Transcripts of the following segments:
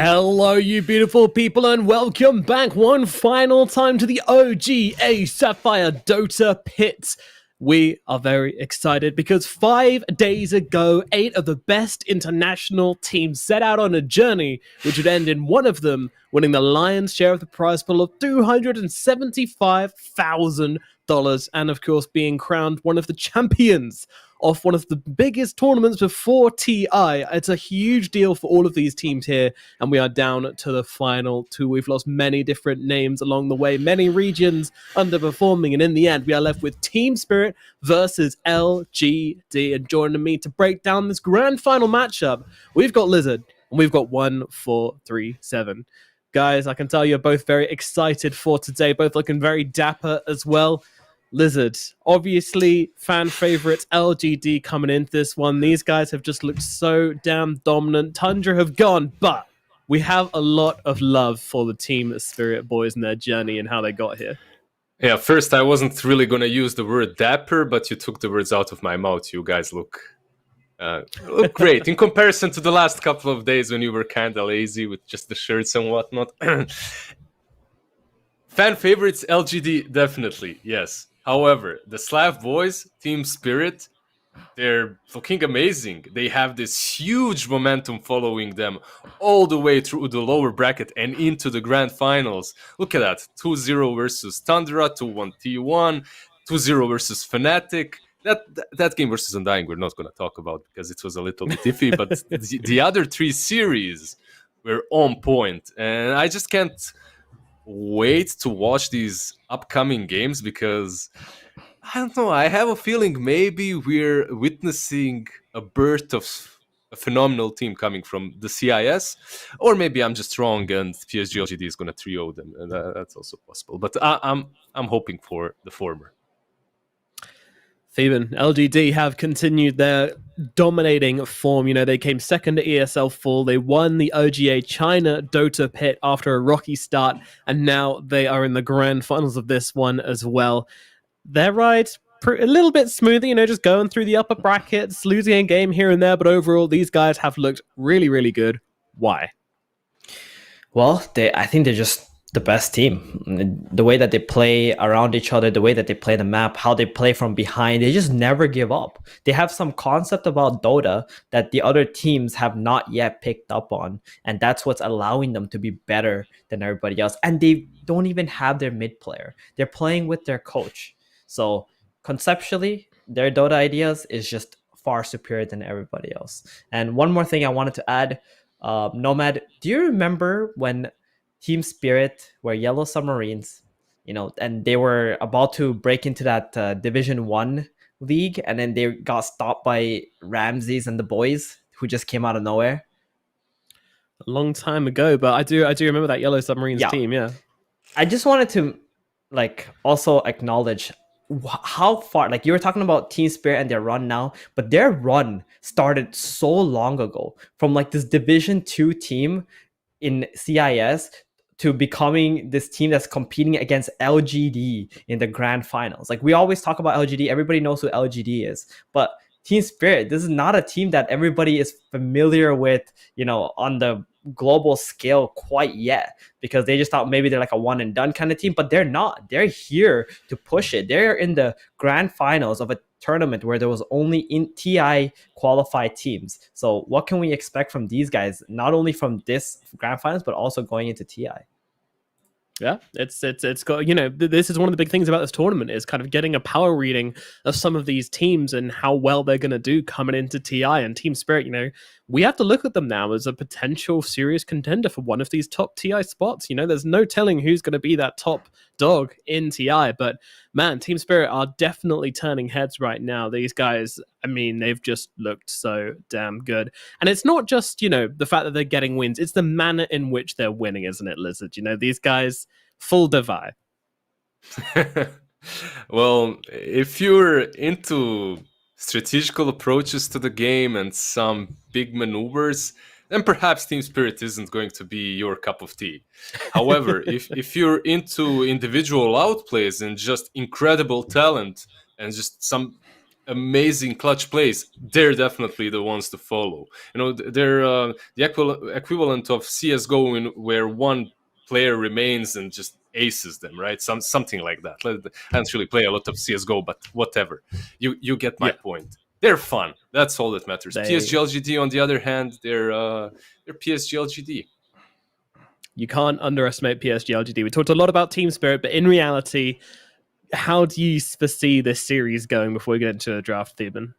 Hello, you beautiful people, and welcome back one final time to the OGA Sapphire Dota pit. We are very excited because 5 days ago, 8 of the best international teams set out on a journey which would end in one of them winning the lion's share of the prize pool of $275,000 and, of course, being crowned one of the champions of one of the biggest tournaments before TI. It's a huge deal for all of these teams here, and we are down to the final two. We've lost many different names along the way, many regions underperforming, and in the end, we are left with Team Spirit versus LGD. And joining me to break down this grand final matchup, we've got Lizard, and we've got 1437. Guys, I can tell you're both very excited for today, both looking very dapper as well. Lizard, obviously fan favorites LGD coming into this one. These guys have just looked so damn dominant. Tundra have gone, but we have a lot of love for the Team Spirit boys and their journey and how they got here. Yeah, first I wasn't really going to use the word dapper, but you took the words out of my mouth. You guys look great in comparison to the last couple of days when you were kind of lazy with just the shirts and whatnot. Fan favorites LGD, definitely, yes. However, the Slav boys, Team Spirit, they're looking amazing. They have this huge momentum following them all the way through the lower bracket and into the grand finals. Look at that, 2-0 versus Tundra, 2-1 T1, 2-0 versus Fnatic. That game versus Undying we're not going to talk about because it was a little bit iffy, but the other 3 series were on point. And I just can't wait to watch these upcoming games because I don't know, I have a feeling maybe we're witnessing a birth of a phenomenal team coming from the CIS, or maybe I'm just wrong and PSG.LGD is going to trio them, and that's also possible, but I'm hoping for the former. Theben, LGD have continued their dominating form. You know, they came second at ESL Fall. They won the OGA China Dota pit after a rocky start, and now they are in the grand finals of this one as well. Their ride, a little bit smoother, you know, just going through the upper brackets, losing a game here and there, but overall, these guys have looked really, really good. Why? Well, I think they're just the best team. The way that they play around each other, the way that they play the map, how they play from behind, they just never give up. They have some concept about Dota that the other teams have not yet picked up on, and that's what's allowing them to be better than everybody else. And they don't even have their mid player. They're playing with their coach. So conceptually, their Dota ideas is just far superior than everybody else. And one more thing I wanted to add, Nomad, do you remember when Team Spirit were Yellow Submarines, you know, and they were about to break into that Division 1 league, and then they got stopped by Ramses and the boys who just came out of nowhere? A long time ago, but I do remember that Yellow Submarines team, yeah. I just wanted to also acknowledge how far, you were talking about Team Spirit and their run now, but their run started so long ago from this Division 2 team in CIS to becoming this team that's competing against LGD in the grand finals. We always talk about LGD, everybody knows who LGD is, but Team Spirit, this is not a team that everybody is familiar with, you know, on the global scale quite yet, because they just thought maybe they're a one and done kind of team, but they're not. They're here to push it. They're in the grand finals of a tournament where there was only in TI qualified teams. So what can we expect from these guys, not only from this grand finals, but also going into TI? Yeah, it's got, you know, this is one of the big things about this tournament is kind of getting a power reading of some of these teams and how well they're going to do coming into TI. And Team Spirit, you know, we have to look at them now as a potential serious contender for one of these top TI spots. You know, there's no telling who's going to be that top dog in TI, but man, Team Spirit are definitely turning heads right now. These guys, I mean, they've just looked so damn good. And it's not just, you know, the fact that they're getting wins, it's the manner in which they're winning, isn't it, Lizard? You know, these guys, full divide. Well, if you're into strategical approaches to the game and some big maneuvers, then perhaps Team Spirit isn't going to be your cup of tea. However, if you're into individual outplays and just incredible talent and just some amazing clutch plays, they're definitely the ones to follow. You know, they're the equivalent of CS:GO, where one player remains and just aces them, right? Something like that. I don't really play a lot of CS:GO, but whatever. You get my Yeah. point. They're fun. That's all that matters. They- PSG.LGD, on the other hand, they're PSG.LGD. You can't underestimate PSG.LGD. We talked a lot about team spirit, but in reality, how do you foresee this series going before we get into the draft, Theban?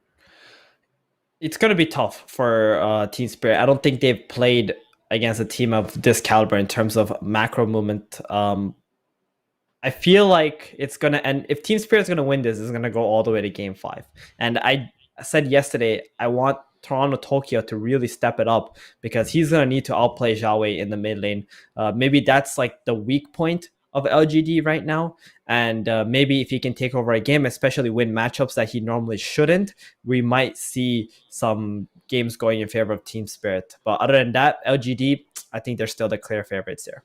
It's going to be tough for Team Spirit. I don't think they've played against a team of this caliber in terms of macro movement. I feel like it's going to end. If Team Spirit is going to win this, it's going to go all the way to game 5. And I said yesterday, I want Toronto Tokyo to really step it up because he's going to need to outplay Zhao Wei in the mid lane. Maybe that's like the weak point of LGD right now. And maybe if he can take over a game, especially win matchups that he normally shouldn't, we might see some games going in favor of Team Spirit. But other than that, LGD, I think they're still the clear favorites there.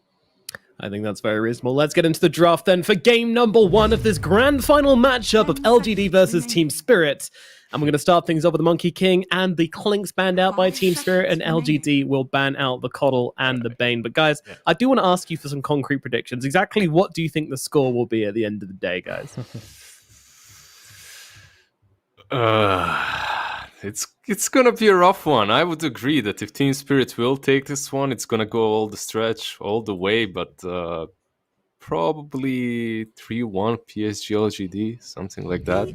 I think that's very reasonable. Let's get into the draft then for game number 1 of this grand final matchup of LGD versus Team Spirit. And we're going to start things off with the Monkey King and the Clinks banned out by Team Spirit, and LGD will ban out the Coddle and the Bane. But guys, I do want to ask you for some concrete predictions. Exactly what do you think the score will be at the end of the day, guys? It's gonna be a rough one. I would agree that if Team Spirit will take this one, it's gonna go all the stretch, all the way. But probably 3-1 PSG.LGD, something like that.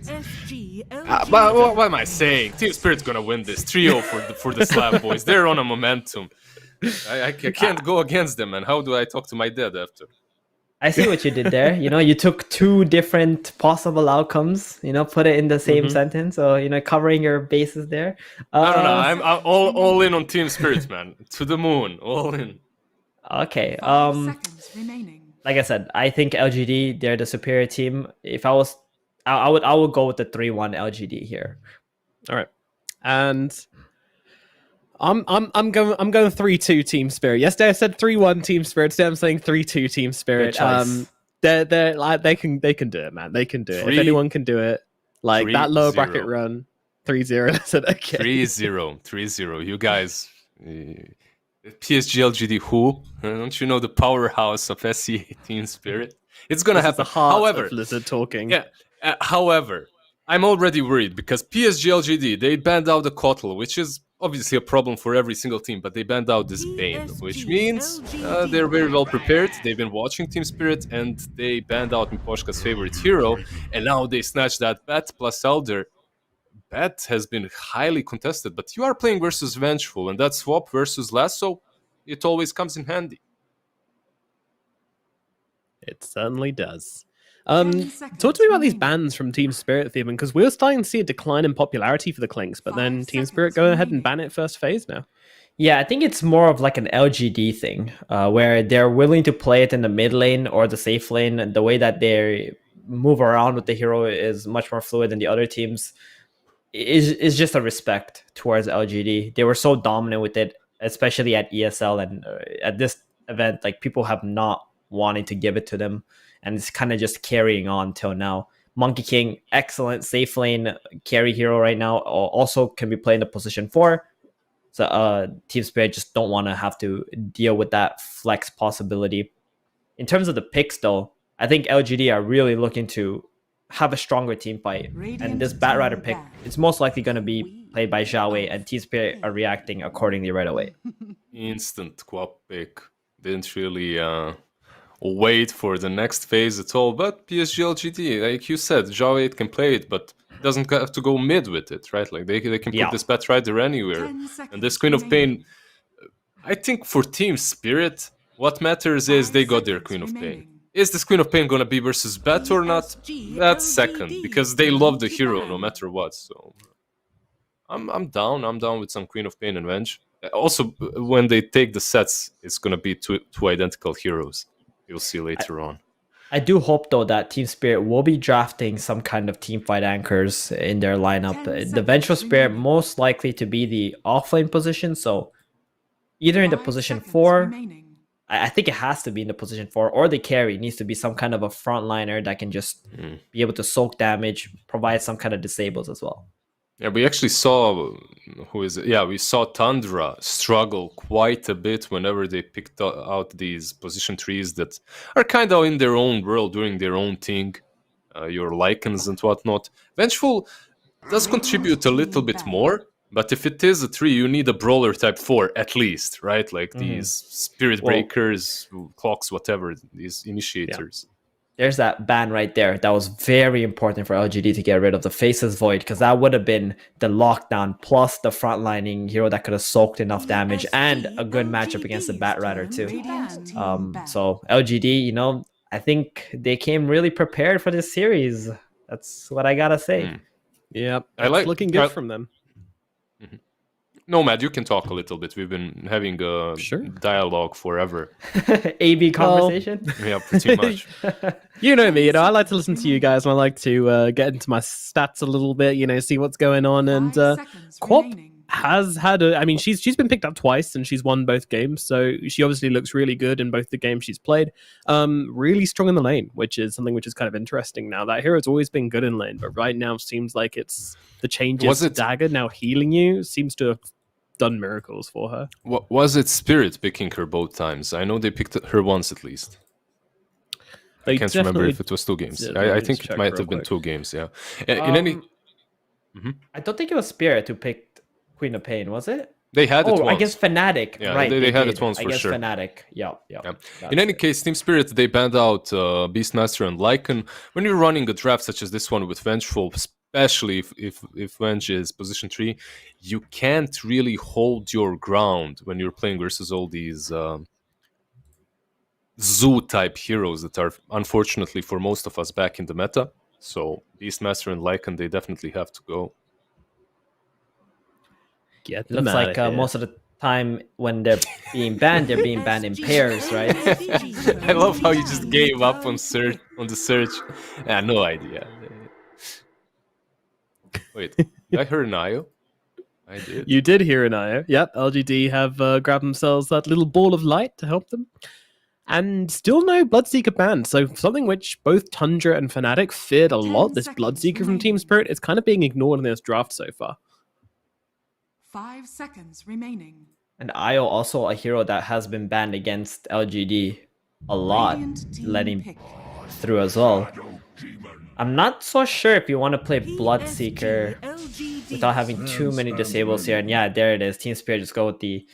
But what am I saying? Team Spirit's gonna win this 3-0 for the Slab boys. They're on a momentum. I can't go against them, and how do I talk to my dad after? I see what you did there. You took 2 different possible outcomes, put it in the same sentence. So, covering your bases there. No. I'm all in on Team Spirit, man. To the moon, all in. Okay. Like I said, I think LGD, they're the superior team. If I would go with the 3-1 LGD here. All right. And I'm going 3-2 Team Spirit. Yesterday I said 3-1 Team Spirit. Today I'm saying 3-2 Team Spirit. They're like they can do it, man. They can do it. If anyone can do it, like that lower bracket run, 3-0. I said okay. 3-0. You guys, PSG.LGD, who? Don't you know the powerhouse of SEA Team Spirit? It's gonna happen. The heart however, of Blizzard talking. Yeah. However, I'm already worried because PSG.LGD, they banned out the Kotl, which is obviously a problem for every single team, but they banned out this Bane, which means they're very well prepared. They've been watching Team Spirit, and they banned out Miposhka's favorite hero, and now they snatched that Bet plus Elder. Bet has been highly contested, but you are playing versus Vengeful, and that swap versus Lasso, it always comes in handy. It certainly does. Talk to me about these bans from Team Spirit, Theban, because we're starting to see a decline in popularity for the Clinks, but then Team Spirit go ahead and ban it first phase now. Yeah, I think it's more of like an LGD thing, where they're willing to play it in the mid lane or the safe lane, and the way that they move around with the hero is much more fluid than the other teams. Is just a respect towards LGD. They were so dominant with it, especially at ESL and at this event. Like, people have not wanted to give it to them, and it's kind of just carrying on till now. Monkey King, excellent safe lane carry hero right now. Also can be played in the position 4. So Team Spirit just don't want to have to deal with that flex possibility. In terms of the picks, though, I think LGD are really looking to have a stronger team fight. And this Batrider pick, it's most likely going to be played by Zhao Wei, and Team Spirit are reacting accordingly right away. Instant Quap pick. Didn't really wait for the next phase at all, but PSG.LGD, like you said, Zhao Wei can play it, but doesn't have to go mid with it, right? Like they can put this Batrider anywhere. And this Queen of Pain, I think for Team Spirit, what matters is they got their Queen of Pain. Is this Queen of Pain gonna be versus Bet or not? That's second, because they love the hero no matter what. So I'm down. I'm down with some Queen of Pain and Venge. Also, when they take the sets, it's gonna be two identical heroes. You'll see later on. I do hope, though, that Team Spirit will be drafting some kind of team fight anchors in their lineup. The Vengeful Spirit most likely to be the offlane position, so either in the position 4, I think it has to be in the position 4, or the carry needs to be some kind of a frontliner that can just be able to soak damage, provide some kind of disables as well. Yeah, we actually saw who is it? Yeah, we saw Tundra struggle quite a bit whenever they picked out these position trees that are kind of in their own world, doing their own thing. Your lichens and whatnot. Vengeful does contribute a little bit more, but if it is a tree, you need a brawler type 4 at least, right? Like these spirit breakers, clocks, whatever, these initiators. Yeah. There's that ban right there. That was very important for LGD to get rid of the Faceless Void, because that would have been the lockdown plus the frontlining hero that could have soaked enough damage and a good matchup against the Bat Rider too. So LGD, you know, I think they came really prepared for this series. That's what I gotta say. Yeah, it's looking good from them. Nomad, you can talk a little bit. We've been having a dialogue forever. AB conversation? Yeah, pretty much. You know me, you know, I like to listen to you guys and I like to get into my stats a little bit, you know, see what's going on. And Bkop has had I mean, she's been picked up twice and she's won both games, so she obviously looks really good in both the games she's played. Really strong in the lane, which is something which is kind of interesting now. That hero's always been good in lane, but right now seems like it's the changes to Dagger now healing you seems to have done miracles for her. Was it Spirit picking her both times? I know they picked her once at least. I can't remember if it was 2 games. I think it might have been 2 games, yeah. In any... I don't think it was Spirit who picked Queen of Pain, was it? They had it once. Against Fnatic, yeah, right? They had it once for sure. Fnatic, yeah. In any case, Team Spirit, they banned out Beastmaster and Lycan. When you're running a draft such as this one with Vengeful, especially if Venge is position 3, you can't really hold your ground when you're playing versus all these zoo-type heroes that are, unfortunately for most of us, back in the meta. So Beastmaster and Lycan, they definitely have to go. Looks like most of the time when they're being banned in pairs, right? I love how you just gave up on the search. Yeah, no idea. Wait, did I hear an IO? I did. You did hear an IO. Yep, LGD have grabbed themselves that little ball of light to help them. And still no Bloodseeker ban. So something which both Tundra and Fnatic feared a lot, this Bloodseeker from Team Spirit, is kind of being ignored in this draft so far. 5 seconds remaining. And IO also a hero that has been banned against LGD a lot, letting through as well. I'm not so sure if you want to play Bloodseeker without having too many disables here. And yeah, there it is. Team Spirit just go with the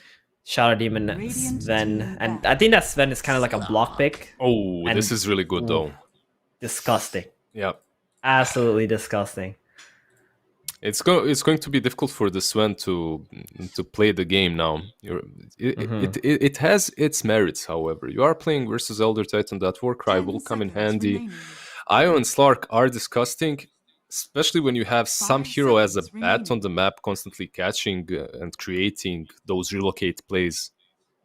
Shadow Demon Sven. And I think that Sven is kind of like a block pick. Oh, this is really good though. Disgusting. Yeah. Absolutely disgusting. It's going to be difficult for the Sven to play the game now. It has its merits, however. You are playing versus Elder Titan. That Warcry will come in handy. Io and Slark are disgusting, especially when you have some hero as a bat on the map constantly catching and creating those relocate plays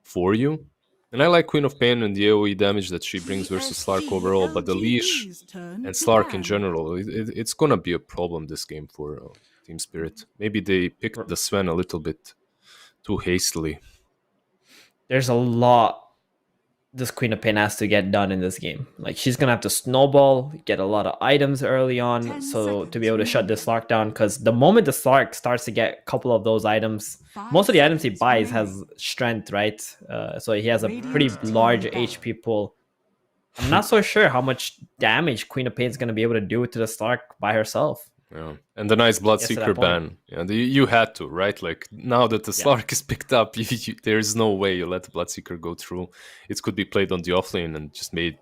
for you. And I like Queen of Pain and the AoE damage that she brings versus Slark overall, but the leash and Slark in general, it's gonna be a problem this game for Team Spirit. Maybe they picked the Sven a little bit too hastily. There's a lot this Queen of Pain has to get done in this game. Like, she's gonna have to snowball, get a lot of items early on, so to be able to shut this Slark down. Because the moment the Slark starts to get a couple of those items, most of the items he buys has strength, right? So he has a pretty large HP pool. I'm not so sure how much damage Queen of Pain is gonna be able to do to the Slark by herself. Yeah, and the nice Bloodseeker ban. Yeah, you had to, right? Like, now that the Slark is picked up, there is no way you let the Bloodseeker go through. It could be played on the offlane and just it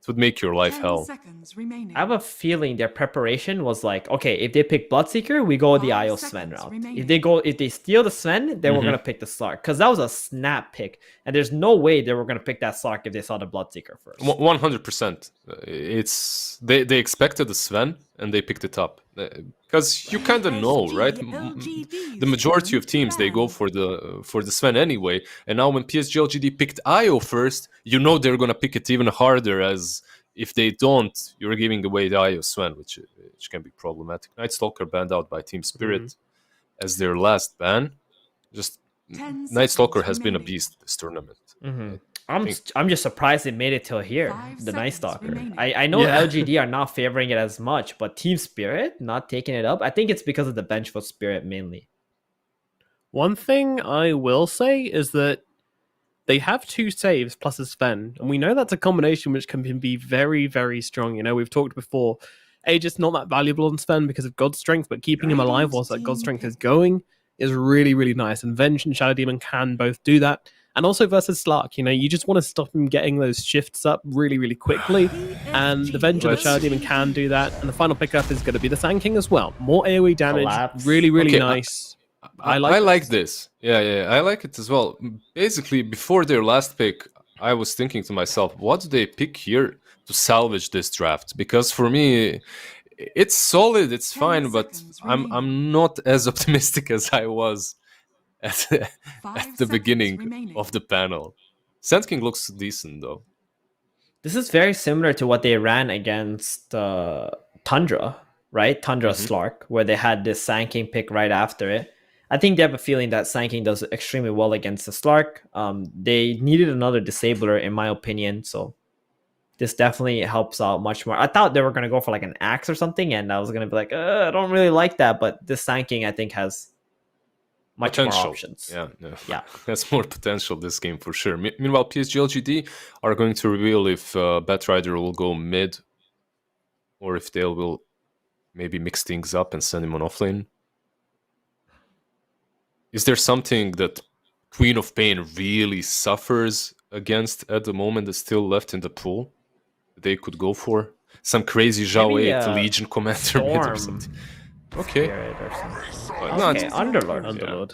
would make your life hell. I have a feeling their preparation was like, okay, if they pick Bloodseeker, we go the Io Sven route. If they steal the Sven, then we're gonna pick the Slark, because that was a snap pick, and there's no way they were gonna pick that Slark if they saw the Bloodseeker first. 100%. It's they expected the Sven and they picked it up, because you kind of know, right? The majority of teams, they go for the Sven anyway, and now when PSG.LGD picked Io first, you know they're gonna pick it even harder, as if they don't, you're giving away the Io Sven, which can be problematic. Night Stalker banned out by Team Spirit as their last ban. Just Night Stalker has been a beast this tournament. I'm just surprised they made it till here. 5 The Night seconds Stalker. remaining. I know Yeah. LGD are not favoring it as much, but Team Spirit not taking it up. I think it's because of the bench for Spirit mainly. One thing I will say is that they have 2 saves plus a Sven, and we know that's a combination which can be very, very strong. You know, we've talked before. Aegis not that valuable on Sven because of God's Strength, but keeping him alive whilst that God's Strength is going is really, really nice. And Venge and Shadow Demon can both do that. And also versus Slark, you know, you just want to stop him getting those shifts up really, really quickly. And the Venge and the Shadow Demon can do that. And the final pickup is going to be the Sand King as well. More AoE damage, Collapse. really, really Okay, nice. I like this. Yeah, I like it as well. Basically, before their last pick, I was thinking to myself, what do they pick here to salvage this draft? Because for me, it's solid, it's 10 fine, but seconds I'm remaining. not as optimistic as I was at, 5 at the seconds beginning remaining. of the panel. Sand King looks decent though. This is very similar to what they ran against Tundra, right? Tundra Mhm. Slark, where they had this Sand King pick right after it. I think they have a feeling that Sand King does extremely well against the Slark. They needed another disabler, in my opinion, so this definitely helps out much more. I thought they were going to go for like an axe or something, and I was going to be like, I don't really like that, but this Sand King, I think, has much more options. Yeah. Has more potential this game for sure. Meanwhile, PSG.LGD are going to reveal if Batrider will go mid or if they will maybe mix things up and send him on offlane. Is there something that Queen of Pain really suffers against at the moment that's still left in the pool that they could go for? Some crazy Zhao Maybe, 8 Legion commander mid or Storm something. Okay. Spirit or something. But no, Okay, Underlord. Underlord.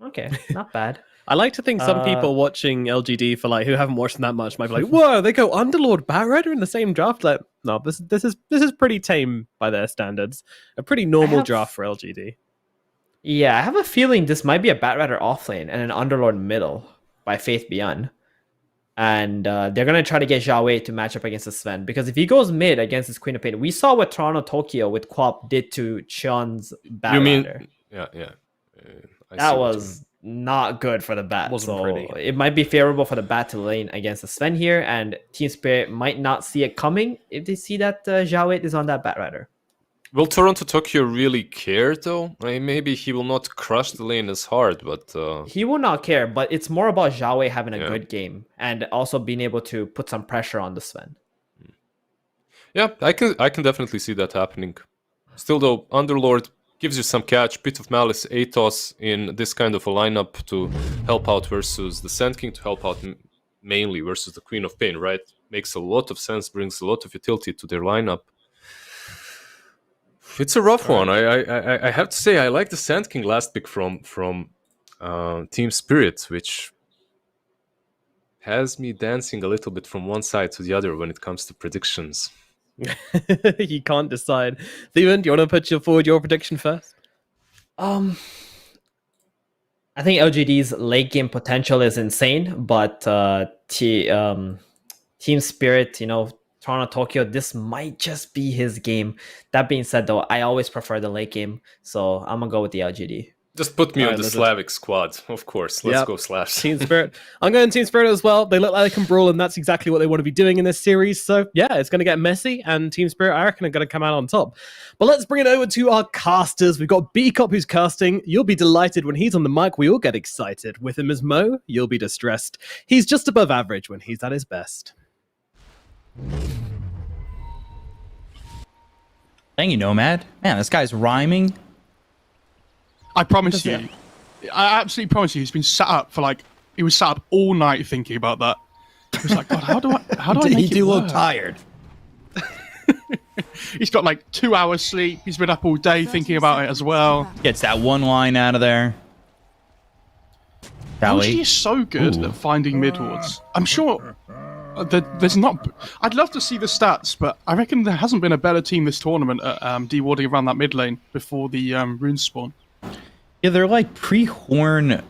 Okay, not bad. I like to think some Uh, people watching LGD for like who haven't watched them that much might be like, "Whoa, they go Underlord Batrider in the same draft." Like, no, this is pretty tame by their standards. A pretty normal have- draft for LGD. Yeah, I have a feeling this might be a Batrider offlane and an Underlord middle by Faith Beyond. And they're going to try to get Zhao Wei to match up against the Sven. Because if he goes mid against this Queen of Pain, we saw what Toronto Tokyo with Quap did to Cheon's Batrider. you mean yeah. I see That what you was not good for the bat. Wasn't So pretty. it might be favorable for the bat to lane against the Sven here. And Team Spirit might not see it coming if they see that Zhao Wei is on that Batrider. Will Toronto Tokyo really care though? I mean, maybe he will not crush the lane as hard, but He will not care, but it's more about Zhao Wei having a Yeah. good game and also being able to put some pressure on the Sven. yeah, I can definitely see that happening. Still though, Underlord gives you some catch, bit of malice, Athos in this kind of a lineup to help out versus the Sand King, to help out mainly versus the Queen of Pain, right? Makes a lot of sense, brings a lot of utility to their lineup. It's a rough one. I have to say I like the Sand King last pick from Team Spirit, which has me dancing a little bit from one side to the other when it comes to predictions. You can't decide. Steven, do you want to put forward your prediction first? I think LGD's late game potential is insane, but Team Spirit, Toronto Tokyo, this might just be his game. That being said, though, I always prefer the late game, so I'm gonna go with the LGD. Just put me on Alright, the let's- Slavic squad, of course. Let's Yep. go Slash. Team Spirit. I'm going Team Spirit as well. They look like they can brawl, and that's exactly what they want to be doing in this series. So, yeah, it's going to get messy, and Team Spirit, I reckon, are going to come out on top. But let's bring it over to our casters. We've got Bkop who's casting. You'll be delighted when he's on the mic. We all get excited. With him as Mo, you'll be distressed. He's just above average when he's at his best. Thank you, Nomad. Man, this guy's rhyming. I promise you. I absolutely promise you. He's been sat up for he was sat up all night thinking about that. He was like, God, how do I make He it do look work? tired. He's got 2 hours sleep. He's been up all day thinking about it as well. Gets that one line out of there. Shall LG we? is so good Ooh. at finding mid wards. I'm sure there's not. I'd love to see the stats, but I reckon there hasn't been a better team this tournament at de-warding around that mid lane before the rune spawn. Yeah, they're like pre-horn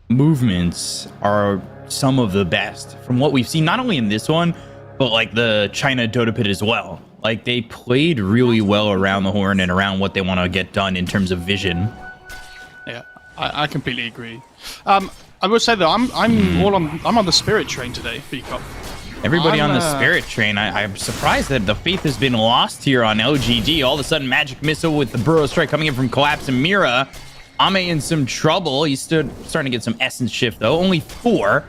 movements are some of the best from what we've seen, not only in this one, but like the China Dota pit as well. Like they played really well around the horn and around what they want to get done in terms of vision. Yeah, I completely agree. I will say though, I'm on the Spirit train today, Bkop. Everybody on the Spirit train. I'm surprised that the faith has been lost here on LGD. All of a sudden, Magic Missile with the Burrow Strike coming in from Collapse and Mira. Ame in some trouble. He's starting to get some essence shift, though. Only 4.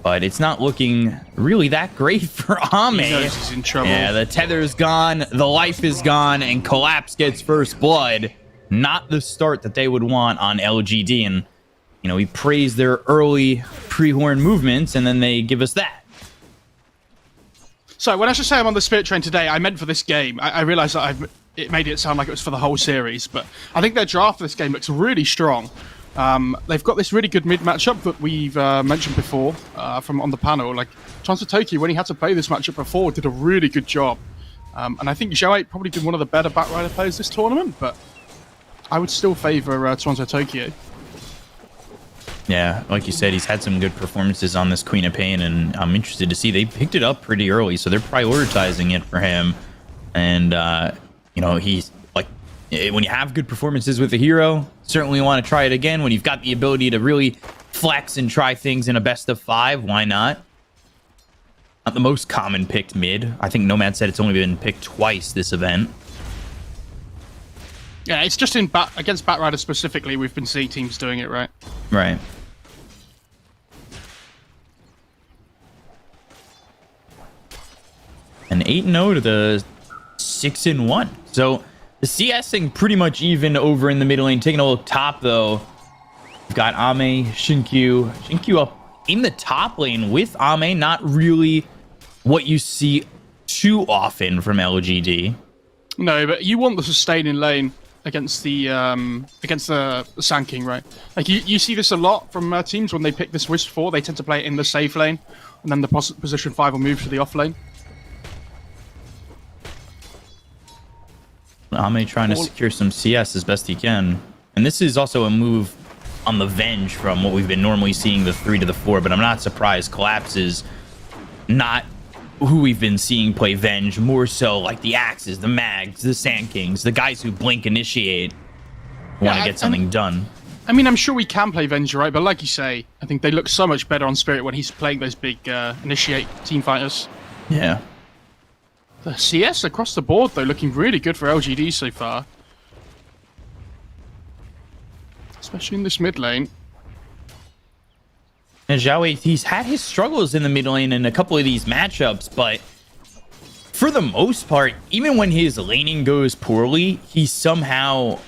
But it's not looking really that great for Ame. He knows he's in trouble. Yeah, the tether's gone. The life is gone. And Collapse gets first blood. Not the start that they would want on LGD. And, you know, we praise their early pre-horn movements, and then they give us that. So when I should say I'm on the Spirit train today, I meant for this game. I realised that it made it sound like it was for the whole series, but I think their draft for this game looks really strong. They've got this really good mid matchup that we've mentioned before from on the panel. Like Transfer Tokyo, when he had to play this matchup before, did a really good job. And I think Joe probably been one of the better Batrider players this tournament, but I would still favour Transfer Tokyo. Yeah, like you said, he's had some good performances on this Queen of Pain, and I'm interested to see. They picked it up pretty early, so they're prioritizing it for him. And, you know, he's like, when you have good performances with a hero, certainly want to try it again. When you've got the ability to really flex and try things in a best of 5, why not? Not the most common picked mid. I think Nomad said it's only been picked twice this event. Yeah, it's just against Batrider specifically, we've been seeing teams doing it, right? Right. An 8-0 to the 6-1. So the CSing pretty much even over in the mid lane. Taking a look top though, we've got Ame, Shinkyu. Shinkyu up in the top lane with Ame. Not really what you see too often from LGD. No, but you want the sustaining lane against the Sand King, right? Like you see this a lot from teams when they pick this Wisp 4. They tend to play it in the safe lane, and then the position 5 will move to the off lane. Ame trying to secure some CS as best he can. And this is also a move on the Venge from what we've been normally seeing, the 3 to the 4, but I'm not surprised. Collapse is not who we've been seeing play Venge, more so like the Axes, the Mags, the Sand Kings, the guys who blink initiate, want to get something done. I mean, I'm sure we can play Venge, right? But like you say, I think they look so much better on Spirit when he's playing those big initiate team fighters. Yeah. The CS across the board, though, looking really good for LGD so far. Especially in this mid lane. And Zhao, he's had his struggles in the mid lane in a couple of these matchups, but for the most part, even when his laning goes poorly, he somehow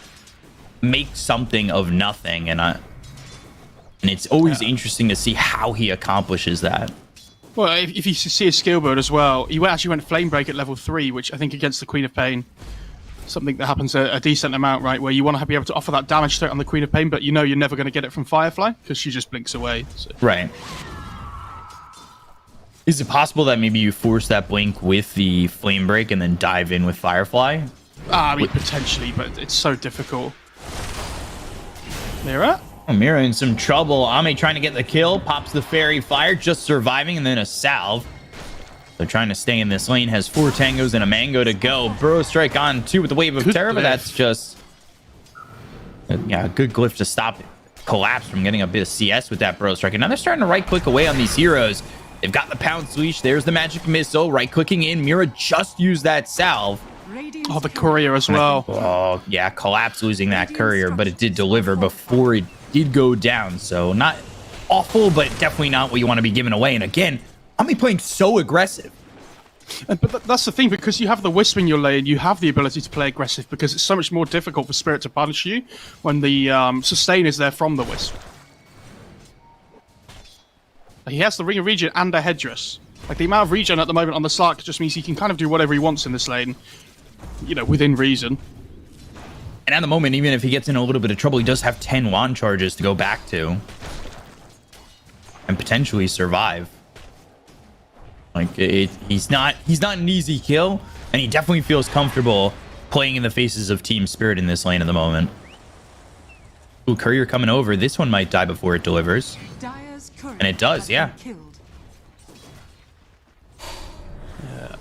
makes something of nothing. And it's always interesting to see how he accomplishes that. Well, if you see his skill build as well, he actually went Flame Break at level 3, which I think against the Queen of Pain, something that happens a decent amount, right? Where you want to be able to offer that damage straight on the Queen of Pain, but you know you're never going to get it from Firefly, because she just blinks away. So. Right. Is it possible that maybe you force that blink with the Flame Break and then dive in with Firefly? I mean, potentially, but it's so difficult. Mira? Oh, Mira in some trouble. Ame trying to get the kill. Pops the Fairy Fire, just surviving, and then a salve. They're trying to stay in this lane. Has 4 tangos and a mango to go. Burrow Strike on 2 with the Wave of Terror, but that's just... yeah, a good glyph to stop Collapse from getting a bit of CS with that Burrow Strike. And now they're starting to right-click away on these heroes. They've got the Pounce Leash. There's the Magic Missile. Right-clicking in. Mira just used that salve. Oh, the Courier as well. Oh, yeah, Collapse losing that Courier, but it did deliver before it did go down. So not awful, but definitely not what you want to be giving away. And again, Ame playing so aggressive. But that's the thing, because you have the Wisp in your lane, you have the ability to play aggressive, because it's so much more difficult for Spirit to punish you when the sustain is there from the Wisp. He has the Ring of Regen and a Headdress. Like, the amount of regen at the moment on the Slark just means he can kind of do whatever he wants in this lane, you know, within reason. And at the moment, even if he gets in a little bit of trouble, he does have 10 wand charges to go back to. And potentially survive. Like, he's not an easy kill, and he definitely feels comfortable playing in the faces of Team Spirit in this lane at the moment. Ooh, Courier coming over. This one might die before it delivers. And it does, yeah.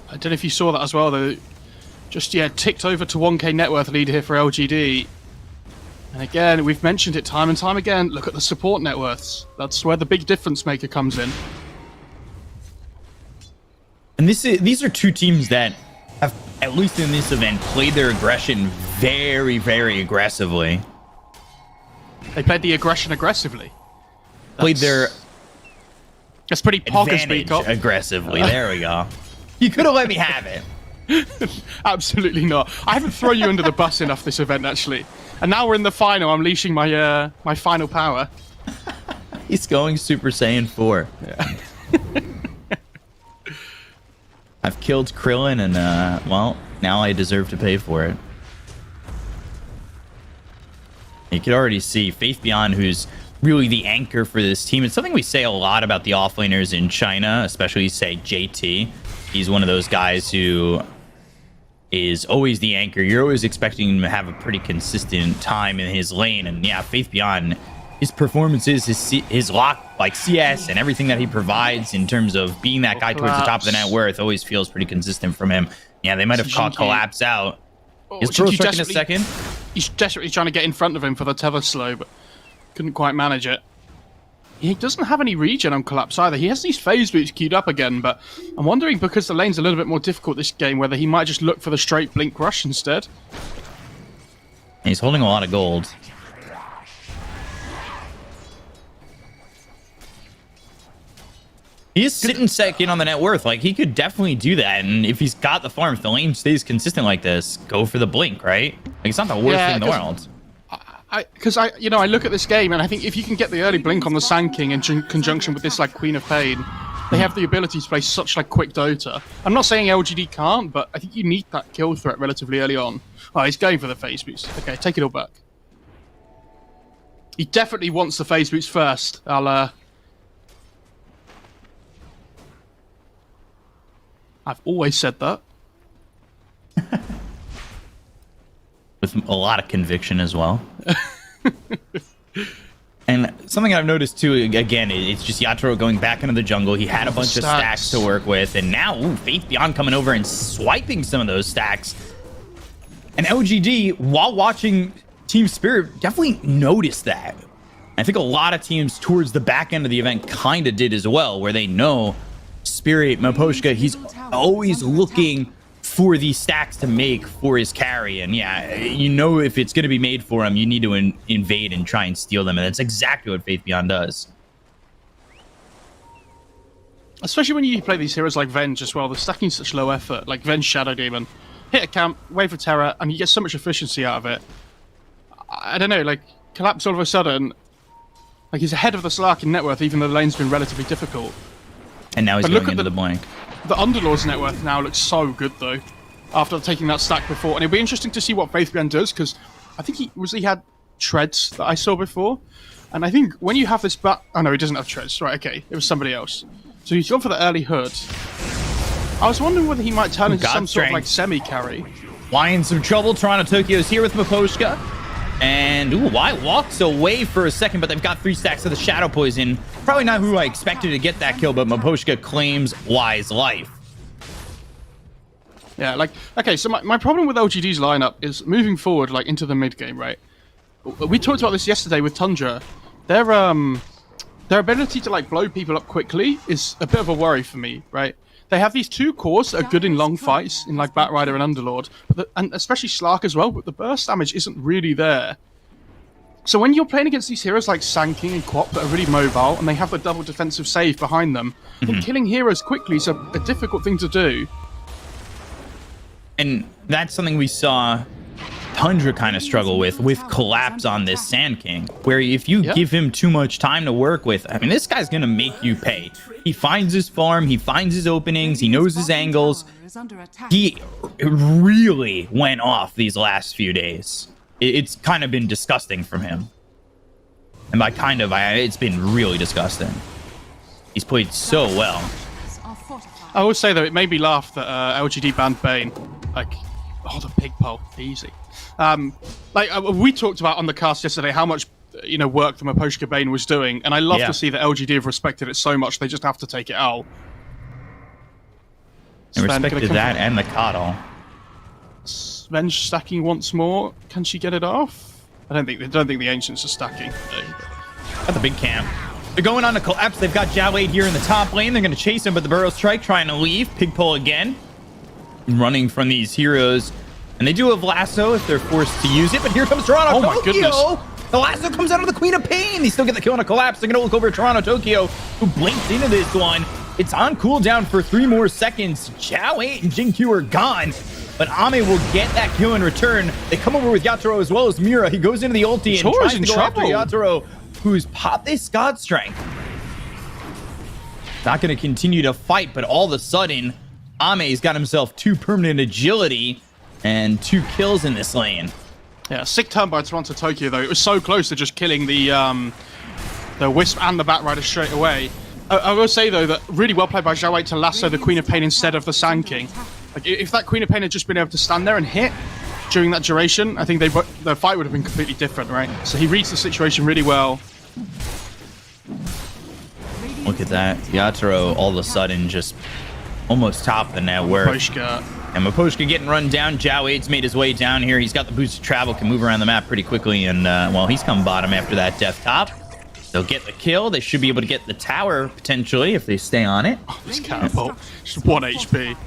I don't know if you saw that as well, though. Just, yeah, ticked over to 1k net worth lead here for LGD. And again, we've mentioned it time and time again. Look at the support net worths. That's where the big difference maker comes in. And these are two teams that have, at least in this event, played their aggression very, very aggressively. They played the aggression aggressively. Played their That's pretty poggers, advantage Bkop. aggressively. There we go. You could have let me have it. Absolutely not. I haven't thrown you under the bus enough this event, actually. And now we're in the final. I'm unleashing my my final power. He's going Super Saiyan 4. Yeah. I've killed Krillin, and well, now I deserve to pay for it. You could already see Faith Beyond, who's really the anchor for this team. It's something we say a lot about the offlaners in China, especially say JT. He's one of those guys who is always the anchor. You're always expecting him to have a pretty consistent time in his lane. And yeah, Faith Beyond, his performances, his lock, like CS and everything that he provides in terms of being that guy towards the top of the net worth always feels pretty consistent from him. Yeah, they might have caught Collapse out. Is Pro stuck in a second? He's desperately trying to get in front of him for the tether slow, but couldn't quite manage it. He doesn't have any regen on Collapse either. He has these phase boots queued up again, but I'm wondering, because the lane's a little bit more difficult this game, whether he might just look for the straight blink rush instead. He's holding a lot of gold. He is sitting second on the net worth. Like, he could definitely do that. And if he's got the farm, if the lane stays consistent like this, go for the blink, right? Like, it's not the worst thing in the world. Because I look at this game, and I think if you can get the early blink on the Sand King in conjunction with this, like, Queen of Pain, they have the ability to play such, like, quick Dota. I'm not saying LGD can't, but I think you need that kill threat relatively early on. Oh, he's going for the phase boost. Okay, take it all back. He definitely wants the phase boost first. I've always said that. With a lot of conviction as well. And something I've noticed too, again, it's just Yatoro going back into the jungle. He had a bunch of stacks to work with, and now Faith Beyond coming over and swiping some of those stacks. And LGD, while watching Team Spirit, definitely noticed that. I think a lot of teams towards the back end of the event kind of did as well, where they know Spirit, Miposhka, he's always looking for these stacks to make for his carry. And yeah, you know, if it's going to be made for him, you need to invade and try and steal them. And that's exactly what Faith Beyond does. Especially when you play these heroes like Venge as well, they're stacking such low effort. Like Venge Shadow Demon. Hit a camp, wait for Terra, and you get so much efficiency out of it. I don't know, like, Collapse all of a sudden, like, he's ahead of the Slark in net worth, even though the lane's been relatively difficult. And now he's going into the blank. The Underlord's net worth now looks so good, though, after taking that stack before. And it'll be interesting to see what Faith Beyond does, because I think he had treads that I saw before. And I think when you have this oh no, he doesn't have treads. Right, okay. It was somebody else. So he's gone for the early hood. I was wondering whether he might turn into some sort of, like, semi-carry. Why in some trouble? Toronto Tokyo's here with Miposhka. And, ooh, Why walks away for a second, but they've got 3 stacks of the Shadow Poison. Probably not who I expected to get that kill, but Miposhka claims Y's life. Yeah, like, okay, so my problem with LGD's lineup is moving forward, like, into the mid-game, right? We talked about this yesterday with Tundra. Their ability to, like, blow people up quickly is a bit of a worry for me, right? They have these 2 cores that are good in long fights, in, like, Batrider and Underlord, and especially Slark as well, but the burst damage isn't really there. So when you're playing against these heroes like Sand King and Bkop that are really mobile, and they have the double defensive save behind them, I think killing heroes quickly is a difficult thing to do. And that's something we saw Tundra kind of struggle with Collapse on this Sand King, where if you give him too much time to work with, I mean, this guy's going to make you pay. He finds his farm, he finds his openings, he knows his angles. He really went off these last few days. It's kind of been disgusting from him. And by kind of, it's been really disgusting. He's played so well. I will say, though, it made me laugh that LGD banned Bane. Like, oh, the pig pole, easy. We talked about on the cast yesterday how much, work the Miposhka Bane was doing, and I love to see that LGD have respected it so much they just have to take it out. And respected that and the coddle. Venge stacking once more. Can she get it off? I don't think the Ancients are stacking. Got the big camp. They're going on to collapse. They've got Jowade here in the top lane. They're going to chase him, but the Burrow Strike trying to leave. Pigpole again. Running from these heroes. And they do have Lasso if they're forced to use it, but here comes Toronto Oh my Tokyo. goodness. The Lasso comes out of the Queen of Pain. They still get the kill on a collapse. They're going to look over at Toronto Tokyo, who blinked into this one. It's on cooldown for 3 more seconds. Jowade and Jin Q are gone. But Ame will get that kill in return. They come over with Yatoro as well as Mira. He goes into the ulti and Yatoro's tries in to go after trouble. Yatoro, who's popped this God Strength. Not going to continue to fight, but all of a sudden, Ame's got himself 2 permanent agility and 2 kills in this lane. Yeah, sick turn by Toronto Tokyo though. It was so close to just killing the Wisp and the Batrider straight away. I will say though that really well played by Jowade to lasso the Queen of Pain instead of the Sand King. Like if that Queen of Pain had just been able to stand there and hit during that duration, I think the fight would have been completely different, right? So he reads the situation really well. Look at that. Yatoro all of a sudden just almost top the net worth. Poshka. And Maposhka getting run down. Jowade's made his way down here. He's got the boost to travel, can move around the map pretty quickly. And, well, he's come bottom after that death top. They'll get the kill. They should be able to get the tower, potentially, if they stay on it. Oh, this catapult. Just 1 HP.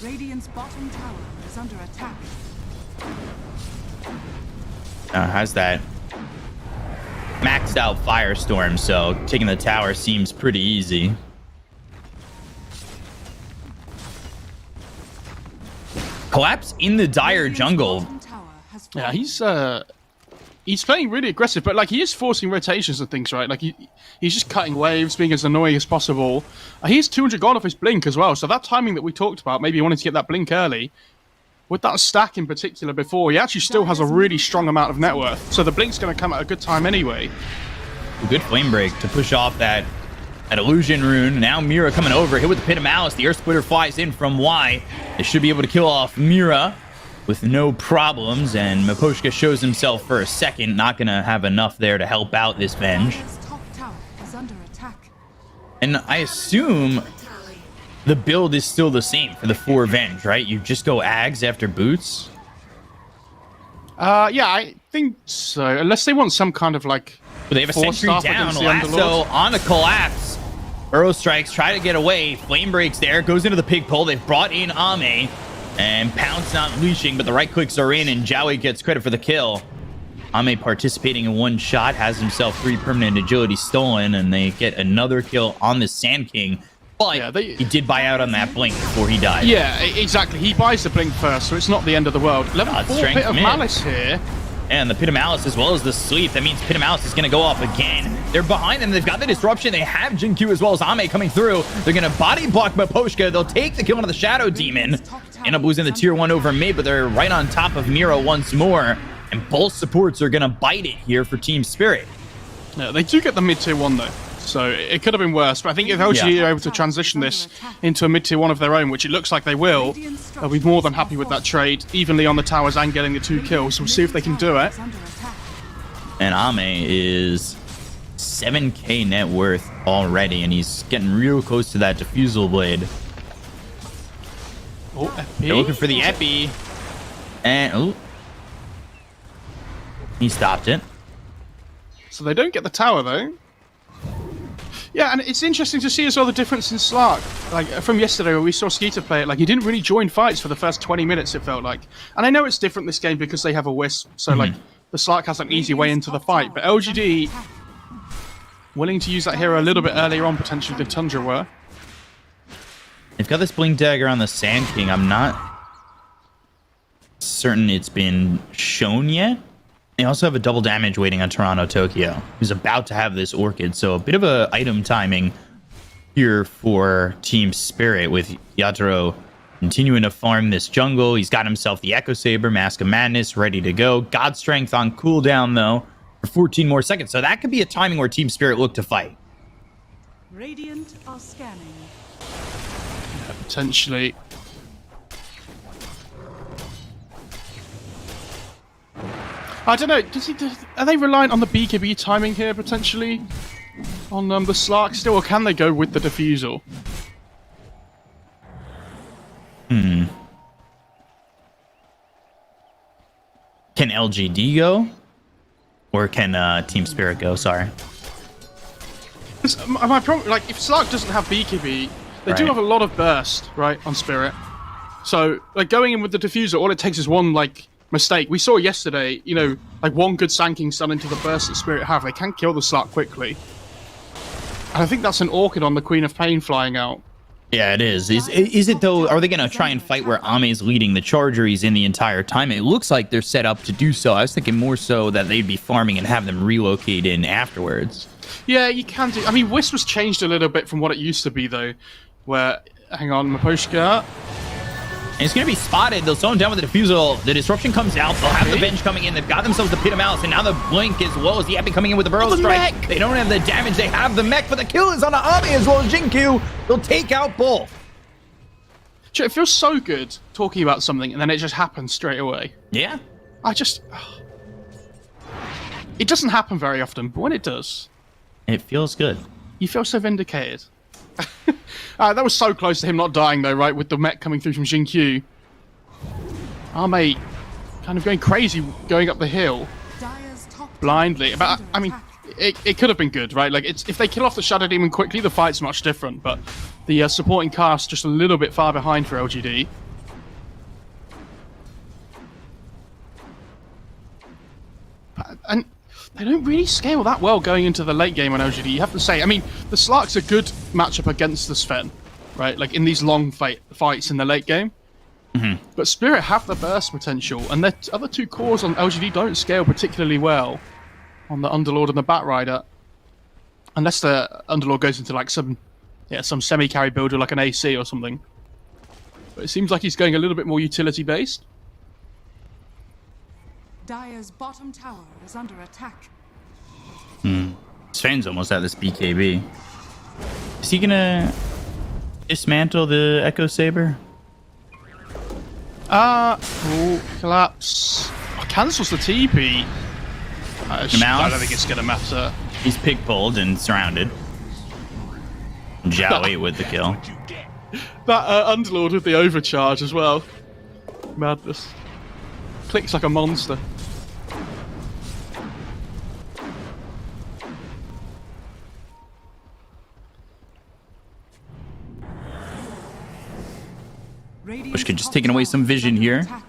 Radiant's bottom tower is under attack. Has that maxed out Firestorm, so taking the tower seems pretty easy. Collapse in the dire jungle. Yeah, he's playing really aggressive, but like he is forcing rotations and things, right? Like he's just cutting waves, being as annoying as possible. He has 200 gold off his blink as well, so that timing that we talked about, maybe he wanted to get that blink early. With that stack in particular before, he actually still has a really strong amount of net worth, so the blink's going to come at a good time anyway. Good flame break to push off that illusion rune. Now Mira coming over, hit with the Pit of Malice. The Earth Splitter flies in from Y. They should be able to kill off Mira with no problems, and Maposhka shows himself for a second. Not going to have enough there to help out this Venge. Top tower is under attack. And I assume the build is still the same for the 4 Venge, right? You just go Ags after boots? Yeah, I think so. Unless they want some kind of like... Well, they have a sentry down, Lasso on a collapse. Burrow Strikes, try to get away. Flame breaks there, goes into the pig pole. They've brought in Ame. And Pounce not leashing, but the right clicks are in, and Jowade gets credit for the kill. Ame participating in 1 shot, has himself 3 permanent agility stolen, and they get another kill on the Sand King. But yeah, he did buy out on that blink before he died. Yeah, exactly. He buys the blink first, so it's not the end of the world. Level 4 Pit of Malice here. And the Pit of Malice as well as the Sleep. That means Pit of Malice is going to go off again. They're behind them. They've got the disruption. They have Jin Q as well as Ame coming through. They're going to body block Maposhka. They'll take the kill onto the Shadow Demon. End up losing the tier 1 over mid, but they're right on top of Mira once more. And both supports are going to bite it here for Team Spirit. Yeah, they do get the mid tier 1 though. So it could have been worse, but I think if LGD are able to transition this into a mid-tier 1 of their own, which it looks like they will, they'll be more than happy with that trade, evenly on the towers and getting the 2 kills. We'll see if they can do it. And Ame is 7k net worth already, and he's getting real close to that Diffusal Blade. Oh, FP. They're looking for the Epi. And, oh. He stopped it. So they don't get the tower though. Yeah, and it's interesting to see as well the difference in Slark. Like, from yesterday where we saw Skeeter play it, like, he didn't really join fights for the first 20 minutes, it felt like. And I know it's different this game because they have a Wisp, so, like, the Slark has an easy way into the fight. But LGD, willing to use that hero a little bit earlier on, potentially, than Tundra were. They've got this Blink Dagger on the Sand King. I'm not certain it's been shown yet. They also have a double damage waiting on Toronto Tokyo, who's about to have this Orchid. So a bit of a item timing here for Team Spirit with Yatoro continuing to farm this jungle. He's got himself the Echo Saber, Mask of Madness ready to go. God Strength on cooldown, though, for 14 more seconds. So that could be a timing where Team Spirit look to fight. Radiant are scanning. Yeah, potentially. I don't know. Are they reliant on the BKB timing here potentially on the Slark still, or can they go with the Diffusal? Can LGD go? Or can Team Spirit go? Sorry. My problem, like, if Slark doesn't have BKB, they do Right. have a lot of burst, right, on Spirit. So, like, going in with the diffuser, all it takes is one, like, mistake. We saw yesterday, you know, like, one good Sanking stun into the burst that Spirit have. They can kill the Slark quickly. And I think that's an Orchid on the Queen of Pain flying out. Yeah, it is. Is it though? Are they going to try and fight where Ame's leading the charger? He's in the entire time. It looks like they're set up to do so. I was thinking more so that they'd be farming and have them relocate in afterwards. Yeah, you can do. I mean, Wisp was changed a little bit from what it used to be, though. Where, hang on, Maposhka. And it's going to be spotted. They'll slow him down with the defusal. The disruption comes out. They'll have the Venge coming in. They've got themselves the Pit of Malice. And now the Blink as well as the Epic coming in with the Burrow Strike. mech! They don't have the damage. They have the mech, but the kill is on Ame as well as Jinkyu. They'll take out both. It feels so good talking about something and then it just happens straight away. Yeah. It doesn't happen very often, but when it does, It feels good. you feel so vindicated. That was so close to him not dying, though, right? With the mech coming through from Jinkyu. Ame kind of going crazy, going up the hill Dire's top blindly. tower is But, under I mean, attack. it could have been good, right? Like, if they kill off the Shadow Demon quickly, the fight's much different. But the supporting cast just a little bit far behind for LGD. And they don't really scale that well going into the late game on LGD, you have to say. I mean, the Slark's a good matchup against the Sven, right? Like, in these long fights in the late game. But Spirit have the burst potential, and their other two cores on LGD don't scale particularly well on the Underlord and the Batrider. Unless the Underlord goes into, like, some semi-carry builder, like an AC or something. But it seems like he's going a little bit more utility-based. Dire's bottom tower is under attack. Sven's almost at this BKB. Is he gonna dismantle the Echo Saber? Collapse. Cancels the TP. I don't think it's going to matter. He's pig pulled and surrounded. Zhao 8 with the kill. That Underlord with the overcharge as well. Madness. Clicks like a monster. Radiant's Pushka just top taking away tower some is vision under here. attack.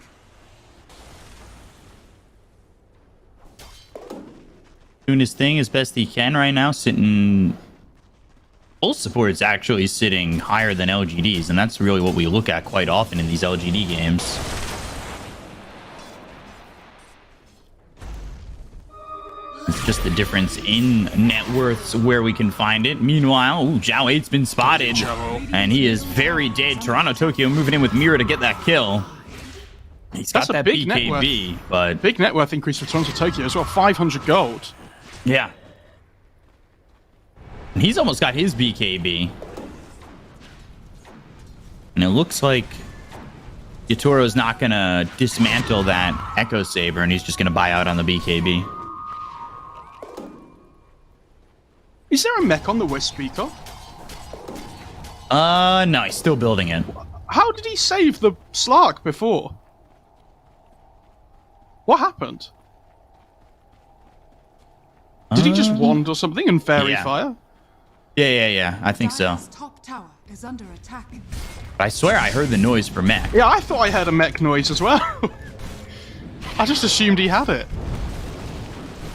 Doing his thing as best he can right now, sitting... Both supports actually sitting higher than LGDs, and that's really what we look at quite often in these LGD games. It's just the difference in net worths where we can find it. Meanwhile, Zhao 8's been spotted, and he is very dead. Toronto Tokyo moving in with Mira to get that kill. He's got That's a that big net BKB, but Big net worth increase for Toronto Tokyo as well. 500 gold. yeah. And he's almost got his BKB. And it looks like Yatoro's not going to dismantle that Echo Saber, and he's just going to buy out on the BKB. Is there a mech on the Wisp Bkop? No, he's still building it. How did he save the Slark before? What happened? Did he just wand or something and fairy yeah. fire? Yeah. I think so. Dire's top tower is under attack. But I swear I heard the noise for mech. Yeah, I thought I heard a mech noise as well. I just assumed he had it.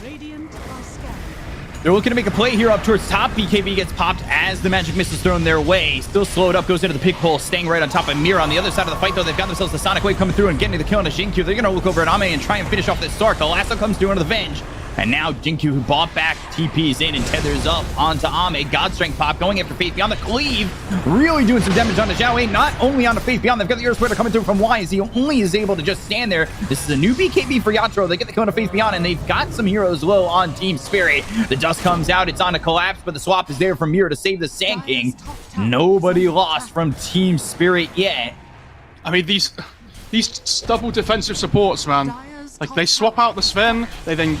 Radiant are scanning. They're looking to make a play here up towards top. BKB gets popped as the magic missile is thrown their way. Still slowed up, goes into the pig pole, staying right on top of Mira. On the other side of the fight, though, they've got themselves the Sonic Wave coming through and getting the kill on the Jinkyu. They're going to look over at Ame and try and finish off this Sark. The lasso comes through under the Venge. And now Jinkyu, who bought back, TP's in and tethers up onto Ame. God Strength pop going after Faith Beyond the Cleave. Really doing some damage onto Zhao 8. Not only on the Faith Beyond, they've got the Earth Splitter coming through from Wise. He only is able to just stand there. This is a new BKB for Yatoro. They get the kill on the Faith Beyond, and they've got some heroes low on Team Spirit. The dust comes out. It's on a collapse, but the swap is there from Mira to save the Sand King. Nobody lost from Team Spirit yet. I mean, these double defensive supports, man. Like, they swap out the Sven, they then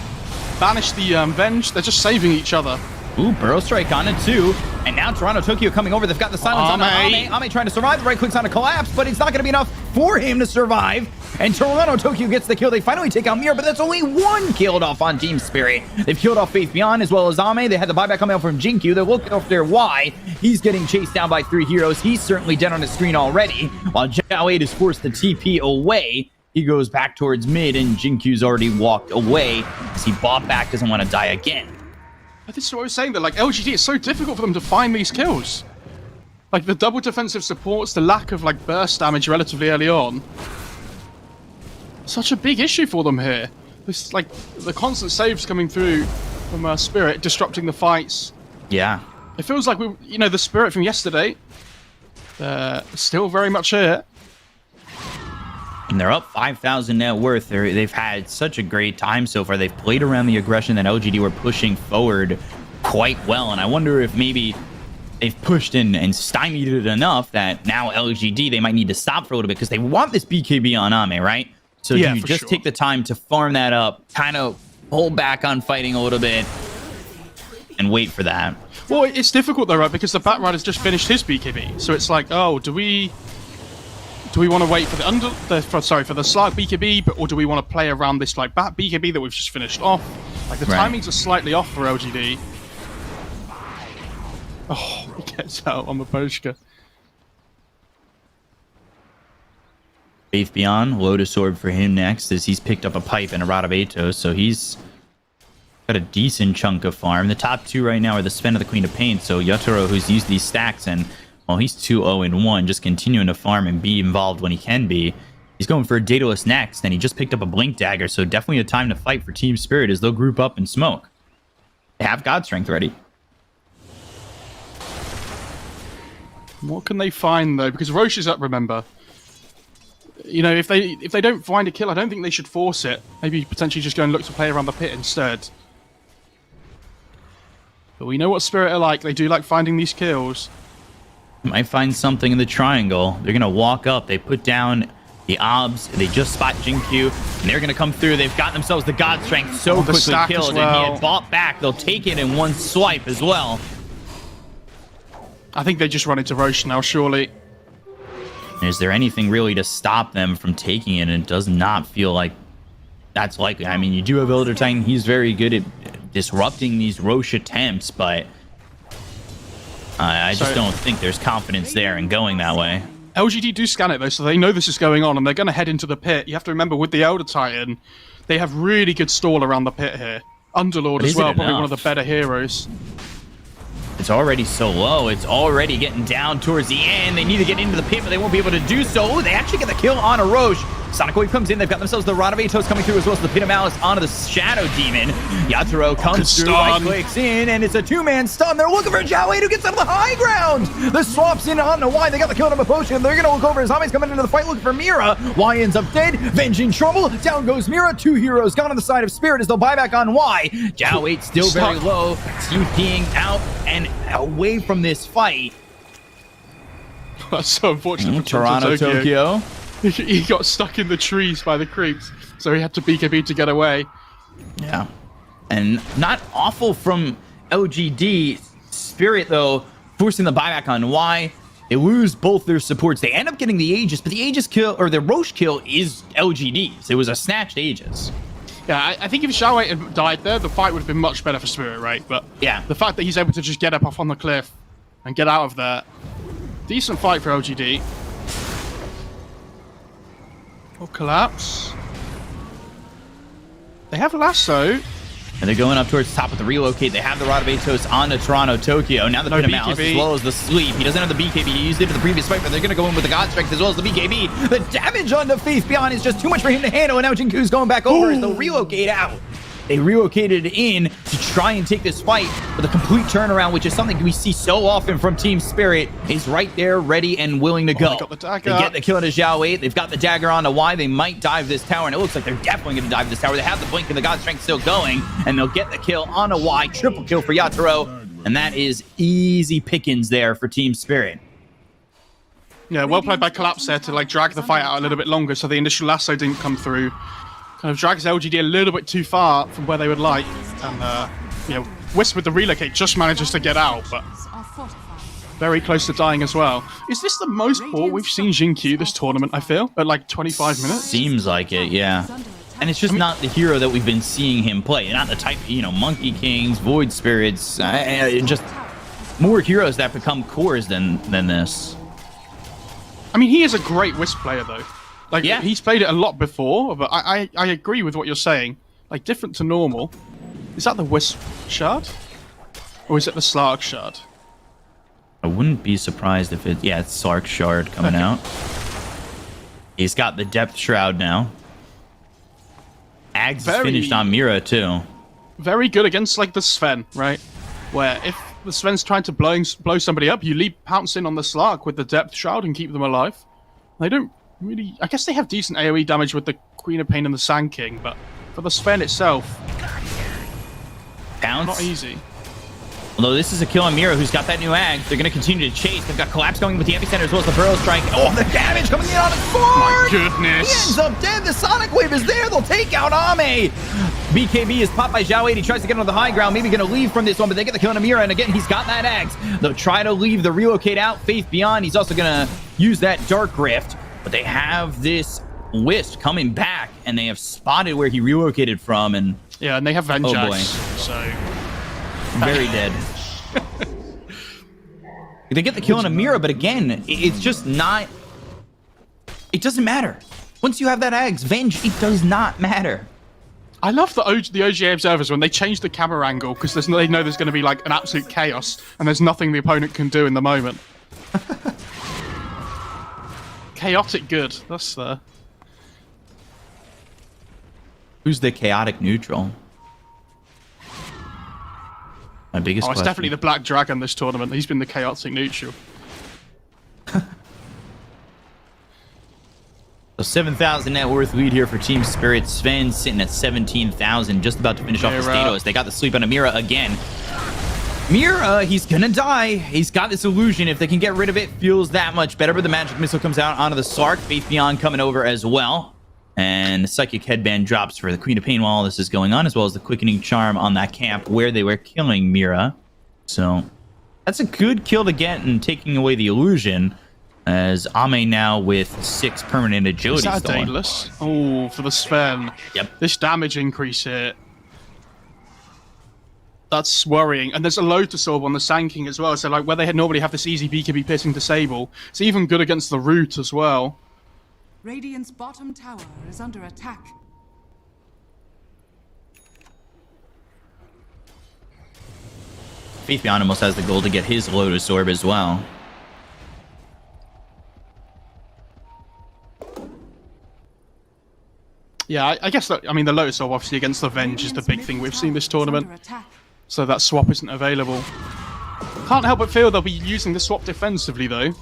banish the Venge. They're just saving each other. Ooh, Burrow Strike on it too. And now Toronto Tokyo coming over. They've got the silence on Ame. Ame. Ame trying to survive. The right click's on a collapse, but it's not going to be enough for him to survive. And Toronto Tokyo gets the kill. They finally take out Mira, but that's only one killed off on Team Spirit. They've killed off Faith Beyond as well as Ame. They had the buyback coming out from Jinkyu. They're looking after Y. He's getting chased down by 3 heroes. He's certainly dead on the screen already. While Zhao 8 is forced to TP away. He goes back towards mid, and Jinkyu's already walked away as he bought back, doesn't want to die again. This is what I was saying, that like LGD, it's so difficult for them to find these kills. Like the double defensive supports, the lack of like burst damage relatively early on. Such a big issue for them here. This like the constant saves coming through from Spirit, disrupting the fights. Yeah. It feels like the Spirit from yesterday. Still very much here. And they're up 5,000 net worth. They've had such a great time so far. They've played around the aggression that LGD were pushing forward quite well. And I wonder if maybe they've pushed and stymied it enough that now LGD, they might need to stop for a little bit because they want this BKB on Ame, right? So yeah, do you just take the time to farm that up, kind of hold back on fighting a little bit, and wait for that? Well, it's difficult though, right? Because the Batrider's just finished his BKB. So it's like, oh, do we want to wait for for the Slark BKB, or do we want to play around this like Bat BKB that we've just finished off? Like the timings are slightly off for LGD. Oh, he gets out on the Boschka. Faith Beyond, Lotus Orb for him next as he's picked up a pipe and a Rod of Atos, so he's got a decent chunk of farm. The top two right now are the Sven of the Queen of Pain, so Yotaro, who's used these stacks, and well, he's 2-0-1, just continuing to farm and be involved when he can be. He's going for a Daedalus next, and he just picked up a Blink Dagger, so definitely a time to fight for Team Spirit as they'll group up and smoke. They have God Strength ready. What can they find though? Because Roche is up, remember. You know, if they don't find a kill, I don't think they should force it. Maybe potentially just go and look to play around the pit instead. But we know what Spirit are like. They do like finding these kills. Might find something in the triangle. They're gonna walk up. They put down the obs. They just spot Jinkyu, and they're gonna come through. They've got themselves the God Strength so quickly killed, and he had bought back. They'll take it in one swipe as well. I think they just run into Roche now, surely. Is there anything really to stop them from taking it? And it does not feel like that's likely. I mean, you do have Elder Titan. He's very good at disrupting these Roche attempts, but I just don't think there's confidence there in going that way. LGD do scan it though, so they know this is going on, and they're going to head into the pit. You have to remember, with the Elder Titan, they have really good stall around the pit here. Underlord as well, probably one of the better heroes. It's already so low. It's already getting down towards the end. They need to get into the pit, but they won't be able to do so. They actually get the kill on a Roche. Sonic Wave comes in. They've got themselves the Rod of Atos coming through, as well as the Pit of Malice onto the Shadow Demon. Yatoro comes through, right clicks in, and it's a two-man stun. They're looking for Zhao 8, who gets out of the high ground. The swap's in on Y. They got the kill on a potion. They're going to look over as Ame's coming into the fight looking for Mira. Y ends up dead. Venging trouble. Down goes Mira. 2 heroes gone on the side of Spirit as they'll buy back on Y. Zhao 8 still very low. TPing out and away from this fight. That's so unfortunate for Toronto Tokyo. He got stuck in the trees by the creeps, so he had to BKB to get away. Yeah. And not awful from LGD. Spirit, though, forcing the buyback on Y. They lose both their supports. They end up getting the Aegis, but the Aegis kill, or the Roche kill, is LGD's. It was a snatched Aegis. Yeah, I think if Zhao 8 had died there, the fight would have been much better for Spirit, right? But yeah, the fact that he's able to just get up off on the cliff and get out of there, decent fight for LGD. Or collapse. They have lasso. And they're going up towards the top with the relocate. They have the Rod of Atos on to Toronto Tokyo. Now the Pit of Malice as well as the sleep. He doesn't have the BKB. He used it for the previous fight, but they're going to go in with the God Strength as well as the BKB. The damage on the Faith Beyond is just too much for him to handle, and now Jinku's going back over as they'll relocate out. They relocated in to try and take this fight, but the complete turnaround, which is something we see so often from Team Spirit, is right there, ready and willing to go. They got the dagger. They get the kill into Zhao 8. They've got the dagger on to Y. They might dive this tower, and it looks like they're definitely going to dive this tower. They have the blink and the God Strength still going, and they'll get the kill on a Y. Triple kill for Yatoro, and that is easy pickings there for Team Spirit. Yeah, well played by Collapse there to like drag the fight out a little bit longer, so the initial lasso didn't come through. Kind of drags LGD a little bit too far from where they would like, and you know, Wisp with the relocate just manages to get out, but very close to dying as well. Is this the most poor we've seen Xingqiu this tournament, I feel? At like 25 minutes? Seems like it, yeah. And it's just not the hero that we've been seeing him play. Not the type, Monkey Kings, Void Spirits, just more heroes that become cores than this. I mean, he is a great Wisp player, though. Like, Yeah. he's played it a lot before, but I agree with what you're saying. Like, different to normal. Is that the Wisp shard? Or is it the Slark shard? I wouldn't be surprised if it's Sark Shard coming out. He's got the Depth Shroud now. Ags is finished on Mira, too. Very good against, like, the Sven, right? Where if the Sven's trying to blow somebody up, you pounce in on the Slark with the Depth Shroud and keep them alive. They don't really... I guess they have decent AoE damage with the Queen of Pain and the Sand King, but for the Sven itself... Pounce. Not easy. Although this is a kill on Mira, who's got that new Ags. They're going to continue to chase. They've got Collapse going with the Epicenter as well as the Burrow Strike. Oh, the damage coming in on his sword! My He goodness! ends up dead. The Sonic Wave is there. They'll take out Ame. BKB is popped by Zhao 8. He tries to get on the high ground. Maybe going to leave from this one, but they get the kill on Mira. And again, he's got that Ags. They'll try to leave the relocate out. Faith Beyond. He's also going to use that Dark Rift. But they have this Wisp coming back, and they have spotted where he relocated from. And Yeah, and they have Vengeance, Oh, boy. so... very dead. They get the kill on Amira, but again, it's just not... It doesn't matter. Once you have that Ags, Venge, it does not matter. I love the OGA observers when they change the camera angle because they know there's going to be like an absolute chaos and there's nothing the opponent can do in the moment. Chaotic good. That's the... Who's the chaotic neutral? My biggest Oh, it's question. definitely the Black Dragon this tournament. He's been the chaotic neutral. So 7,000 net worth lead here for Team Spirit. Sven sitting at 17,000, just about to finish off the Statos. They got the sleep on Amira again. Mira, he's gonna die. He's got this illusion. If they can get rid of it, feels that much better. But the magic missile comes out onto the Sark. Faith Beyond coming over as well. And the Psychic Headband drops for the Queen of Pain while all this is going on, as well as the Quickening Charm on that camp where they were killing Mira. So that's a good kill to get and taking away the illusion, as Ame now with 6 permanent agility. Is that a stolen. Daedalus? Oh, for the Sven. Yep. This damage increase here. That's worrying. And there's a Lotus Orb on the Sand King as well. So like where they normally have this easy BKB piercing disable, it's even good against the Root as well. Radiant's bottom tower is under attack. Faith Beyond almost has the goal to get his Lotus Orb as well. Yeah, I guess that, I mean, the Lotus Orb obviously against the Venge is the big thing we've seen this tournament. So that swap isn't available. Can't help but feel they'll be using the swap defensively though.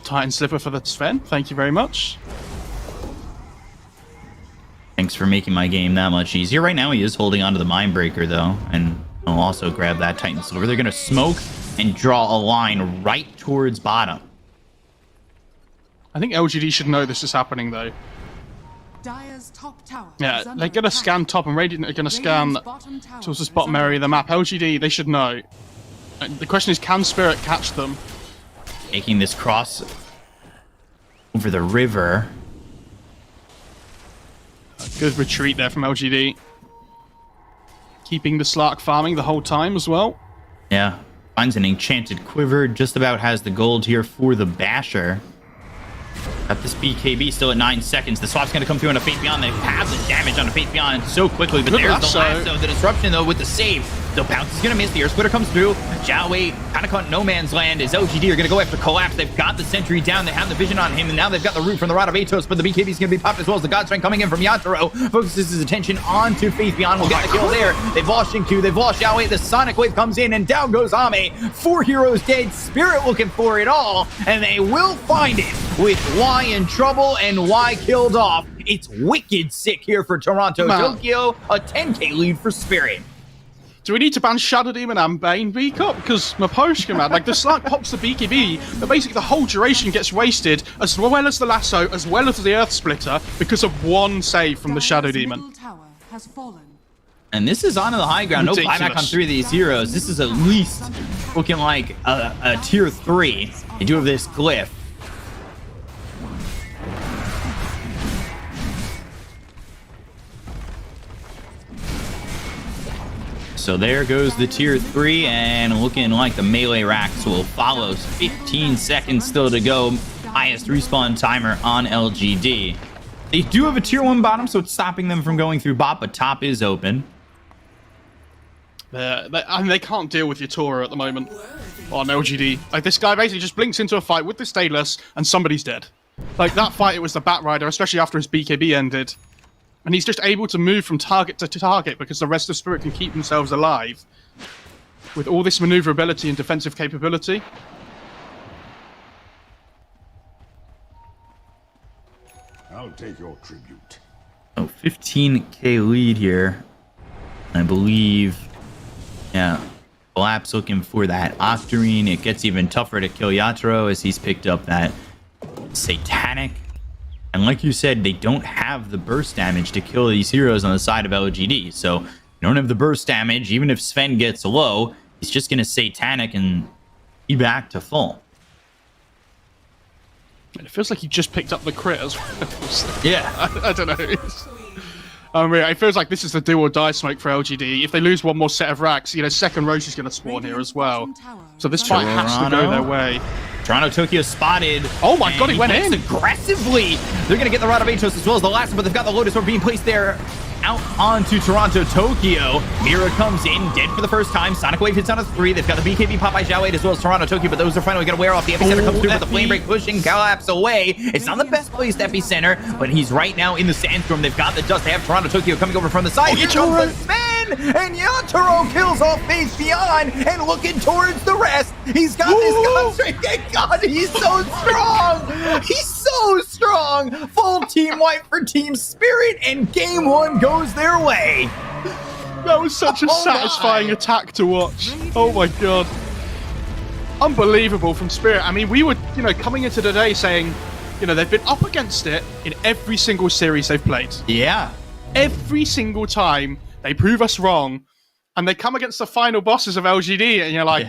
Titan Slipper for the Sven, thank you very much. Thanks for making my game that much easier. Right now he is holding onto the Mindbreaker though, and I'll also grab that Titan Silver. They're going to smoke and draw a line right towards bottom. I think LGD should know this is happening though. Dire's top tower Yeah, is under they're going to attack. scan top and Radiant are going to scan Radiant's bottom tower towards the is bottom under area of the attack. map. LGD, they should know. And the question is, can Spirit catch them? Making this cross over the river. Good retreat there from LGD. Keeping the Slark farming the whole time as well. Yeah, finds an enchanted quiver. Just about has the gold here for the Basher. Got this BKB still at 9 seconds. The swap's going to come through on a Faith Beyond. They have the damage on a Faith Beyond so quickly, but Good there's lasso. the lasso. The disruption, though, with the save. The bounce is going to miss. The Earth Splitter comes through. Zhao Wei kind of caught no man's land as LGD are going to go after Collapse. They've got the sentry down. They have the vision on him, and now they've got the root from the Rod of Atos, but the BKB is going to be popped as well as the God Strength coming in from Yatoro. Focuses his attention onto Faith Beyond. Will get the kill there. They've lost Shinku. They've lost Zhao Wei. The Sonic Wave comes in, and down goes Ame. 4 heroes dead. Spirit looking for it all, and they will find it with Y in trouble and Y killed off. It's wicked sick here for Toronto. Man. Tokyo, a 10k lead for Spirit. Do we need to ban Shadow Demon and Bane Bkop? Because Maposhka, man, like the Slark pops the BKB, but basically the whole duration gets wasted, as well as the lasso, as well as the Earth Splitter, because of one save from the Shadow Dire's Demon. middle tower has fallen. And this is onto the high ground. No Ridiculous. buyback on 3 of these heroes. This is at least looking like a tier 3. They do have this glyph. So there goes the tier 3, and looking like the melee racks will follow. 15 seconds still to go. Highest respawn timer on LGD. They do have a tier 1 bottom, so it's stopping them from going through bot, but top is open. I mean, they can't deal with Yatora at the moment on LGD. Like, this guy basically just blinks into a fight with the Stayless, and somebody's dead. Like, that fight, it was the Bat Rider, especially after his BKB ended. And he's just able to move from target to target because the rest of Spirit can keep themselves alive with all this maneuverability and defensive capability. I'll take your tribute. Oh, 15k lead here. I believe, yeah, Collapse looking for that Octarine. It gets even tougher to kill Yatoro as he's picked up that Satanic. And like you said, they don't have the burst damage to kill these heroes on the side of LGD. So you don't have the burst damage. Even if Sven gets low, he's just going to Satanic and be back to full. And it feels like he just picked up the crit as well. Yeah. I don't know. It feels like this is the do or die smoke for LGD. If they lose one more set of racks, you know, second Roche is going to spawn here as well. So this fight has to go their way. Toronto Tokyo spotted. Oh my god, he went in! Aggressively! They're going to get the Rod of Atos as well as the last one, but they've got the Lotus Orb being placed there out onto Toronto Tokyo. Mira comes in, dead for the first time. Sonic Wave hits on a 3. They've got the BKB Popeye Xiao 8 as well as Toronto Tokyo, but those are finally going to wear off. The Epicenter comes through with the Flame Break, pushing Collapse away. It's not the best placed Epicenter, but he's right now in the Sandstorm. They've got the dust. They have Toronto Tokyo coming over from the side. Here comes the Sven! And Yatoro kills off Phase Beyond and looking towards the rest. He's got this concentrate. God, he's so strong. He's so strong. Full team wipe for Team Spirit, and game 1 goes their way. That was such a satisfying attack to watch. Oh my god. Unbelievable from Spirit. I mean, we were, you know, coming into today saying, you know, they've been up against it in every single series they've played. Yeah. Every single time they prove us wrong, and they come against the final bosses of LGD, and you're like,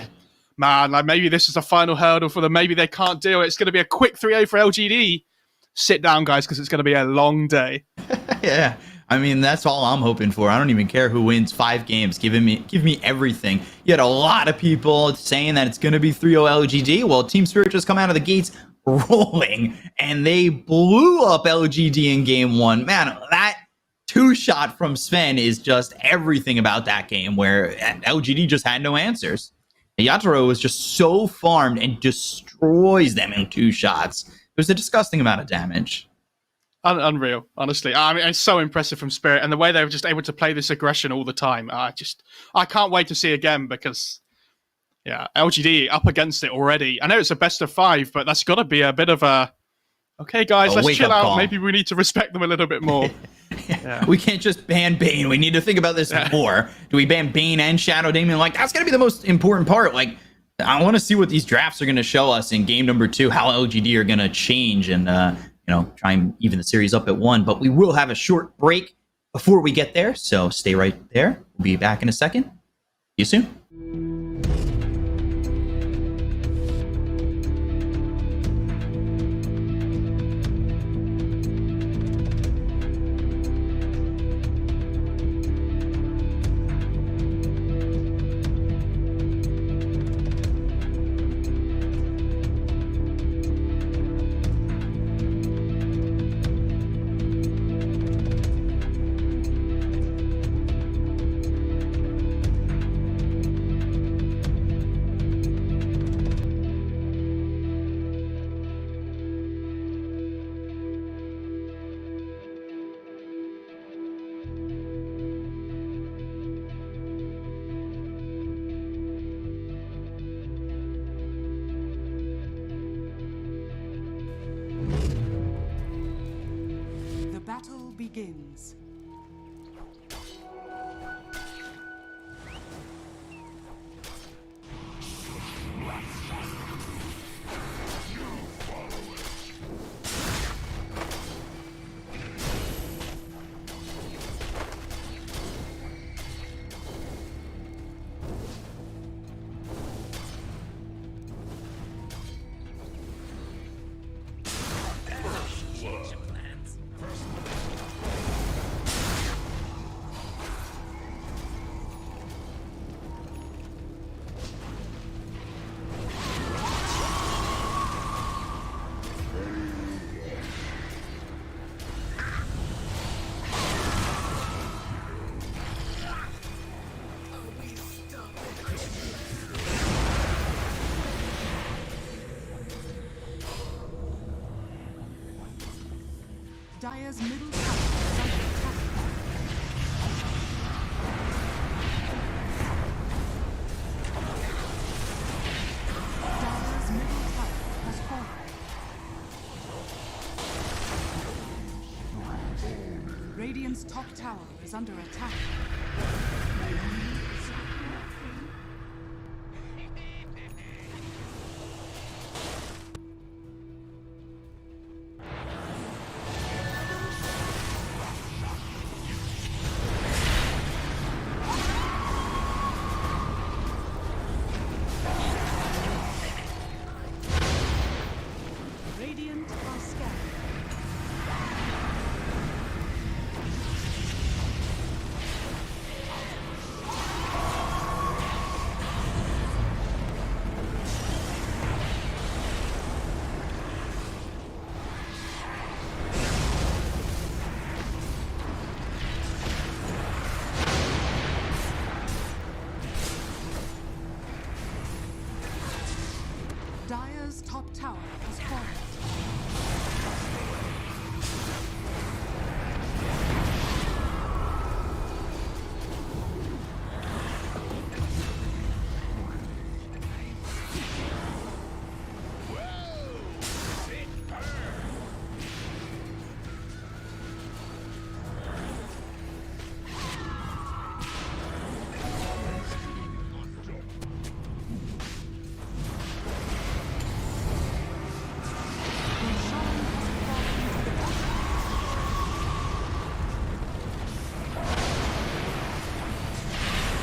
man, like maybe this is the final hurdle for them. Maybe they can't deal it. It's going to be a quick 3-0 for LGD. Sit down, guys, because it's going to be a long day. Yeah. I mean, that's all I'm hoping for. I don't even care who wins 5 games. Give me everything. You had a lot of people saying that it's going to be 3-0 LGD. Well, Team Spirit just come out of the gates rolling, and they blew up LGD in game 1. Man, that 2-shot from Sven is just everything about that game, where LGD just had no answers. Yatoro was just so farmed and destroys them in 2 shots. It was a disgusting amount of damage. Unreal, honestly. I mean, it's so impressive from Spirit, and the way they were just able to play this aggression all the time. I can't wait to see again, because yeah, LGD up against it already. I know it's a best of 5, but that's got to be a bit of a, okay, guys, let's chill out. Call. Maybe we need to respect them a little bit more. Yeah. We can't just ban Bane. We need to think about this more. Do we ban Bane and Shadow Damien? Like, that's going to be the most important part. Like, I want to see what these drafts are going to show us in game number 2, how LGD are going to change and, you know, try and even the series up at 1. But we will have a short break before we get there, so stay right there. We'll be back in a second. See you soon. The battle begins. Dire's middle tower is under attack. Dire's middle tower has fallen. Radiant's top tower is under attack. Radiant are scattered. Dire's top tower has fallen.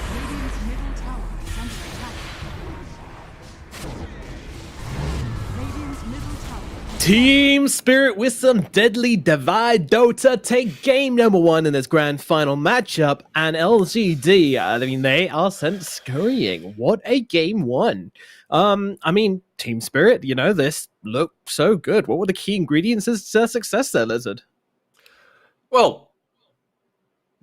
Radiant's middle tower is under attack. Radiant's middle tower. Team Spirit with some deadly Divide Dota take game number 1 in this grand final matchup, and LGD, I mean, they are sent scurrying. What a game 1. I mean, Team Spirit, you know, this looked so good. What were the key ingredients to success there, Lizard? Well,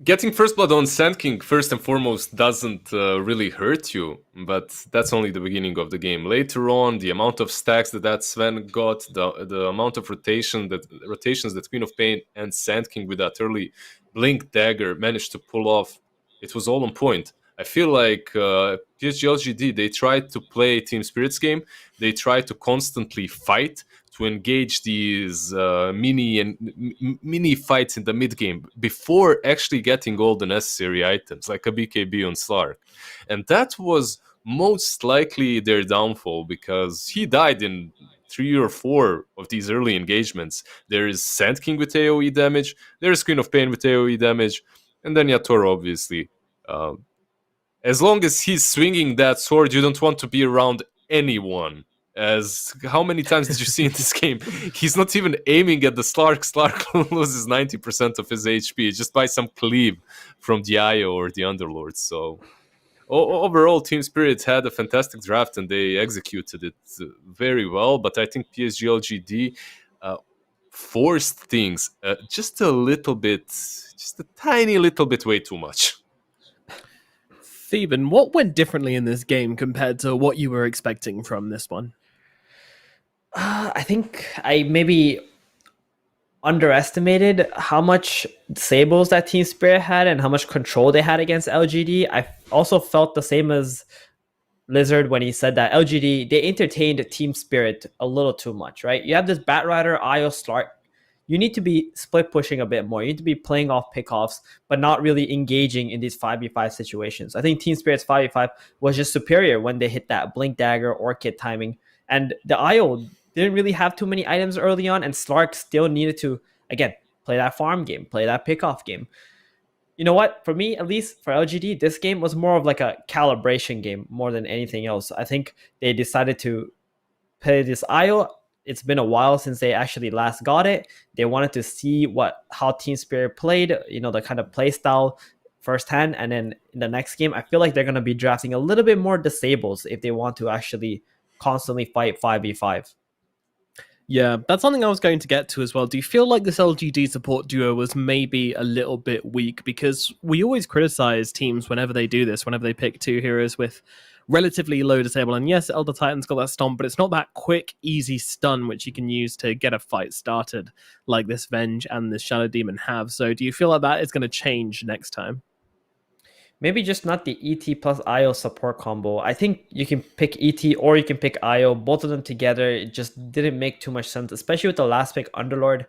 getting first blood on Sand King first and foremost doesn't really hurt you, but that's only the beginning of the game. Later on, the amount of stacks that Sven got, the amount of rotations that Queen of Pain and Sand King with that early Blink Dagger managed to pull off, it was all on point. I feel like PSG.LGD, they tried to play Team Spirit's game. They tried to constantly fight, to engage these mini fights in the mid game before actually getting all the necessary items, like a BKB on Slark. And that was most likely their downfall, because he died in 3 or 4 of these early engagements. There is Sand King with AoE damage, there is Queen of Pain with AoE damage, and then Yatoro, obviously. As long as he's swinging that sword, you don't want to be around anyone. As how many times did you see in this game? He's not even aiming at the Slark. Slark loses 90% of his HP just by some cleave from the IO or the Underlord. So overall, Team Spirit had a fantastic draft and they executed it very well. But I think PSG.LGD forced things just a little bit, just a tiny little bit way too much. Theben, what went differently in this game compared to what you were expecting from this one? I think I maybe underestimated how much disables that Team Spirit had and how much control they had against LGD. I also felt the same as Lizard when he said that LGD, they entertained Team Spirit a little too much, right? You have this Batrider, IO, Slark. You need to be split pushing a bit more. You need to be playing off pickoffs, but not really engaging in these 5v5 situations. I think Team Spirit's 5v5 was just superior when they hit that Blink Dagger, Orchid timing. And the IO didn't really have too many items early on, and Slark still needed to, again, play that farm game, play that pickoff game. You know what? For me, at least for LGD, this game was more of like a calibration game more than anything else. I think they decided to play this IO. It's been a while since they actually last got it. They wanted to see how Team Spirit played, you know, the kind of play style firsthand. And then in the next game, I feel like they're going to be drafting a little bit more disables if they want to actually constantly fight 5v5. Yeah, that's something I was going to get to as well. Do you feel like this LGD support duo was maybe a little bit weak? Because we always criticize teams whenever they do this, whenever they pick 2 heroes with relatively low disable. And yes, Elder Titan's got that stomp, but it's not that quick, easy stun which you can use to get a fight started like this Venge and this Shadow Demon have. So do you feel like that is going to change next time? Maybe just not the ET plus IO support combo. I think you can pick ET or you can pick IO. Both of them together, it just didn't make too much sense, especially with the last pick, Underlord.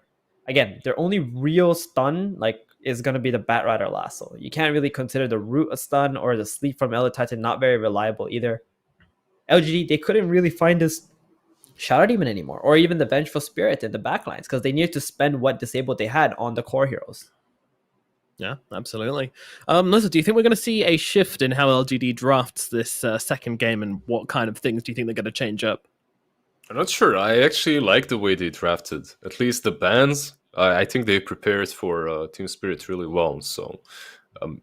Again, their only real stun like is going to be the Batrider Lasso. You can't really consider the Root a stun or the Sleep from Elder Titan not very reliable either. LGD, they couldn't really find this Shadow Demon anymore, or even the Vengeful Spirit in the backlines, because they needed to spend what disabled they had on the core heroes. Yeah, absolutely. Lisa, do you think we're going to see a shift in how LGD drafts this second game, and what kind of things do you think they're going to change up? I'm not sure. I actually like the way they drafted. At least the bans. I think they prepared for Team Spirit really well. So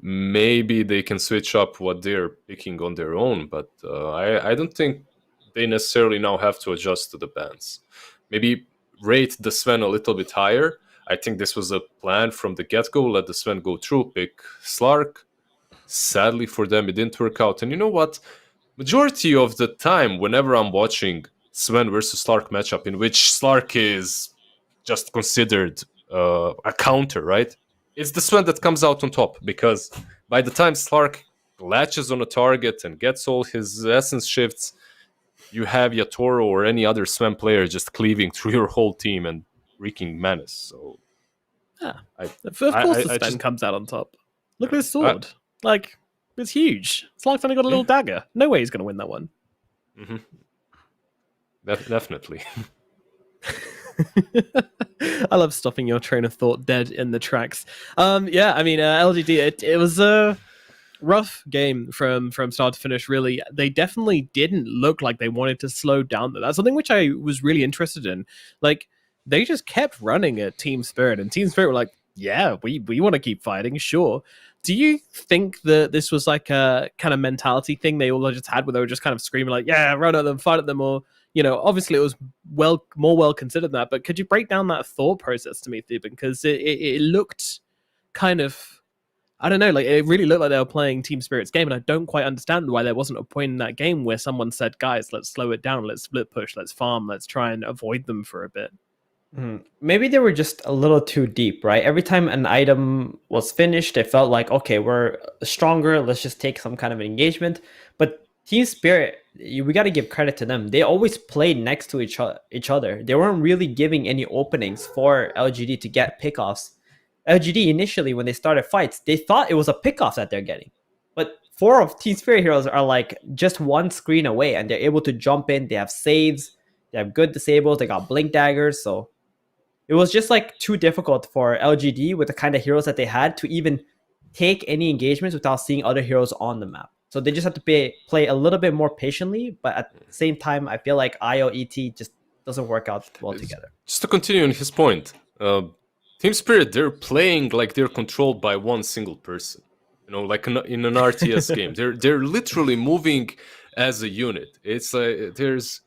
maybe they can switch up what they're picking on their own. But I don't think they necessarily now have to adjust to the bans. Maybe rate the Sven a little bit higher. I think this was a plan from the get-go. Let the Sven go through, pick Slark. Sadly for them, it didn't work out. And you know what? Majority of the time, whenever I'm watching Sven versus Slark matchup, in which Slark is just considered a counter, right? It's the Sven that comes out on top, because by the time Slark latches on a target and gets all his essence shifts, you have Yatoro or any other Sven player just cleaving through your whole team and wreaking menace. So, yeah, of course the Sven comes out on top. Look at his sword. It's huge. Slark's only got a little dagger. No way he's going to win that one. Mm-hmm. Definitely. I love stopping your train of thought dead in the tracks. LGD, it was a rough game from start to finish, really. They definitely didn't look like they wanted to slow down. That's something which I was really interested in. Like, they just kept running at Team Spirit, and Team Spirit were like, yeah, we want to keep fighting, sure. Do you think that this was like a kind of mentality thing they all just had, where they were just kind of screaming like, yeah, run at them, fight at them, or, obviously it was more well considered than that, but could you break down that thought process to me, Theban? Because it looked kind of, I don't know, like it really looked like they were playing Team Spirit's game, and I don't quite understand why there wasn't a point in that game where someone said, guys, let's slow it down, let's split push, let's farm, let's try and avoid them for a bit. Maybe they were just a little too deep, right? Every time an item was finished, it felt like, okay, we're stronger, let's just take some kind of engagement. But Team Spirit, we got to give credit to them. They always played next to each other. They weren't really giving any openings for LGD to get pickoffs. LGD initially, when they started fights, they thought it was a pickoff that they're getting. But 4 of Team Spirit heroes are like just one screen away, and they're able to jump in. They have saves, they have good disables, they got blink daggers, so it was just like too difficult for LGD with the kind of heroes that they had to even take any engagements without seeing other heroes on the map. So they just have to play a little bit more patiently, but at the same time, I feel like IOET just doesn't work out well together. Just to continue on his point, Team Spirit, they're playing like they're controlled by one single person. Like in an RTS game. They're literally moving as a unit. It's like there's...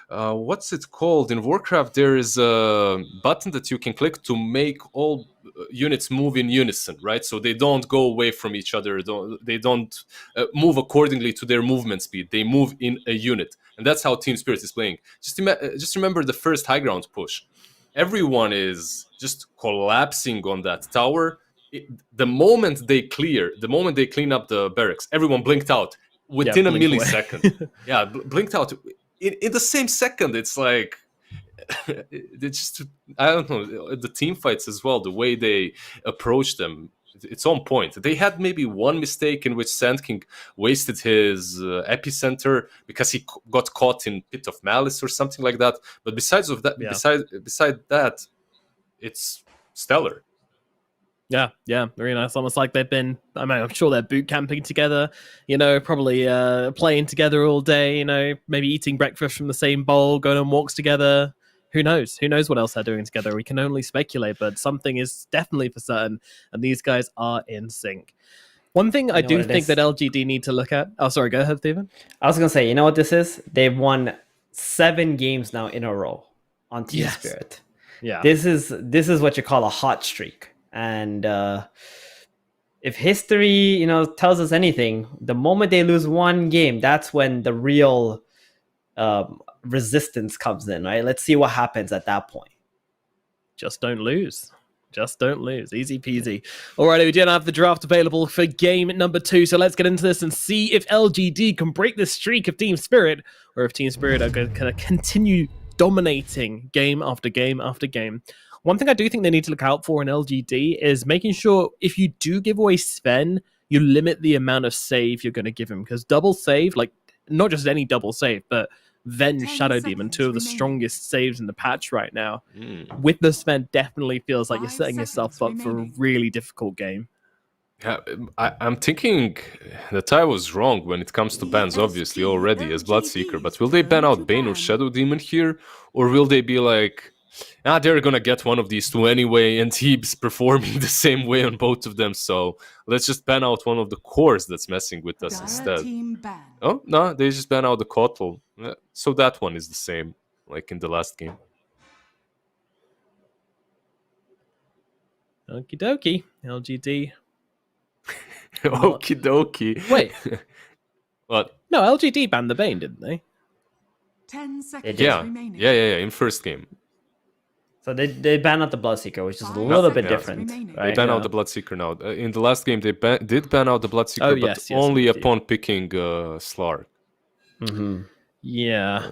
what's it called in Warcraft? There is a button that you can click to make all units move in unison, right? So they don't go away from each other. They don't move accordingly to their movement speed. They move in a unit, and that's how Team Spirit is playing. Just remember the first high ground push. Everyone is just collapsing on that tower. The moment they clean up the barracks, everyone blinked out within a millisecond. Yeah, blinked out. In the same second, it's like it's just, I don't know, the team fights as well, the way they approach them, it's on point. They had maybe one mistake in which Sand King wasted his epicenter because he got caught in Pit of Malice or something like that. But beside that, it's stellar. Yeah, very nice. Almost like they've been, I'm sure they're boot camping together, probably playing together all day, maybe eating breakfast from the same bowl, going on walks together. Who knows? Who knows what else they're doing together? We can only speculate, but something is definitely for certain, and these guys are in sync. One thing I do think that LGD need to look at... Oh, sorry, go ahead, Steven. I was going to say, you know what this is? They've won 7 games now in a row on Team Spirit. Yeah. This is what you call a hot streak. And if history, tells us anything, the moment they lose one game, that's when the real resistance comes in, right? Let's see what happens at that point. Just don't lose. Just don't lose. Easy peasy. Alrighty, we didn't have the draft available for game number 2, so let's get into this and see if LGD can break the streak of Team Spirit, or if Team Spirit are going to continue dominating game after game after game. One thing I do think they need to look out for in LGD is making sure if you do give away Sven, you limit the amount of save you're going to give him, because double save, like not just any double save, but Venge, Shadow Demon, 2 of the strongest saves in the patch right now. With the Sven, definitely feels like you're setting yourself up for a really difficult game. Yeah, I'm thinking that I was wrong when it comes to bans, obviously, already as Bloodseeker, but will they ban out Bane or Shadow Demon here? Or will they be like, they're gonna get one of these two anyway, and he's performing the same way on both of them, so let's just ban out one of the cores that's messing with us instead. Oh, no, they just ban out the Kotl. So that one is the same, like in the last game. Okie dokie, LGD. Okie dokie. Wait. What? No, LGD banned the Bane, didn't they? 10 seconds Yeah, remaining. yeah, in first game. So they ban out the Bloodseeker, which is a little bit different. remaining. Right? They ban out the Bloodseeker now. In the last game, they did ban out the Bloodseeker, Oh, but yes, only indeed. upon picking Slark. Yeah.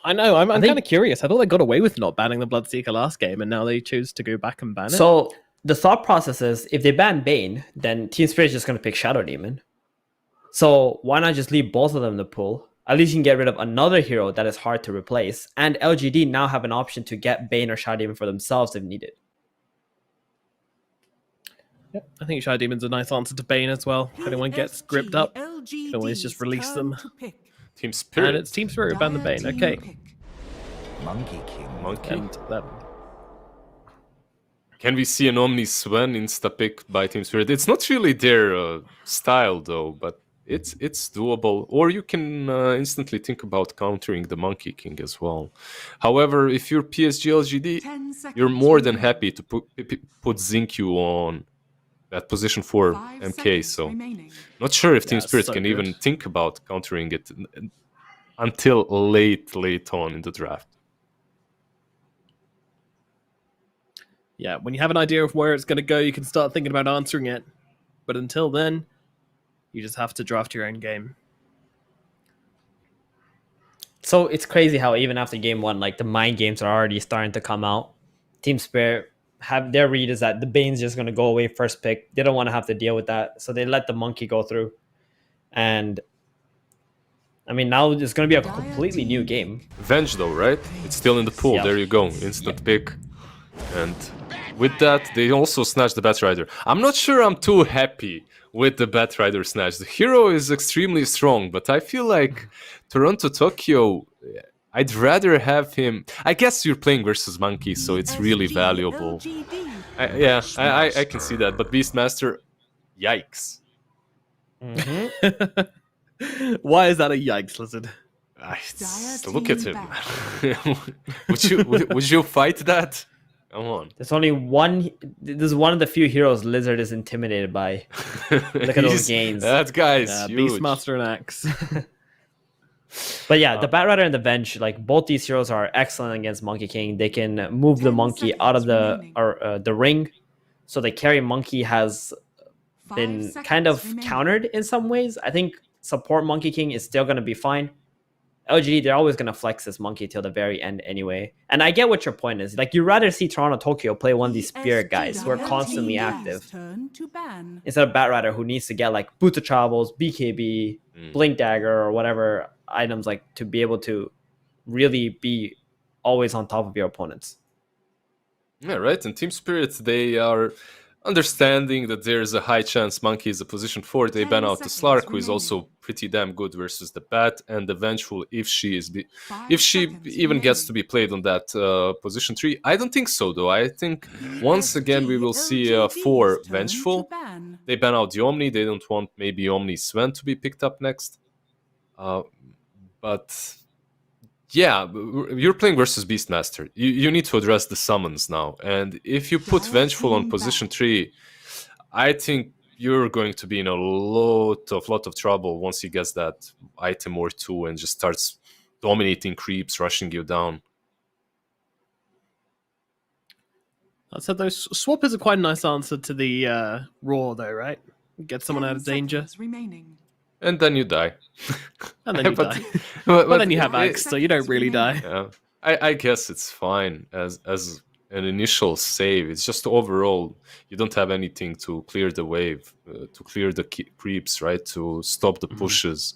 I know, I'm kind of curious. I thought they got away with not banning the Bloodseeker last game, and now they choose to go back and ban it. So the thought process is, if they ban Bane, then Team Spirit is just going to pick Shadow Demon. So why not just leave both of them in the pool? At least you can get rid of another hero that is hard to replace. And LGD now have an option to get Bane or Shadow Demon for themselves if needed. Yep, I think Shadow Demon's a nice answer to Bane as well. If anyone gets gripped up, you can always just release them. Team And Spirit. it's Team Spirit who banned the Bane. Okay. Monkey King. Monkey. And that, Can we see an Omni Sven insta-pick by Team Spirit? It's not really their style, though, but it's doable. Or you can instantly think about countering the Monkey King as well. However, if you're PSG.LGD, you're more than happy to put Zinkyu on that position 4 MK, so not sure if Team Spirit so can good. even think about countering it until late on in the draft. yeah, when you have an idea of where it's going to go, you can start thinking about answering it. But until then, you just have to draft your own game. So it's crazy how even after game 1, like the mind games are already starting to come out. Team Spirit have their read is that the Bane's just going to go away first pick. They don't want to have to deal with that. So they let the Monkey go through. And I mean, now it's going to be a completely new game. Venge, though, right? It's still in the pool. Yep. There you go. Instant pick. And with that, they also snatched the Batrider. I'm not sure I'm too happy with the Batrider snatch. The hero is extremely strong, but I feel like Toronto Tokyo, I'd rather have him. I guess you're playing versus Monkey, so it's really valuable. I can see that. But Beastmaster, yikes. Why is that a yikes, Lizard? Look at him. Would you fight that? Come on. There's only one. This is one of the few heroes Lizard is intimidated by. Look at those gains. That guy's huge. Beastmaster and Axe. But yeah, the Batrider and the Venge, like both these heroes are excellent against Monkey King. They can move the Monkey out of the ring, so the carry Monkey has been kind of countered in some ways. I think support Monkey King is still going to be fine. LGD, they're always going to flex this Monkey till the very end anyway. And I get what your point is. Like, you'd rather see Toronto Tokyo play one of these Spirit guys who are constantly active instead of Batrider, who needs to get like Boots of Travels, BKB, Blink Dagger, or whatever items, like to be able to really be always on top of your opponents. Yeah, right. And Team Spirit, they are understanding that there's a high chance Monkey is a position 4. They ban out the Slark, who is also pretty damn good versus the Bat, and the Vengeful, if she even gets to be played on that position 3. I don't think so, though. I think once again we will see 4 Vengeful. They ban out the Omni. They don't want maybe Omni Sven to be picked up next. But yeah, you're playing versus Beastmaster. You need to address the summons now. And if you put Vengeful on position 3, I think you're going to be in a lot of trouble once he gets that item or two and just starts dominating creeps, rushing you down. That said, though, swap is a quite nice answer to the raw, though, right? Get someone 10 out of danger, seconds remaining. And then you die. and then you But- die. but But then you have it- Axe, so you don't really die. Yeah, I guess it's fine as an initial save. It's just overall you don't have anything to clear the wave, to clear the creeps, right? To stop the pushes.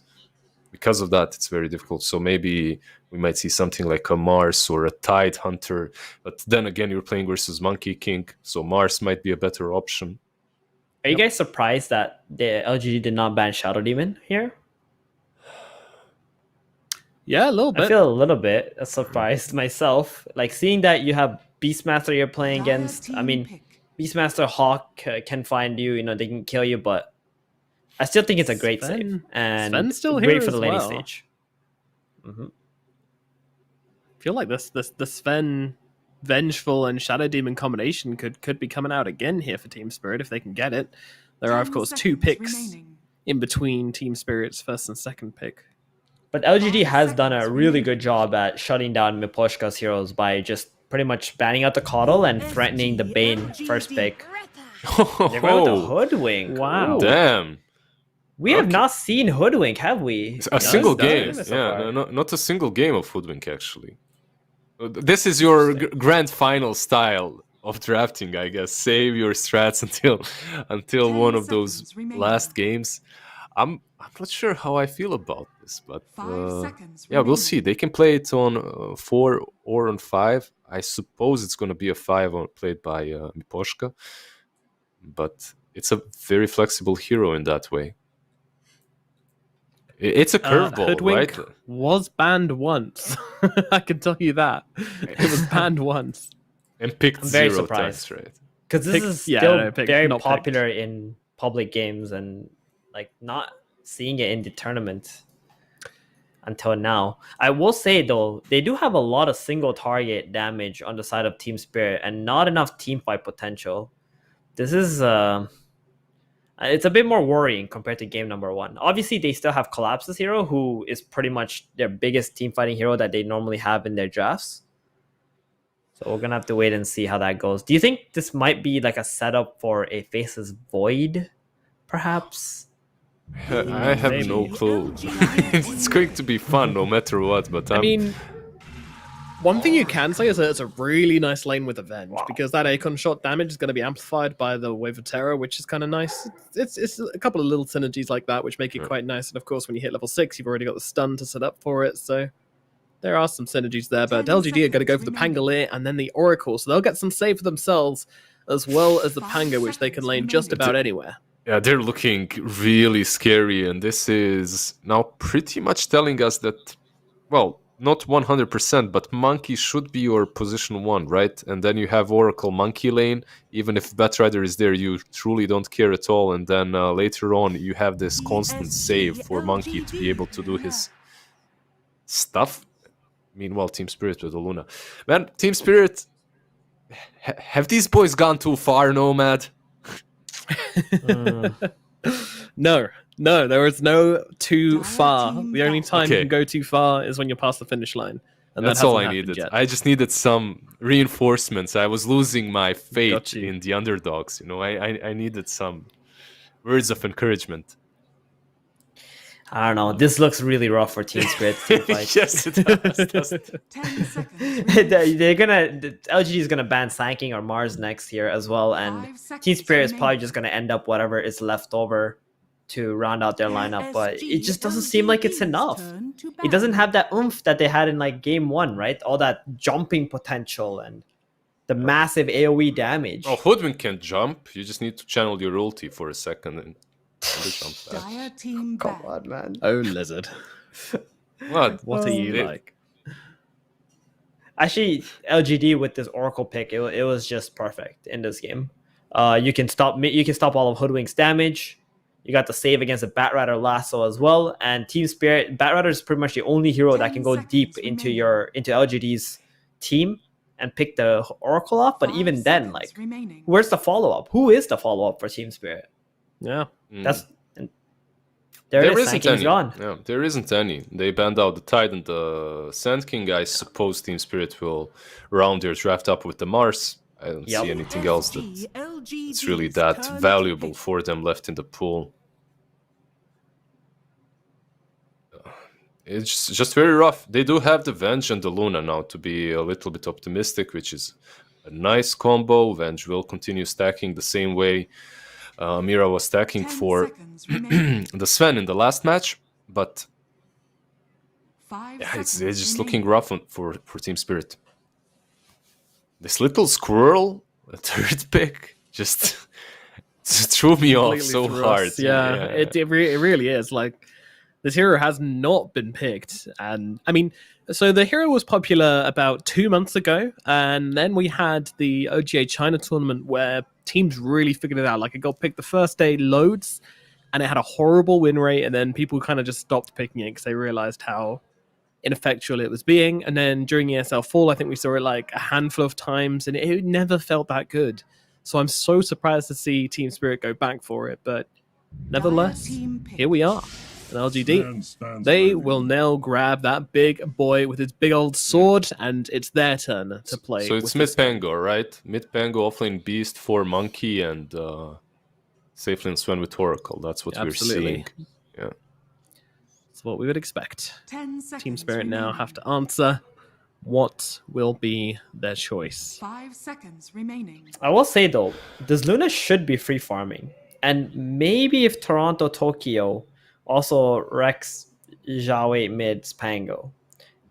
Because of that, it's very difficult. So maybe we might see something like a Mars or a Tide Hunter. But then again, you're playing versus Monkey King, so Mars might be a better option. Are you guys surprised that the LGD did not ban Shadow Demon here? Yeah, a little bit. I feel a little bit surprised myself. Like seeing that you have Beastmaster you're playing Dire against. I team mean, pick. Beastmaster Hawk can find you. You know, they can kill you, but I still think it's a great Sven- save and Sven's still great here for the as laning well. stage. Mm-hmm. I feel like the Sven Vengeful and Shadow Demon combination could be coming out again here for Team Spirit if they can get it. There are, of 10 course, 2 seconds picks remaining. in between Team Spirit's first and second pick. But LGD 5 has done a seconds really remaining. good job at shutting down Miposhka's heroes by just pretty much banning out the Coddle and threatening the Bane first pick. They're going with the Hoodwink. Wow. Ooh. Damn. We have Okay. not seen Hoodwink, have we? A single no, game. so Yeah, far. not a single game of Hoodwink, actually. This is your grand final style of drafting, I guess. Save your strats until 10 one of those seconds remaining. last games. I'm not sure how I feel about this, but 5 seconds yeah, we'll remaining. see. They can play it on 4 or on 5. I suppose it's going to be a 5 played by Miposhka, but it's a very flexible hero in that way. It's a curveball, Hoodwink right? was banned once. I can tell you that. It was banned once. And picked I'm very 0 surprised. times, right? Because this Pick- is yeah, still no, pick- very not picked. popular in public games and like not seeing it in the tournament until now. I will say though, they do have a lot of single target damage on the side of Team Spirit and not enough team fight potential. This is it's a bit more worrying compared to game number 1. Obviously, they still have Collapse's hero, who is pretty much their biggest team fighting hero that they normally have in their drafts. So we're gonna have to wait and see how that goes. Do you think this might be like a setup for a Faces Void, perhaps? I have no Maybe. clue. It's going to be fun no matter what, but I mean, one thing you can say is that it's a really nice lane with Avenge, because that Akon shot damage is going to be amplified by the Wave of Terror, which is kind of nice. It's a couple of little synergies like that, which make it quite nice. And of course, when you hit level 6, you've already got the stun to set up for it, so there are some synergies there. But 10 LGD are going to go for the seconds Pangolier and then the Oracle, so they'll get some save for themselves, as well as the 5 Panga, which they can seconds lane just remaining. about anywhere. yeah, they're looking really scary, and this is now pretty much telling us that, well, not 100%, but Monkey should be your position 1, right? And then you have Oracle Monkey lane. Even if Batrider is there, you truly don't care at all. And then later on, you have this constant save for Monkey to be able to do his stuff. Meanwhile, Team Spirit with Oluna. Man, Team Spirit, have these boys gone too far, Nomad? No, there is no too Dire far. team The only back. time you Okay. can go too far is when you're past the finish line. And That's that all hasn't I happened needed. yet. I just needed some reinforcements. I was losing my Got faith you. in the underdogs. You know, I needed some words of encouragement. I don't know. This looks really rough for Team Spirit team fights. Yes, it does. doesn't it? 10 seconds remaining. The LGD is gonna ban Sanking or Mars next year as well, and 5 seconds Team Spirit is remaining. probably just gonna end up whatever is left over to round out their lineup. But it just doesn't seem like it's enough. It doesn't have that oomph that they had in like game 1, right? All that jumping potential and the massive AoE damage. Oh, Hoodwink can jump. You just need to channel your ulti for a second and jump back. Dire team back. man. Oh, Lizard. What? What are you They- like? Actually, LGD with this Oracle pick, it was just perfect in this game. You can stop all of Hoodwink's damage. You got the save against the Batrider Lasso as well, and Team Spirit. Batrider is pretty much the only hero that 10 can go seconds deep into remaining. LGD's team and pick the Oracle off. But 5 even then, seconds like, remaining. where's the follow up? Who is the follow up for Team Spirit? Yeah. That's there it is. Sand isn't King's any. gone. Yeah, there isn't any. They banned out the Tide and the Sand King. I suppose Team Spirit will round their draft up with the Mars. I don't Yep. see anything else that's SGLGD's really that turn to valuable pick. for them left in the pool. It's just very rough. They do have the Venge and the Luna now to be a little bit optimistic, which is a nice combo. Venge will continue stacking the same way Mira was stacking 10 for seconds remaining. the Sven in the last match, but 5 yeah, seconds it's just remaining. looking rough for Team Spirit. This little squirrel, a third pick, just threw me off Completely so threw hard. us. Yeah, it really is. Like, this hero has not been picked. And I mean, so the hero was popular about 2 months ago, and then we had the OGA China tournament where teams really figured it out. Like, it got picked the first day loads, and it had a horrible win rate, and then people kind of just stopped picking it because they realized how ineffectual it was being. And then during ESL Fall, I think we saw it like a handful of times, and it never felt that good. So I'm so surprised to see Team Spirit go back for it, but nevertheless, team picked. here we are. An LGD. They will now grab that big boy with his big old sword, and it's their turn to play. So it's with mid this guy. Pango, right? Mid Pango, offlane Beast for Monkey, and safe lane Sven with Oracle. That's what Absolutely. we're seeing. Yeah. That's what we would expect. 10 seconds Team Spirit now remaining. have to answer what will be their choice. 5 seconds remaining. I will say though, this Luna should be free farming, and maybe if Toronto, Tokyo also Rex, Zhao mids Pango,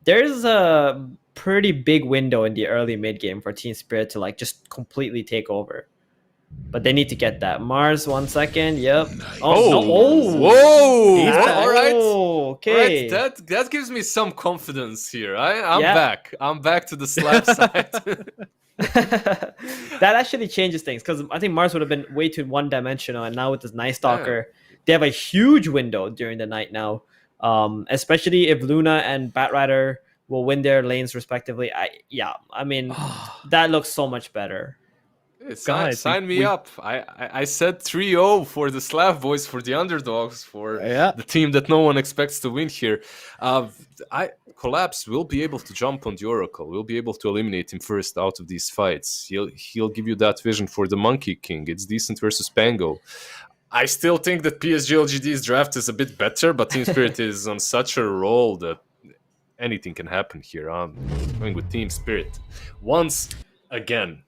there's a pretty big window in the early mid game for Team Spirit to like just completely take over. But they need to get that. Mars, 1 second. Yep. Oh, no. whoa! He's back. All right. Oh, okay. Right, that gives me some confidence here. I'm Yeah. back. I'm back to the slap side. That actually changes things because I think Mars would have been way too one-dimensional, and now with this Night Stalker, they have a huge window during the night now. Especially if Luna and Batrider will win their lanes respectively. I mean, that looks so much better. Guys, sign me we- up. I said 3-0 for the Slav boys, for the underdogs, for Yeah. the team that no one expects to win here. Collapse will be able to jump on the Oracle. We'll be able to eliminate him first out of these fights. He'll give you that vision for the Monkey King. It's decent versus Pango. I still think that PSG.LGD's draft is a bit better, but Team Spirit is on such a roll that anything can happen here. I'm going with Team Spirit once again.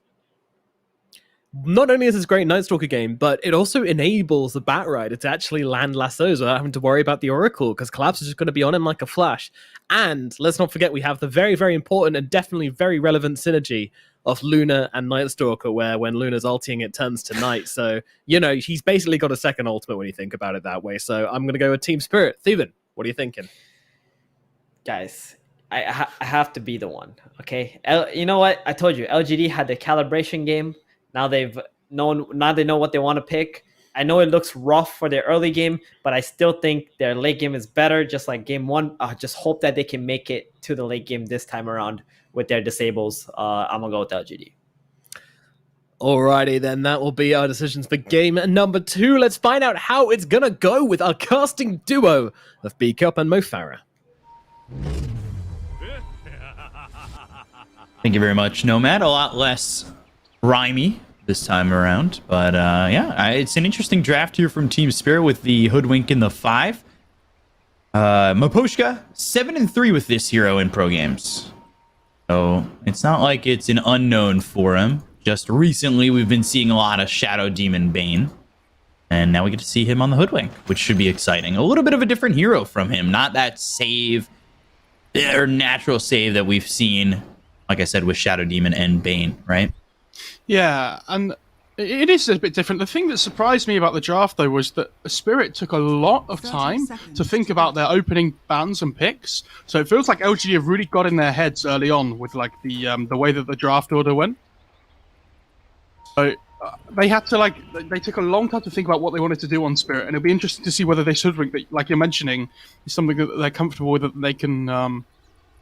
Not only is this a great Night Stalker game, but it also enables the Batrider to actually land lassos without having to worry about the Oracle, because Collapse is just going to be on him like a flash. And let's not forget, we have the very, very important and definitely very relevant synergy of Luna and Night Stalker, where when Luna's ulting, it turns to night. So, he's basically got a second ultimate when you think about it that way. So I'm going to go with Team Spirit. Theven, what are you thinking? Guys, I have to be the one, okay? You know what? I told you, LGD had the calibration game. Now they know what they want to pick. I know it looks rough for their early game, but I still think their late game is better, just like game one. I just hope that they can make it to the late game this time around with their disables. I'm going to go with LGD. Alrighty then, that will be our decisions for game number 2. Let's find out how it's going to go with our casting duo of Bkop and Mofarah. Thank you very much, Nomad. A lot less rhymey this time around, but it's an interesting draft here from Team Spirit with the Hoodwink in the 5. Maposhka 7-3 with this hero in pro games, so it's not like it's an unknown for him. Just recently we've been seeing a lot of Shadow Demon Bane, and now we get to see him on the Hoodwink, which should be exciting. A little bit of a different hero from him, not that save or natural save that we've seen, like I said, with Shadow Demon and Bane, right? Yeah, and it is a bit different. The thing that surprised me about the draft, though, was that Spirit took a lot of 30 time seconds to think to about go. their opening bans and picks. So it feels like LGD have really got in their heads early on with like the way that the draft order went. So they had to they took a long time to think about what they wanted to do on Spirit, and it'll be interesting to see whether they should think that, like you're mentioning, is something that they're comfortable with, that they can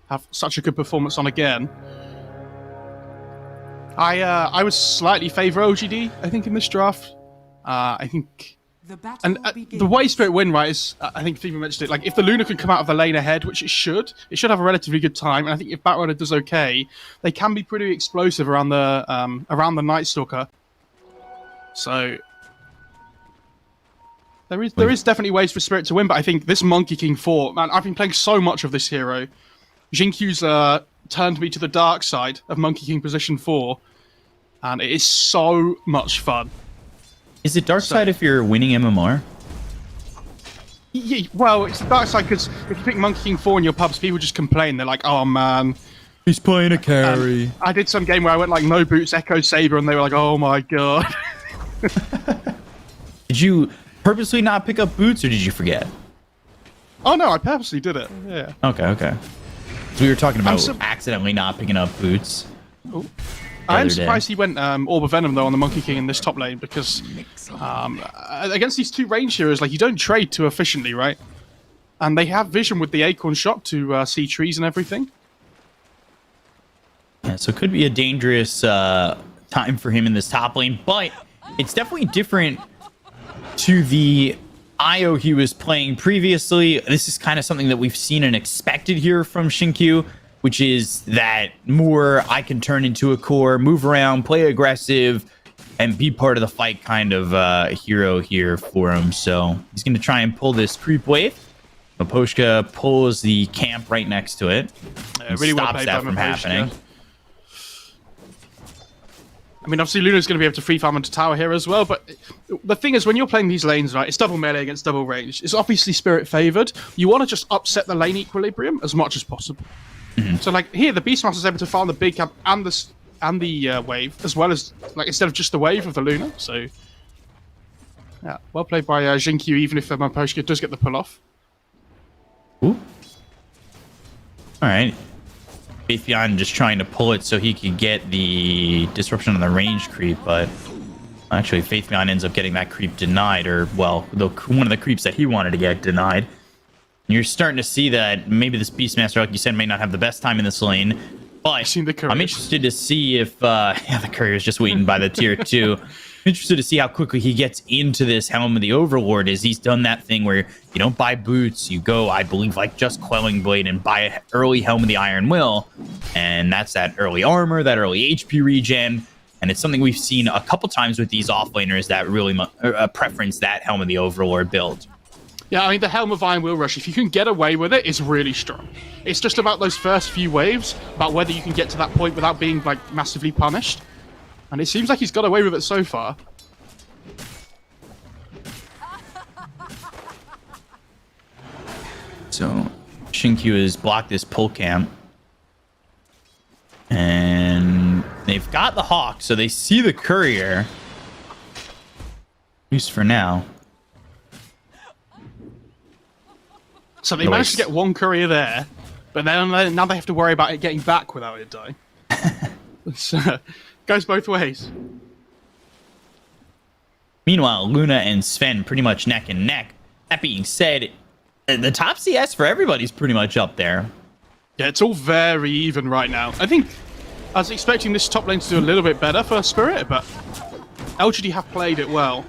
have such a good performance on again. I was slightly favor OGD, I think, in this draft. I think... The battle And begins. the way Spirit win, right, is, I think Stephen mentioned it, like, if the Luna can come out of the lane ahead, which it should have a relatively good time, and I think if Batrider does okay, they can be pretty explosive around the Night Stalker. So... There is definitely ways for Spirit to win, but I think this Monkey King 4, man, I've been playing so much of this hero. Jinkyu's turned me to the dark side of Monkey King position 4, and it is so much fun. Is it dark side if you're winning MMR? Yeah, well, it's the dark side because if you pick Monkey King 4 in your pubs, people just complain. They're like, oh man. He's playing a carry. I did some game where I went like no boots, Echo Saber, and they were like, oh my god. Did you purposely not pick up boots, or did you forget? Oh no, I purposely did it. Yeah. Okay. So we were talking about so- accidentally not picking up boots. I am other day. surprised he went Orb of Venom though on the Monkey King in this top lane because against these two range heroes, like you don't trade too efficiently, right? And they have vision with the Acorn Shop to see trees and everything. Yeah, so it could be a dangerous time for him in this top lane, but it's definitely different to the IO he was playing previously. This is kind of something that we've seen and expected here from Xinkyu, which is that more I can turn into a core, move around, play aggressive, and be part of the fight kind of hero here for him. So he's going to try and pull this creep wave. Maposhka pulls the camp right next to it. And Really well stops played that by from Maposhka. happening. I mean, obviously Luna's going to be able to free farm into tower here as well, but the thing is, when you're playing these lanes, right, it's double melee against double range. It's obviously Spirit favored. You want to just upset the lane equilibrium as much as possible. So, like, here, the Beastmaster's able to farm the big camp and the wave, as well as, like, instead of just the wave of the Luna, so... Yeah, well played by Jinkyu, even if Maposhka does get the pull-off. Ooh. All right. Faithion just trying to pull it so he could get the disruption on the range creep, but actually Faithion ends up getting that creep denied, or, well, one of the creeps that he wanted to get denied. You're starting to see that maybe this Beastmaster, like you said, may not have the best time in this lane, but seen the Courier. I'm interested to see if... yeah, the Courier's just waiting by the tier 2. I'm interested to see how quickly he gets into this Helm of the Overlord, as he's done that thing where you don't buy boots, you go, I believe, like just Quelling Blade and buy an early Helm of the Iron Will, and that's that early armor, that early HP regen, and it's something we've seen a couple times with these offlaners that really preference that Helm of the Overlord build. Yeah, I mean, the Helm of Iron Will Rush, if you can get away with it, it's really strong. It's just about those first few waves, about whether you can get to that point without being, like, massively punished. And it seems like he's got away with it so far. So Xinkyu has blocked this pull camp. And they've got the Hawk, so they see the Courier. At least for now. So they managed to get one Courier there, but then now they have to worry about it getting back without it dying. So, goes both ways. Meanwhile, Luna and Sven pretty much neck and neck. That being said, the top CS for everybody's pretty much up there. Yeah, it's all very even right now. I think I was expecting this top lane to do a little bit better for Spirit, but LGD have played it well.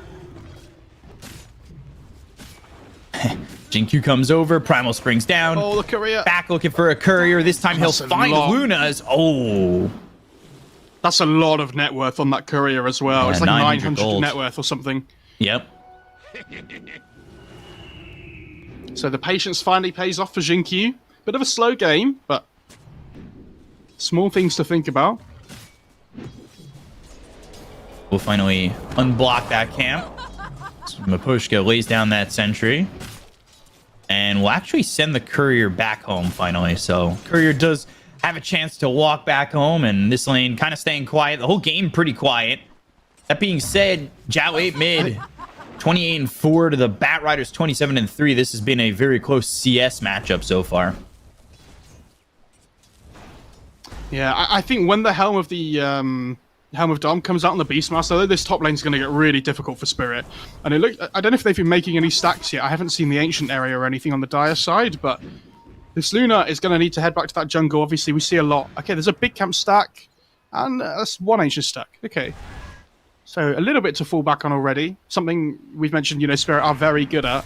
Jinkyu comes over, Primal springs down. Oh, the Courier. Back looking for a Courier. This time he'll That's a find lot. Luna's. Oh. That's a lot of net worth on that Courier as well. Yeah, It's like 900 900 gold. net worth or something. Yep. So the patience finally pays off for Jinkyu. Bit of a slow game, but small things to think about. We'll finally unblock that camp. So Maposhka lays down that sentry. And we'll actually send the Courier back home finally. So Courier does have a chance to walk back home, and this lane kind of staying quiet. The whole game pretty quiet. That being said, Zhao 8 mid, 28-4 to the Bat Riders 27-3. This has been a very close CS matchup so far. Yeah, I think when the Helm of Dom comes out on the Beastmaster, this top lane's going to get really difficult for Spirit. And it look, I don't know if they've been making any stacks yet. I haven't seen the Ancient area or anything on the Dire side, but this Luna is going to need to head back to that jungle. Obviously, we see a lot. Okay, there's a big camp stack. And that's one ancient stack. Okay. So a little bit to fall back on already. Something we've mentioned, Spirit are very good at.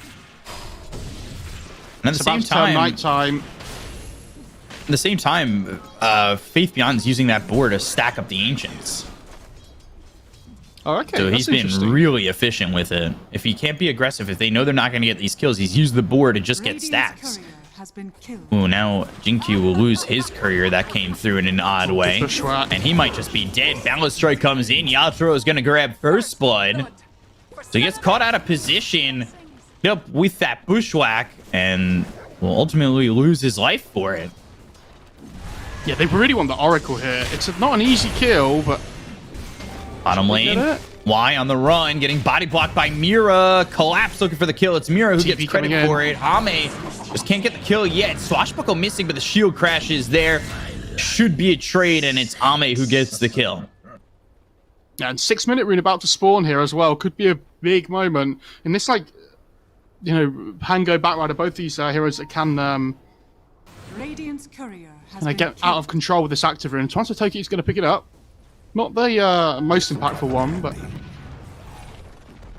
And at the same time, nighttime. At the same time, Faith Beyond's using that board to stack up the Ancients. Oh, okay. So he's been really efficient with it. If he can't be aggressive, if they know they're not going to get these kills, he's used the board to just get stacks. Ooh, now Jinkyu will lose his courier. That came through in an odd way. And he might just be dead. Balance Strike comes in. Yatoro is going to grab first blood. So he gets caught out of position. Yep, with that bushwhack. And will ultimately lose his life for it. Yeah, they really want the Oracle here. It's not an easy kill, but... Bottom lane. Y on the run, getting body blocked by Mira. Collapse looking for the kill. It's Mira who gets credit for it. Ame just can't get the kill yet. Swashbuckle missing, but the shield crashes there. Should be a trade, and it's Ame who gets the kill. Yeah, and 6-minute rune about to spawn here as well. Could be a big moment. In this, Pango Batrider, both these heroes that can Radiant's courier has and they been get out of control with this active rune. Toki is going to pick it up. Not the most impactful one, but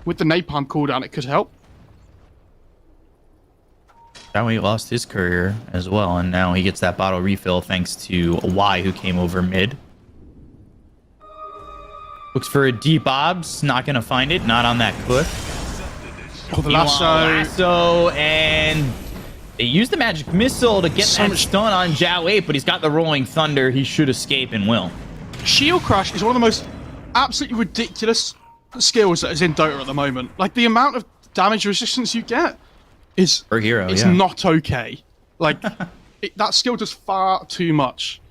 with the napalm cooldown, it could help. Now he lost his courier as well, and now he gets that bottle refill thanks to Y, who came over mid. Looks for a deep obs, not going to find it, not on that cliff. Oh, the lasso, and they use the magic missile to get that stun on Zhao 8, but he's got the rolling thunder. He should escape and will. Shield Crash is one of the most absolutely ridiculous skills that is in Dota at the moment. Like, the amount of damage resistance you get is per hero, not okay. Like, that skill does far too much.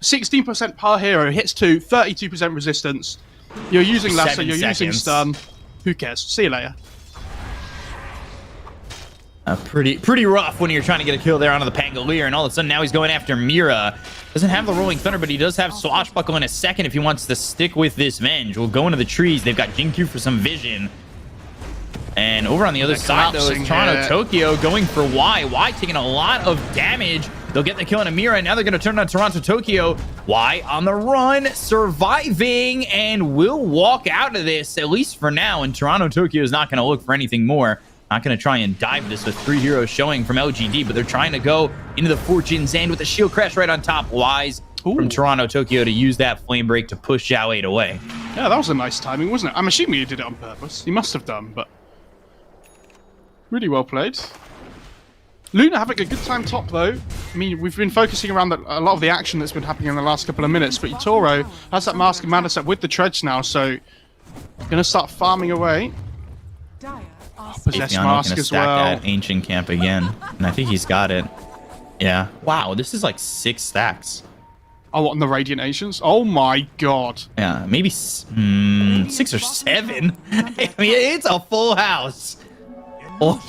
16% per hero, hits 2, 32% resistance. You're using lasso, you're using stun. Who cares? See you later. Pretty rough when you're trying to get a kill there onto the Pangolier, and all of a sudden now he's going after Mira. Doesn't have the Rolling Thunder, but he does have Swashbuckle in a second if he wants to stick with this Venge. We'll go into the trees. They've got Jinkyu for some vision. And over on the other side, though, is Toronto Tokyo going for Y. Y taking a lot of damage. They'll get the kill on Mira, and now they're going to turn on Toronto Tokyo. Y on the run, surviving, and will walk out of this, at least for now. And Toronto Tokyo is not going to look for anything more. Not going to try and dive this with 3 heroes showing from LGD, but they're trying to go into the Fortune's End with a shield crash right on top. Wise from Toronto Tokyo to use that flame break to push Zhao 8 away. Yeah, that was a nice timing, wasn't it? I'm assuming he did it on purpose. He must have done, but really well played. Luna having a good time top, though. I mean, we've been focusing around a lot of the action that's been happening in the last couple of minutes, but Toro has that Mask of Madness up with the Treads now, so going to start farming away. Possess Mask as well. That ancient camp again, and I think he's got it. Yeah. Wow, this is like 6 stacks. Oh, what, on the Radiant Ancients? Oh my god. Yeah, maybe 6 or 7. I mean, it's a full house. Oh.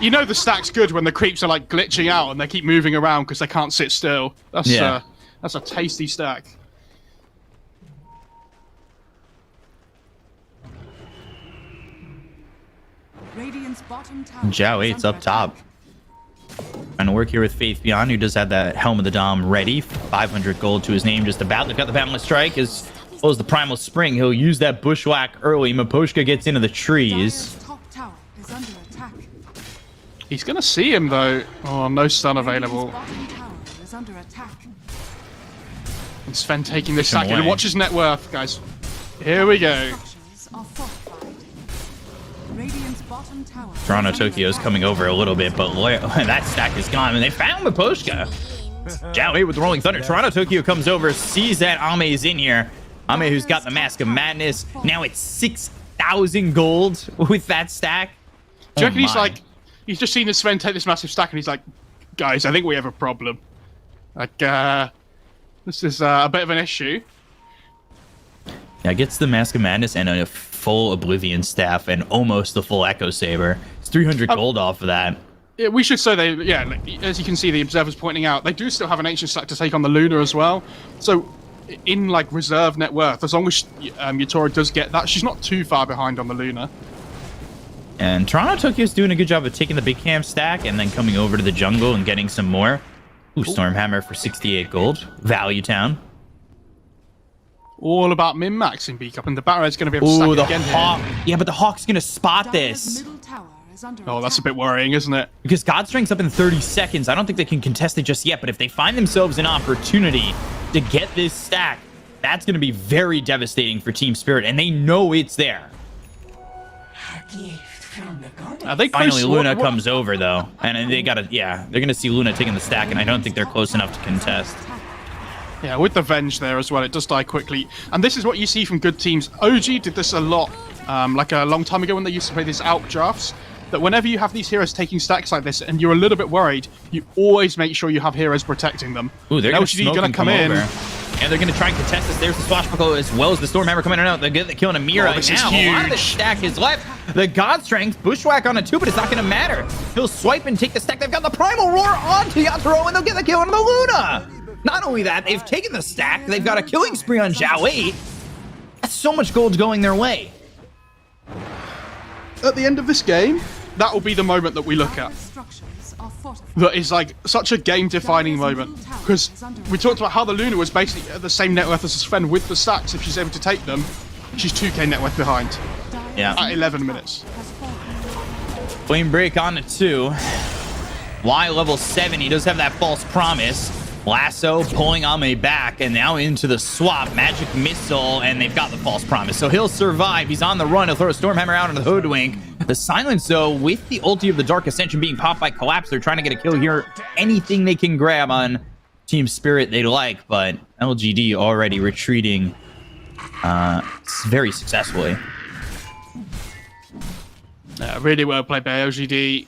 You know the stack's good when the creeps are like glitching out and they keep moving around because they can't sit still. That's a tasty stack. Zhao 8's up top. Trying to work here with Faith Beyond, who does have that Helm of the Dom ready. 500 gold to his name just about. They've got the Boundless Strike as well as the Primal Spring. He'll use that Bushwhack early. Maposhka gets into the trees. He's going to see him, though. Oh, no stun available. And Sven taking this sack and watch his net worth, guys. Here we go. Toronto Tokyo's coming over a little bit, but that stack is gone. And they found Maposhka. Zhao 8 with the Rolling Thunder. Toronto Tokyo comes over, sees that Ame is in here. Ame, who's got the Mask of Madness. Now it's 6,000 gold with that stack. Do you reckon he's just seen his Sven take this massive stack and he's like, guys, I think we have a problem. Like, this is a bit of an issue. Yeah, gets the Mask of Madness and a full Oblivion Staff and almost the full Echo Saber. It's 300 gold off of that. Yeah, we should say as you can see, the observers pointing out, they do still have an ancient stack to take on the Luna as well. So, in like reserve net worth, as long as Yatoro does get that, she's not too far behind on the Luna. And Toronto Tokyo's doing a good job of taking the big camp stack and then coming over to the jungle and getting some more. Ooh, Stormhammer for 68 gold. Value Town. all about min-maxing Bkop, and the Barret's going to be able to Ooh, stack the again Hawk. here. Yeah, but the Hawk's going to spot Dire's this. middle tower is under Oh, that's a attack. bit worrying, isn't it? Because God Strength's up in 30 seconds. I don't think they can contest it just yet, but if they find themselves an opportunity to get this stack, that's going to be very devastating for Team Spirit, and they know it's there. Are they Finally, close? Luna What- comes over, though, and they got to, yeah, they're going to see Luna taking the stack, and I don't think they're close enough to contest. Yeah, with the Venge there as well, it does die quickly. And this is what you see from good teams. OG did this a lot, like a long time ago when they used to play these ALP drafts, that whenever you have these heroes taking stacks like this and you're a little bit worried, you always make sure you have heroes protecting them. Ooh, they're And going to LGD smoke gonna and come in. over. And they're going to try and contest this. There's the Swashbuckle as well as the Stormhammer coming in and out. They're killing a Mira. Oh, this is now, a lot of the huge. stack is left. The God Strength, Bushwhack on it too, but it's not going to matter. He'll swipe and take the stack. They've got the Primal Roar onto Yatoro, and they'll get the kill on the Luna. Not only that, they've taken the stack. They've got a killing spree on Zhao 8. That's so much gold going their way. At the end of this game, that will be the moment that we look at. Dire's structures are fortified. That is like such a game-defining moment. Because we talked about how the Luna was basically at the same net worth as Sven with the stacks. If she's able to take them, she's 2k net worth behind Dire's Yeah. at 11 minutes. has fallen. Flame Break on to 2. Y level 7. He does have that false promise. Lasso pulling Ame back, and now into the swap. Magic Missile, and they've got the false promise. So he'll survive. He's on the run. He'll throw a Stormhammer out into the Hoodwink. The Silence, though, with the ulti of the Dark Ascension being popped by Collapse, they're trying to get a kill here. Anything they can grab on Team Spirit they like, but LGD already retreating very successfully. Really well played by LGD.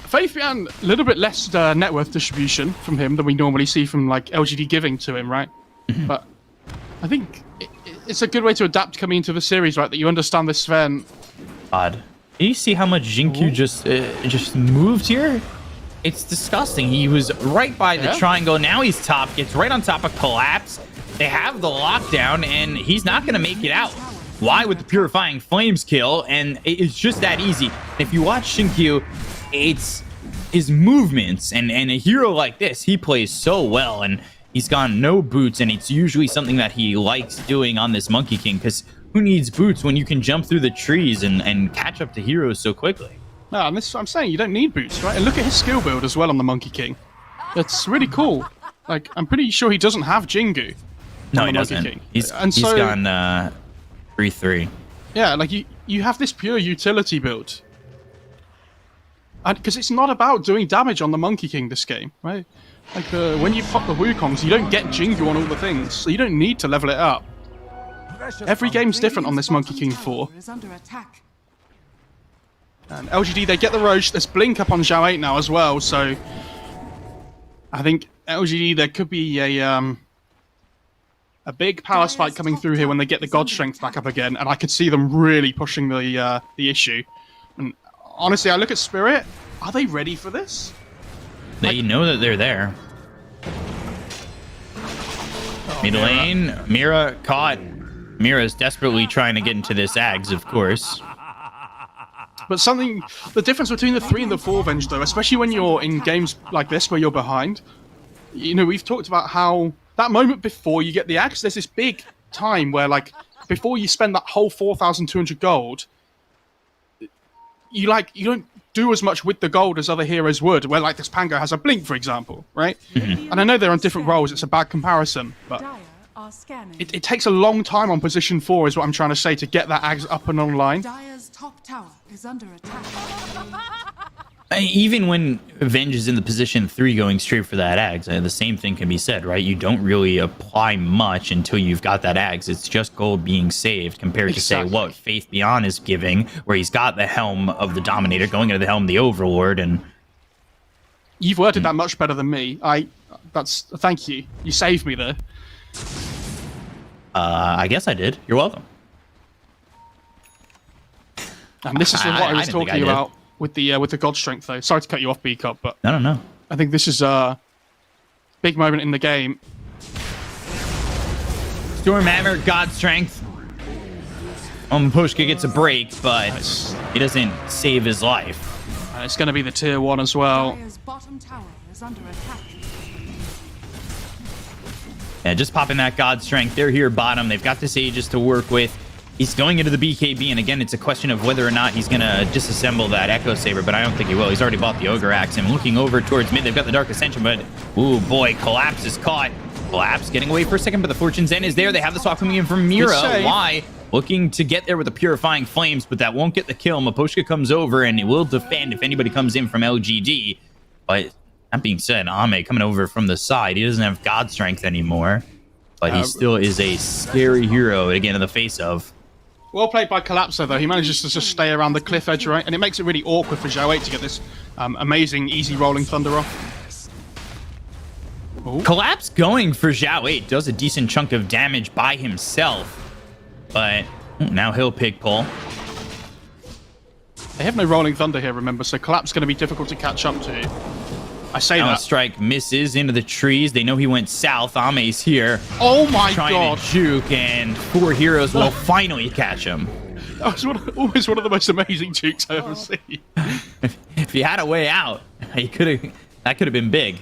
Faithian, a little bit less net worth distribution from him than we normally see from like LGD giving to him, right? But I think it's a good way to adapt coming into the series, right? That you understand this Sven. Odd. Do you see how much Jinkyu just moved here? It's disgusting. He was right by the Yeah. triangle. Now he's top. Gets right on top of Collapse. They have the lockdown, and he's not going to make it out. Why with the Purifying Flames kill? And it's just that easy. If you watch Jinkyu, it's his movements. And a hero like this, he plays so well. And he's got no boots, and it's usually something that he likes doing on this Monkey King, because who needs boots when you can jump through the trees and catch up to heroes so quickly? No, and this is what I'm saying. You don't need boots, right? And look at his skill build as well on the Monkey King. It's really cool. Like, I'm pretty sure he doesn't have Jingu. No, on he the Monkey doesn't. King. He's And so- gone 3-3. Yeah, like you have this pure utility build. And because it's not about doing damage on the Monkey King this game, right? Like when you pop the Wukongs, you don't get Jingu on all the things, so you don't need to level it up. Every game's different on this Monkey King 4. Is under attack. And LGD, they get the Roche. There's Blink up on Zhao 8 now as well, so I think LGD, there could be a big power spike coming through here when they get the God Strength back up again, and I could see them really pushing the issue. And honestly, I look at Spirit. Are they ready for this? They know that they're there. Mid lane, Mira caught. Mira's desperately trying to get into this Ags, of course. But the difference between the 3 and the 4 Venge, though, especially when you're in games like this where you're behind, you know, we've talked about how that moment before you get the axe, there's this big time where, like, before you spend that whole 4,200 gold, you don't do as much with the gold as other heroes would, where, like, this Pango has a blink, for example, right? And I know they're on different roles, it's a bad comparison, but Dire are scanning. it takes a long time on position 4, is what I'm trying to say, to get that axe up and online. Dire's top tower is under attack. Even when Venge is in the position 3 going straight for that Ags, the same thing can be said, right? You don't really apply much until you've got that Ags. It's just gold being saved compared to, say, Exactly. what Faith Beyond is giving, where he's got the Helm of the Dominator going into the Helm of the Overlord, and You've worded that much better than me. Thank you. You saved me there. I guess I did. You're welcome. And this is what I was didn't think I talking did. about with the God Strength, though. Sorry to cut you off, Bkop, but I don't know. I think this is a big moment in the game. Stormhammer, God Strength. Pushka gets a break, but Nice. he doesn't save his life. It's going to be the tier 1 as well. Dire's bottom tower is under attack. Yeah, just popping that God Strength. They're here bottom. They've got this Aegis to work with. He's going into the BKB, and again, it's a question of whether or not he's going to disassemble that Echo Saber, but I don't think he will. He's already bought the Ogre Axe, and looking over towards mid, they've got the Dark Ascension, but, ooh, boy, Collapse is caught. Collapse getting away for a second, but the Fortune's End is there. They have the swap coming in from Mira. Why? Looking to get there with the Purifying Flames, but that won't get the kill. Miposhka comes over, and he will defend if anybody comes in from LGD. But that being said, Ame coming over from the side. He doesn't have God Strength anymore, but he still is a scary hero, again, in the face of. Well played by Collapso, though. He manages to just stay around the cliff edge, right? And it makes it really awkward for Zhao 8 to get this amazing, easy rolling thunder off. Ooh. Collapse going for Zhao 8 does a decent chunk of damage by himself. But now he'll pig pull. They have no rolling thunder here, remember, so Collapse going to be difficult to catch up to. I say Now that. Strike misses into the trees. They know he went south. Ame's here. Oh my trying god. to juke, and 4 heroes will finally catch him. That was always one of the most amazing jukes I ever seen. If he had a way out, that could have been big.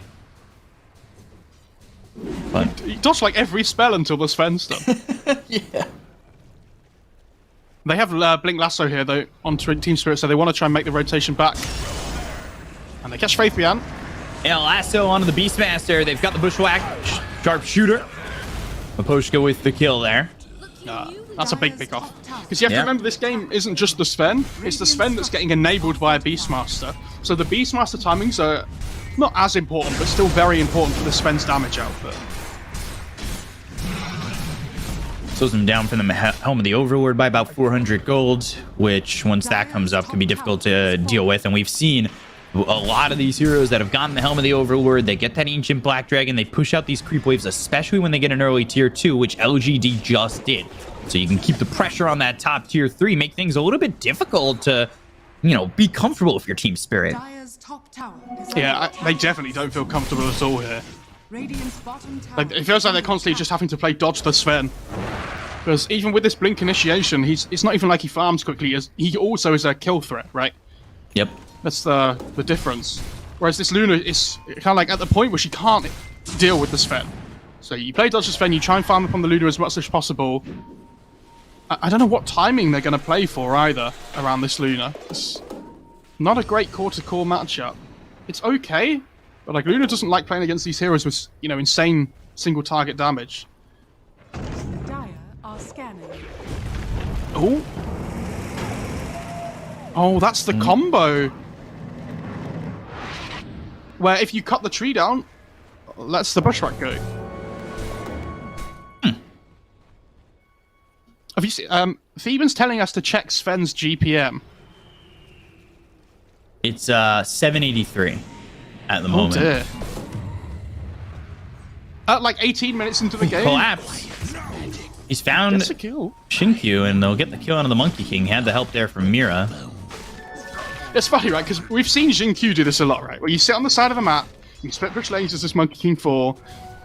But He dodged like every spell until the Sven's done. yeah. They have Blink Lasso here, though, on Team Spirit, so they want to try and make the rotation back. And they catch Faith Bian. Yeah, lasso onto the Beastmaster. They've got the Bushwhack Sharpshooter. Miposhka with the kill there. That's a big pick off. Because you have to Yeah. remember, this game isn't just the Sven, it's the Sven that's getting enabled by a Beastmaster. So the Beastmaster timings are not as important, but still very important for the Sven's damage output. Slows him down from the Helm of the Overlord by about 400 gold, which once that comes up can be difficult to deal with. And we've seen a lot of these heroes that have gotten the Helm of the Overlord. They get that Ancient Black Dragon. They push out these creep waves, especially when they get an early tier 2, which LGD just did. So you can keep the pressure on that top tier 3, make things a little bit difficult to, you know, be comfortable with your team spirit. Dire's top tower is Yeah, they definitely don't feel comfortable at all here. Radiant's bottom tower. Like, it feels like they're constantly just having to play dodge the Sven. Because even with this Blink initiation, it's not even like he farms quickly. He also is a kill threat, right? Yep. That's the difference. Whereas this Luna is kind of like at the point where she can't deal with the Sven. So you play dodge the Sven, you try and farm upon the Luna as much as possible. I don't know what timing they're going to play for either around this Luna. It's not a great core-to-core matchup. It's okay, but like Luna doesn't like playing against these heroes with, you know, insane single target damage. Dire are scanning. Oh. Oh, that's the combo. Where if you cut the tree down, lets the Bushwhack go. Have you seen, Theban's telling us to check Sven's GPM. It's 783 at the moment. Oh dear. At like 18 minutes into the game. Collapse. He's found That's a kill. Shinkyu, and they'll get the kill on the Monkey King. Had the help there from Mira. It's funny, right? Because we've seen Xingqiu do this a lot, right? Where you sit on the side of a map, you split push lanes as this Monkey King 4,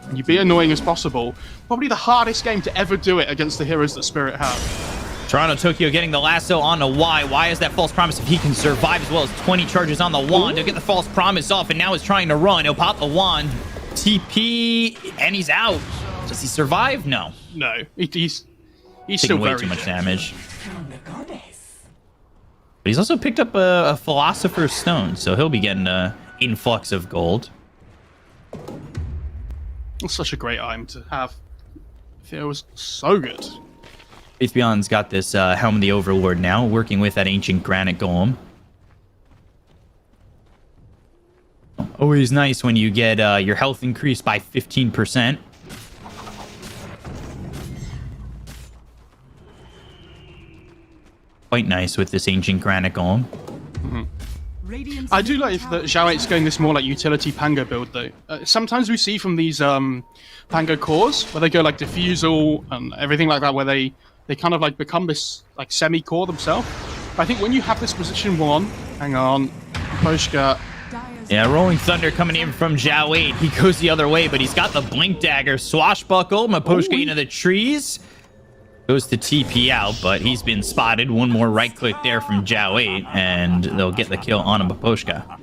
and you be annoying as possible. Probably the hardest game to ever do it against the heroes that Spirit have. Toronto Tokyo getting the lasso onto Y. Y is that false promise if he can survive, as well as 20 charges on the wand. He'll get the false promise off, and now is trying to run. He'll pop the wand, TP, and he's out. Does he survive? No. No, he's Taking still way very too much good. damage. But he's also picked up a Philosopher's Stone, so he'll be getting an influx of gold. It's such a great item to have. It was so good. Faith Beyond's got this Helm of the Overlord now, working with that Ancient Granite Golem. Always nice when you get your health increased by 15%. Quite nice with this Ancient Granite Golem. Radiant's I do like middle that tower Zhao 8's going this more like utility Pango build though. Sometimes we see from these Pango cores where they go like diffusal and everything like that, where they kind of like become this like semi-core themselves. But I think when you have this position 1, hang on, Poshka, Dire's Yeah, Rolling Thunder coming in from Zhao 8. He goes the other way, but he's got the Blink Dagger. Swashbuckle, Miposhka into the trees. Goes to TP out, but he's been spotted. One more right click there from Zhao 8, and they'll get the kill on a Miposhka.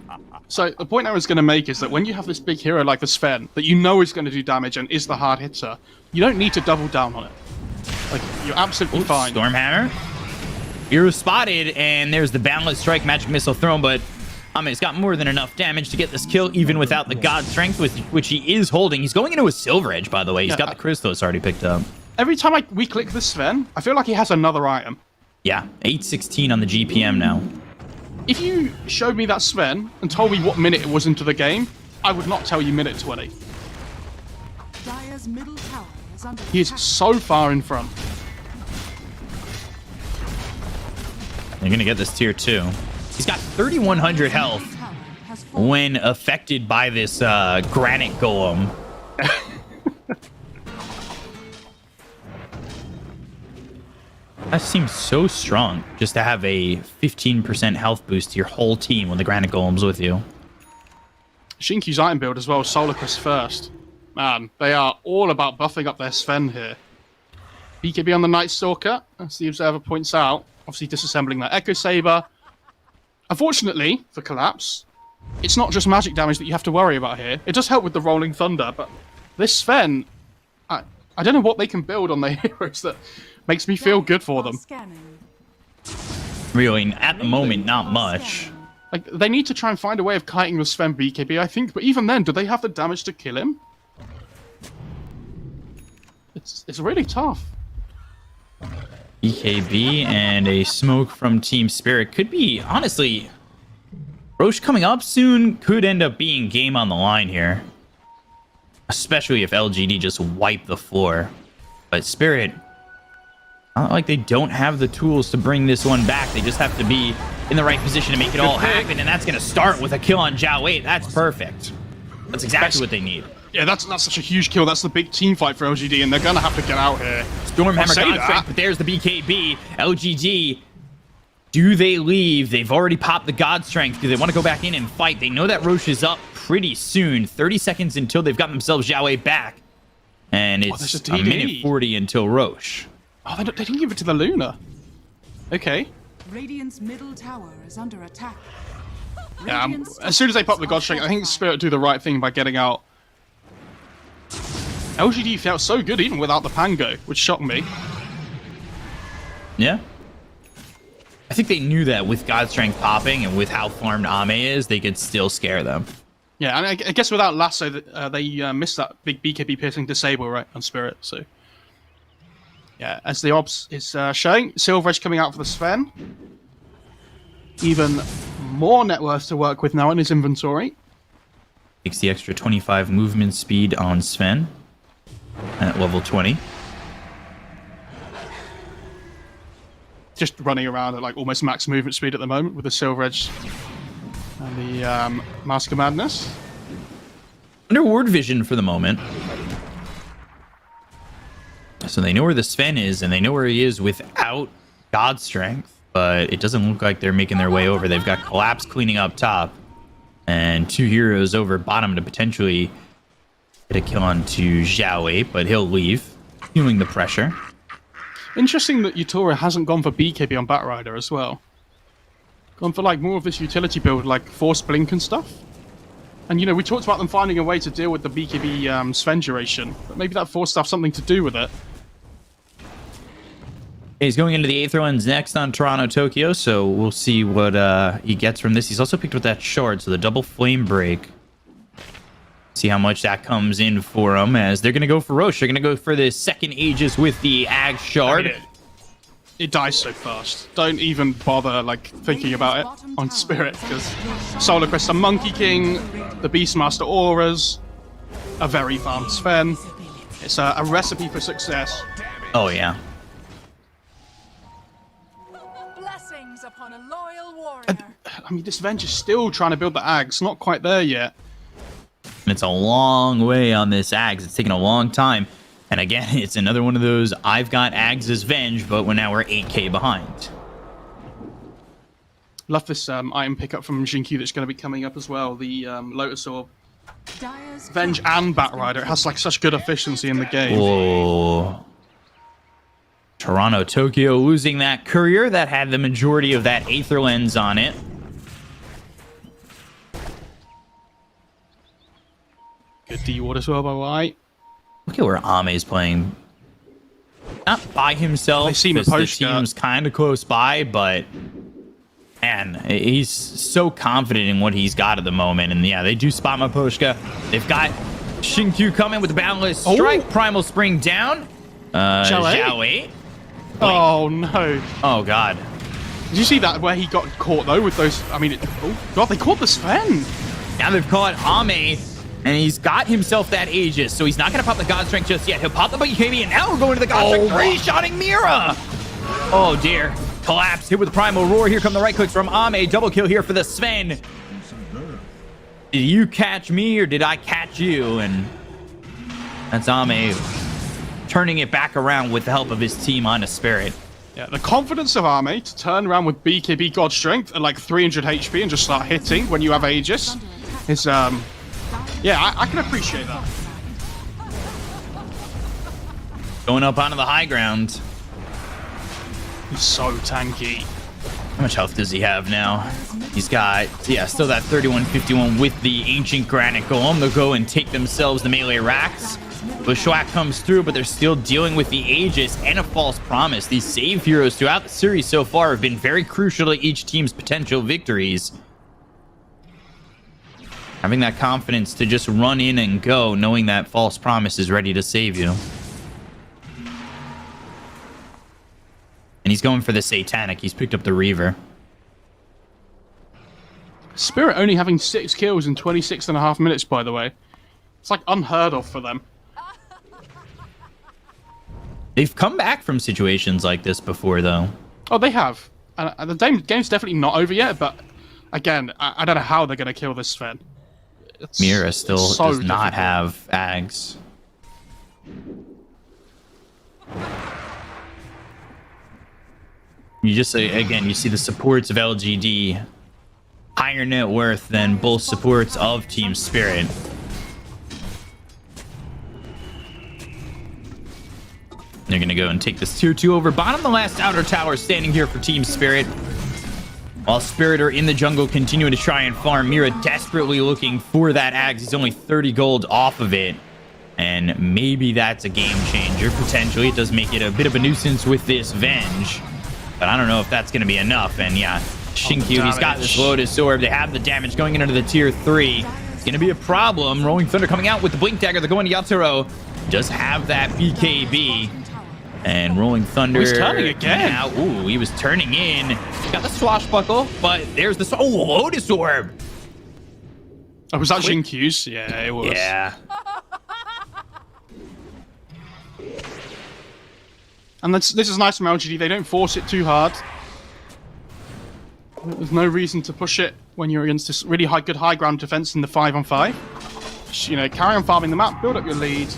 So the point I was going to make is that when you have this big hero like the Sven that you know is going to do damage and is the hard hitter, you don't need to double down on it. Like, you're absolutely fine. Stormhammer. Hero spotted, and there's the Boundless Strike magic missile thrown, but Ame's got more than enough damage to get this kill, even without the God Strength, which he is holding. He's going into a Silver Edge, by the way. He's got the Christos already picked up. Every time we click the Sven, I feel like he has another item. Yeah, 816 on the GPM now. If you showed me that Sven and told me what minute it was into the game, I would not tell you minute 20. Dire's middle tower is under He is attack. so far in front. They're going to get this tier 2. He's got 3,100 health Tower has fallen. when affected by this granite golem. That seems so strong, just to have a 15% health boost to your whole team when the granite golem's with you. Shinky's item build as well, Solar Crest first. Man, they are all about buffing up their Sven here. BKB on the Night Stalker, as the Observer points out, obviously disassembling that Echo Saber. Unfortunately, for Collapse, it's not just magic damage that you have to worry about here. It does help with the Rolling Thunder, but this Sven, I don't know what they can build on their heroes that makes me feel good for them. Scanning. Really, at the moment, not much. Scanning. Like, they need to try and find a way of kiting the Sven BKB, I think, but even then, do they have the damage to kill him? It's really tough. BKB and a smoke from Team Spirit could be, honestly, Roche coming up soon could end up being game on the line here. Especially if LGD just wipe the floor. But Spirit, not like they don't have the tools to bring this one back. They just have to be in the right position to make it all happen, and that's going to start with a kill on Zhao Wei. That's perfect. That's exactly what they need. Yeah, that's such a huge kill. That's the big team fight for LGD, and they're going to have to get out here. Stormhammer say God that. Strength, but there's the BKB. LGD, do they leave? They've already popped the God Strength. Do they want to go back in and fight? They know that Roche is up pretty soon. 30 seconds until they've gotten themselves Zhao Wei back. And there's it's a a DD. minute 40 until Roche. Oh, they didn't give it to the Luna. Okay. Radiant's middle tower is under attack. Yeah, Radiant's as soon as they pop the are God Strength, I think fortified. Spirit do the right thing by getting out. LGD felt so good even without the Pango, which shocked me. Yeah. I think they knew that with God Strength popping and with how farmed Ame is, they could still scare them. Yeah, and I guess without Lasso, they missed that big BKB piercing disable, right, on Spirit, so... Yeah, as the Obs is showing, Silver Edge coming out for the Sven. Even more net worth to work with now in his inventory. Takes the extra 25 movement speed on Sven at level 20. Just running around at like almost max movement speed at the moment with the Silver Edge and the Mask of Madness. Under ward vision for the moment. So they know where the Sven is, and they know where he is without God Strength, but it doesn't look like they're making their way over. They've got Collapse cleaning up top, and 2 heroes over bottom to potentially get a kill onto Zhao Wei, but he'll leave, feeling the pressure. Interesting that Yutora hasn't gone for BKB on Batrider as well. Gone for like more of this utility build, like Force Blink and stuff. And you know, we talked about them finding a way to deal with the BKB Sven duration, but maybe that Force stuff something to do with it. He's going into the Aether Lens next on Toronto, Tokyo, so we'll see what he gets from this. He's also picked up that shard, so the double flame break. See how much that comes in for him, as they're going to go for Roche. They're going to go for the second Aegis with the Ag shard. I mean, it dies so fast. Don't even bother like thinking about it on Spirit, because Solar Crest, the Monkey King, the Beastmaster auras, a very farmed Sven. It's a recipe for success. Oh, yeah. Blessings upon a loyal warrior. I mean, this Venge is still trying to build the Ags, not quite there yet. And it's a long way on this Ags. It's taken a long time. And again, it's another one of those, I've got Ags as Venge, but now we're 8k behind. Love this item pickup from Jinky that's going to be coming up as well. The Lotus Orb. Dire's Venge and Batrider. It has like such good efficiency in the game. Whoa. Toronto, Tokyo losing that Courier that had the majority of that Aether Lens on it. good D ward as well, by the way. Look at where Ame's playing. Not by himself. They seem because the Poshka. team's kind of close by, but man, he's so confident in what he's got at the moment. And yeah, they do spot Maposhka. They've got Shinkyu coming with the Boundless Strike. Primal Spring down. Zhao. Oh, no. Oh, God. Did you see that where he got caught, though, with those... I mean, oh, God, they caught the Sven. Now they've caught Ame, and he's got himself that Aegis, so he's not going to pop the God Strength just yet. He'll pop the BKB, and now we're going to the God Strength. Three-shotting Mira. Oh, dear. Collapse. Hit with the Primal Roar. Here come the right clicks from Ame. Double kill here for the Sven. Did you catch me, or did I catch you? And that's Ame turning it back around with the help of his team on a Spirit. Yeah, the confidence of Ame to turn around with BKB God Strength at like 300 HP and just start hitting when you have Aegis is, yeah, I can appreciate that. Going up onto the high ground. He's so tanky. How much health does he have now? He's got, yeah, still that 3151 with the Ancient Granite Golem. They'll go and take themselves the melee racks. Bushwhack comes through, but they're still dealing with the Aegis and a False Promise. These save heroes throughout the series so far have been very crucial to each team's potential victories. Having that confidence to just run in and go, knowing that False Promise is ready to save you. And he's going for the Satanic. He's picked up the Reaver. Spirit only having 6 kills in 26.5 minutes, by the way. It's like unheard of for them. They've come back from situations like this before, though. Oh, they have. And the game's definitely not over yet, but again, I don't know how they're going to kill this Sven. Mira still so does not difficult. have Ags. You just, again, you see the supports of LGD higher net worth than both supports of Team Spirit. They're going to go and take this tier 2 over bottom. The last outer tower standing here for Team Spirit. While Spirit are in the jungle continuing to try and farm. Mira desperately looking for that Ags. He's only 30 gold off of it. And maybe that's a game changer. Potentially, it does make it a bit of a nuisance with this Venge. But I don't know if that's going to be enough. And yeah, Shinkyu, he's got this Lotus Orb. They have the damage going into the tier 3. It's going to be a problem. Rolling Thunder coming out with the Blink Dagger. They're going to Yatoro. Does have that BKB. And Rolling Thunder. He's turning again. Now, ooh, he was turning in. Got the Swashbuckle, but there's the... Oh, Lotus Orb. Oh, was that Shinkyu's? Yeah, it was. Yeah. And this is nice from LGD. They don't force it too hard. There's no reason to push it when you're against this really good high ground defense in the 5-on-5. Just, you know, carry on farming the map, build up your lead.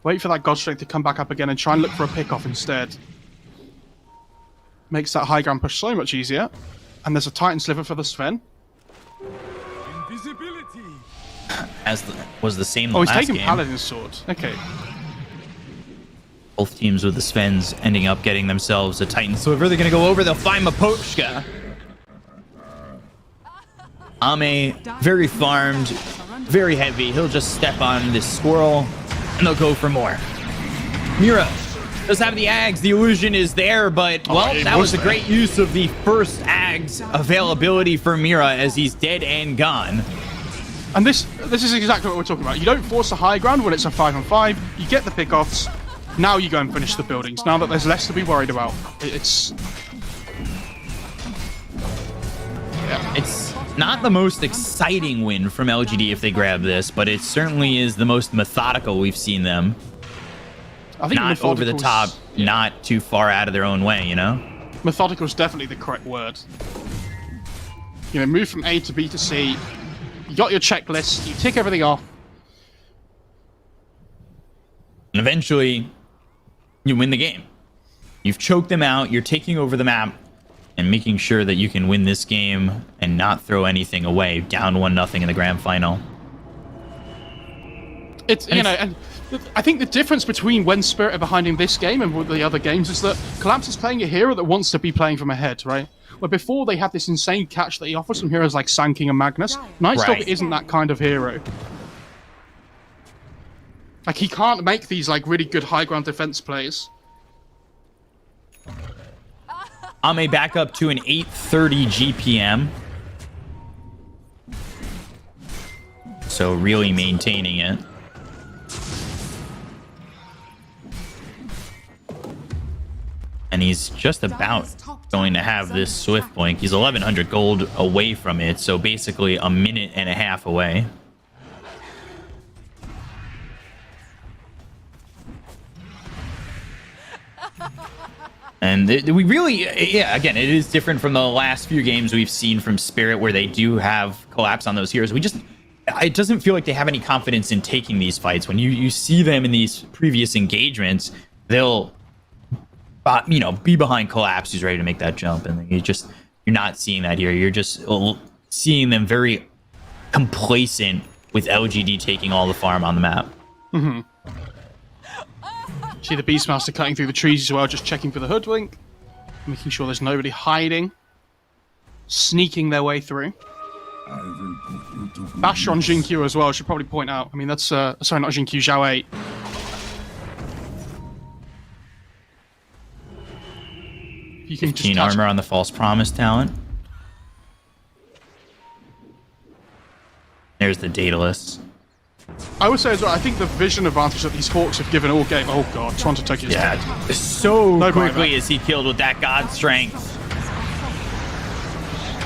Wait for that God Strength to come back up again and try and look for a pick-off instead. Makes that high ground push so much easier. And there's a Titan Sliver for the Sven. Invisibility. As was the same Oh, he's last taking game. Paladin's Sword. Okay. Both teams with the Svens ending up getting themselves a Titan Sliver. They're going to go over. They'll find Maposhka. Ame, very farmed, very heavy. He'll just step on this squirrel, and they'll go for more. Mira does have the Ags. The illusion is there, but, well, that was a great use of the first Ags availability for Mira as he's dead and gone. And this is exactly what we're talking about. You don't force the high ground when it's a 5-on-5. You get the pick-offs. Now you go and finish the buildings. Now that there's less to be worried about. It's... Yeah. It's not the most exciting win from LGD if they grab this, but it certainly is the most methodical we've seen them. I think Not over the top, not too far out of their own way, you know? Methodical is definitely the correct word. You know, move from A to B to C. You got your checklist. You tick everything off. And eventually, you win the game. You've choked them out, you're taking over the map, and making sure that you can win this game and not throw anything away. Down 1-0 in the grand final. It's, you know, and I think the difference between when Spirit are behind in this game and the other games is that Collapse is playing a hero that wants to be playing from ahead, right? Where before they had this insane catch that he offers from heroes like Sanking and Magnus. Nightstalker Right. isn't that kind of hero. Like, he can't make these, like, really good high ground defense plays. Ame back up to an 830 GPM. So really maintaining it. And he's just about going to have this Swift Blink. He's 1100 gold away from it, so basically a minute and a half away. And we really, yeah, again, it is different from the last few games we've seen from Spirit where they do have collapse on those heroes. It doesn't feel like they have any confidence in taking these fights. When you see them in these previous engagements, they'll, be behind collapse who's ready to make that jump. And you're not seeing that here. You're just seeing them very complacent with LGD taking all the farm on the map. Mm-hmm. See the Beastmaster cutting through the trees as well, just checking for the hoodwink, making sure there's nobody hiding, sneaking their way through. Bash on Jinkyu as well, I should probably point out. I mean, that's, sorry, not Jinkyu, Zhao 8. You can 15 armor on the False Promise talent. There's the Daedalus. I would say as well, I think the vision advantage that these Hawks have given all game. Oh god, Toronto Tokyo's dead. So No quickly buyback. is he killed with that God Strength.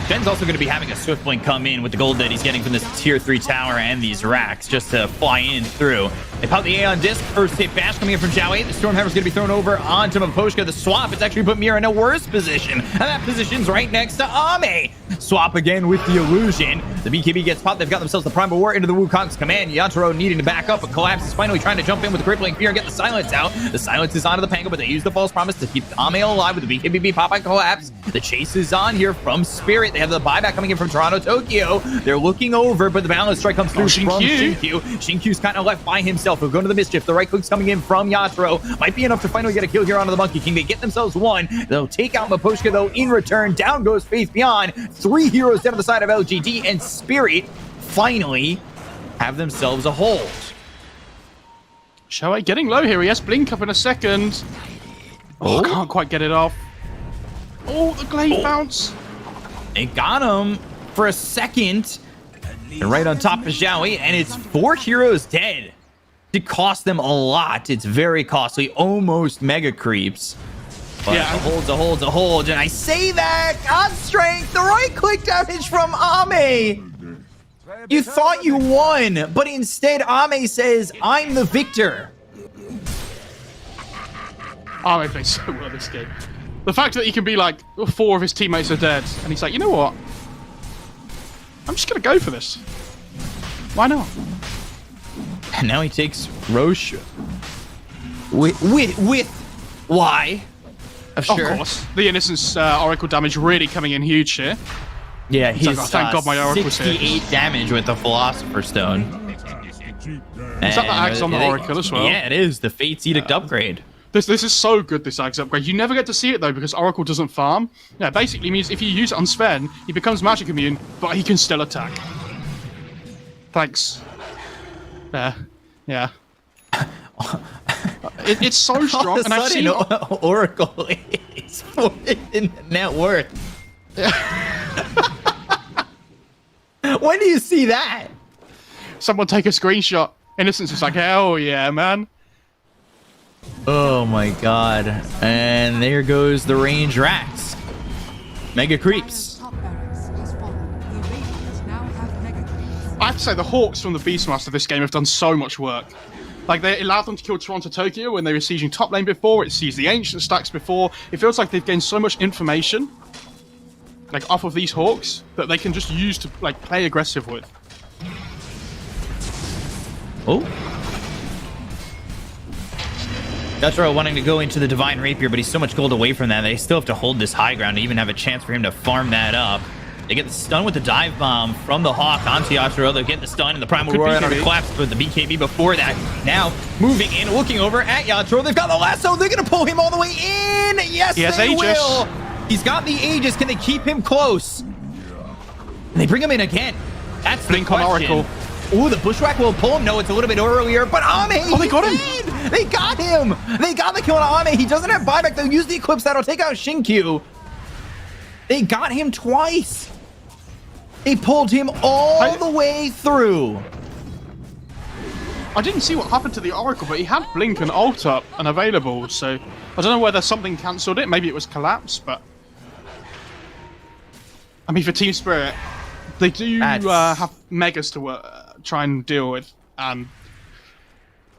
Ben's also going to be having a Swift Blink come in with the gold that he's getting from this tier 3 tower and these racks just to fly in through. They pop the Aeon Disc. First hit bash coming in from Zhao 8. The Stormhammer's going to be thrown over onto Maposhka. The swap has actually put Mira in a worse position. And that position's right next to Ame. Swap again with the illusion. The BKB gets popped. They've got themselves the Primal War into the Wukong's command. Yatoro needing to back up, but Collapse is finally trying to jump in with the Crippling Fear and get the Silence out. The Silence is onto the Pango, but they use the False Promise to keep Ame alive with the BKB pop by Collapse. The chase is on here from Spirit. They have the buyback coming in from Toronto Tokyo. They're looking over, but the Balance Strike comes through from Shinkyu. Shinkyu's kind of left by himself. He'll go to the Mischief. The right click's coming in from Yatoro. Might be enough to finally get a kill here onto the Monkey King. They get themselves one. They'll take out Maposhka, though, in return. Down goes Faith Beyond. 3 heroes down to the side of LGD, and Spirit finally have themselves a hold. Zhao 8 getting low here. He has Blink up in a second. Oh, can't quite get it off. Oh, the Glaive bounce. They got him for a second. They're right on top of Zhao 8, and it's 4 heroes dead. It cost them a lot. It's very costly, almost mega creeps. But Yeah. a hold, and I say that, God Strength, the right click damage from Ame. You thought you won, but instead Ame says, I'm the victor. Ame plays so well this game. The fact that he can be like, 4 of his teammates are dead, and he's like, you know what? I'm just gonna go for this. Why not? And now he takes Roche with why? Of course. The Innocence Oracle damage really coming in huge here. Yeah, he's like, oh, thank God my Oracle's here. 68 damage with the Philosopher's Stone. Is that the Axe on the Oracle as well? Yeah, it is. The Fate's Edict upgrade. This is so good, this Axe upgrade. You never get to see it, though, because Oracle doesn't farm. Yeah, basically means if you use it on Sven, he becomes magic immune, but he can still attack. Thanks. There. Yeah. It's so strong, All of a and I've seen... sudden, Oracle is fourth in net worth. When do you see that? Someone take a screenshot. Innocence is like, hell yeah, man. Oh my god. And there goes the range racks. Mega creeps. Top barracks has fallen. The Radiant now have mega creeps. I have to say, the Hawks from the Beastmaster this game have done so much work. Like, they allowed them to kill Toronto Tokyo when they were sieging top lane before, it seized the Ancient stacks before. It feels like they've gained so much information, like, off of these Hawks, that they can just use to, like, play aggressive with. Oh. Yatoro wanting to go into the Divine Rapier, but he's so much gold away from that. They still have to hold this high ground to even have a chance for him to farm that up. They get the stun with the dive bomb from the Hawk onto Yatoro. They get the stun and the Primal Roar out of the collapse, but the BKB before that. Now moving in, looking over at Yatoro. They've got the lasso. They're going to pull him all the way in. Yes, they Aegis. will. He's got the Aegis. Can they keep him close? And they bring him in again. That's Blink the on question. Oracle. Ooh, the bushwhack will pull him. No, it's a little bit earlier, but Ame! Oh, they got him! They got him! They got the kill on Ame. He doesn't have buyback. They'll use the Eclipse. That'll take out Shinkyu. They got him twice. They pulled him all the way through. I didn't see what happened to the Oracle, but he had Blink and Ult up and available, so I don't know whether something cancelled it. Maybe it was collapse, but I mean, for Team Spirit, they do have Megas to try and deal with, and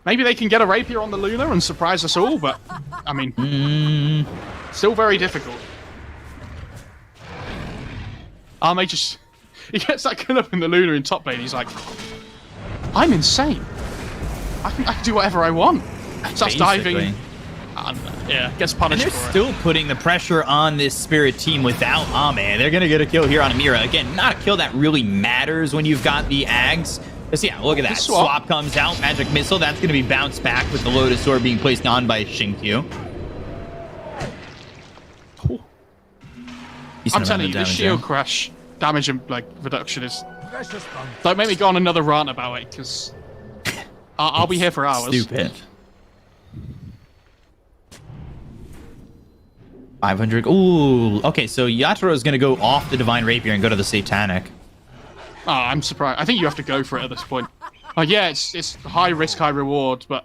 maybe they can get a Rapier on the Luna and surprise us all, but I mean, still very difficult. Ame just... He gets that kill up in the Luna in top lane, he's like, I'm insane. I can do whatever I want. Starts diving. And, yeah, gets punished and they're for still putting the pressure on this Spirit team without Ame. They're going to get a kill here on Amira. Again, not a kill that really matters when you've got the Ags. Because, yeah, look at that. Swap comes out. Magic Missile. That's going to be bounced back with the Lotus Orb being placed on by Shinkyu. I'm telling you, this shield crash damage and like reduction is... Don't make me go on another rant about it, because I'll be here for hours. Stupid. 500. Ooh. Okay, so Yatoro is going to go off the Divine Rapier and go to the Satanic. Oh, I'm surprised. I think you have to go for it at this point. Yeah, it's high risk, high reward, but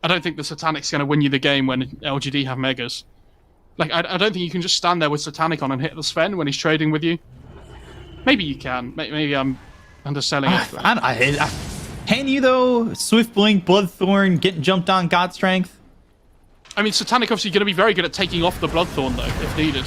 I don't think the Satanic's going to win you the game when LGD have Megas. Like, I don't think you can just stand there with Satanic on and hit the Sven when he's trading with you. Maybe you can. Maybe I'm underselling it. Can you, though? Swift Blink, Bloodthorn, getting jumped on, God Strength? I mean, Satanic obviously going to be very good at taking off the Bloodthorn, though, if needed.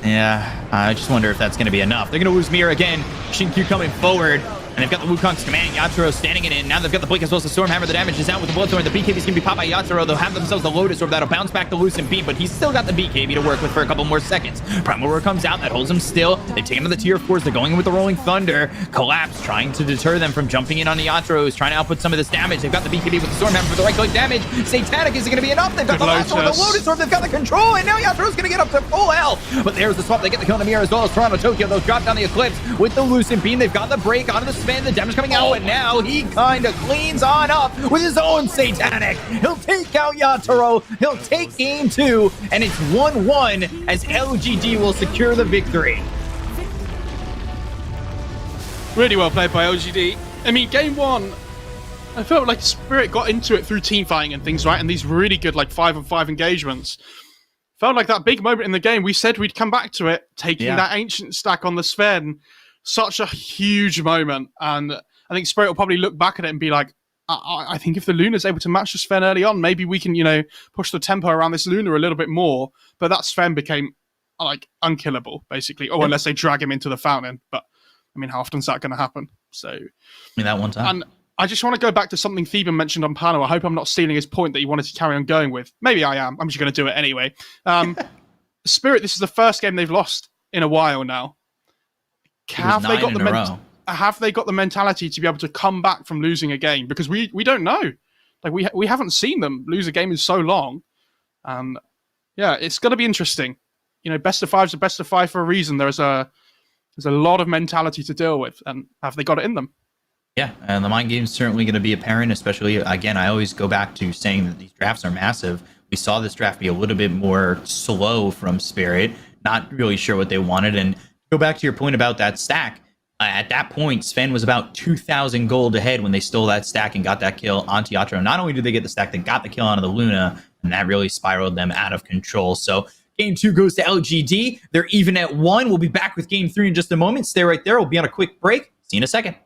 Yeah, I just wonder if that's going to be enough. They're going to lose Mira again. Shinkyu coming forward. And they've got the Wukong's command. Yatoro standing it in. Now they've got the Blink as well as the Stormhammer. The damage is out with the Bloodthorn. The BKB is going to be popped by Yatoro. They'll have themselves the Lotus Orb. That'll bounce back to Lucent Beam, but he's still got the BKB to work with for a couple more seconds. Primal Roar comes out. That holds him still. They take him to the tier 4s. They're going in with the Rolling Thunder. Collapse, trying to deter them from jumping in on the Yatoro. Who's trying to output some of this damage. They've got the BKB with the Stormhammer for the right-click damage. Satanic isn't going to be enough. They've got the Lotus Orb, the Lotus Orb. They've got the control, and now Yatoro's going to get up to full health. But there's the swap. They get the kill on the Mirror as well as Toronto Tokyo. They'll drop down the Eclipse with the Lucent Beam. They've got the break onto the Sven. The damage coming out. And now he kind of cleans on up with his own Satanic. He'll take out Yatoro. He'll take game 2, and it's 1-1 as LGD will secure the victory. Really well played by LGD. I mean, game 1, I felt like Spirit got into it through team fighting and things, right? And these really good, like, 5-on-5 engagements. Felt like that big moment in the game. We said we'd come back to it, taking that Ancient stack on the Sven. Such a huge moment. And I think Spirit will probably look back at it and be like, I think if the Luna's able to match the Sven early on, maybe we can, push the tempo around this Luna a little bit more. But that Sven became, like, unkillable, basically. Oh, unless they drag him into the fountain. But, I mean, how often is that going to happen? So, I mean, that one time. And I just want to go back to something Theben mentioned on panel. I hope I'm not stealing his point that he wanted to carry on going with. Maybe I am. I'm just going to do it anyway. Spirit, this is the first game they've lost in a while now. Have they got the mentality to be able to come back from losing a game? Because we don't know. Like we haven't seen them lose a game in so long. Yeah, it's going to be interesting. Best of 5's a best of 5 for a reason. There's a lot of mentality to deal with, and have they got it in them? Yeah, and the mind game's certainly going to be apparent, especially, again, I always go back to saying that these drafts are massive. We saw this draft be a little bit more slow from Spirit, not really sure what they wanted. And go back to your point about that stack. At that point, Sven was about 2,000 gold ahead when they stole that stack and got that kill onto Yatoro. Not only did they get the stack, they got the kill onto the Luna, and that really spiraled them out of control. So game 2 goes to LGD. They're even at 1. We'll be back with game 3 in just a moment. Stay right there. We'll be on a quick break. See you in a second.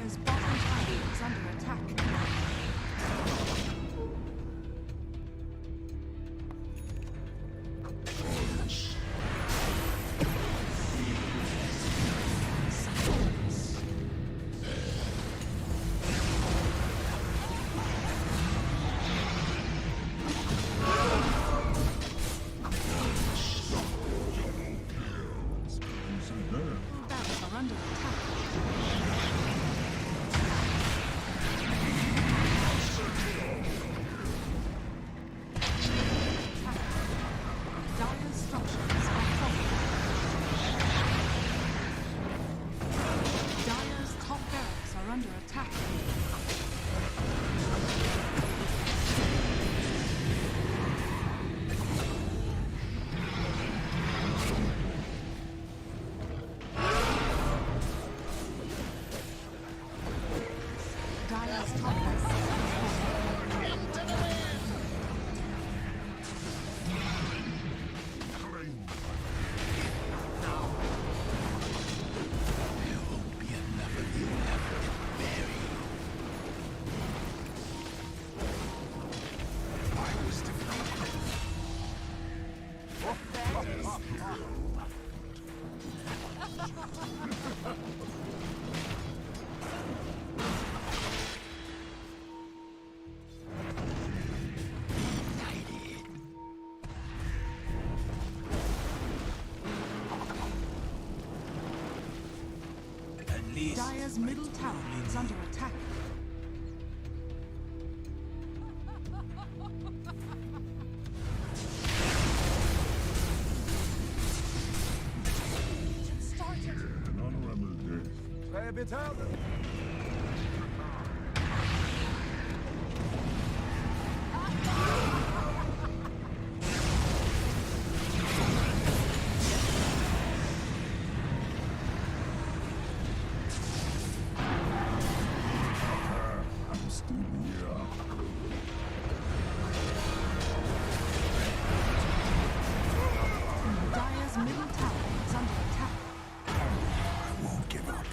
Dire's bottom tower is under attack. Barracks are under attack. Dire's structures are falling. Dire's top barracks are under attack. Dire's top barracks are falling. Dire's middle tower is under attack. Dire's middle tower is under attack. I won't give up.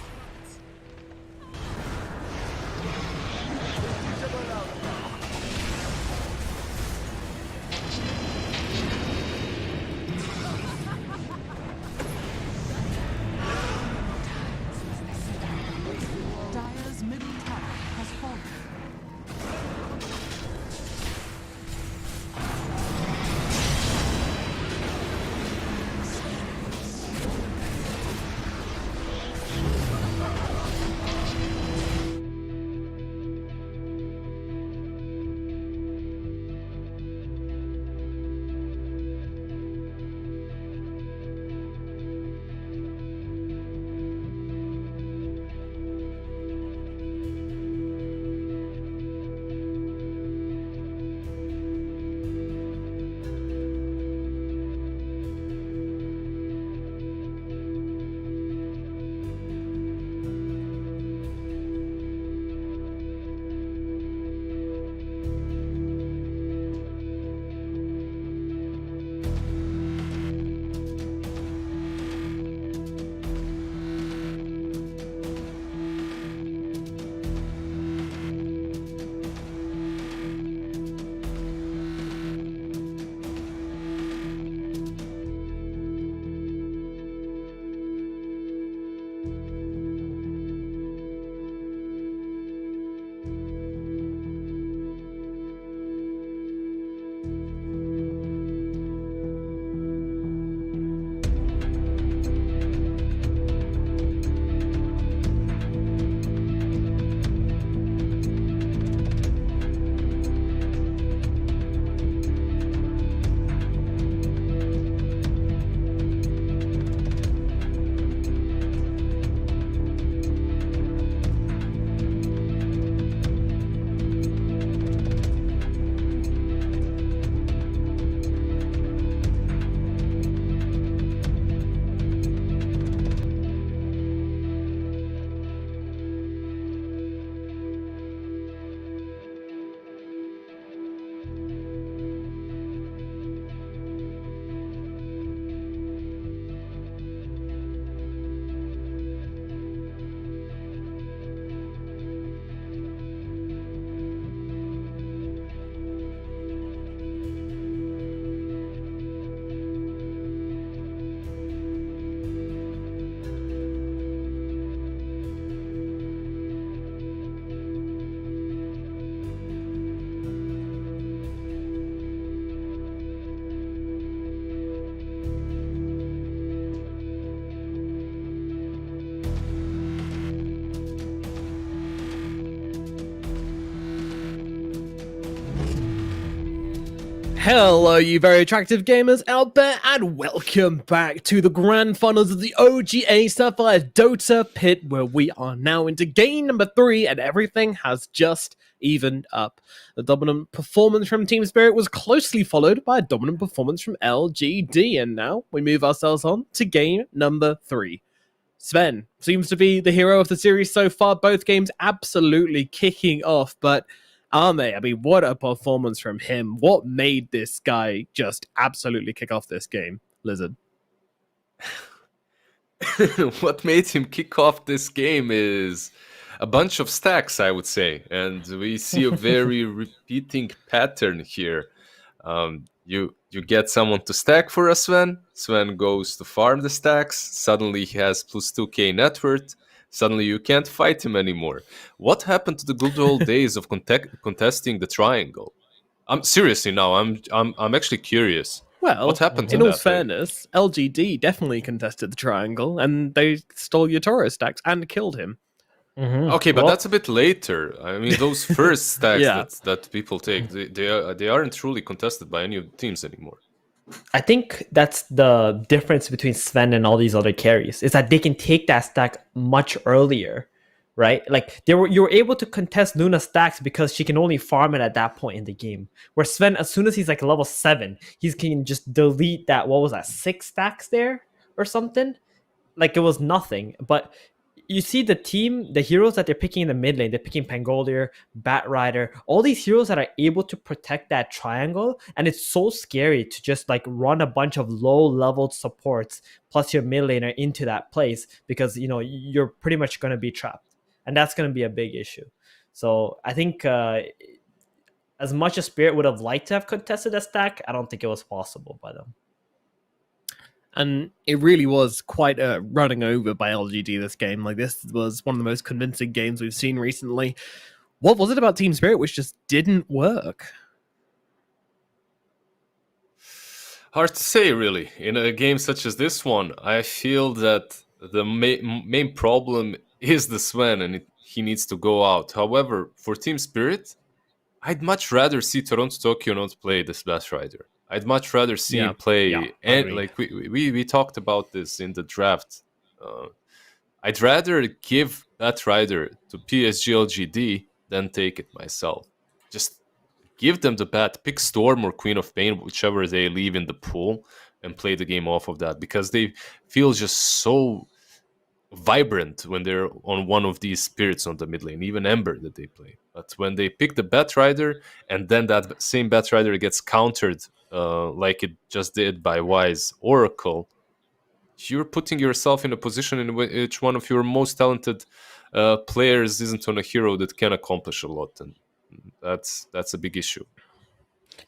Hello, you very attractive gamers out there, and welcome back to the grand finals of the OGA Sapphire Dota pit, where we are now into game number 3, and everything has just evened up. The dominant performance from Team Spirit was closely followed by a dominant performance from LGD, and now we move ourselves on to game number 3. Sven seems to be the hero of the series so far, both games absolutely kicking off, but Ame, I mean, what a performance from him. What made this guy just absolutely kick off this game, Lizard? What made him kick off this game is a bunch of stacks, I would say. And we see a very repeating pattern here. You get someone to stack for a Sven. Sven goes to farm the stacks. Suddenly he has plus 2k net worth. Suddenly you can't fight him anymore. What happened to the good old days of contesting the triangle? I'm seriously now. I'm actually curious. Well, What happened to in all that? fairness, LGD definitely contested the triangle, and they stole your Toro stacks and killed him. Okay, but that's a bit later. I mean, those first stacks Yeah. that people take, they aren't truly contested by any of the teams anymore. I think that's the difference between Sven and all these other carries, is that they can take that stack much earlier, right? Like you were able to contest Luna's stacks because she can only farm it at that point in the game. Where Sven, as soon as he's like level 7, he can just delete that, what was that, 6 stacks there or something? Like it was nothing. But you see the team, the heroes that they're picking in the mid lane, they're picking Pangolier, Batrider, all these heroes that are able to protect that triangle. And it's so scary to just like run a bunch of low leveled supports plus your mid laner into that place, because you know you're pretty much going to be trapped, and that's going to be a big issue. So I think as much as Spirit would have liked to have contested a stack, I don't think it was possible by them. And it really was quite a running over by LGD this game. Like, this was one of the most convincing games we've seen recently. What was it about Team Spirit which just didn't work? Hard to say, really. In a game such as this one, I feel that the main problem is the Sven, and he needs to go out. However, for Team Spirit, I'd much rather see Toronto Tokyo not play this Batrider. I'd much rather see him play, and like we talked about this in the draft. I'd rather give Batrider to PSG.LGD than take it myself. Just give them the bat, pick Storm or Queen of Pain, whichever they leave in the pool, and play the game off of that, because they feel just so vibrant when they're on one of these spirits on the mid lane, even Ember that they play. But when they pick the Batrider and then that same Batrider gets countered like it just did by Wise Oracle, you're putting yourself in a position in which one of your most talented players isn't on a hero that can accomplish a lot, and that's a big issue.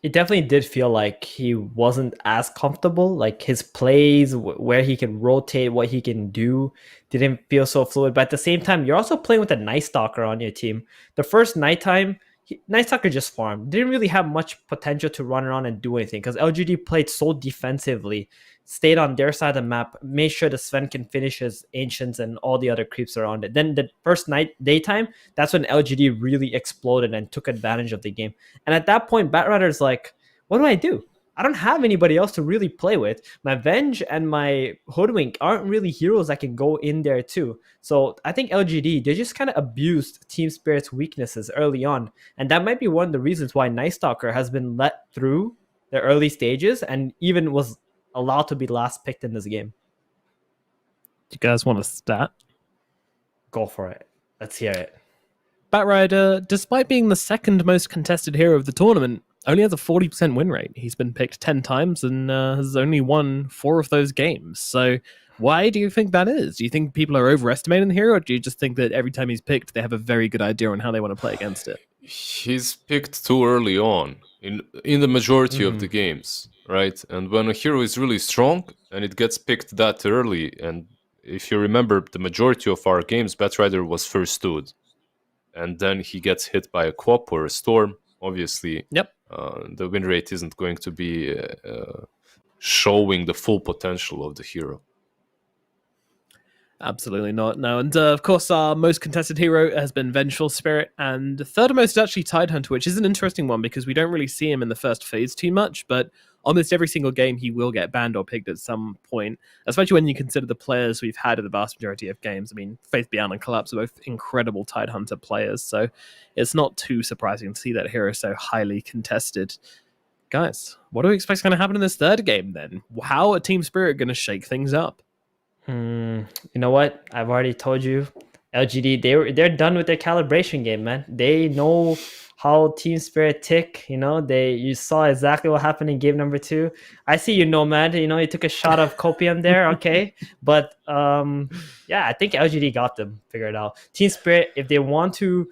It definitely did feel like he wasn't as comfortable. Like his plays, where he can rotate, what he can do, didn't feel so fluid. But at the same time, you're also playing with a Night Stalker on your team. The first nighttime, Night Stalker just farmed. Didn't really have much potential to run around and do anything, because LGD played so defensively, stayed on their side of the map, made sure the Sven can finish his Ancients and all the other creeps around it. Then the first daytime, that's when LGD really exploded and took advantage of the game. And at that point, Batrider's like, what do? I don't have anybody else to really play with. My Venge and my Hoodwink aren't really heroes that can go in there too. So I think LGD, they just kind of abused Team Spirit's weaknesses early on. And that might be one of the reasons why Night Stalker has been let through the early stages and even was allowed to be last picked in this game. Do you guys want a stat? Go for it. Let's hear it. Batrider, despite being the second most contested hero of the tournament, only has a 40% win rate. He's been picked 10 times and has only won 4 of those games. So why do you think that is? Do you think people are overestimating the hero, or do you just think that every time he's picked, they have a very good idea on how they want to play against it? He's picked too early on in the majority of the games, right? And when a hero is really strong and it gets picked that early, and if you remember, the majority of our games, Batrider was first stood, and then he gets hit by a Quap or a Storm. Obviously, the win rate isn't going to be showing the full potential of the hero. Absolutely not. No, and of course, our most contested hero has been Vengeful Spirit, and the third most is actually Tidehunter, which is an interesting one because we don't really see him in the first phase too much, but almost every single game he will get banned or picked at some point, especially when you consider the players we've had in the vast majority of games. I mean, Faith Beyond and Collapse are both incredible Tidehunter players, so it's not too surprising to see that hero so highly contested. Guys, what do we expect is going to happen in this third game then? How are Team Spirit going to shake things up? You know what? I've already told you, LGD, they're done with their calibration game, man. They know how Team Spirit tick. You saw exactly what happened in game number 2. I see you, Nomad. You took a shot of copium there, okay? But yeah, I think LGD got them figured out. Team Spirit, if they want to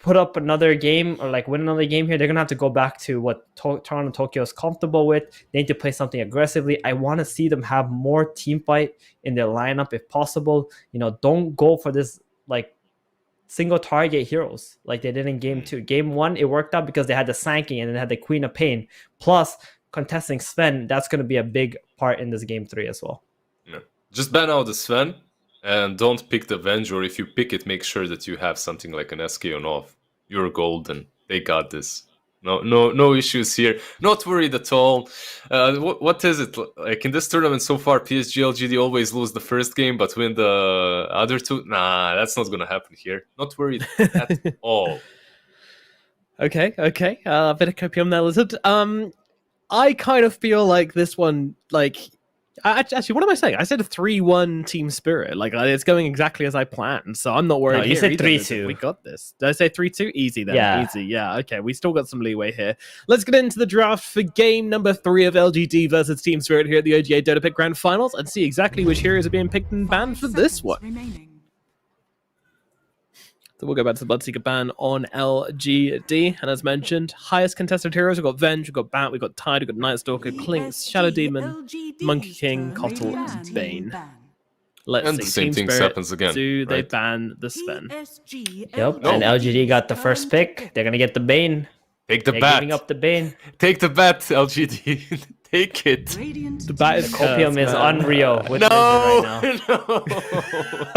put up another game or like win another game here, they're gonna have to go back to what Toronto Tokyo is comfortable with. They need to play something aggressively. I want to see them have more team fight in their lineup if possible. Don't go for this like single target heroes like they did in game 2. Game 1 it worked out because they had the Sanking and then they had the Queen of Pain plus contesting Sven. That's going to be a big part in this game 3 as well. Yeah. Just ban out the Sven and don't pick the Venge, or if you pick it, make sure that you have something like an SK on off. You're golden. They got this. No issues here. Not worried at all. What is it like in this tournament so far? PSG.LGD always lose the first game, but win the other 2. Nah, that's not gonna happen here. Not worried at all. Okay. A bit of copium there, Lizard. I kind of feel like this one, like, actually, what am I saying? I said a 3-1 Team Spirit. Like, it's going exactly as I planned, so I'm not worried. No, you said 3-2. We got this. Did I say 3-2? Easy then. Yeah. Easy. Yeah. Okay. We still got some leeway here. Let's get into the draft for game number 3 of LGD versus Team Spirit here at the OGA Dota Pick Grand Finals, and see exactly which heroes are being picked and banned for this one. Remaining. So we'll go back to the Bloodseeker ban on LGD. And as mentioned, highest contested heroes. We've got Venge, we've got Bat, we've got Tide, we've got Night Stalker, Clinks, Shadow Demon, Monkey King, Kotl, and Bane. Let's And see. the same Team thing Spirit, happens again. do they right? ban the Sven? Yep. And LGD got the first pick. They're going to get the Bane. Take the They're bat. giving up the Bane. Take the bat, LGD. Take it. The bat is Copium is man. unreal with No, right now. no.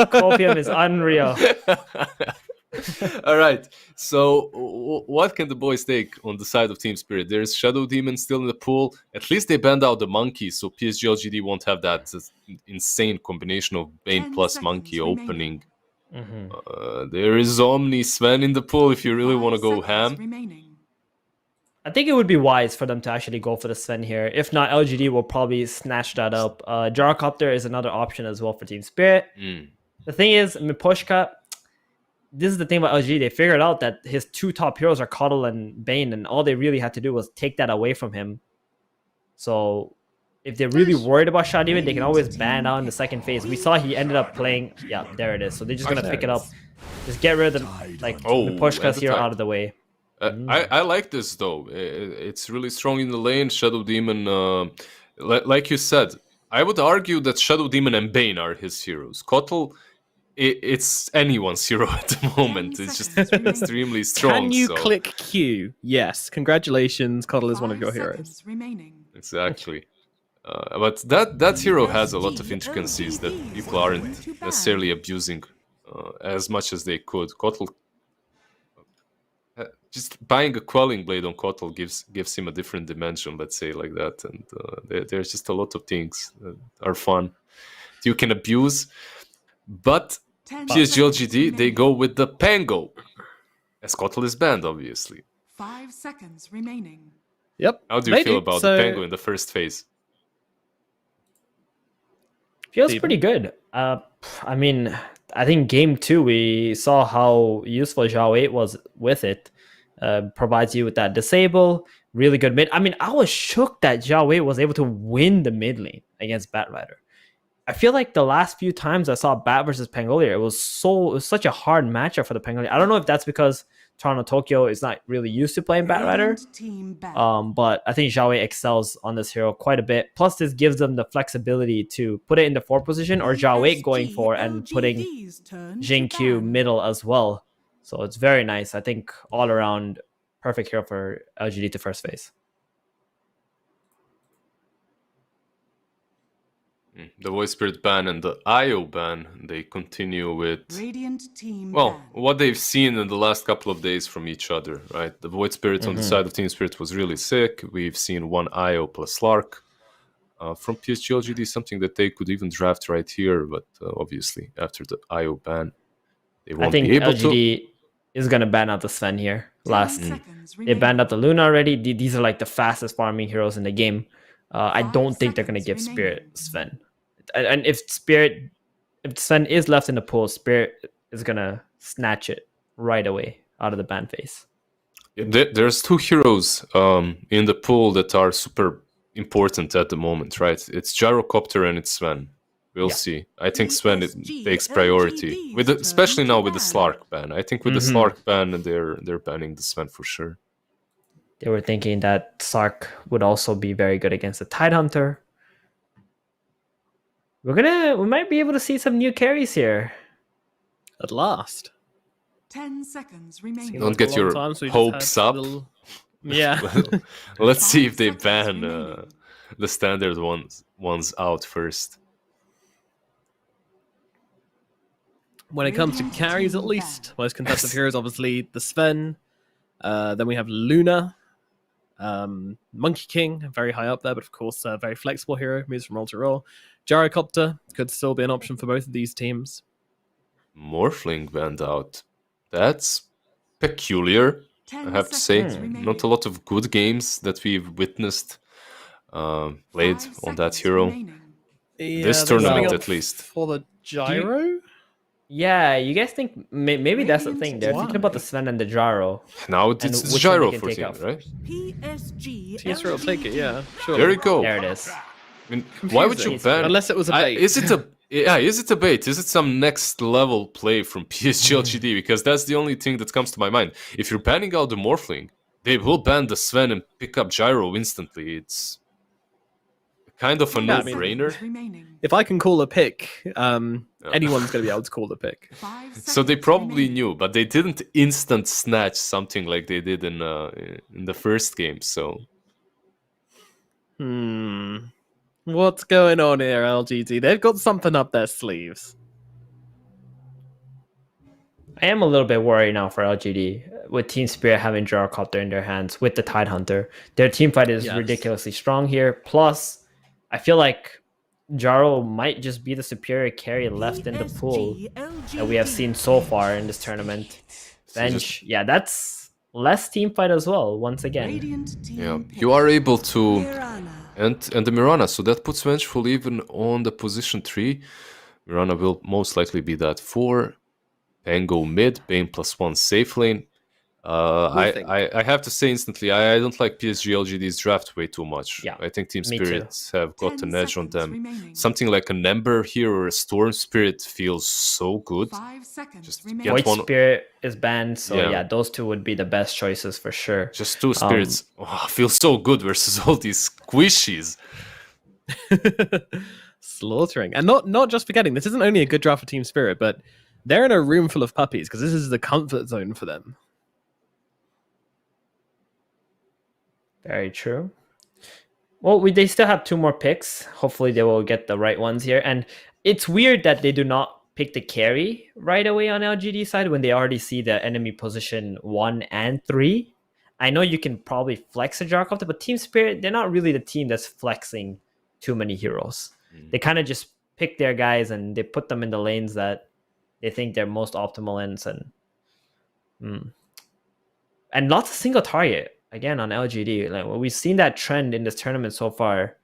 Copium is unreal. All right. So, what can the boys take on the side of Team Spirit? There's Shadow Demon still in the pool. At least they banned out the Monkey, so PSG.LGD won't have that insane combination of Bane 10 plus seconds Monkey remaining. opening. There is Omni Sven in the pool if you really want to go ham. I think it would be wise for them to actually go for the Sven here. If not, LGD will probably snatch that up. Gyrocopter is another option as well for Team Spirit. The thing is, Miposhka, this is the thing about LGD. They figured out that his 2 top heroes are Kotl and Bane, and all they really had to do was take that away from him. So if they're really worried about Shadow Demon, they can always ban out in the second phase. We saw he ended up playing... Yeah, there it is. So they're just going to pick it up. Just get rid of the Miposhka's here out of the way. I like this though. It's really strong in the lane. Shadow Demon, like you said, I would argue that Shadow Demon and Bane are his heroes. Kotl, it's anyone's hero at the moment. It's just extremely strong. Can you click Q? Yes. Congratulations, Kotl is one of your heroes. Exactly. But that hero has a lot of intricacies that people aren't necessarily abusing as much as they could. Kotl, just buying a Quelling Blade on Kotl gives him a different dimension, let's say like that. And there's just a lot of things that are fun that you can abuse. But PSG.LGD, they go with the Pango, as Kotl is banned, obviously. 5 seconds remaining. Yep. How do you feel about the Pango in the first phase? Feels pretty good. I mean, I think game 2 we saw how useful Zhao 8 was with it. Provides you with that disable, really good mid. I mean, I was shook that Zhao 8 was able to win the mid lane against Batrider. I feel like the last few times I saw Bat versus Pangolier, it was such a hard matchup for the Pangolier. I don't know if that's because Toronto Tokyo is not really used to playing Batrider. But I think Zhao 8 excels on this hero quite a bit. Plus, this gives them the flexibility to put it in the 4 position or Zhao 8 going for and putting Jing Q middle as well. So it's very nice. I think all around perfect hero for LGD to first phase. The Void Spirit ban and the IO ban, they continue with, Radiant team well, ban. what they've seen in the last couple of days from each other, right? The Void Spirit on the side of Team Spirit was really sick. We've seen one IO plus Lark. From PSG.LGD, something that they could even draft right here, but obviously after the IO ban, they I won't think be able to. LGD is gonna ban out the Sven here. 10 Last seconds they banned remaining. out the Luna already. These are like the fastest farming heroes in the game. I 5 don't think they're gonna seconds give remaining. Spirit Sven. And if Sven is left in the pool, Spirit is gonna snatch it right away out of the ban phase. There's two heroes in the pool that are super important at the moment, right? It's Gyrocopter and it's Sven. We'll Yeah. see. I think Sven PSG takes priority, LGD's especially turn now to with the ban. Slark ban. I think with the Slark ban, they're banning the Sven for sure. They were thinking that Sark would also be very good against the Tidehunter. We might be able to see some new carries here. At last. 10 seconds remaining. Don't Like a get long your time, so we just hopes had up. little- Yeah. Let's see if 5 they seconds ban remaining. the standard ones out first. When it comes to Radiant carries, at team least, ban. most contested heroes, obviously the Sven. Then we have Luna, Monkey King, very high up there, but of course, a very flexible hero, moves from role to role. Gyrocopter could still be an option for both of these teams. Morphling banned out. That's peculiar, I 10 have to say. seconds remaining. Not a lot of good games that we've witnessed played 5 on that seconds hero. remaining. Yeah, This they're setting tournament, up at least. for the gyro. Yeah, you guys think maybe that's the thing. They're thinking about the Why? Sven and the Gyro. Now And it's which one they Gyro can for take team, out right? PSG TSR will take it, yeah. Sure. There you go. There it is. I mean, why would you Confusing. ban? Unless it was a bait. Is it a Is it a bait? Is it some next level play from PSG.LGD? Because that's the only thing that comes to my mind. If you're banning out the Morphling, they will ban the Sven and pick up Gyro instantly. It's kind of a Yeah, I mean- no-brainer. Remaining. If I can call a pick, anyone's going to be able to call the pick. 5 So they seconds probably remaining. knew, but they didn't instant snatch something like they did in the first game. So What's going on here, LGD? They've got something up their sleeves. I am a little bit worried now for LGD with Team Spirit having Gyrocopter in their hands with the Tidehunter. Their team fight is Yes. ridiculously strong here. Plus, I feel like Jaro might just be the superior carry left in the pool that we have seen so far in this tournament. Bench, yeah, that's less team fight as well. Once again, Radiant team yeah, pick. you are able to Mirana. and the Mirana. So that puts Vengeful even on the position 3. Mirana will most likely be that 4. Pango mid, Bane +1 safe lane. think. I have to say instantly, I don't like PSG.LGD's draft way too much. Yeah, I think Team me too. Spirits have got 10 an edge on seconds them. remaining. Something like an Ember here or a Storm Spirit feels so good. 5 seconds Just remaining. get Void one- Spirit is banned, so Yeah. yeah, those two would be the best choices for sure. Just 2 spirits. Feels so good versus all these squishies. Slaughtering. And not just forgetting, this isn't only a good draft for Team Spirit, but they're in a room full of puppies because this is the comfort zone for them. Very true. Well, they still have 2 more picks. Hopefully, they will get the right ones here. And it's weird that they do not pick the carry right away on LGD side when they already see the enemy position 1 and 3. I know you can probably flex a Jarkopter, but Team Spirit, they're not really the team that's flexing too many heroes. They kind of just pick their guys and they put them in the lanes that they think they're most optimal lanes, and lots of single target again on LGD. Like we've seen that trend in this tournament so far.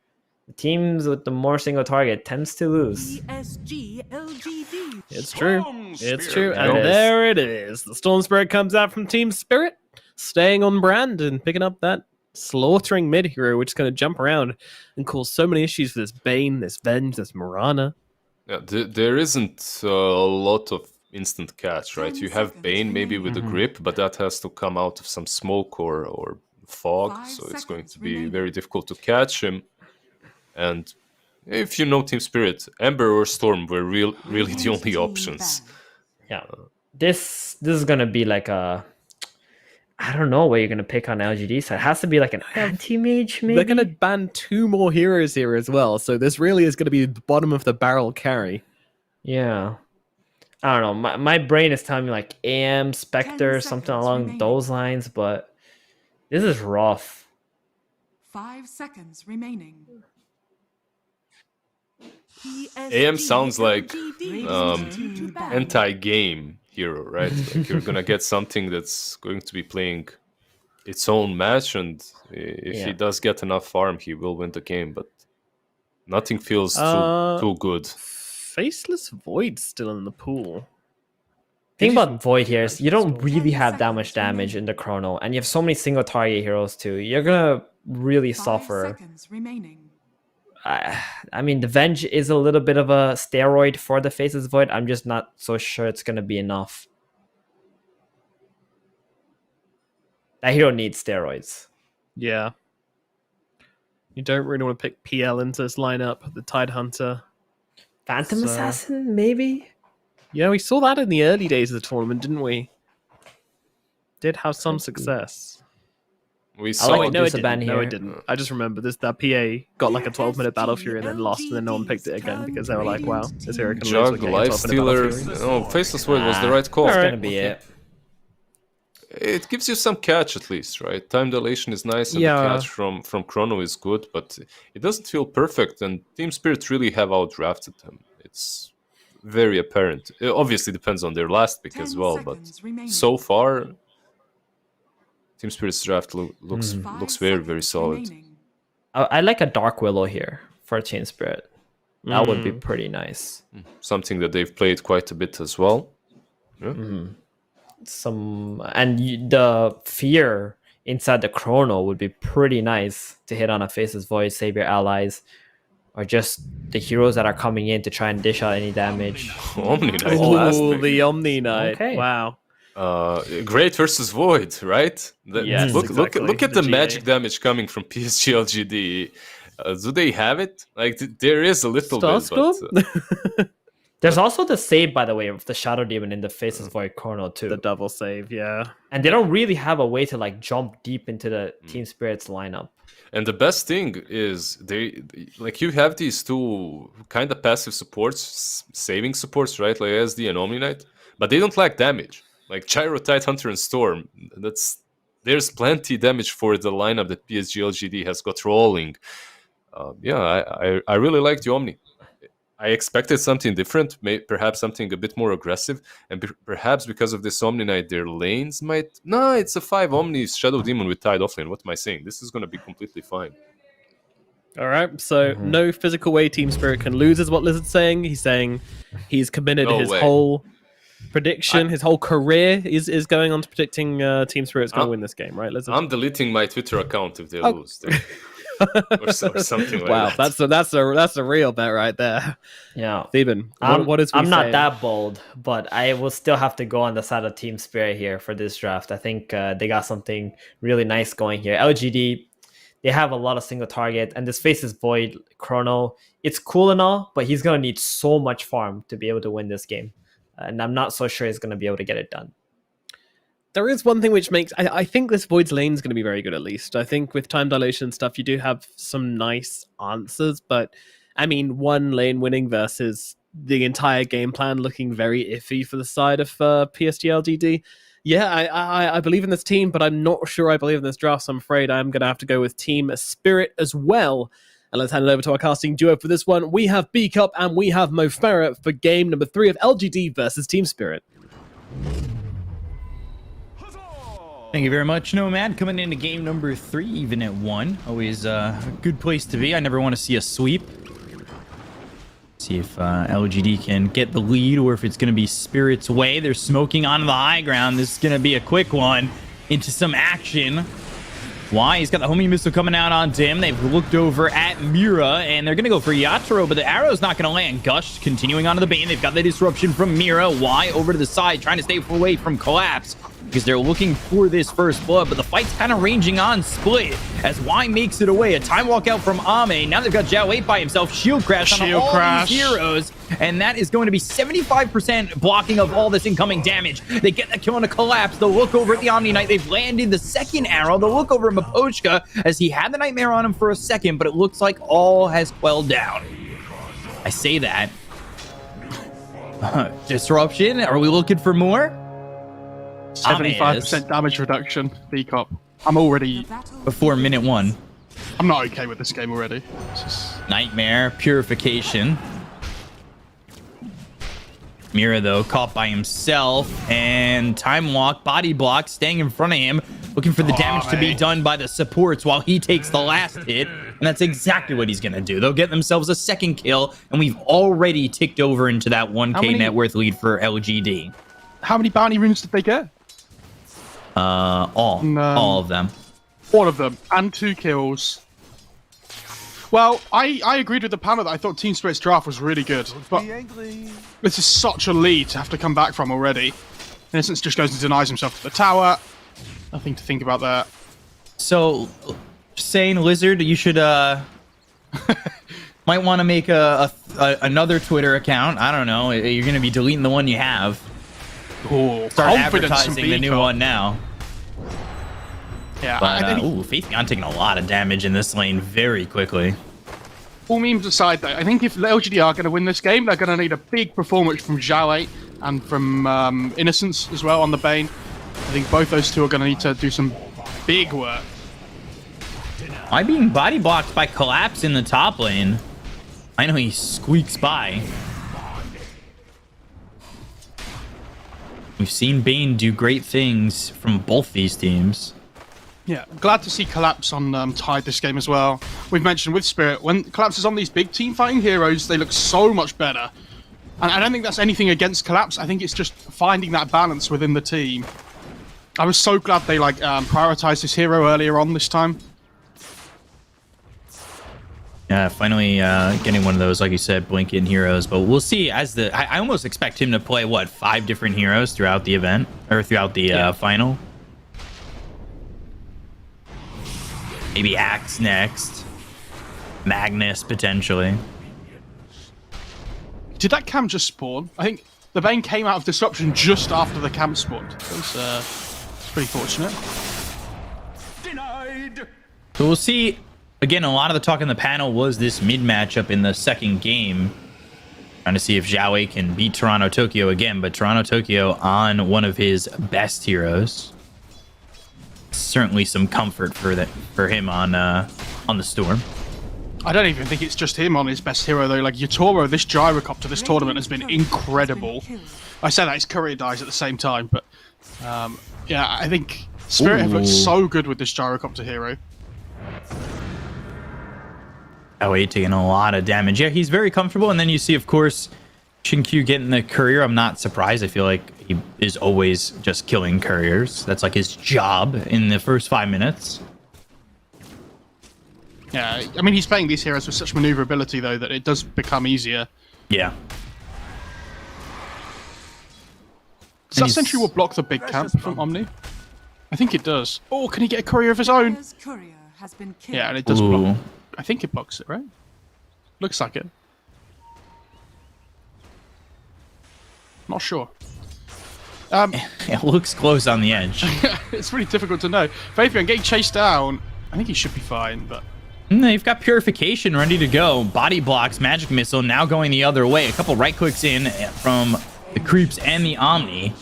The teams with the more single target tends to lose. PSG.LGD. It's true. It's true. There And it is. there it is. The Storm Spirit comes out from Team Spirit, staying on brand and picking up that slaughtering mid hero, which is going to jump around and cause so many issues for this Bane, this Venge, this Mirana. Yeah, there isn't a lot of instant catch, right? 10 You have seconds Bane maybe with a grip, but that has to come out of some smoke or fog, 5 so it's going to seconds be remaining. very difficult to catch him. And if you know Team Spirit, Ember or Storm were really the only Team options. ban. Yeah, this is gonna be like a I don't know what you're gonna pick on LGD side. It has to be like an anti-mage, maybe. They're going to ban 2 more heroes here as well, so this really is going to be the bottom of the barrel carry. Yeah. I don't know. My brain is telling me like AM, Spectre, 10 something seconds along remaining. those lines, but this is rough. 5 seconds remaining. AM sounds like PSG.LGD banned. anti-game hero, right? Like you're gonna get something that's going to be playing its own match, and if he Yeah. does get enough farm, he will win the game. But nothing feels too good. Faceless Void still in the pool. Thing about Void here is you don't really 10 have that much seconds damage remaining. in the chrono, and you have so many single target heroes too. You're gonna really 5 suffer. seconds remaining. I mean, the Venge is a little bit of a steroid for the Faceless Void. I'm just not so sure it's gonna be enough. That hero needs steroids. Yeah. You don't really want to pick PL into this lineup, the Tide Hunter. Phantom So- Assassin, maybe? Yeah, we saw that in the early days of the tournament, didn't we? Did have some success. We I saw like Oh, wait, to no, do it some didn't. ban No, here. it didn't. I just remember this. That PA got like a 12-minute Battle Fury and then lost, and then no one picked it again because they were like, "Wow, this hero can lose Jug, with getting a 12-minute Battle Lifestealer. Fury." No, Faceless Void was the right call. That's Alright. gonna be it. It gives you some catch at least, right? Time dilation is nice, and Yeah. the catch from Chrono is good, but it doesn't feel perfect. And Team Spirit really have outdrafted them. It's very apparent. It obviously depends on their last pick 10 as well, but seconds remaining. so far, Team Spirit's draft looks 5 very seconds solid. remaining. I like a Dark Willow here for Chain Spirit. That would be Mm. pretty nice. Something that they've played quite a bit as well. The fear inside the chrono would be pretty nice to hit on a Faceless Void, save your allies, or just the heroes that are coming in to try and dish out any damage. Omni Knight last Oh, pick. the Omni Knight! Okay. Wow. Great versus Void, right? Yes, look exactly. at The the GA. magic damage coming from PSG.LGD. Do they have it? Like there is a little bit, but Starscope? There's also the save, by the way, of the Shadow Demon in the Faceless Void chrono too. The double save, yeah. And they don't really have a way to like jump deep into the Team Spirits lineup. and the best thing is you have these two kind of passive supports, saving supports, right? Like SD and Omni Knight, but they don't lack damage. Like Gyro, Tide Hunter, and Storm. There's plenty damage for the lineup that PSG.LGD has got rolling. I really like the Omni. I expected something different, perhaps something a bit more aggressive, and perhaps because of this Omni Knight, their lanes might... No, it's a 5 Omni Shadow Demon with Tide offlane. What am I saying? This is going to be completely fine. All right, so no physical way Team Spirit can lose is what Lizard's saying. He's saying he's committed No his way. whole prediction, his whole career is going on to predicting Team Spirit's going to win this game, right, Lizard? I'm deleting my Twitter account if they lose. or something like Wow, that. that's a real bet right there. Yeah. Theben, what is we I'm not saying? that bold, but I will still have to go on the side of Team Spirit here for this draft. I think they got something really nice going here. LGD, they have a lot of single target, and this Faceless Void Chrono, it's cool and all, but he's going to need so much farm to be able to win this game. And I'm not so sure he's going to be able to get it done. There is one thing which makes... I think this Void's lane is going to be very good, at least. I think with time dilation and stuff, you do have some nice answers, but, I mean, one lane winning versus the entire game plan looking very iffy for the side of PSG.LGD. Yeah, I believe in this team, but I'm not sure I believe in this draft, so I'm afraid I'm going to have to go with Team Spirit as well. And let's hand it over to our casting duo for this one. We have Bkop and we have Mofarah for game number 3 of LGD versus Team Spirit. Thank you very much, Nomad. Coming into game number 3, even at 1. Always a good place to be. I never want to see a sweep. See if LGD can get the lead or if it's going to be Spirit's way. They're smoking onto the high ground. This is going to be a quick one into some action. Why? He's got the homing missile coming out on Dim. They've looked over at Mira, and they're going to go for Yatoro, but the arrow's not going to land. Gush continuing onto the Bane. They've got the disruption from Mira. Why? Over to the side, trying to stay away from Collapse, because they're looking for this first blood, but the fight's kind of ranging on Split as Y makes it away. A time walk out from Ame. Now they've got Zhao 8 by himself. Shield crash on Shield all crash. these heroes and that is going to be 75% blocking of all this incoming damage. They get the kill on a collapse. They'll look over at the Omni Knight. They've landed the second arrow. They'll look over at Miposhka as he had the Nightmare on him for a second, but it looks like all has quelled down. I say that. Disruption? Are we looking for more? 75% damage reduction, Bkop. I'm already... Before minute 1. I'm not okay with this game already. It's just... Nightmare, Purification. Mira, though, caught by himself. And Time Walk, Body Block, staying in front of him, looking for the damage to be done by the supports while he takes the last hit. And that's exactly what he's going to do. They'll get themselves a second kill, and we've already ticked over into that 1k net worth lead for LGD. How many bounty runes did they get? All of them. All of them, and 2 kills. Well, I agreed with the panel that I thought Team Spirit's draft was really good, but this is such a lead to have to come back from already. Innocence just goes and denies himself to the tower. Nothing to think about there. So, saying Lizard, you should might want to make another Twitter account. I don't know. You're going to be deleting the one you have. Ooh, Start advertising the new one now. Yeah, but Faithion taking a lot of damage in this lane very quickly. All memes aside, though, I think if LGD are going to win this game, they're going to need a big performance from Xiao and from Innocence as well on the Bane. I think both those two are going to need to do some big work. Why being body blocked by Collapse in the top lane? I know he squeaks by. We've seen Bane do great things from both these teams. Yeah, glad to see Collapse on Tide this game as well. We've mentioned with Spirit, when Collapse is on these big team fighting heroes, they look so much better. And I don't think that's anything against Collapse. I think it's just finding that balance within the team. I was so glad they prioritized this hero earlier on this time. Yeah, finally getting one of those, like you said, blink-in heroes. But we'll see as I almost expect him to play, what, 5 different heroes throughout the event? Or throughout the final? Maybe Axe next. Magnus, potentially. Did that camp just spawn? I think the Bane came out of Disruption just after the camp spawned. It's pretty fortunate. Denied. So we'll see. Again, a lot of the talk in the panel was this mid matchup in the second game. Trying to see if Xiao can beat Toronto Tokyo again, but Toronto Tokyo on one of his best heroes. Certainly some comfort for him on the Storm. I don't even think it's just him on his best hero though. Like Yatoro, this Gyrocopter, this tournament has been incredible. I say that his Courier dies at the same time, but yeah, I think Spirit have looked so good with this Gyrocopter hero. Xiao taking a lot of damage. Yeah, he's very comfortable, and then you see, of course, Xinkyu getting the Courier. I'm not surprised. I feel like he is always just killing Couriers. That's like his job in the first 5 minutes. Yeah, I mean, he's playing these heroes with such maneuverability, though, that it does become easier. Yeah. Does that Sentry will block the big camp from Omni? I think it does. Oh, can he get a Courier of his own? Courier has been killed. Yeah, and it does block. I think it blocks it, right? Looks like it. Not sure. It looks close on the edge. It's really difficult to know. Faithion getting chased down. I think he should be fine, but... They've got Purification ready to go. Body blocks, Magic Missile now going the other way. A couple right clicks in from the Creeps and the Omni.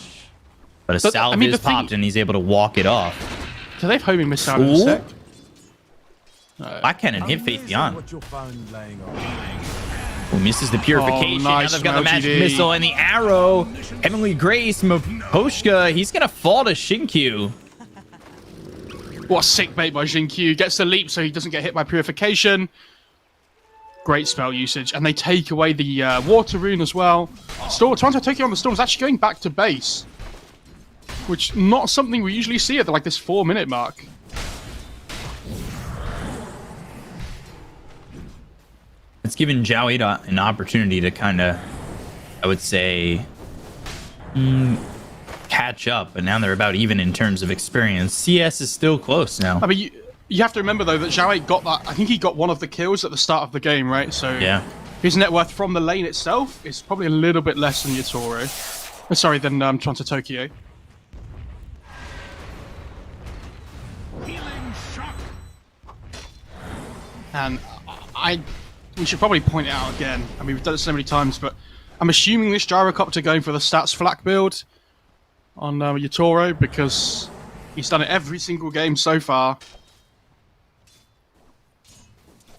But a salve is popped and he's able to walk it off. Do they have homing missile in a sec? Black Cannon hit Faithion. Who misses the Purification. Nice. Now they've got the Magic Missile and the Arrow. Heavenly Grace, Miposhka, he's going to fall to Xinkyu. What a sick bait by Xinkyu. Gets the leap so he doesn't get hit by Purification. Great spell usage. And they take away the Water Rune as well. Toronto Tokyo on the Storm is actually going back to base. Which, not something we usually see at like this 4-minute mark. It's given Xiao an opportunity to kind of, I would say, catch up, but now they're about even in terms of experience. CS is still close now. I mean, you have to remember though that Xiao got that. I think he got one of the kills at the start of the game, right? So yeah, His net worth from the lane itself is probably a little bit less than Yatoro. Sorry, than Toronto Tokyo. And we should probably point it out again. I mean, we've done it so many times, but I'm assuming this Gyrocopter going for the stats flak build on Yatoro because he's done it every single game so far.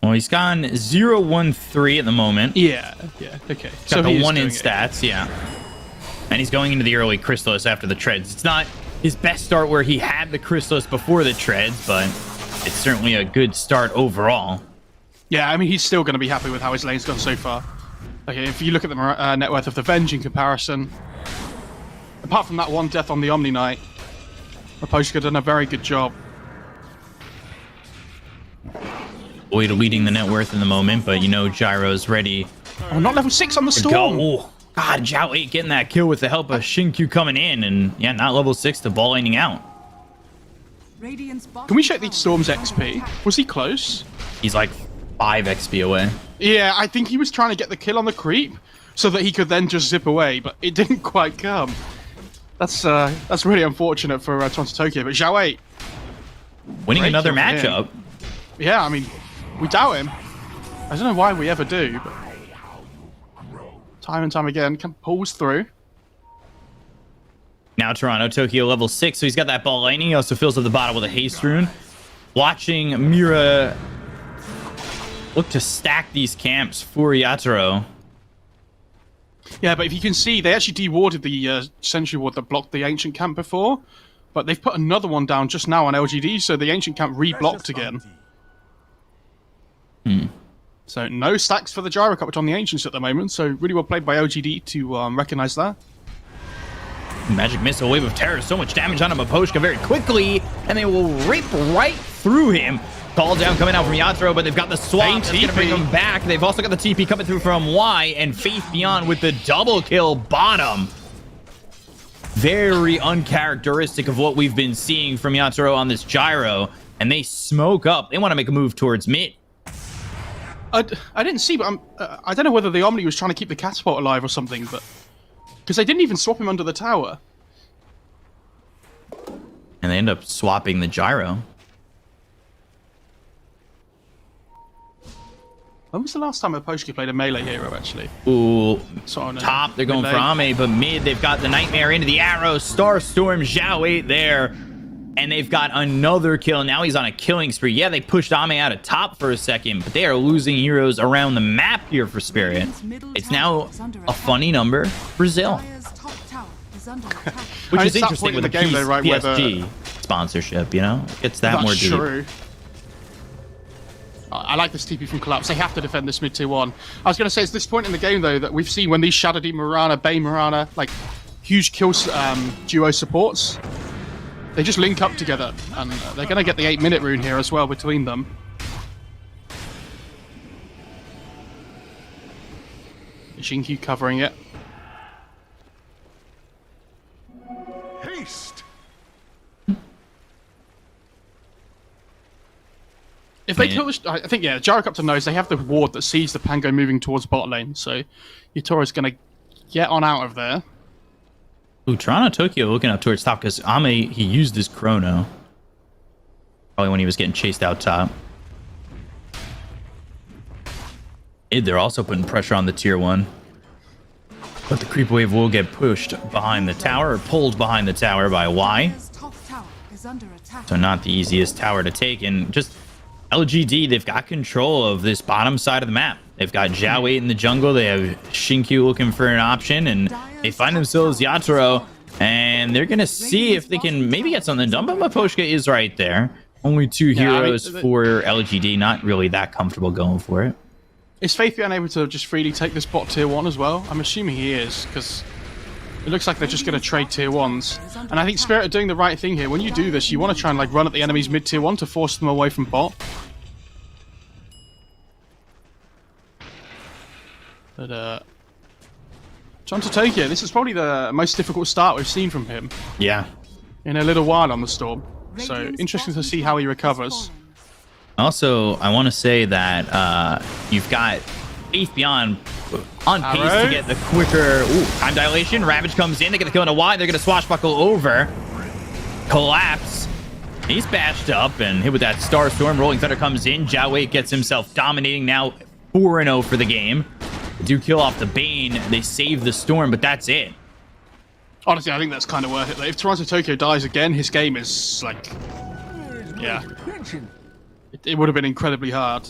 Well, he's gone 0-1-3 at the moment. Yeah, okay. Got the he is 1 in doing it. stats, yeah. And he's going into the early Chrysalis after the treads. It's not his best start where he had the Chrysalis before the treads, but it's certainly a good start overall. Yeah, I mean, he's still going to be happy with how his lane's gone so far. Okay, if you look at the net worth of the Venge in comparison, apart from that one death on the Omni Knight, Maposhka done a very good job. Boyd leading the net worth in the moment, but you know Gyro's ready Oh, not level 6 on the to Storm! go. Oh, God, Zhao 8 getting that kill with the help of Shinkyu coming in, and yeah, not level 6 to ball laning out. Radiant's bottom Can we check the tower Storm's is under XP? attack. Was he close? He's like 5 XP away. Yeah, I think he was trying to get the kill on the creep so that he could then just zip away, but it didn't quite come. That's really unfortunate for Toronto Tokyo, but Zhao 8, Winning Great another kill for him. matchup. yeah, I mean, we doubt him. I don't know why we ever do, but time and time again, pulls through. Now Toronto Tokyo level 6, so he's got that ball laning. He also fills up the bottom with a haste rune. Watching Mira look to stack these camps for Yatoro. Yeah, but if you can see, they actually dewarded the sentry ward that blocked the ancient camp before, but they've put another one down just now on LGD, so the ancient camp re-blocked again. So no stacks for the Gyrocopter on the ancients at the moment, so really well played by LGD to recognize that. Magic Missile, Wave of Terror, so much damage on him, Maposhka very quickly, and they will rip right through him. Call down coming out from Yatoro, but they've got the swap that's going to bring him back. They've also got the TP coming through from Y, and Faith Beyond with the double kill bottom. Very uncharacteristic of what we've been seeing from Yatoro on this Gyro, and they smoke up. They want to make a move towards mid. I didn't see, but I don't know whether the Omni was trying to keep the catapult alive or something, but because they didn't even swap him under the tower. And they end up swapping the Gyro. When was the last time Maposhka played a melee hero, actually? Ooh, Sort of, top, they're going mid for lane. Ame, but mid, they've got the Nightmare into the arrow, Starstorm, Zhao 8 there, and they've got another kill. Now he's on a killing spree. Yeah, they pushed Ame out of top for a second, but they are losing heroes around the map here for Spirit. It's now a funny number, Brazil, Dire's top tower is under attack. which I mean, is it's that interesting point in with the a game, though, right, where the- PSG sponsorship, you know? It's that more That's deep. true. I like this TP from Collapse. They have to defend this mid tier 1. I was going to say, it's this point in the game, though, that we've seen when these Shadow Demon Mirana, Bay Mirana, like, huge kill duo supports, they just link up together, and they're going to get the 8-minute rune here as well between them. Shinkyu covering it. Haste! If they Yeah. kill the... I think, yeah, Gyrocopter knows they have the ward that sees the Pango moving towards bot lane, so Yatoro's going to get on out of there. Ooh, Toronto Tokyo looking up towards top because Ame, he used his chrono. Probably when he was getting chased out top. They're also putting pressure on the tier 1. But the creep wave will get pushed behind the tower, or pulled behind the tower by Y. Dire's top tower is under attack. So not the easiest tower to take. And just LGD, they've got control of this bottom side of the map. They've got Zhao 8 in the jungle. They have Shinkyu looking for an option. And they find themselves Yatoro. And they're going to see if they can maybe get something done. But Maposhka is right there. Only 2 Yeah, I mean, heroes for LGD. Not really that comfortable going for it. Is Faith able to just freely take this bot tier 1 as well? I'm assuming he is, because it looks like they're just going to trade tier 1s. And I think Spirit are doing the right thing here. When you do this, you want to try and like run at the enemy's mid tier 1 to force them away from bot. But, Toronto Tokyo, this is probably the most difficult start we've seen from him Yeah. in a little while on the Storm. So, Radiant's interesting to bottom see how he tower is recovers. falling. Also, I want to say that you've got Faith Beyond on pace to Arrow. get the quicker time dilation. Ravage comes in. They get the kill on a Y. They're going to swashbuckle over. Collapse. He's bashed up and hit with that Star Storm. Rolling Thunder comes in. Jiao Wei gets himself dominating now. 4-0 for the game. They do kill off the Bane. They save the Storm, but that's it. Honestly, I think that's kind of worth it. Like, if Toronto Tokyo dies again, his game is like, yeah, it would have been incredibly hard.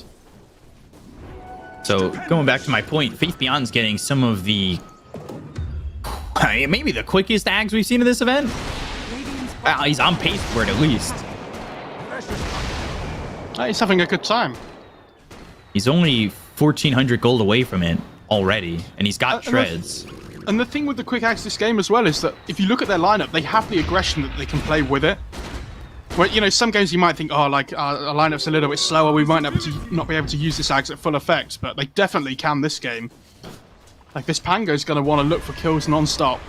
So going back to my point, Faith Beyond's getting some of the maybe the quickest ags we've seen in this event. He's on pace for it at least. He's having a good time. He's only 1,400 gold away from it already, and he's got treads. And the thing with the quick axe this game as well is that if you look at their lineup, they have the aggression that they can play with it. Where, you know, some games you might think, oh, like, our lineup's a little bit slower, we might not be able to use this axe at full effect, but they definitely can this game. Like, this Pango's going to want to look for kills non-stop.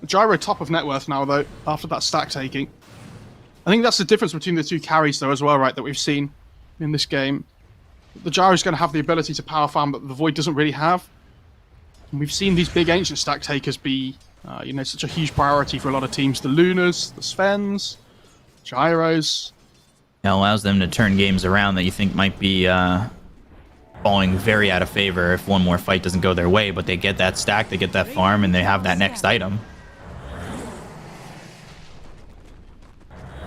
Gyro top of net worth now, though, after that stack taking. I think that's the difference between the two carries, though, as well, right, that we've seen in this game. The Gyro's going to have the ability to power farm that the Void doesn't really have. And we've seen these big ancient stack takers be, you know, such a huge priority for a lot of teams. The Lunas, the Svens, Gyros. It allows them to turn games around that you think might be falling very out of favor if one more fight doesn't go their way, but they get that stack, they get that farm, and they have that next item.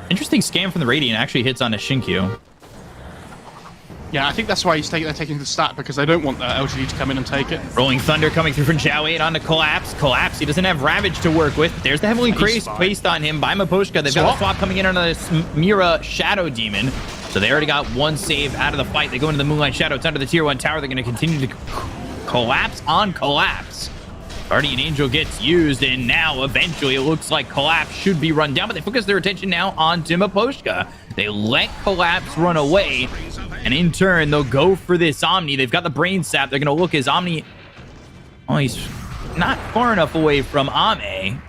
Interesting scam from the Radiant, actually hits on a Shinkyu. Yeah, I think that's why they're taking the stat, because they don't want the LGD to come in and take it. Rolling Thunder coming through from Jiao Wei on to Collapse. Collapse, he doesn't have Ravage to work with. There's the Heavenly Grace placed on him by Maposhka. They've got a swap coming in on this Mira Shadow Demon. So they already got one save out of the fight. They go into the Moonlight Shadow. It's under the tier 1 tower. They're going to continue to collapse on Collapse. Guardian Angel gets used, and now eventually it looks like Collapse should be run down, but they focus their attention now on Maposhka. They let Collapse run away, and in turn, they'll go for this Omni. They've got the Brain Sap. They're going to look as Omni... Oh, he's not far enough away from Ame.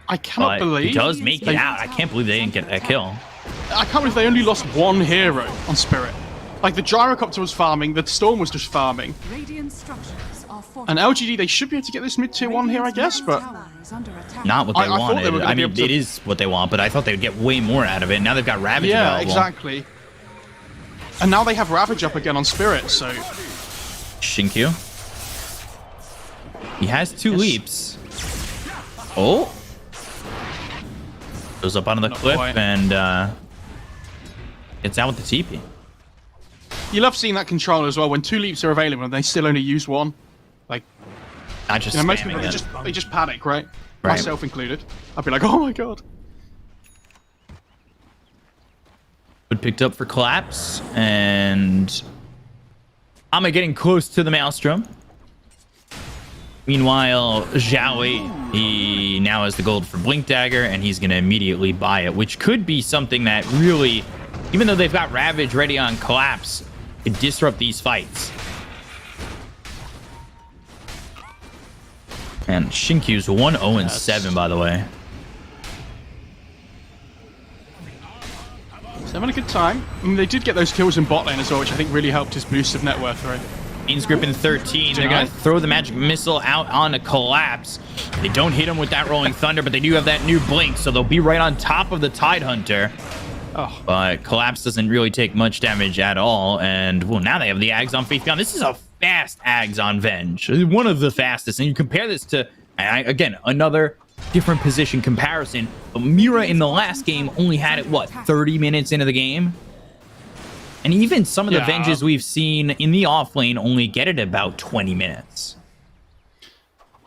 I cannot believe... he does make it out. I can't believe they didn't get that kill. I can't believe they only lost one hero on Spirit. Like, the Gyrocopter was farming, the Storm was just farming. Radiant structures are And LGD, they should be able to get this mid-tier 1 here, I guess, but... Not what they I thought wanted. they were gonna I be mean, able to- it is what they want, but I thought they would get way more out of it. Now they've got Ravage Yeah, available. exactly. And now they have Ravage up again on Spirit, so... Shinkyu. He has 2 leaps. Oh. Goes up onto the cliff quite. and gets out with the TP. You love seeing that controller as well, when 2 leaps are available and they still only use 1. Like, Not just you know, most spamming people, it. they just panic, right? Right. Myself included. I'd be like, oh my god. But picked up for Collapse, and Ame getting close to the Maelstrom. Meanwhile, Jiao Wei, he now has the gold for Blink Dagger, and he's going to immediately buy it, which could be something that really, even though they've got Ravage ready on Collapse, could disrupt these fights. And Shinkyu's 1-0-7, by the way. He's having a good time. I mean, they did get those kills in bot lane as well, which I think really helped his boost of net worth, right? Beans grip in 13. They're going to throw the magic missile out on a Collapse. They don't hit him with that Rolling Thunder, but they do have that new Blink, so they'll be right on top of the Tidehunter. Oh. But Collapse doesn't really take much damage at all. And, well, now they have the Ags on Faith Beyond. This is a fast Ags on Venge. One of the fastest. And you compare this to, again, another different position comparison. But Mira in the last game only had it, what, 30 minutes into the game? And even some of the Venges we've seen in the off lane only get it about 20 minutes.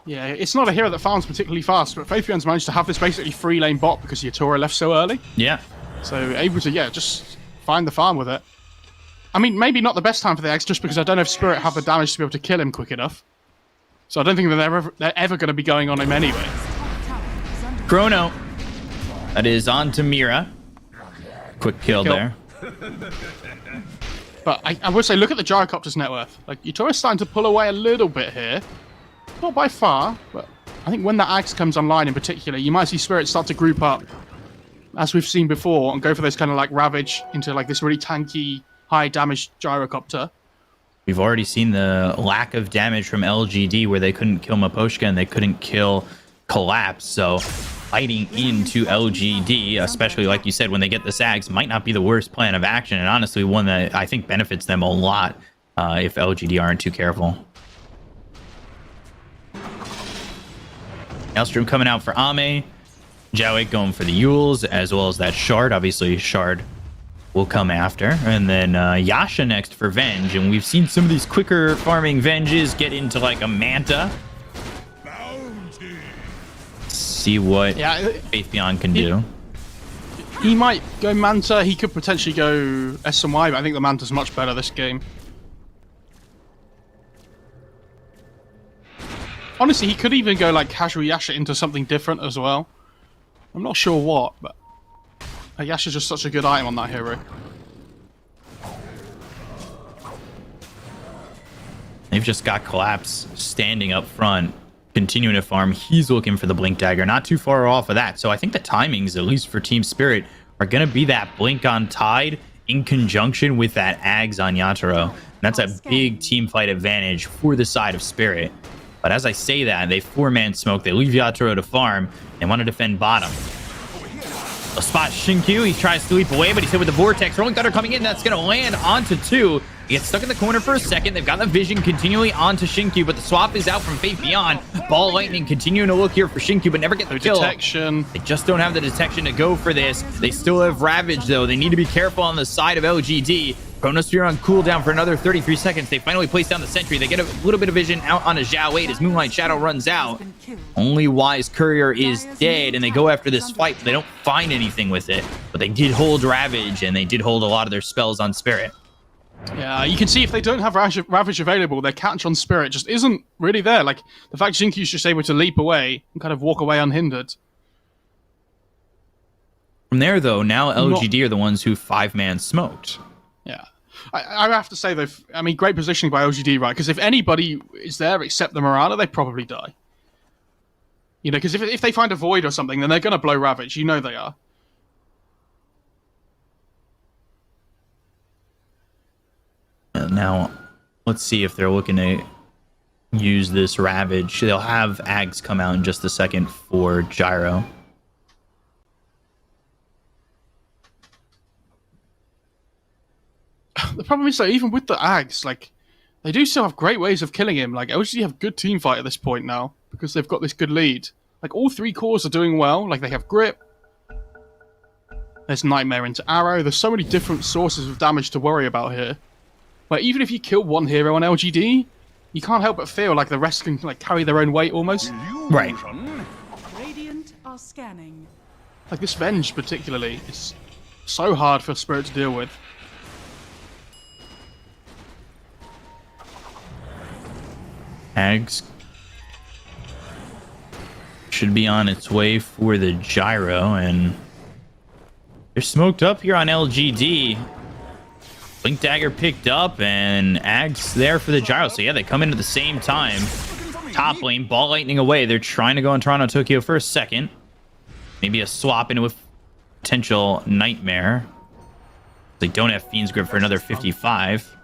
Yeah, it's not a hero that farms particularly fast, but Faith Beyond's managed to have this basically free lane bot because Yatora left so early. Yeah. So able to, just find the farm with it. I mean, maybe not the best time for the Axe, just because I don't know if Spirit have the damage to be able to kill him quick enough. So I don't think that they're ever going to be going on him anyway. Chrono. That is on to Mira. Quick kill there. But I would say, look at the Gyrocopter's net worth. Like, Yatora's starting to pull away a little bit here. Not by far, but I think when that Axe comes online in particular, you might see Spirit start to group up, as we've seen before, and go for those kind of like Ravage into like this really tanky, high damage Gyrocopter. We've already seen the lack of damage from LGD where they couldn't kill Maposhka and they couldn't kill Collapse. So fighting into LGD, especially like you said, when they get the Sags, might not be the worst plan of action. And honestly, one that I think benefits them a lot if LGD aren't too careful. Maelstrom coming out for Ame. Jowik going for the Yules, as well as that Shard. Obviously, Shard will come after. And then Yasha next for Venge. And we've seen some of these quicker farming Venges get into like a Manta. See what Faith Beyond can do. He might go Manta. He could potentially go SMY, but I think the Manta's much better this game. Honestly, he could even go like casual Yasha into something different as well. I'm not sure what, but Yasha's just such a good item on that hero. They've just got Collapse standing up front, continuing to farm. He's looking for the Blink Dagger, not too far off of that. So I think the timings, at least for Team Spirit, are going to be that Blink on Tide in conjunction with that Ags on Yatoro. And that's a big team fight advantage for the side of Spirit. But as I say that, they 4-man smoke. They leave Yatoro to farm. They want to defend bottom. A spot Shinkyu. He tries to leap away, but he's hit with the Vortex. Rolling Thunder coming in. That's going to land onto 2. He gets stuck in the corner for a second. They've got the vision continually onto Shinkyu, but the swap is out from Faith Beyond. Ball Lightning continuing to look here for Shinkyu, but never get the kill. Detection. They just don't have the detection to go for this. They still have Ravage, though. They need to be careful on the side of LGD. Chronosphere on cooldown for another 33 seconds. They finally place down the sentry. They get a little bit of vision out on a Zhao 8 as Moonlight Shadow runs out. Only Wise Courier is dead, and they go after this fight, but they don't find anything with it. But they did hold Ravage, and they did hold a lot of their spells on Spirit. Yeah, you can see if they don't have Ravage available, their catch on Spirit just isn't really there. Like, the fact Jinkyu's just able to leap away and kind of walk away unhindered. From there, though, now LGD are the ones who 5-man smoked. Yeah. I have to say, I mean, great positioning by LGD, right? Because if anybody is there except the Mirana, they probably die. You know, because if they find a Void or something, then they're going to blow Ravage. You know they are. Now, let's see if they're looking to use this Ravage. They'll have Ags come out in just a second for Gyro. The problem is, though, even with the Ags, like, they do still have great ways of killing him. Like, LGD have good team fight at this point now, because they've got this good lead. Like, all 3 cores are doing well. Like, they have Grip. There's Nightmare into Arrow. There's so many different sources of damage to worry about here. Like, even if you kill one hero on LGD, you can't help but feel like the rest can, like, carry their own weight, almost. Right. Radiant are scanning. Like, this Venge, particularly, is so hard for Spirit to deal with. Ags should be on its way for the Gyro, and they're smoked up here on LGD. Blink Dagger picked up, and Ags there for the Gyro. So yeah, they come in at the same time. Top lane, Ball Lightning away. They're trying to go on Toronto Tokyo for a second. Maybe a swap into a potential Nightmare. They don't have Fiend's Grip for another 55.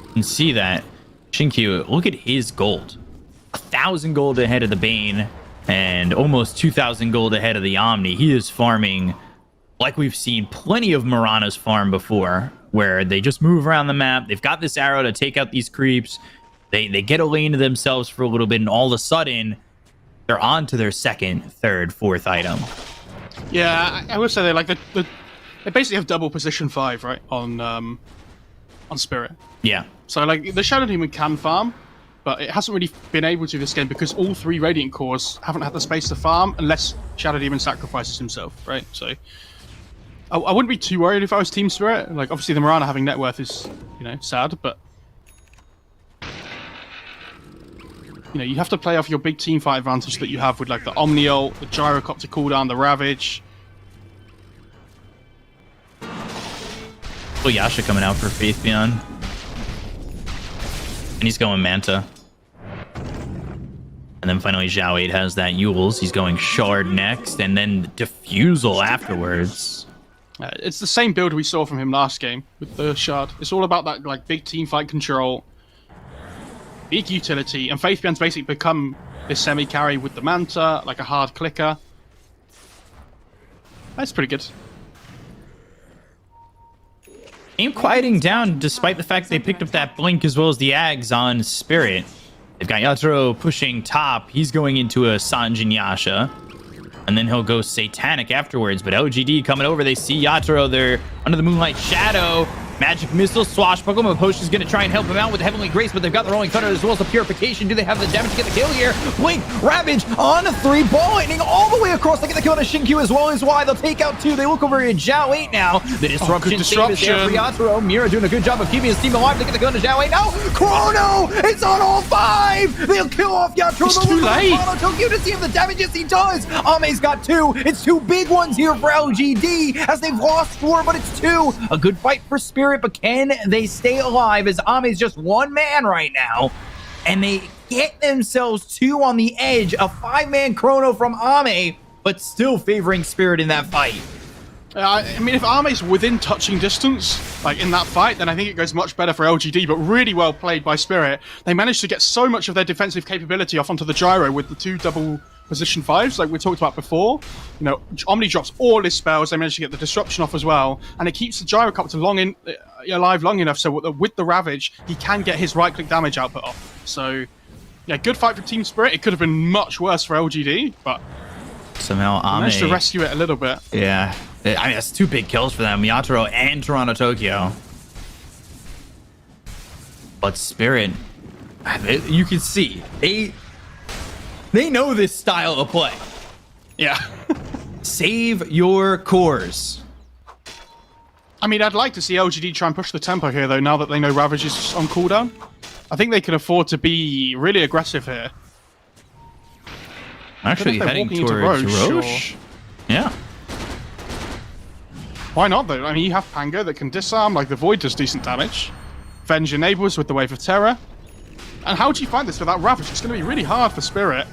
You can see that Shinkyu, look at his gold. 1,000 gold ahead of the Bane and almost 2,000 gold ahead of the Omni. He is farming like we've seen plenty of Mirana's farm before, where they just move around the map. They've got this arrow to take out these creeps. They get a lane to themselves for a little bit, and all of a sudden, they're on to their 2nd, 3rd, 4th item. Yeah, I would say they basically have double position 5, right, on Spirit. Yeah. So, like, the Shadow Demon can farm, but it hasn't really been able to this game because all 3 Radiant cores haven't had the space to farm unless Shadow Demon sacrifices himself, right? So, I wouldn't be too worried if I was Team Spirit. Like, obviously, the Mirana having net worth is, you know, sad, but you know, you have to play off your big team fight advantage that you have with, like, the Omni ult, the Gyrocopter cooldown, the Ravage. Oh, Yasha coming out for Faith Beyond. And he's going Manta. And then finally Zhao 8 has that Yules. He's going Shard next, and then Diffusal afterwards. It's the same build we saw from him last game with the Shard. It's all about that like big team fight control, big utility, and Faithbjorn's basically become this semi-carry with the Manta, like a hard clicker. That's pretty good. Game quieting down despite the fact they picked up that Blink as well as the Ags on Spirit. They've got Yatoro pushing top. He's going into a Sanjin Yasha. And then he'll go Satanic afterwards. But LGD coming over. They see Yatoro. They're under the Moonlight Shadow. Magic Missile, Swashbuckle. Maposha's going to try and help him out with the Heavenly Grace, but they've got the Rolling Thunder as well as the Purification. Do they have the damage to get the kill here? Blink, Ravage on a 3, Ball Lightning all the way across. They get the kill on a Shinkyu as well as Y. They'll take out 2. They look over at Zhao 8 now. The Disruption save is there for Yatoro. Mira doing a good job of keeping his team alive. They get the kill on Zhao 8 now. Chrono! It's on all 5! They'll kill off Yatoro. It's too late. Tokyo to see if the damage yes he does. Ame's got 2. It's 2 big ones here for LGD as they've lost 4, but it's 2. A good fight for Spirit, but can they stay alive as Ame's just 1 man right now? And they get themselves 2 on the edge. A 5-man Chrono from Ame, but still favoring Spirit in that fight. I mean, if Ame's within touching distance, like in that fight, then I think it goes much better for LGD, but really well played by Spirit. They managed to get so much of their defensive capability off onto the gyro with the 2 double position 5s, like we talked about before. You know, Omni drops all his spells, they managed to get the disruption off as well, and it keeps the Gyrocopter alive long enough so with the Ravage, he can get his right-click damage output off. So, yeah, good fight for Team Spirit. It could have been much worse for LGD, but somehow Ame managed to rescue it a little bit. Yeah. I mean, that's 2 big kills for them, Yatoro and Toronto Tokyo. But Spirit, you can see, they know this style of play. Yeah. Save your cores. I mean, I'd like to see LGD try and push the tempo here, though, now that they know Ravage is on cooldown. I think they can afford to be really aggressive here. Actually heading towards Roche. Yeah. Why not, though? I mean, you have Pango that can disarm, like the Void does decent damage. Venge your neighbors with the Wave of Terror. And how do you find this without Ravage? It's going to be really hard for Spirit.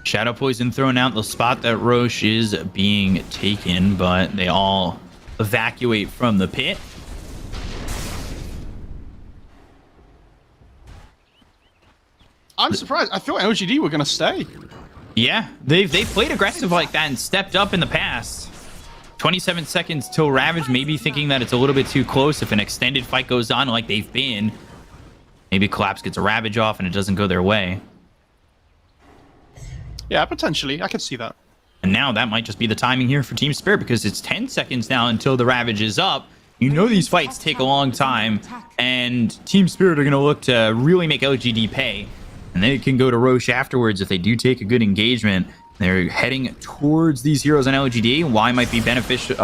Shadow Poison thrown out. They'll spot that Roche is being taken, but they all evacuate from the pit. I'm surprised. I thought LGD were going to stay. Yeah, they've played aggressive like that and stepped up in the past. 27 seconds till Ravage, maybe thinking that it's a little bit too close. If an extended fight goes on like they've been, maybe Collapse gets a Ravage off and it doesn't go their way. Yeah, potentially. I could see that. And now that might just be the timing here for Team Spirit because it's 10 seconds now until the Ravage is up. You know these fights take a long time, and Team Spirit are going to look to really make LGD pay. And they can go to Roche afterwards if they do take a good engagement. They're heading towards these heroes on LGD. Y might be beneficial.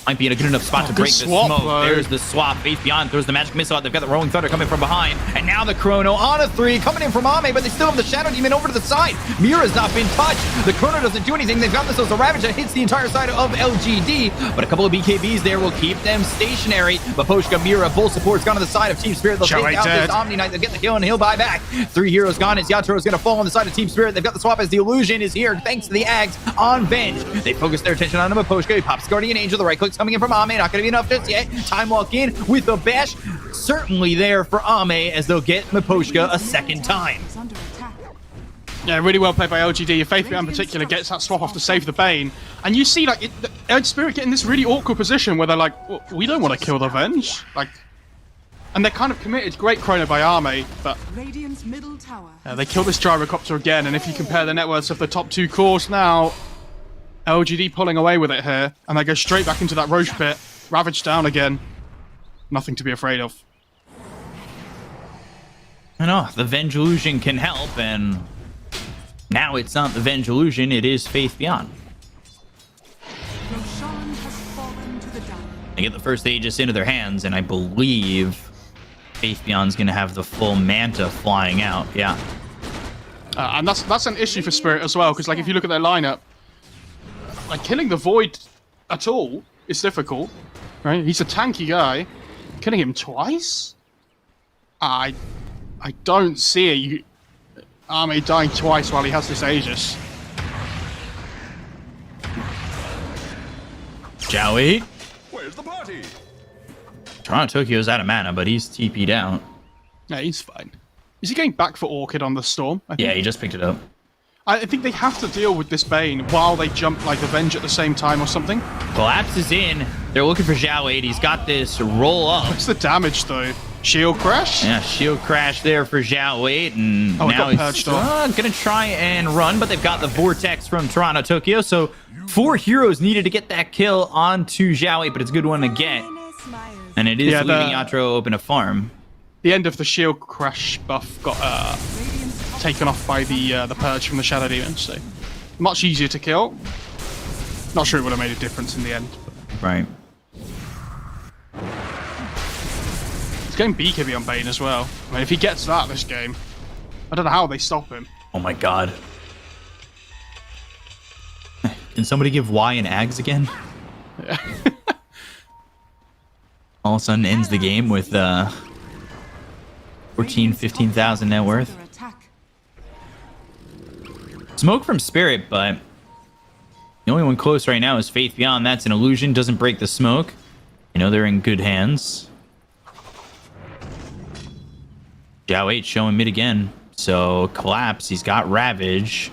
Might be in a good enough spot to break the smoke. There's the swap. Faith Beyond throws the Magic Missile out. They've got the Rolling Thunder coming from behind. And now the Chrono on a 3 coming in from Ame, but they still have the Shadow Demon over to the side. Mira's not been touched. The Chrono doesn't do anything. They've got themselves a Ravage that hits the entire side of LGD. But a couple of BKBs there will keep them stationary. Maposhka, Mira, full support's gone to the side of Team Spirit. They'll take out this Omni Knight. They'll get the kill and he'll buy back. 3 heroes gone as Yatoro's going to fall on the side of Team Spirit. They've got the swap as the Illusion is here thanks to the Ags on Venge. They focus their attention on Maposhka. He pops Guardian Angel. The right click's coming in from Ame. Not going to be enough just yet. Time walk in with the bash. Certainly there for Ame as they'll get Maposhka a second time. Yeah, really well played by LGD. Faith in particular gets that swap off to save the Bane. And you see, like, Edge Spirit get in this really awkward position where they're like, well, we don't want to kill the Venge. Like, and they're kind of committed. Great Chrono by Ame, but Radiant's middle tower. They kill this Gyrocopter again. And if you compare the net worths of the top 2 cores now, LGD pulling away with it here. And they go straight back into that Roche pit. Ravage down again. Nothing to be afraid of. I know, the Venge Illusion can help, and now it's not the Venge Illusion, it is Faith Beyond. Roshan has fallen to the down. They get the first Aegis into their hands, and I believe Faith Beyond's going to have the full Manta flying out, yeah. And that's an issue for Spirit as well, because like if you look at their lineup, like killing the Void at all is difficult, right? He's a tanky guy. Killing him twice? I don't see it. Army dying twice while he has this Aegis. Shall we? Where's the party? Toronto Tokyo's out of mana, but he's TP'd out. Yeah, he's fine. Is he going back for Orchid on the Storm? I think. Yeah, he just picked it up. I think they have to deal with this Bane while they jump like Avenge at the same time or something. Collapse is in. They're looking for Zhao 8. He's got this roll up. What's the damage though? Shield crash? Yeah, shield crash there for Zhao 8, and Oh, it now got he's purged off. gonna try and run, but they've got the Vortex from Toronto Tokyo, so 4 heroes needed to get that kill onto Zhao 8, but it's a good one to get. And it is Yeah, leaving Yatro open to farm. The end of the shield crash buff got taken off by the purge from the Shadow Demon, so much easier to kill. Not sure it would have made a difference in the end. Right. It's going BKB on Bane as well. I mean, if he gets that this game, I don't know how they stop him. Oh my god. Can somebody give Y an Ags again? All of a sudden ends the game with 15,000 net worth. Under attack. Smoke from Spirit, but the only one close right now is Faith Beyond. That's an illusion. Doesn't break the smoke. You know they're in good hands. Zhao 8 showing mid again. So Collapse. He's got Ravage.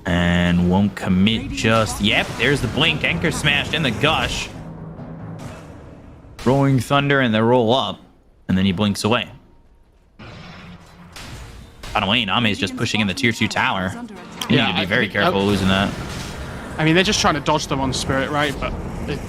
And won't commit just yet. There's the blink. Anchor smashed and the gush. Rolling Thunder and the roll up. And then he blinks away. By the way, Name's just pushing in the tier 2 tower. You Yeah, need to be I very think- careful losing that. I mean, they're just trying to dodge them on Spirit, right? But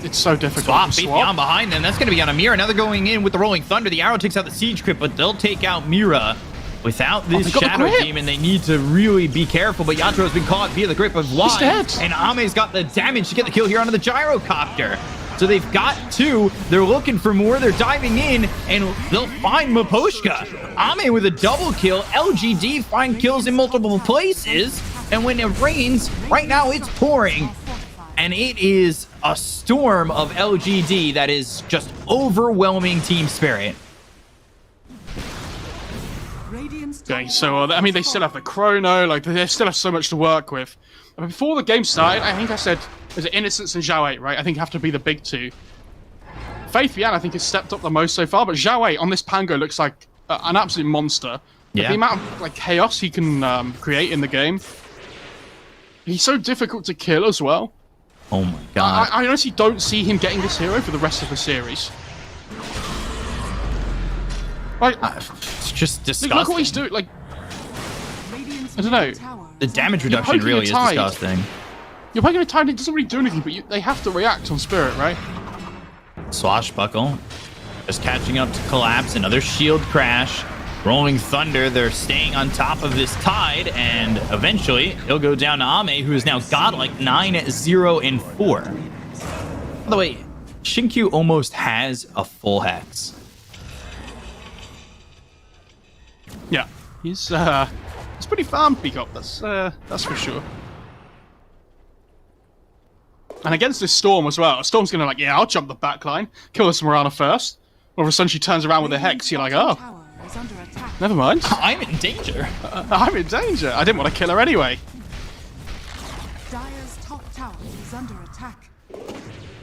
it's so difficult Swap, to Faith swap. Beyond behind them. That's going to be on a Mira. Now they're going in with the Rolling Thunder. The arrow takes out the Siege Crypt, but they'll take out Mira. Without this they got the Shadow grip. Demon, they need to really be careful. But Yatro has been caught via the grip of He's Y. dead. And Ame's got the damage to get the kill here onto the Gyrocopter. So they've got 2. They're looking for more. They're diving in, and they'll find Maposhka. Ame with a double kill. LGD find kills in multiple places. And when it rains, right now it's pouring. And it is a storm of LGD that is just overwhelming Team Spirit. Okay, so I mean, they still have the Chrono, like they still have so much to work with. But before the game started, I think I said, is it Innocence and Zhao 8, right? I think have to be the big 2. Faith Yan, I think, has stepped up the most so far, but Zhao 8 on this Pango looks like an absolute monster. Yeah. The amount of like chaos he can create in the game. He's so difficult to kill as well. Oh my god. I honestly don't see him getting this hero for the rest of the series. Like, It's just disgusting. look what he's doing. Like, I don't know. The damage reduction poking really a is tide. disgusting. You're poking a tide, it doesn't really do anything, but they have to react on Spirit, right? Swashbuckle. Just catching up to Collapse. Another shield crash. Rolling Thunder. They're staying on top of this tide. And eventually, he'll go down to Ame, who is now godlike 9-0-4. By the way, Shinkyu almost has a full hex. Yeah. He's pretty farmed, Bkop, that's for sure. And against this Storm as well, Storm's gonna like, yeah, I'll jump the back line, kill this Morana first. All of a sudden she turns around with a Hex, you're like, oh, never mind. I'm in danger. I'm in danger. I didn't want to kill her anyway. Dire's top tower is under attack.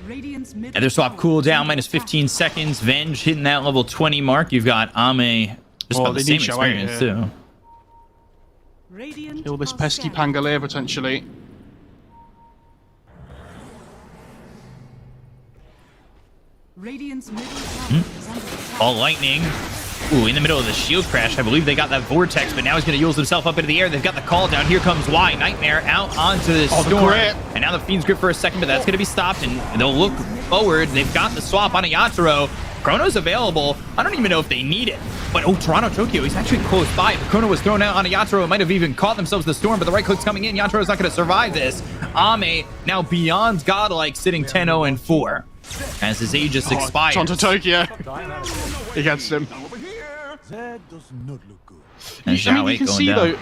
Radiant's middle Nether swap tower cooldown, is under minus attack. 15 seconds. Venge hitting that level 20 mark. You've got Ame just Oh, about the they same need Show eight experience, here. too. Radiant Kill this are pesky scanning. Pangolier potentially. Radiant's middle tower is under attack. All lightning. Ooh, in the middle of the shield crash. I believe they got that vortex, but now he's going to use himself up into the air. They've got the call down. Here comes Y. Nightmare out onto the Oh, the storm. grip. And now the Fiend's grip for a second, but that's going to be stopped, and they'll look forward. They've got the swap on a Yatoro. Chrono's available. I don't even know if they need it. But, oh, Toronto Tokyo, he's actually close by. If Chrono was thrown out on a Yatoro, it might have even caught themselves the storm, but the right click's coming in. Yatoro's not going to survive this. Ame, now beyond godlike, sitting 10-0-4. As his Aegis expires. Toronto Tokyo. He gets him. And I mean, Zhao you can going see down.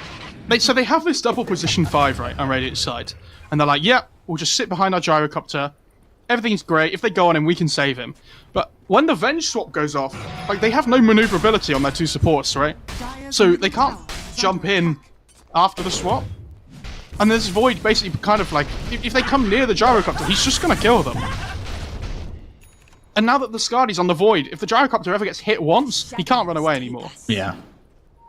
though, so they have this double position 5 right on Radiant's side, and they're like, "Yep, we'll just sit behind our gyrocopter, everything's great. If they go on him, we can save him. But when the Venge swap goes off, like, they have no maneuverability on their 2 supports, right? So they can't jump in after the swap. And this Void basically kind of like, if they come near the Gyrocopter, he's just going to kill them. And now that the Skadi's on the Void, if the Gyrocopter ever gets hit once, he can't run away anymore. Yeah.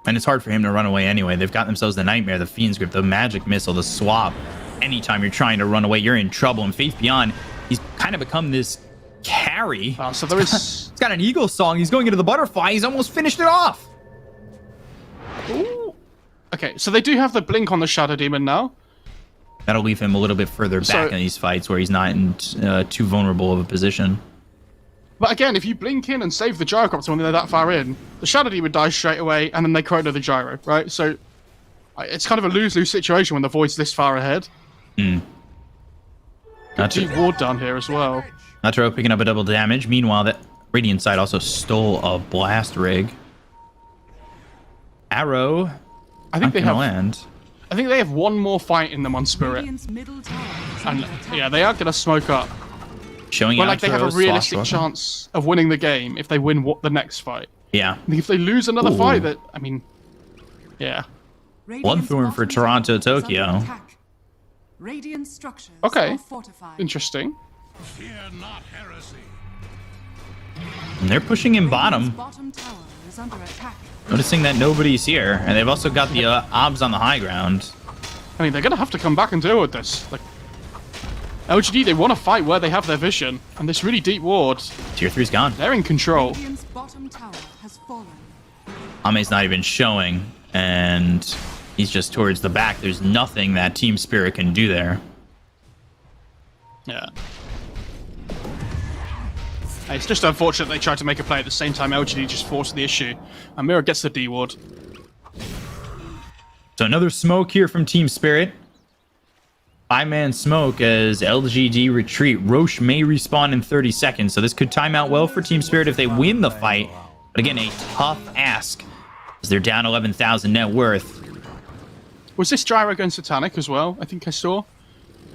And it's hard for him to run away anyway. They've got themselves the Nightmare, the Fiend's Grip, the Magic Missile, the Swap. Anytime you're trying to run away, you're in trouble. And Faith Beyond, he's kind of become this carry. So there is... He's got an Eagle Song. He's going into the Butterfly. He's almost finished it off. Ooh. Okay, so they do have the blink on the Shadow Demon now. That'll leave him a little bit further back in these fights where he's not in too vulnerable of a position. But again, if you blink in and save the Gyrocopter when they're that far in, the Shadow Demon dies straight away, and then they chrono the Gyro, right? So it's kind of a lose-lose situation when the Void's this far ahead. Deep ward down here as well. Naturo picking up a double damage. Meanwhile, that Radiant side also stole a Blast Rig. Arrow. I think they have land. I think they have one more fight in them on Spirit. Radiant's middle tower is And under attack. yeah, they are going to smoke up. Showing But like they have a Outro's realistic Swashbuckler. chance of winning the game if they win the next fight. Yeah. If they lose another Ooh. fight, that I mean, yeah. Radiant's Thorn for bottom tower Toronto, is under Tokyo. attack. Radiant structures Okay. are fortified. Interesting. And they're pushing in Radiant's bottom, bottom tower is under attack. noticing that nobody's here. And they've also got the obs on the high ground. I mean, they're going to have to come back and deal with this. Like, LGD, they want to fight where they have their vision, and this really deep ward, Tier 3's gone. they're in control. Radiant's bottom tower has fallen. Ame's not even showing, and he's just towards the back. There's nothing that Team Spirit can do there. Yeah. It's just unfortunate they tried to make a play at the same time LGD just forced the issue. And Mirror gets the D ward. So another smoke here from Team Spirit. 5-man smoke as LGD retreat. Roche may respawn in 30 seconds, so this could time out well for Team Spirit if they win the fight. But again, a tough ask as they're down 11,000 net worth. Was this Gyro going Satanic as well? I think I saw.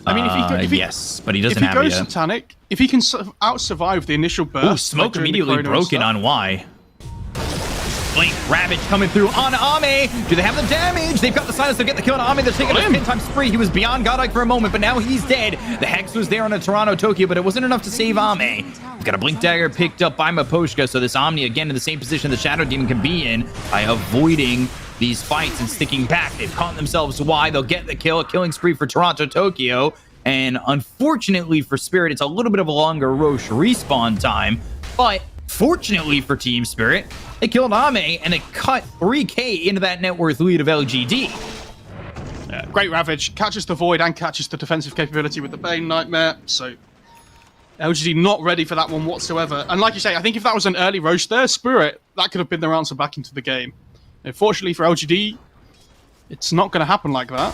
I mean, if he yes, but he if doesn't he have it goes yet. Satanic, if he can sort of out-survive the initial burst... Ooh, smoke like during the immediately chrono and broken stuff. on Y. Blink Ravage coming through on Ame. Do they have the damage? They've got the silence to get the kill on Ame. They're taking a Got him. 10 times spree. He was beyond godlike for a moment, but now he's dead. The Hex was there on the Toronto Tokyo, but it wasn't enough to save Ame. He's got a Blink Dagger picked up by Maposhka, so this Omni again in the same position the Shadow Demon can be in by avoiding these fights and sticking back. They've caught themselves Y. They'll get the kill. A killing spree for Toronto Tokyo. And unfortunately for Spirit, it's a little bit of a longer Roche respawn time, but fortunately for Team Spirit, they killed Ame and they cut 3k into that net worth lead of LGD. Yeah, great Ravage. Catches the Void and catches the defensive capability with the Bane Nightmare. So LGD not ready for that one whatsoever. And like you say, I think if that was an early Roche there, Spirit, that could have been their answer back into the game. Unfortunately for LGD, it's not going to happen like that.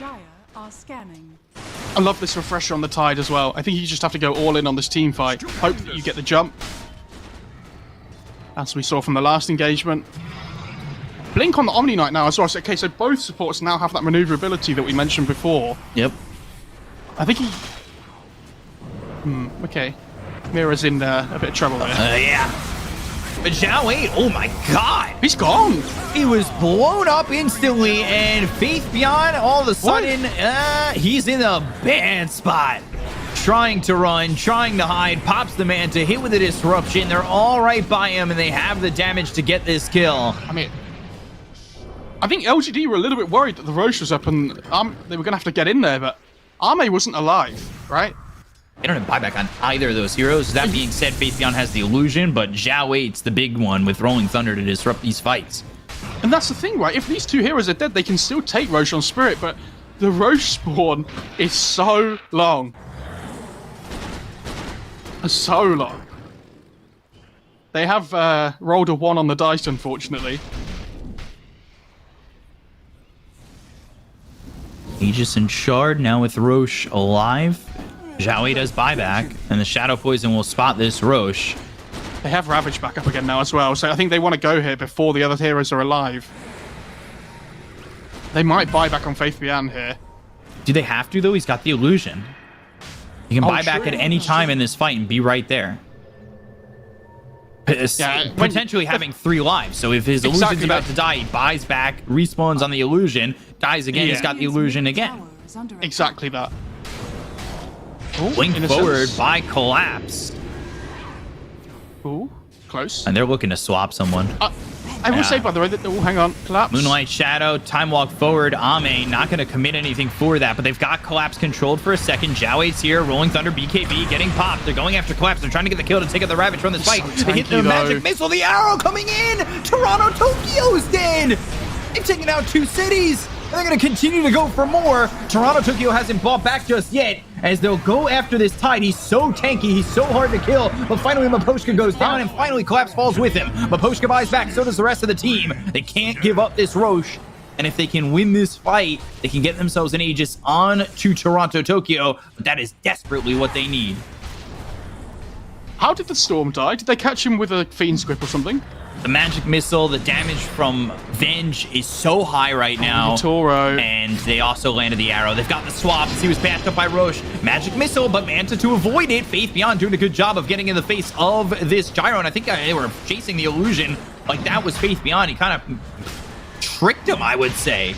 Dire are scanning. I love this refresher on the Tide as well. I think you just have to go all in on this team fight. Hope that you get the jump. As we saw from the last engagement. Blink on the Omni Knight now as well. So, okay, so both supports now have that maneuverability that we mentioned before. Yep. I think he... okay. Mira's in a bit of trouble there. Yeah. But Zhao 8, oh my god. He's gone! He was blown up instantly, and Faith Beyond, all of a sudden, he's in a bad spot. Trying to run, trying to hide, pops the man to hit with a disruption. They're all right by him, and they have the damage to get this kill. I mean... I think LGD were a little bit worried that the Roche was up and they were going to have to get in there, but Ame wasn't alive, right? They don't have buyback on either of those heroes. That being said, Faith Beyond has the illusion, but Zhao 8's the big one with Rolling Thunder to disrupt these fights. And that's the thing, right? If these two heroes are dead, they can still take Roche on Spirit, but the Roche spawn is so long. So long. They have rolled a 1 on the dice, unfortunately. Aegis and Shard now with Roche alive. Zhao 8 does buyback, and the Shadow Poison will spot this Roche. They have Ravage back up again now as well, so I think they want to go here before the other heroes are alive. They might buy back on Faith Beyond here. Do they have to, though? He's got the illusion. You can Oh, buy back true. at any time in this fight and be right there. Yeah, Potentially having 3 lives. So if his illusion's Exactly about that. to die, he buys back, respawns on the illusion, dies again, he's Yeah. got the illusion again. Tower is under attack. Exactly that. Blink in a forward sense. by Collapse. Ooh, close. And they're looking to swap someone. I will Yeah. say, by the way, that hang on, collapse. Moonlight Shadow, time walk forward. Ame not going to commit anything for that, but they've got Collapse controlled for a second. Joweight's here, Rolling Thunder, BKB getting popped. They're going after Collapse. They're trying to get the kill to take out the Ravage from this fight. So They hit the tanky, magic though. missile, the arrow coming in. Toronto Tokyo's dead. They've taken out 2 cities. And they're going to continue to go for more. Toronto Tokyo hasn't bought back just yet, as they'll go after this Tide. He's so tanky, he's so hard to kill, but finally Maposhka goes down, and finally Collapse falls with him. Maposhka buys back, so does the rest of the team. They can't give up this Roche, and if they can win this fight, they can get themselves an Aegis on to Toronto Tokyo, but that is desperately what they need. How did the Storm die? Did they catch him with a Fiend's Grip or something? The magic missile, the damage from Venge is so high right now. Toro. And they also landed the arrow. They've got the swap as he was passed up by Roche. Magic missile, but Manta to avoid it. Faith Beyond doing a good job of getting in the face of this gyro. And I think they were chasing the illusion like that was Faith Beyond. He kind of tricked him, I would say.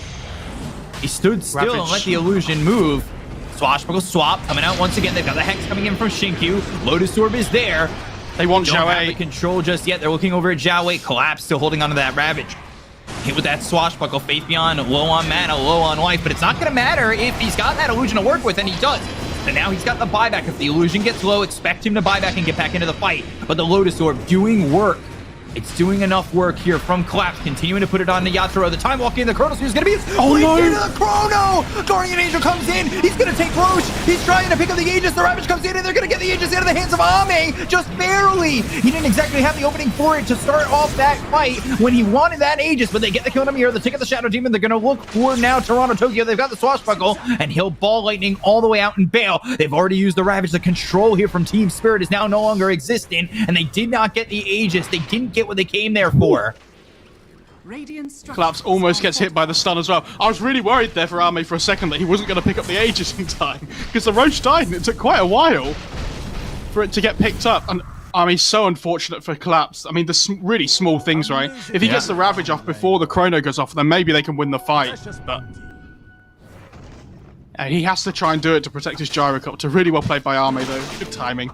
He stood still and Ravage. let the illusion move. Swashbuckle swap coming out once again. They've got the Hex coming in from Shinkyu. Lotus Orb is there. They want Don't have the Joey. control just yet. They're looking over at Jiawei. Collapse, still holding onto that Ravage. Hit with that Swashbuckle. Faith Beyond, low on mana, low on life. But it's not going to matter if he's got that illusion to work with, and he does. And now he's got the buyback. If the illusion gets low, expect him to buy back and get back into the fight. But the Lotus Orb doing work. It's doing enough work here from Collapse, continuing to put it on the Yatoro. The time walking in the Chronosphere is going to be into the Chrono. Guardian Angel comes in. He's going to take Roche. He's trying to pick up the Aegis. The Ravage comes in, and they're going to get the Aegis out of the hands of Ame. Just barely. He didn't exactly have the opening for it to start off that fight when he wanted that Aegis, but they get the kill on him here. They take out the Shadow Demon. They're going to look for now Toronto Tokyo. They've got the Swashbuckle, and he'll ball lightning all the way out and bail. They've already used the Ravage. The control here from Team Spirit is now no longer existent, and they did not get the Aegis. They didn't get what they came there for. Radiant structures Collapse almost are gets hit by the stun as well. I was really worried there for Ame for a second that he wasn't going to pick up the Aegis in time, because the Roche died and it took quite a while for it to get picked up. And Ame's so unfortunate for Collapse. I mean, the really small things, right? If he gets the Ravage off before the Chrono goes off, then maybe they can win the fight. But he has to try and do it to protect his Gyrocopter. Really well played by Ame, though. Good timing.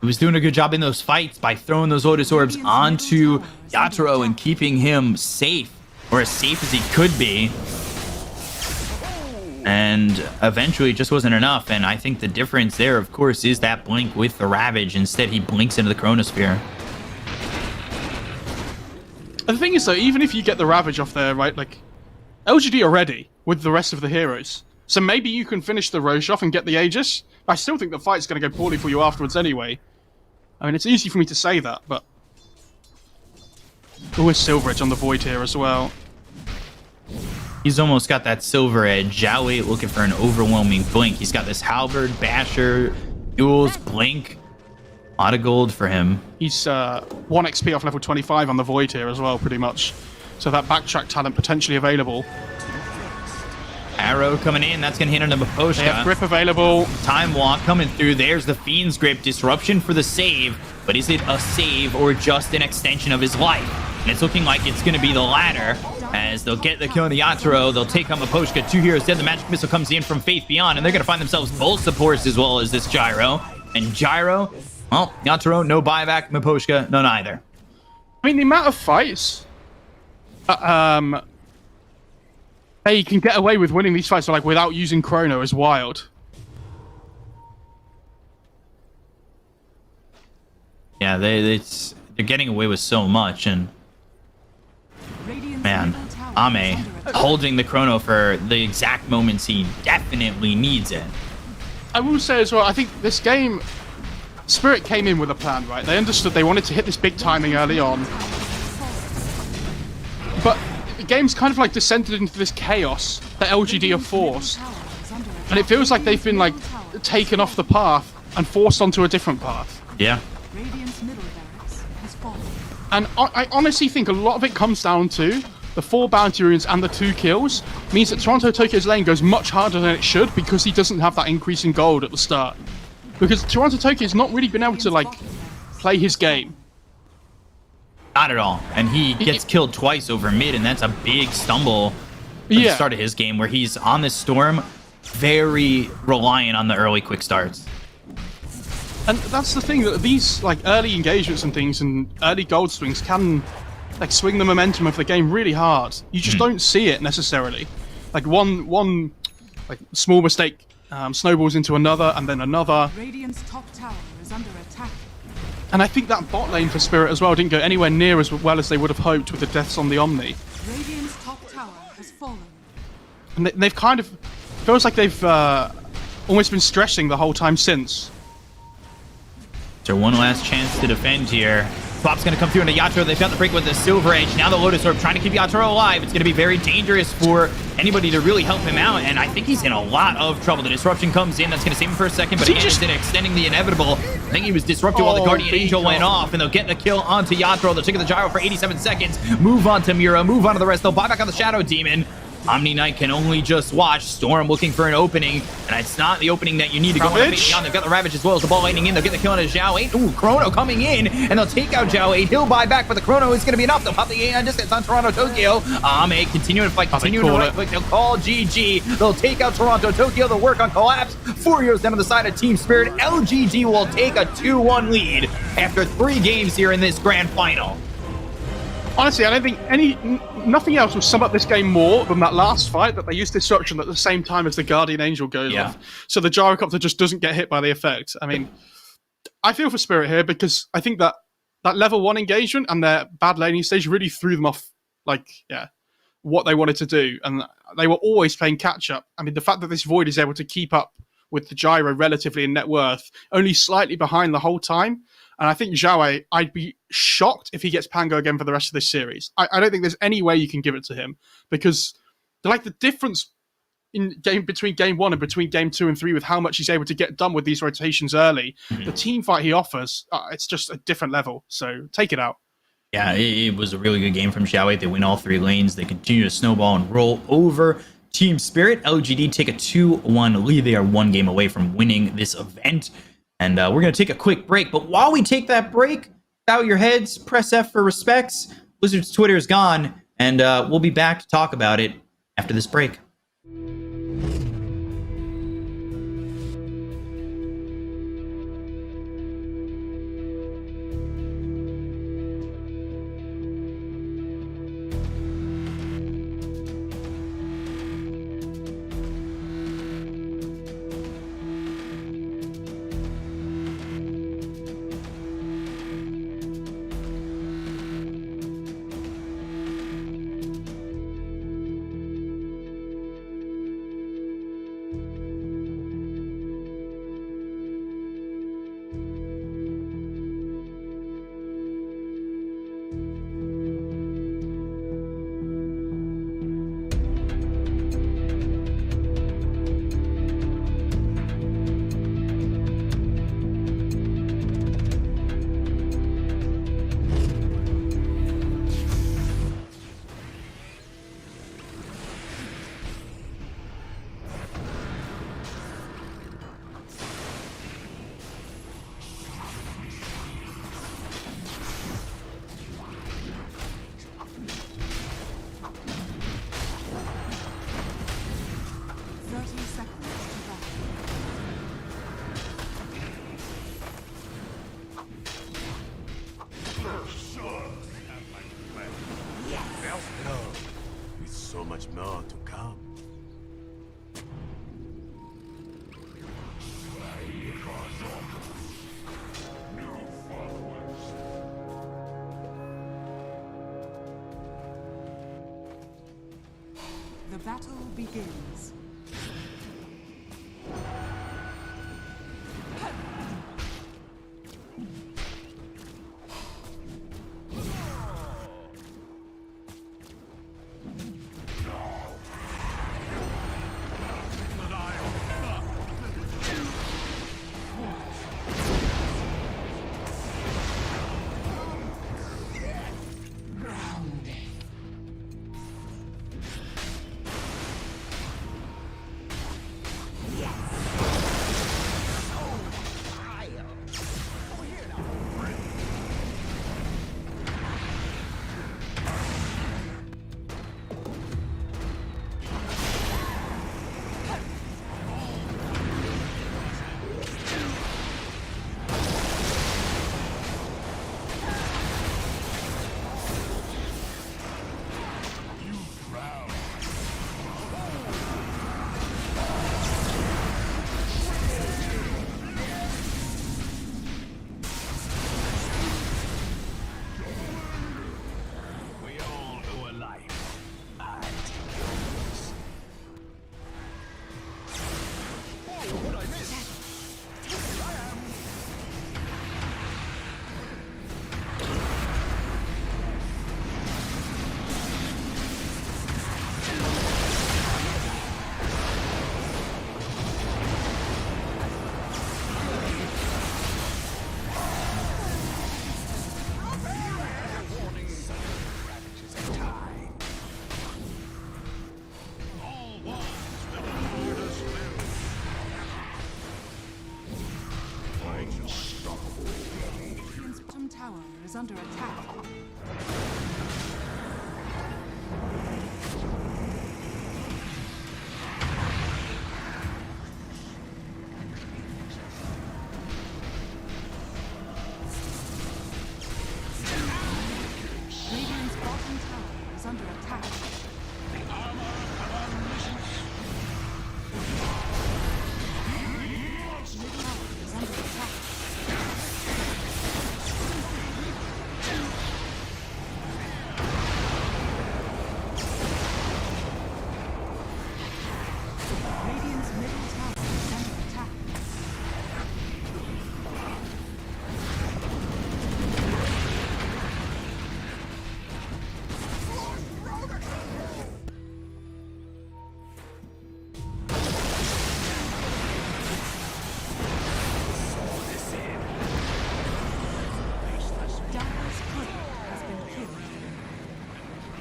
He was doing a good job in those fights by throwing those Lotus Orbs onto Yatoro and keeping him safe, or as safe as he could be. And eventually it just wasn't enough, and I think the difference there, of course, is that blink with the Ravage. Instead, he blinks into the Chronosphere. And the thing is, though, even if you get the Ravage off there, right, like, LGD are ready with the rest of the heroes. So maybe you can finish the Roche off and get the Aegis. I still think the fight's going to go poorly for you afterwards anyway. I mean, it's easy for me to say that, but... Oh, it's Silver Edge on the Void here as well. He's almost got that silver edge. Jiawei looking for an overwhelming blink. He's got this Halberd, Basher, Duels, Blink. A lot of gold for him. He's 1 XP off level 25 on the Void here as well, pretty much. So that backtrack talent potentially available. Arrow coming in. That's going to hit into They have Maposhka. Grip available. Time walk coming through. There's the Fiend's Grip. Disruption for the save. But is it a save or just an extension of his life? And it's looking like it's going to be the latter, as they'll get the kill on the Yatoro. They'll take on Maposhka. 2 heroes dead. The magic missile comes in from Faith Beyond, and they're going to find themselves both supports as well as this Gyro. And Gyro, well, Yatoro, no buyback. Maposhka, no neither. I mean, the amount of fights they can get away with winning these fights like without using Chrono is wild. Yeah, they're getting away with so much, and Radiant's man, middle tower is Ame under attack. holding the Chrono for the exact moments he definitely needs it. I will say as well, I think this game, Spirit came in with a plan, right? They understood they wanted to hit this big timing early on. But the game's kind of like descended into this chaos that LGD are forced. And it feels like they've been like taken off the path and forced onto a different path. Yeah. Radiant's middle barracks has fallen. And I honestly think a lot of it comes down to the 4 bounty runes and the 2 kills means that Toronto Tokyo's lane goes much harder than it should because he doesn't have that increase in gold at the start. Because Toronto Tokyo's not really been able to like play his game. Not at all. And he gets killed twice over mid, and that's a big stumble at the start of his game, where he's on this storm, very reliant on the early quick starts. And that's the thing, that these like early engagements and things and early gold swings can like swing the momentum of the game really hard. You just don't see it necessarily. Like one like small mistake snowballs into another and then another. Radiant's top tower is under attack. And I think that bot lane for Spirit as well didn't go anywhere near as well as they would have hoped with the deaths on the Omni. Radiant's top tower has fallen. And they've kind of feels like they've almost been stressing the whole time since. So one last chance to defend here. Pop's going to come through into Yatoro. They found the break with the Silver Edge. Now the Lotus Orb trying to keep Yatoro alive. It's going to be very dangerous for anybody to really help him out, and I think he's in a lot of trouble. The disruption comes in. That's going to save him for a second, but again, it's extending the inevitable. I think he was disrupted while the Guardian Angel went off, and they'll get the kill onto Yatoro. They'll take the gyro for 87 seconds. Move on to Mira. Move on to the rest. They'll buy back on the Shadow Demon. Omni Knight can only just watch. Storm looking for an opening, and it's not the opening that you need to go on. They've got the Ravage as well as the ball laning in. They'll get the kill on Zhao 8. Ooh, Chrono coming in, and they'll take out Zhao 8. He'll buy back, but the Chrono is going to be enough. They'll pop the AI distance on Toronto Tokyo. Ame continuing to fight, continuing to right click. They'll call GG. They'll take out Toronto Tokyo. They'll work on Collapse. 4 years down on the side of Team Spirit. LGD will take a 2-1 lead after 3 games here in this grand final. Honestly, I don't think nothing else will sum up this game more than that last fight, that they used Disruption at the same time as the Guardian Angel goes off. So the Gyrocopter just doesn't get hit by the effect. I mean, I feel for Spirit here because I think that level 1 engagement and their bad laning stage really threw them off, what they wanted to do. And they were always playing catch-up. I mean, the fact that this Void is able to keep up with the Gyro relatively in net worth, only slightly behind the whole time. And I think Zhao, I'd be shocked if he gets Pango again for the rest of this series. I don't think there's any way you can give it to him, because the difference between game 1 and between game 2 and 3 with how much he's able to get done with these rotations early, the team fight he offers, it's just a different level. So take it out. Yeah, it was a really good game from Zhao 8. They win all 3 lanes. They continue to snowball and roll over Team Spirit. LGD take a 2-1 lead. They are 1 game away from winning this event. And we're going to take a quick break. But while we take that break, bow your heads, press F for respects. Blizzard's Twitter is gone, and we'll be back to talk about it after this break. So much more to come. The battle begins. is under attack. Radiant's bottom tower is under attack. Mid tower is under attack. Radiant's middle tower is under attack. Dire's Courier has been killed.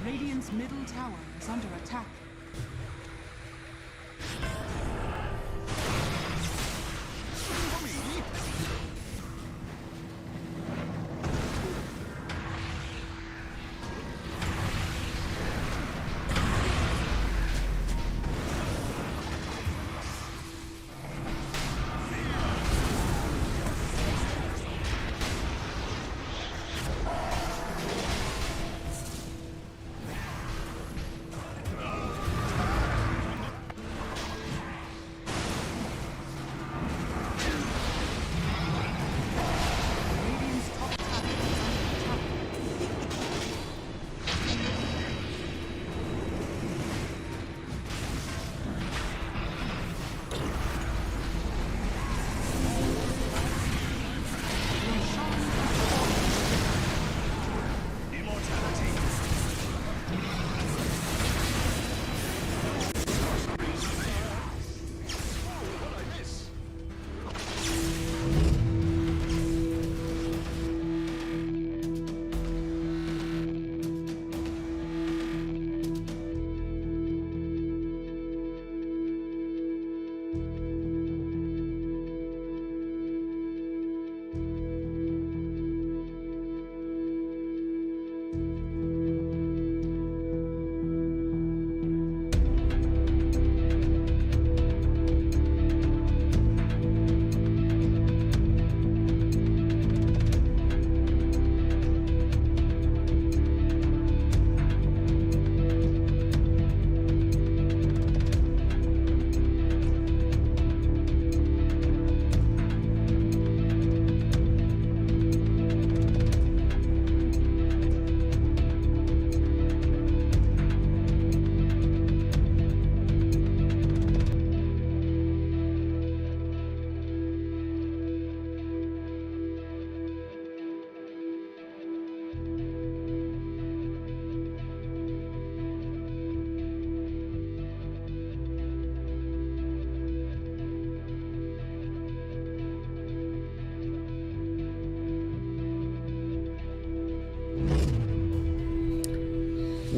Radiant's middle tower is under attack. Radiant's top tower is under attack.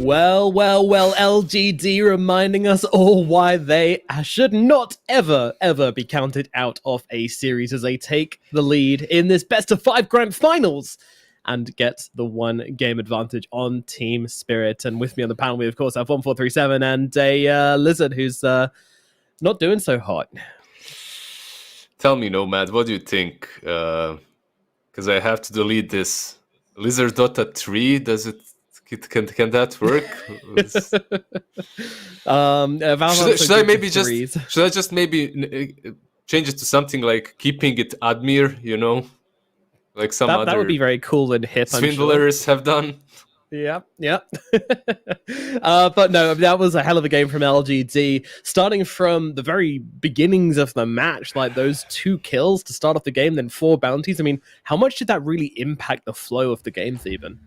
Well, LGD reminding us all why they should not ever be counted out of a series as they take the lead in this best of 5 grand finals and get the 1 game advantage on Team Spirit. And with me on the panel, we of course have 1437 and a Lizard who's not doing so hot. Tell me, Nomad, what do you think? Because I have to delete this. Lizard Dota 3, does it... Can that work? Should I just maybe change it to something like keeping it Admir, you know? Like some other that would be very cool and hip, swindlers have done. Yeah. But no, that was a hell of a game from LGD. Starting from the very beginnings of the match, like those 2 kills to start off the game, then 4 bounties. I mean, how much did that really impact the flow of the games even?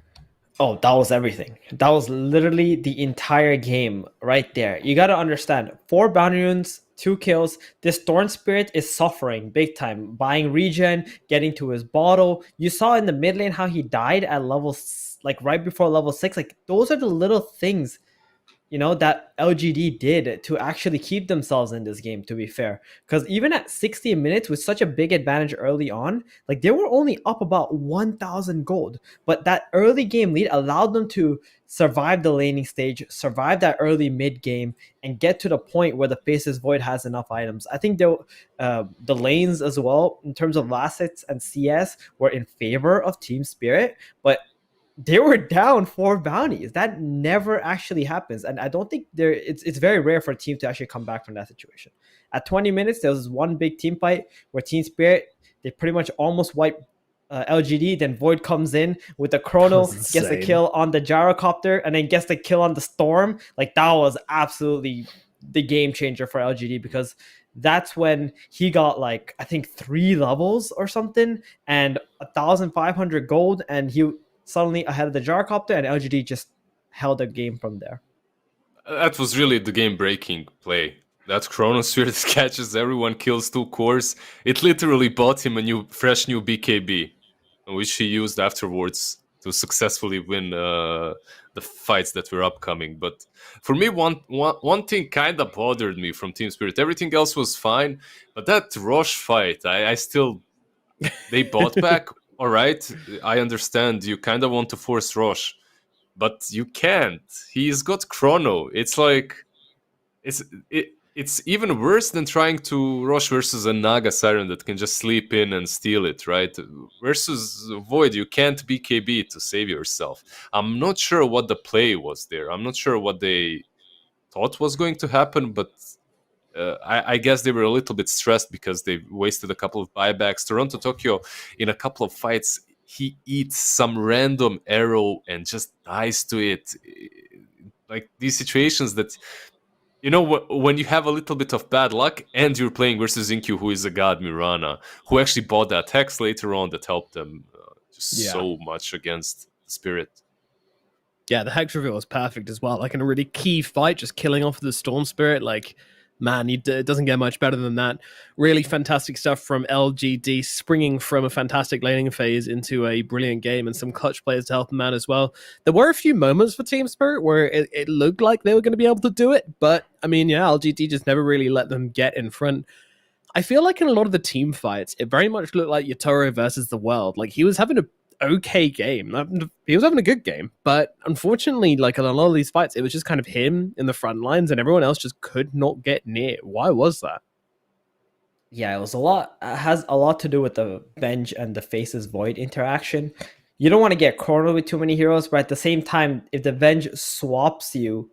Oh, that was everything. That was literally the entire game right there. You got to understand, 4 bounty runes, 2 kills. This Thorn Spirit is suffering big time. Buying regen, getting to his bottle. You saw in the mid lane how he died at level, like right before level 6. Like those are the little things that LGD did to actually keep themselves in this game, to be fair. Because even at 60 minutes with such a big advantage early on, like they were only up about 1,000 gold. But that early game lead allowed them to survive the laning stage, survive that early mid game, and get to the point where the Faceless Void has enough items. I think the lanes as well, in terms of last hits and CS, were in favor of Team Spirit, but they were down 4 bounties. That never actually happens, and I don't think it's very rare for a team to actually come back from that situation. At 20 minutes, there was one big team fight where Team Spirit, they pretty much almost wiped LGD. Then Void comes in with the chrono, gets the kill on the gyrocopter, and then gets the kill on the storm. Like that was absolutely the game changer for LGD, because that's when he got like I think 3 levels or something and 1,500 gold, and he suddenly ahead of the gyrocopter, and LGD just held the game from there. That was really the game-breaking play. That Chronosphere that catches everyone, kills 2 cores. It literally bought him a fresh new BKB, which he used afterwards to successfully win the fights that were upcoming. But for me, one thing kind of bothered me from Team Spirit. Everything else was fine, but that Roche fight, I still... They bought back, all right. I understand you kind of want to force Roche, but you can't. He's got Chrono. It's like... It's even worse than trying to rush versus a Naga Siren that can just sleep in and steal it, right? Versus Void, you can't BKB to save yourself. I'm not sure what the play was there. I'm not sure what they thought was going to happen, but I guess they were a little bit stressed because they wasted a couple of buybacks. Toronto Tokyo, in a couple of fights, he eats some random arrow and just dies to it. Like these situations that... when you have a little bit of bad luck and you're playing versus Inkyu, who is a god, Mirana, who actually bought that hex later on that helped them so much against Spirit. Yeah, the hex reveal was perfect as well. Like in a really key fight, just killing off the Storm Spirit. Like, man, it doesn't get much better than that. Really fantastic stuff from LGD, springing from a fantastic laning phase into a brilliant game, and some clutch players to help them out as well. There were a few moments for Team Spirit where it looked like they were going to be able to do it, but I mean, yeah, LGD just never really let them get in front. I feel like in a lot of the team fights, it very much looked like Yatoro versus the world. Like he was having a okay game. He was having a good game, but unfortunately, like in a lot of these fights, it was just kind of him in the front lines, and everyone else just could not get near. Why was that? Yeah, it has a lot to do with the Venge and the Faces Void interaction. You don't want to get cornered with too many heroes, but at the same time, if the Venge swaps you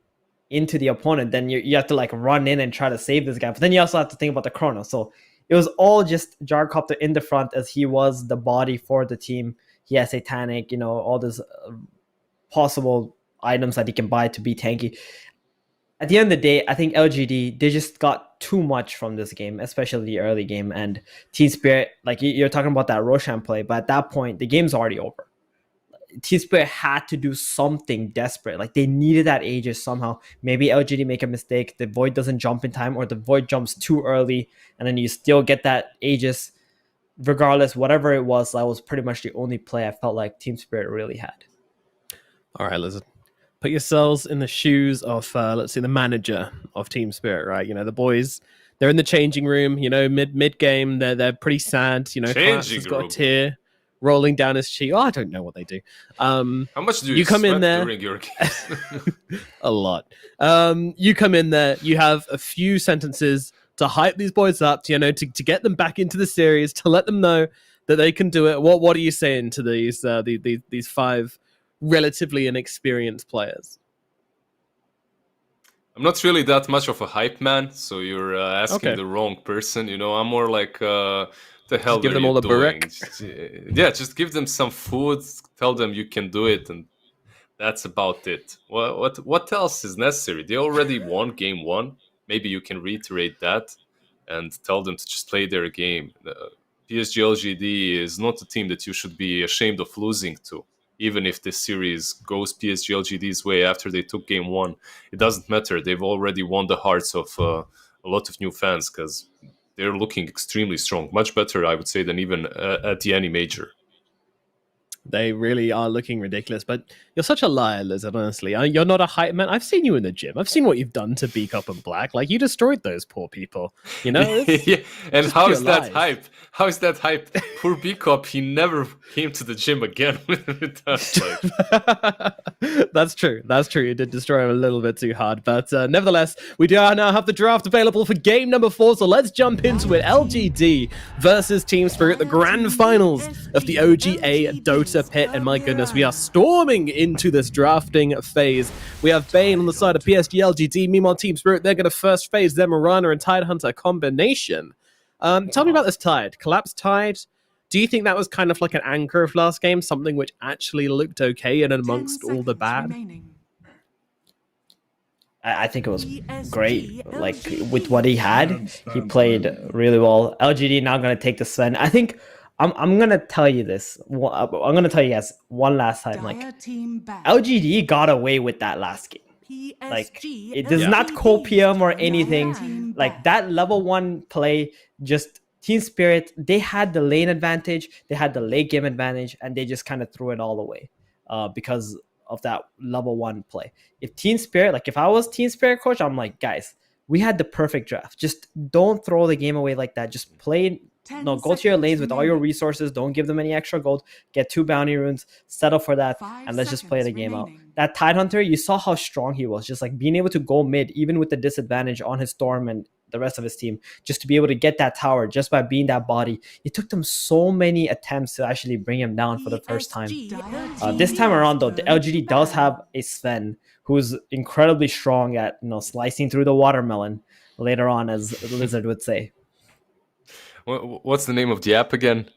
into the opponent, then you have to like run in and try to save this guy. But then you also have to think about the chrono. So it was all just Gyrocopter in the front, as he was the body for the team. He has Satanic, all these possible items that he can buy to be tanky. At the end of the day, I think LGD, they just got too much from this game, especially the early game. And Team Spirit, like you're talking about that Roshan play, but at that point, the game's already over. Team Spirit had to do something desperate. Like they needed that Aegis somehow. Maybe LGD make a mistake, the Void doesn't jump in time, or the Void jumps too early, and then you still get that Aegis. Regardless, whatever it was, that was pretty much the only play I felt like Team Spirit really had. All right, listen. Put yourselves in the shoes of, let's see, the manager of Team Spirit, right? The boys, they're in the changing room. Mid game, they're pretty sad. Class has got a tear rolling down his cheek. Oh, I don't know what they do. How much do you come in there during your games? A lot. You come in there, you have a few sentences to hype these boys up, to get them back into the series, to let them know that they can do it. What are you saying to these 5 relatively inexperienced players? I'm not really that much of a hype man, so you're asking the wrong person. I'm more like, the hell give them all the burek. Yeah, just give them some food, tell them you can do it, and that's about it. What else is necessary? They already won game 1. Maybe you can reiterate that and tell them to just play their game. PSG.LGD is not a team that you should be ashamed of losing to. Even if this series goes PSG.LGD's way after they took game 1, it doesn't matter. They've already won the hearts of a lot of new fans because they're looking extremely strong. Much better, I would say, than even at the any major. They really are looking ridiculous, but you're such a liar, Lizard, honestly. You're not a hype man. I've seen you in the gym. I've seen what you've done to Bkop and Black. Like, you destroyed those poor people. You know? It's Yeah. And just how pure is that lies. hype? How is that hype? Poor Bkop, he never came to the gym again with us. Like, That's true. That's true. You did destroy him a little bit too hard. But nevertheless, we do now have the draft available for game number 4. So let's jump into it. LGD versus Team Spirit, the grand finals of the OGA Dota pit. And my goodness, we are storming into this drafting phase. We have Bane on the side of PSG.LGD. Meanwhile, Team Spirit, they're going to first phase their Mirana and Tidehunter combination. Tell me about this Tide. Collapse Tide. Do you think that was kind of like an anchor of last game, something which actually looked okay and amongst all the bad? I think it was great. Like, with what he had, he played really well. LGD now going to take the Sven. I think I'm going to tell you this. I'm going to tell you guys one last time. Like, LGD got away with that last game. Like, it does not copium or anything. Like, that level 1 play, just Team Spirit, they had the lane advantage, they had the late game advantage, and they just kind of threw it all away because of that level 1 play. If Team Spirit, like if I was Team Spirit coach, I'm like, guys, we had the perfect draft. Just don't throw the game away like that. Just play. No, go to your lanes with all your resources. Don't give them any extra gold. Get 2 bounty runes. Settle for that, and let's just play the game out. That Tidehunter, you saw how strong he was. Just like being able to go mid, even with the disadvantage on his Storm and the rest of his team, just to be able to get that tower just by being that body. It took them so many attempts to actually bring him down for the first time. This time around, though, the LGD does have a Sven who's incredibly strong at slicing through the watermelon later on, as Lizard would say. what's the name of the app again?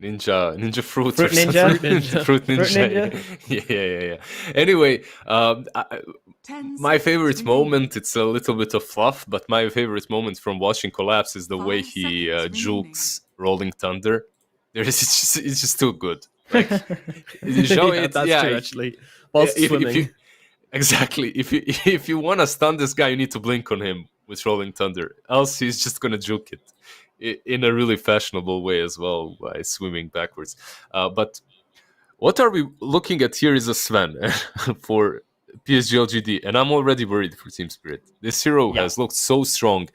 Ninja Fruit. Fruit or Ninja? something? Fruit Ninja. Fruit Ninja? Yeah. Anyway, my favorite moment, it's a little bit of fluff, but my favorite moment from watching Collapse is the way he jukes Rolling Thunder. It's just too good. Like, That's true, actually. Whilst swimming. Exactly. If you want to stun this guy, you need to blink on him with Rolling Thunder. Else he's just going to juke it in a really fashionable way as well by swimming backwards. But what are we looking at here is a Sven for PSG.LGD, and I'm already worried for Team Spirit. This hero has looked so strong.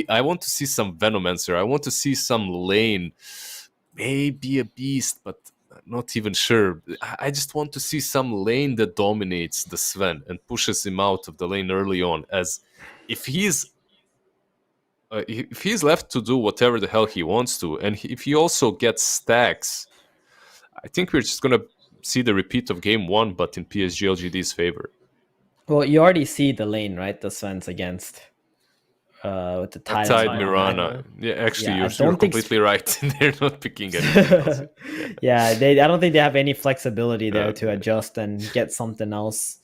I want to see some Venomancer. I want to see some lane, maybe a beast, but not even sure. I just want to see some lane that dominates the Sven and pushes him out of the lane early on. As if he's left to do whatever the hell he wants to, and if he also gets stacks, I think we're just gonna see the repeat of game 1, but in PSG.LGD's favor. Well, you already see the lane, right? The Sven's against with the Tide Mirana. Yeah, actually, you're completely right. They're not picking anything else. Yeah, I don't think they have any flexibility there to adjust and get something else.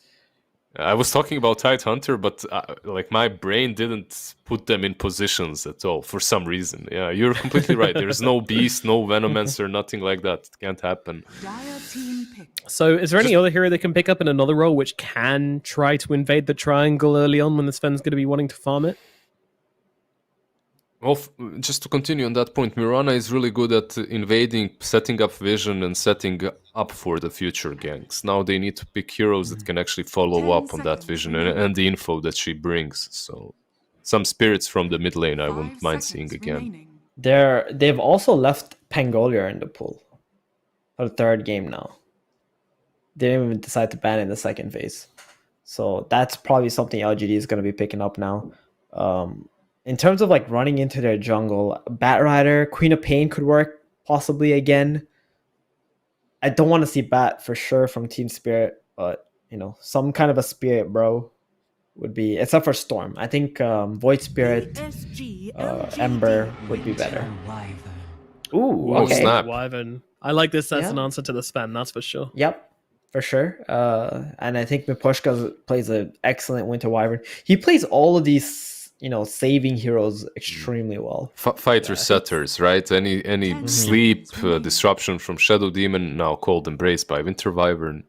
I was talking about Tidehunter, but like my brain didn't put them in positions at all for some reason. Yeah, you're completely right. There's no beast, no Venomancer, nothing like that. It can't happen. So is there any other hero they can pick up in another role which can try to invade the triangle early on when the Sven's going to be wanting to farm it? Well, just to continue on that point, Mirana is really good at invading, setting up vision, and setting up for the future ganks. Now they need to pick heroes that can actually follow up on that vision and the info that she brings. So some spirits from the mid lane I wouldn't mind seeing again. They've also left Pangolier in the pool for the 3rd game now. They didn't even decide to ban in the 2nd phase. So that's probably something LGD is going to be picking up now. In terms of like running into their jungle, Bat Rider, Queen of Pain could work possibly again. I don't want to see Bat for sure from Team Spirit, but some kind of a Spirit bro would be, except for Storm. I think Void Spirit, Ember would be better. Ooh, okay. Snap. Wyvern. I like this as an answer to the Sven, that's for sure. Yep, for sure. And I think Mipushka plays an excellent Winter Wyvern. He plays all of these saving heroes extremely well. Fighter setters, right? Any sleep disruption from Shadow Demon, now called Embrace by Winter Wyvern.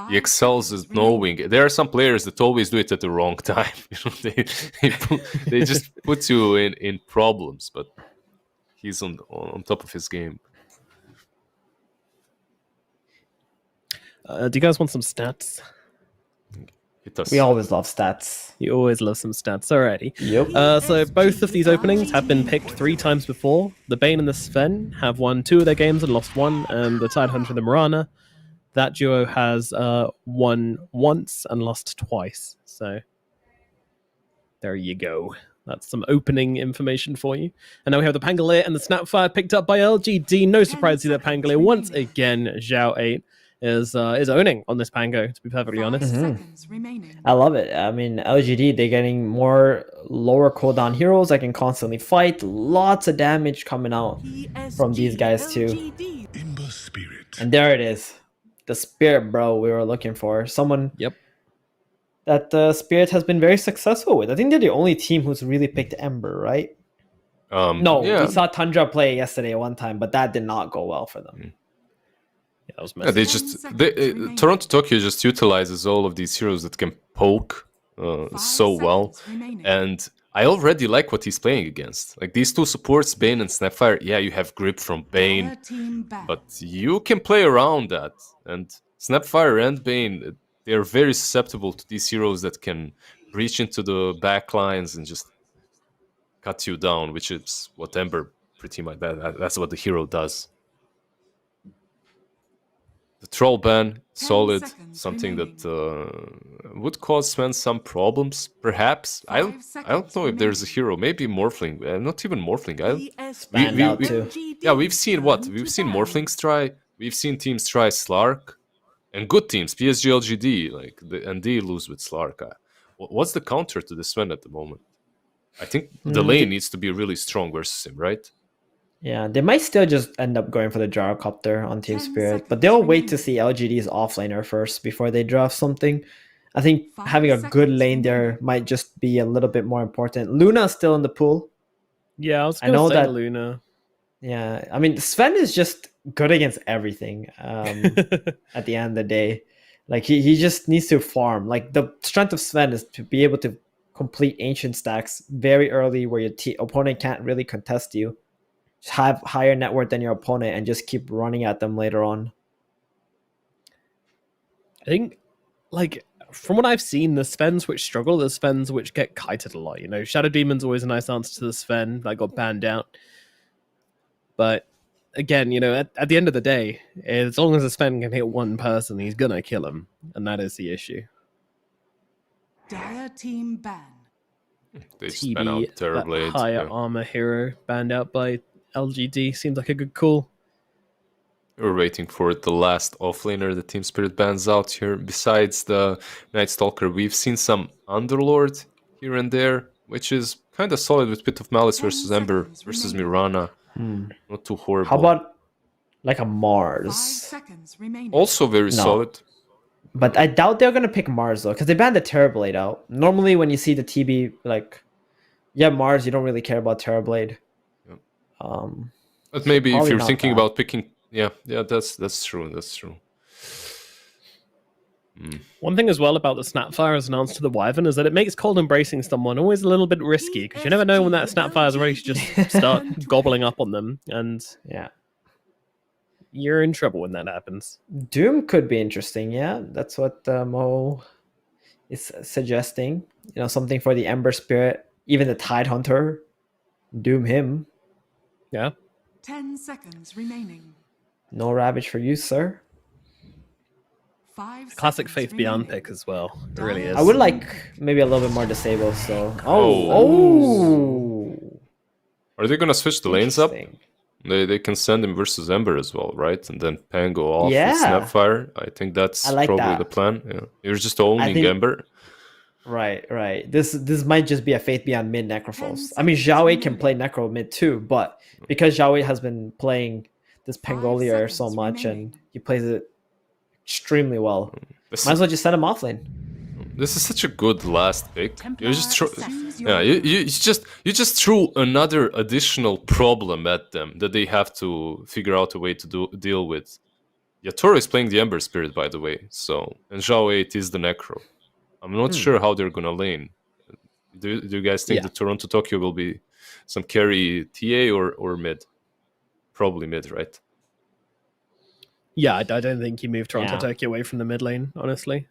He excels at knowing. There are some players that always do it at the wrong time. They just put you in problems, but he's on top of his game. Do you guys want some stats? Hit us. We always love stats. You always love some stats. Alrighty. Yep. So both of these openings have been picked 3 times before. The Bane and the Sven have won 2 of their games and lost 1, and the Tidehunter and the Mirana, that duo has won once and lost twice. So there you go. That's some opening information for you. And now we have the Pangolier and the Snapfire picked up by LGD. No surprise to see that Pangolier once again. Zhao 8 is owning on this Pango, to be perfectly honest. 5 seconds remaining. I love it. I mean, LGD, they're getting more lower cooldown heroes that can constantly fight. Lots of damage coming out from these guys too. PSG.LGD. Imber spirit. And there it is. The Spirit Bro we were looking for. Someone Yep. that Spirit has been very successful with. I think they're the only team who's really picked Ember, right? No, yeah. we saw Tundra play yesterday at one time, but that did not go well for them. Yeah, that was Yeah, messy. they 10 just seconds remaining. Toronto Tokyo just utilizes all of these heroes that can poke 5 so well, seconds remaining. and I already like what he's playing against. Like these 2 supports, Bane and Snapfire. Yeah, you have grip from Bane, Dire team ban. but you can play around that. And Snapfire and Bane, they are very susceptible to these heroes that can breach into the back lines and just cut you down, which is what Ember pretty much that's what the hero does. The troll ban, solid, seconds something that would cause Sven some problems, perhaps. I don't know if there's a hero, maybe Morphling, not even Morphling. Stand out too. Yeah, we've seen what? We've seen Morphlings try, we've seen teams try Slark, and good teams, PSG.LGD, and they lose with Slark. What's the counter to this Sven at the moment? I think the lane needs to be really strong versus him, right? Yeah, they might still just end up going for the Gyrocopter on Team 10 Spirit, but seconds they'll wait to remaining. see LGD's offlaner first before they draft something. I think 5 having a good seconds lane there remaining. might just be a little bit more important. Luna's still in the pool. Yeah, I was I going know to say that- Luna. Yeah, I mean, Sven is just good against everything at the end of the day. Like, he just needs to farm. Like, the strength of Sven is to be able to complete ancient stacks very early where your opponent can't really contest you. Just have higher net worth than your opponent and just keep running at them later on. I think, like, from what I've seen, the Svens which struggle, the Svens which get kited a lot. You know, Shadow Demon's always a nice answer to the Sven that got banned out. But again, you know, at the end of the day, as long as the Sven can hit one person, he's gonna kill him, and that is the issue. Dire team ban. They just ban out TB, that Terrorblade. higher Yeah. armor hero banned out by LGD seems like a good call. We're waiting for the last offlaner the Team Spirit bans out here. Besides the Night Stalker, we've seen some Underlord here and there, which is kind of solid with Pit of Malice 10 versus Ember seconds versus remaining. Mirana. Not too horrible. How about like a 5 Mars? seconds remaining. Also very No. solid. But I doubt they're gonna pick Mars though, because they banned the Terrorblade out. Normally, when you see the TB, like, yeah, Mars, you don't really care about Terrorblade. Yep. Um, But maybe if Probably you're not thinking that. about picking, yeah, that's true. That's true. One thing as well about the Snapfire as an answer to the Wyvern is that it makes cold embracing someone always a little bit risky, because you never know when that Snapfire is ready to just start gobbling up on them, and yeah, you're in trouble when that happens. Doom could be interesting. Yeah, that's what Mo is suggesting. You know, something for the Ember Spirit, even the Tidehunter. Doom him. Yeah. 10 seconds remaining. No Ravage for you, sir. 5 Classic seconds Faith Beyond remaining. pick as well. It really is. I would like maybe a little bit more Disable. So, Oh. oh, Are they gonna switch the lanes up? Interesting. They can send him versus Ember as well, right? And then Pango off with Yeah. Snapfire. I think that's I like probably that. the plan. Yeah. You're just owning think- Ember. Right. This might just be a Faith Beyond mid Necrophos. 10 I mean, seconds Zhao can remaining. play Necro mid too, but because Zhao has been playing this 5 Pangolier so seconds much remaining. and he plays it extremely well, This, might as well just send him off lane. this is such a good last pick. Templar You just assassins. yeah, you just threw another additional problem at them that they have to figure out a way to deal with. Yatoro is playing the Ember Spirit, by the way, so and Zhao 8 is the Necro. I'm not sure how they're gonna lane. Do you guys think Yeah. that Toronto Tokyo will be some carry TA or mid? Probably mid, right? Yeah, I don't think you move Toronto Yeah. Tokyo away from the mid lane, honestly.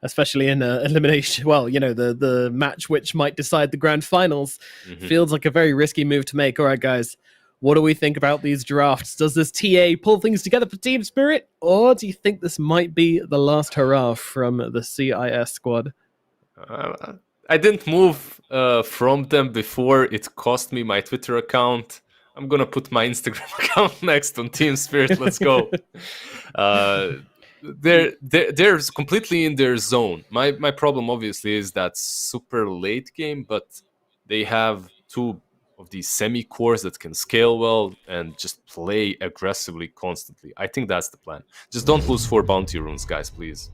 Especially in elimination. Well, the match which might decide the grand finals feels like a very risky move to make. All right, guys, what do we think about these drafts? Does this TA pull things together for Team Spirit, or do you think this might be the last hurrah from the CIS squad? I didn't move from them before it cost me my Twitter account. I'm gonna put my Instagram account next on Team Spirit. Let's go. They're completely in their zone. My problem obviously is that super late game, but they have two of these semi cores that can scale well and just play aggressively constantly. I think that's the plan. Just don't lose 4 bounty runes, guys, please.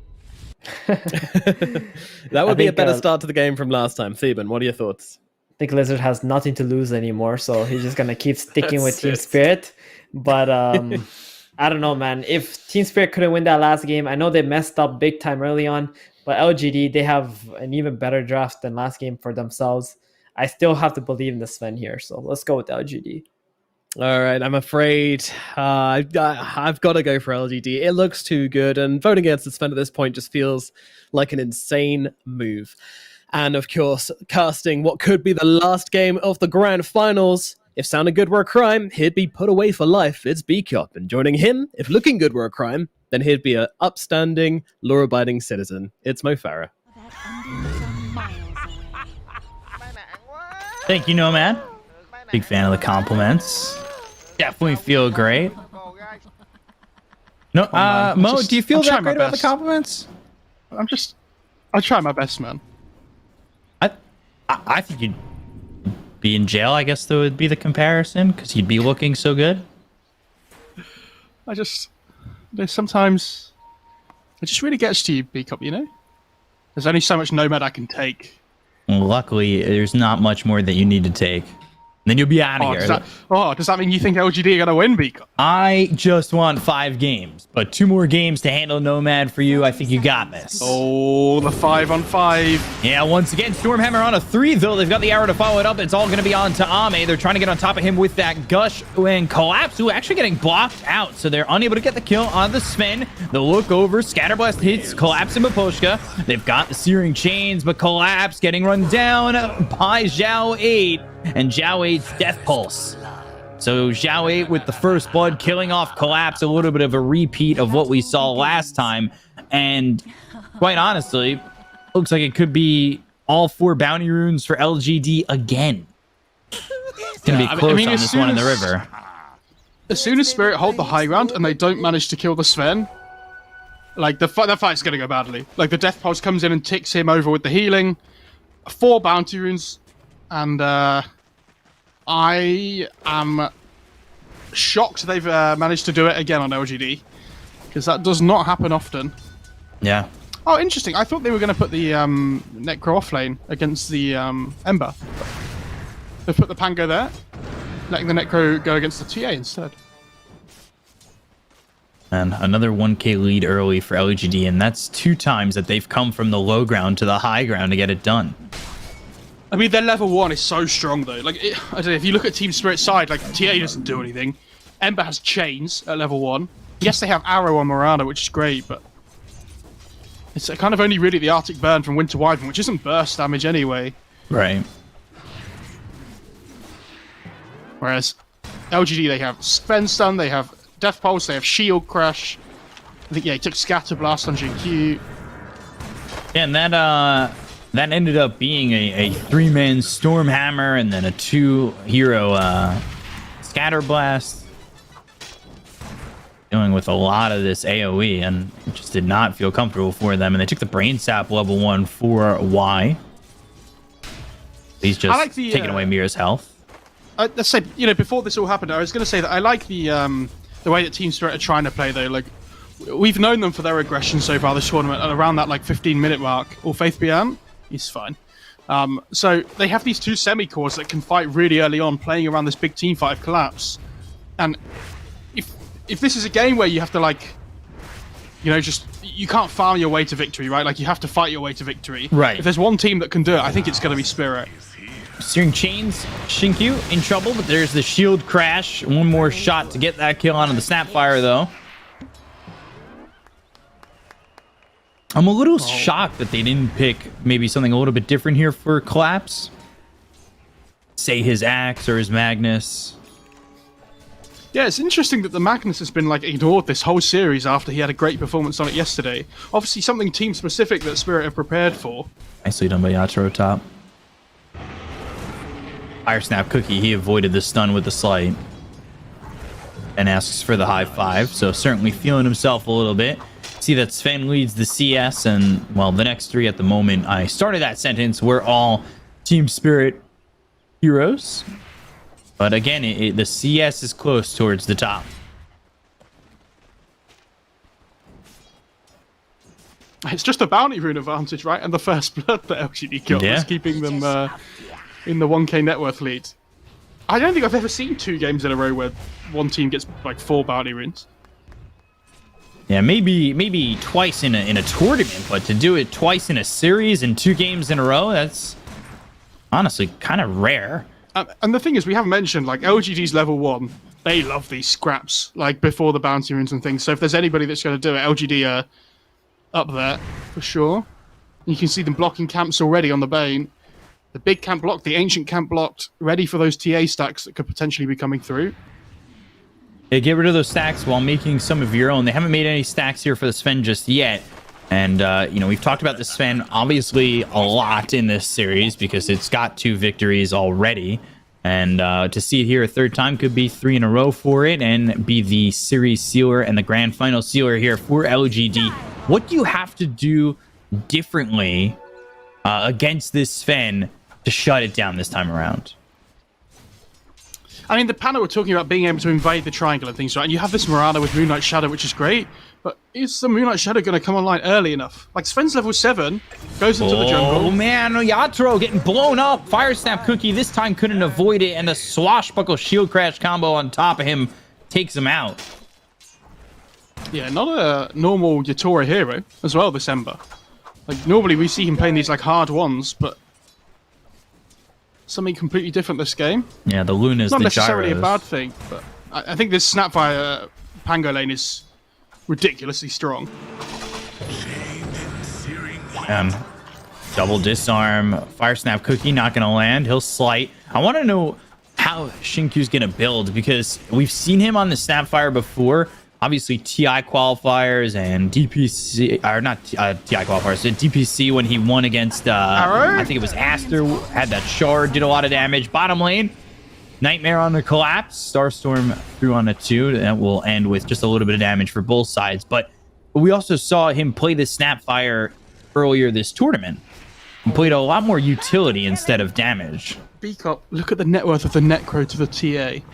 That would be a better start to the game from last time. Theban, what are your thoughts? I think Lizard has nothing to lose anymore, so he's just gonna keep sticking with That's Team it. Spirit. But I don't know, man. If Team Spirit couldn't win that last game, I know they messed up big time early on, but LGD, they have an even better draft than last game for themselves. I still have to believe in the Sven here, so let's go with LGD. All right, I'm afraid I've got to go for LGD. It looks too good, and voting against the Sven at this point just feels like an insane move. And of course, casting what could be the last game of the grand finals. If sounding good were a crime, he'd be put away for life. It's Bkop, and joining him, if looking good were a crime, then he'd be an upstanding, law-abiding citizen. It's Mofarah. That ending is a miles away. Thank you, Nomad. Big fan of the compliments. Definitely feel great. No, man. Mo, do you feel I'm that trying my great about the best. compliments? I try my best, man. I think you'd be in jail, I guess that would be the comparison, because you'd be looking so good. There's sometimes it just really gets to you, Bkop, you know? There's only so much Nomad I can take. Well, luckily, there's not much more that you need to take. Then you'll be out of here. Does that mean you think LGD are going to win, Bkop? I just want 5 games, but 2 more games to handle Nomad for you. I think you got this. Oh, the 5-on-5. Yeah, once again, Stormhammer on a 3, though. They've got the arrow to follow it up. It's all going to be on to Ame. They're trying to get on top of him with that Gush and Collapse, who actually getting blocked out, so they're unable to get the kill on the Sven. The look over, Scatterblast hits Collapse and Maposhka. They've got the Searing Chains, but Collapse getting run down by Zhao 8, and Zhao 8's Death Pulse. So Zhao 8 with the first blood, killing off Collapse, a little bit of a repeat of what we saw last time. And quite honestly, looks like it could be all 4 bounty runes for LGD again. It's going to be close on this one in the river. As soon as Spirit hold the high ground and they don't manage to kill the Sven, like that fight's going to go badly. Like the Death Pulse comes in and ticks him over with the healing, 4 bounty runes, and I am shocked they've managed to do it again on LGD, because that does not happen often. Yeah. Oh, interesting. I thought they were going to put the Necro off lane against the Ember. They put the Pango there, letting the Necro go against the TA instead. And another 1k lead early for LGD, and that's 2 times that they've come from the low ground to the high ground to get it done. I mean, their level 1 is so strong, though. Like, I don't know, if you look at Team Spirit's side, like, TA doesn't do anything. Ember has chains at level 1. Yes, they have arrow on Morana, which is great, but it's kind of only really the Arctic Burn from Winter Wyvern, which isn't burst damage anyway. Right. Whereas LGD, they have Sven Stun, they have Death Pulse, they have Shield Crash. I think, yeah, he took Scatter Blast on GQ. Yeah, and that ended up being a 3-man Stormhammer and then a 2-hero Scatter Blast. Dealing with a lot of this AoE, and it just did not feel comfortable for them. And they took the Brain Sap level 1 for Y. He's just taking away Mira's health. Let's say, you know, before this all happened, I was going to say that I like the way that Team Spirit are trying to play, though. Like, we've known them for their aggression so far this tournament, and around that, like, 15-minute mark, or Faith Bian, he's fine. So they have these 2 semi-cores that can fight really early on, playing around this big team fight of Collapse. And if this is a game where you have to, like, you know, just, you can't farm your way to victory, right? Like, you have to fight your way to victory. Right. If there's one team that can do it, I think it's going to be Spirit. Searing Chains, Shinkyu in trouble, but there's the shield crash. One more shot to get that kill onto the Snapfire, though. I'm a little shocked that they didn't pick maybe something a little bit different here for Collapse. Say his Axe or his Magnus. Yeah, it's interesting that the Magnus has been like ignored this whole series after he had a great performance on it yesterday. Obviously something team specific that Spirit have prepared for. Nicely done by Yatro top. Fire Snap Cookie, he avoided the stun with the slight. And asks for the high five, so certainly feeling himself a little bit. See that Sven leads the CS, and, well, the next three at the moment, I started that sentence, we're all Team Spirit heroes. But again, the CS is close towards the top. It's just a bounty rune advantage, right? And the first blood that LGD got was keeping them in the 1k net worth lead. I don't think I've ever seen 2 games in a row where one team gets like 4 bounty runes. Yeah, maybe twice in a tournament, but to do it twice in a series and 2 games in a row, that's honestly kind of rare. And the thing is, we haven't mentioned, like, LGD's level 1, they love these scraps, like, before the bounty runes and things. So if there's anybody that's going to do it, LGD are up there, for sure. You can see them blocking camps already on the Bane. The big camp blocked, the ancient camp blocked, ready for those TA stacks that could potentially be coming through. Yeah, get rid of those stacks while making some of your own. They haven't made any stacks here for the Sven just yet. And, you know, we've talked about the Sven obviously a lot in this series because it's got 2 victories already. And to see it here a third time could be 3 in a row for it and be the series sealer and the grand final sealer here for LGD. What do you have to do differently against this Sven to shut it down this time around? I mean, the panel were talking about being able to invade the triangle and things, right? And you have this Mirana with Moonlight Shadow, which is great, but is the Moonlight Shadow going to come online early enough? Like, Sven's level 7, goes into the jungle. Oh, man, Yatro getting blown up. Fire Snap Cookie this time couldn't avoid it, and the Swashbuckle Shield Crash combo on top of him takes him out. Yeah, not a normal Yatora hero as well, this Ember. Like, normally we see him playing these, like, hard ones, but something completely different this game. Yeah, the Luna's not the necessarily gyros. a bad thing, but I think this Snapfire Pango lane is ridiculously strong. And double disarm. Fire Snap Cookie not going to land. He'll slight. I want to know how Xinqiu's going to build because we've seen him on the Snapfire before. Obviously, TI qualifiers and DPC, or not TI qualifiers, DPC when he won against, I think it was Aster, had that shard, did a lot of damage. Bottom lane, Nightmare on the collapse, Starstorm through on a 2. That will end with just a little bit of damage for both sides. But we also saw him play the Snapfire earlier this tournament. He played a lot more utility instead of damage. Bkop, look at the net worth of the Necro to the TA.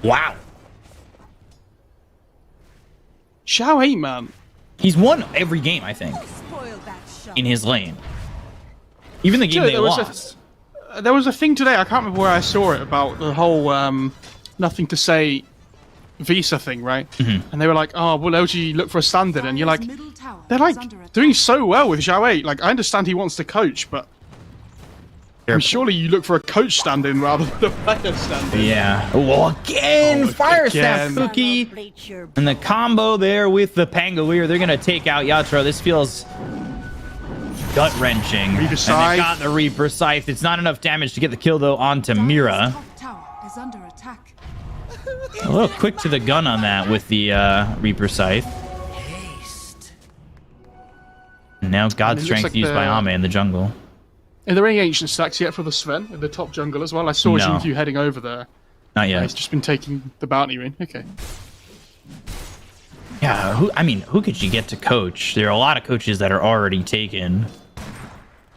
Wow. Xiao 8, man. He's won every game, I think, in his lane. Even the game they lost. There was a thing today, I can't remember where I saw it, about the whole nothing to say Visa thing, right? Mm-hmm. And they were like, oh, will LG look for a stand-in? And you're like, they're like doing so well with Xiao 8. Like, I understand he wants to coach, but surely you look for a coach stand-in rather than a player stand-in. Yeah. Well, again, Fire Snap Cookie. And the combo there with the Pangolier. They're going to take out Yatro. This feels gut-wrenching. And they've got the Reaper Scythe. It's not enough damage to get the kill, though, onto Mira. A little quick to the gun on that with the Reaper Scythe. And now God's Strength used by Ame in the jungle. Are there any ancient stacks yet for the Sven in the top jungle as well? I saw Xinqiu heading over there. Not yet. He's just been taking the bounty ring. Okay. Yeah, who could you get to coach? There are a lot of coaches that are already taken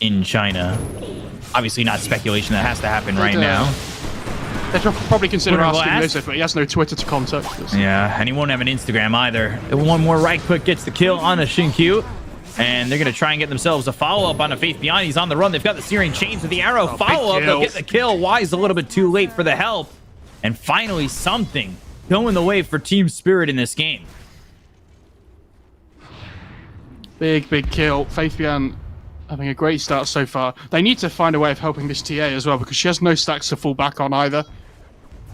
in China. Obviously not speculation. That has to happen right now. They'd probably consider asking Lizard, but he has no Twitter to contact us. Yeah, and he won't have an Instagram either. One more right click gets the kill on a Xinqiu. And they're going to try and get themselves a follow-up on a Faith Beyond. He's on the run. They've got the Searing Chains with the arrow. Follow-up. They'll get the kill. Wise a little bit too late for the help. And finally, something going the way for Team Spirit in this game. Big kill. Faith Beyond having a great start so far. They need to find a way of helping this TA as well because she has no stacks to fall back on either.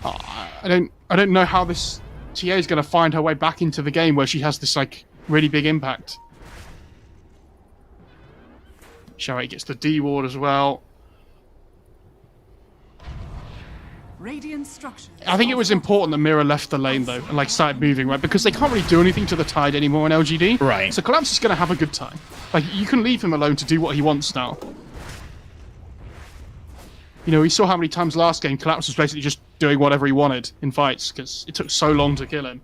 I don't know how this TA is going to find her way back into the game where she has this, like, really big impact. Xiao gets the D ward as well. Radiant structures. I think it was important that Mira left the lane though and like started moving, right? Because they can't really do anything to the Tide anymore in LGD. Right. So Collapse is going to have a good time. Like you can leave him alone to do what he wants now. You know, we saw how many times last game Collapse was basically just doing whatever he wanted in fights because it took so long to kill him.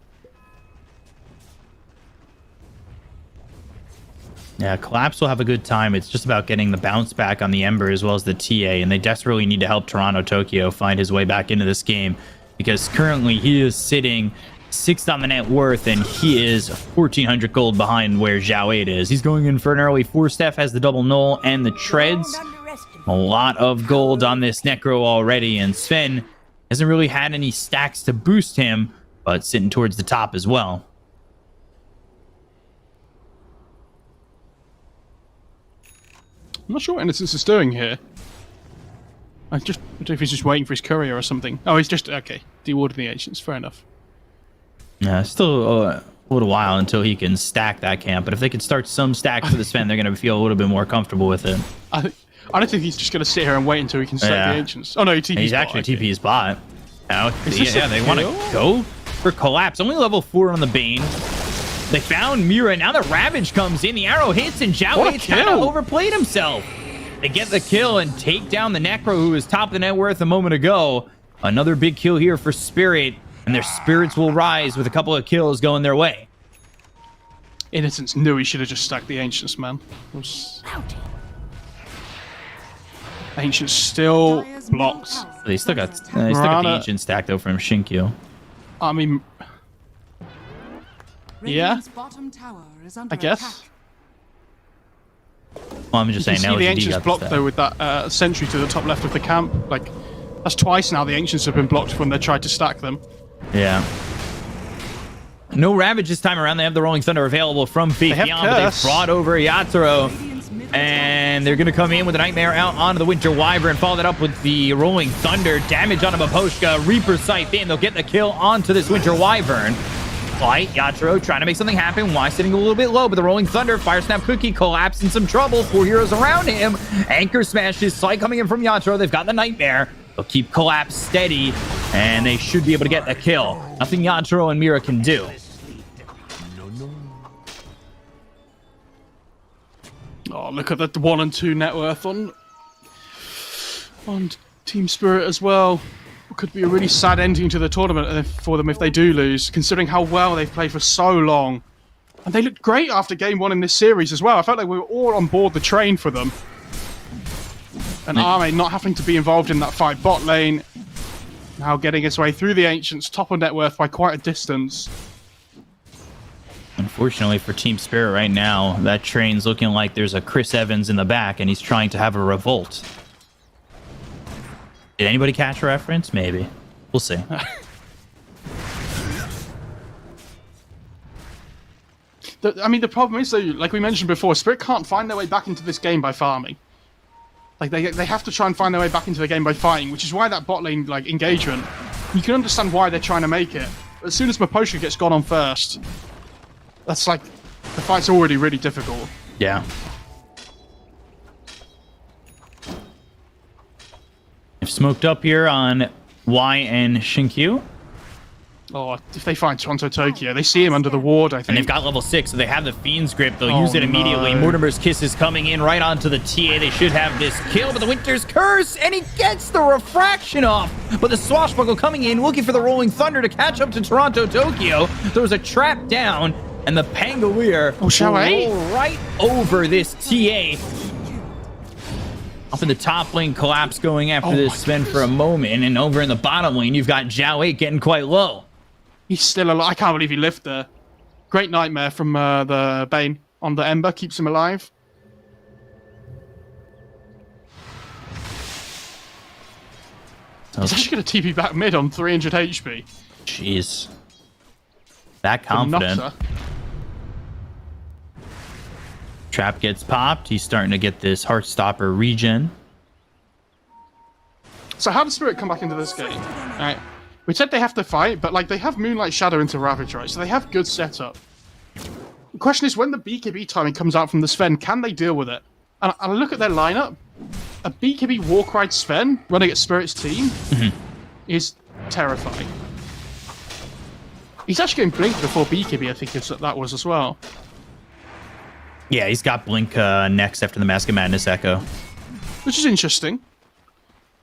Yeah, Collapse will have a good time. It's just about getting the bounce back on the Ember as well as the TA, and they desperately need to help Toronto Tokyo find his way back into this game because currently he is sitting 6th on the net worth and he is 1,400 gold behind where Xiao 8 is. He's going in for an early 4-step, has the double null and the treads. A lot of gold on this Necro already, and Sven hasn't really had any stacks to boost him, but sitting towards the top as well. I'm not sure what Innocence is doing here. I don't know if he's just waiting for his courier or something. Oh, he's just, okay, dewarding the ancients, fair enough. Yeah, still a little while until he can stack that camp, but if they could start some stacks for the Sven, they're going to feel a little bit more comfortable with it. I don't think he's just going to sit here and wait until he can stack the ancients. Oh no, he's actually TP's bot. Yeah, they want to go for Collapse. Only level 4 on the Bane. They found Mira. Now the Ravage comes in. The arrow hits, and Xiao 8 kind of overplayed himself. They get the kill and take down the Necro, who was top of the net worth a moment ago. Another big kill here for Spirit, and their spirits will rise with a couple of kills going their way. Innocence knew he should have just stacked the ancients, man. Ancients still blocked. They still got the ancient stack though from Shinkyu. I mean, yeah, Radiant's bottom tower is under I guess. attack. Well, I'm just saying now the ancients blocked though with that sentry to the top left of the camp. Like that's twice now the ancients have been blocked when they tried to stack them. Yeah. No Ravage this time around. They have the Rolling Thunder available from Faith Beyond, but they brought over Yatoro. And they're going to come in with a Nightmare out onto the Winter Wyvern, follow that up with the Rolling Thunder, damage on a Maposhka, Reaper Scythe in. They'll get the kill onto this Winter Wyvern. Fight, Yatoro trying to make something happen. Y sitting a little bit low, but the Rolling Thunder, Fire Snap Cookie, Collapse in some trouble. 4 heroes around him. Anchor smashes, Slight coming in from Yatoro. They've got the Nightmare. They'll keep Collapse steady, and they should be able to get the kill. Nothing Yatoro and Mira can do. Oh, look at that 1 and 2 net worth on Team Spirit as well. It could be a really sad ending to the tournament for them if they do lose, considering how well they've played for so long. And they looked great after game 1 in this series as well. I felt like we were all on board the train for them. And Arme not having to be involved in that fight bot lane, now getting his way through the Ancients, top of net worth by quite a distance. Unfortunately for Team Spirit right now, that train's looking like there's a Chris Evans in the back, and he's trying to have a revolt. Did anybody catch a reference? Maybe. We'll see. I mean, the problem is, though, like we mentioned before, Spirit can't find their way back into this game by farming. Like, they have to try and find their way back into the game by fighting, which is why that bot lane, like, engagement, you can understand why they're trying to make it. But as soon as Maposhka gets gone on first, that's like, the fight's already really difficult. Yeah. They've smoked up here on Y and Shinkyu. Oh, if they find Toronto Tokyo, they see him under the ward, I think. And they've got level 6, so they have the Fiend's Grip. They'll use it immediately. No. Mortimer's Kiss is coming in right onto the TA. They should have this kill, but the Winter's Curse, and he gets the refraction off. But the Swashbuckle coming in, looking for the Rolling Thunder to catch up to Toronto Tokyo. There was a trap down, and the Pangolier roll right over this TA. Up in the top lane, Collapse going after this Sven for a moment, and over in the bottom lane, you've got Xiao 8 getting quite low. He's still alive. I can't believe he lived there. Great Nightmare from the Bane on the Ember. Keeps him alive. He's actually going to TP back mid on 300 HP. Jeez. That confident. Trap gets popped. He's starting to get this Heartstopper regen. So how does Spirit come back into this game? All right. We said they have to fight, but like they have Moonlight Shadow into Ravage, right? So they have good setup. The question is, when the BKB timing comes out from the Sven, can they deal with it? And I look at their lineup. A BKB Warcry Sven running at Spirit's team is terrifying. He's actually getting blinked before BKB, I think that was as well. Yeah, he's got Blink next after the Mask of Madness Echo. Which is interesting.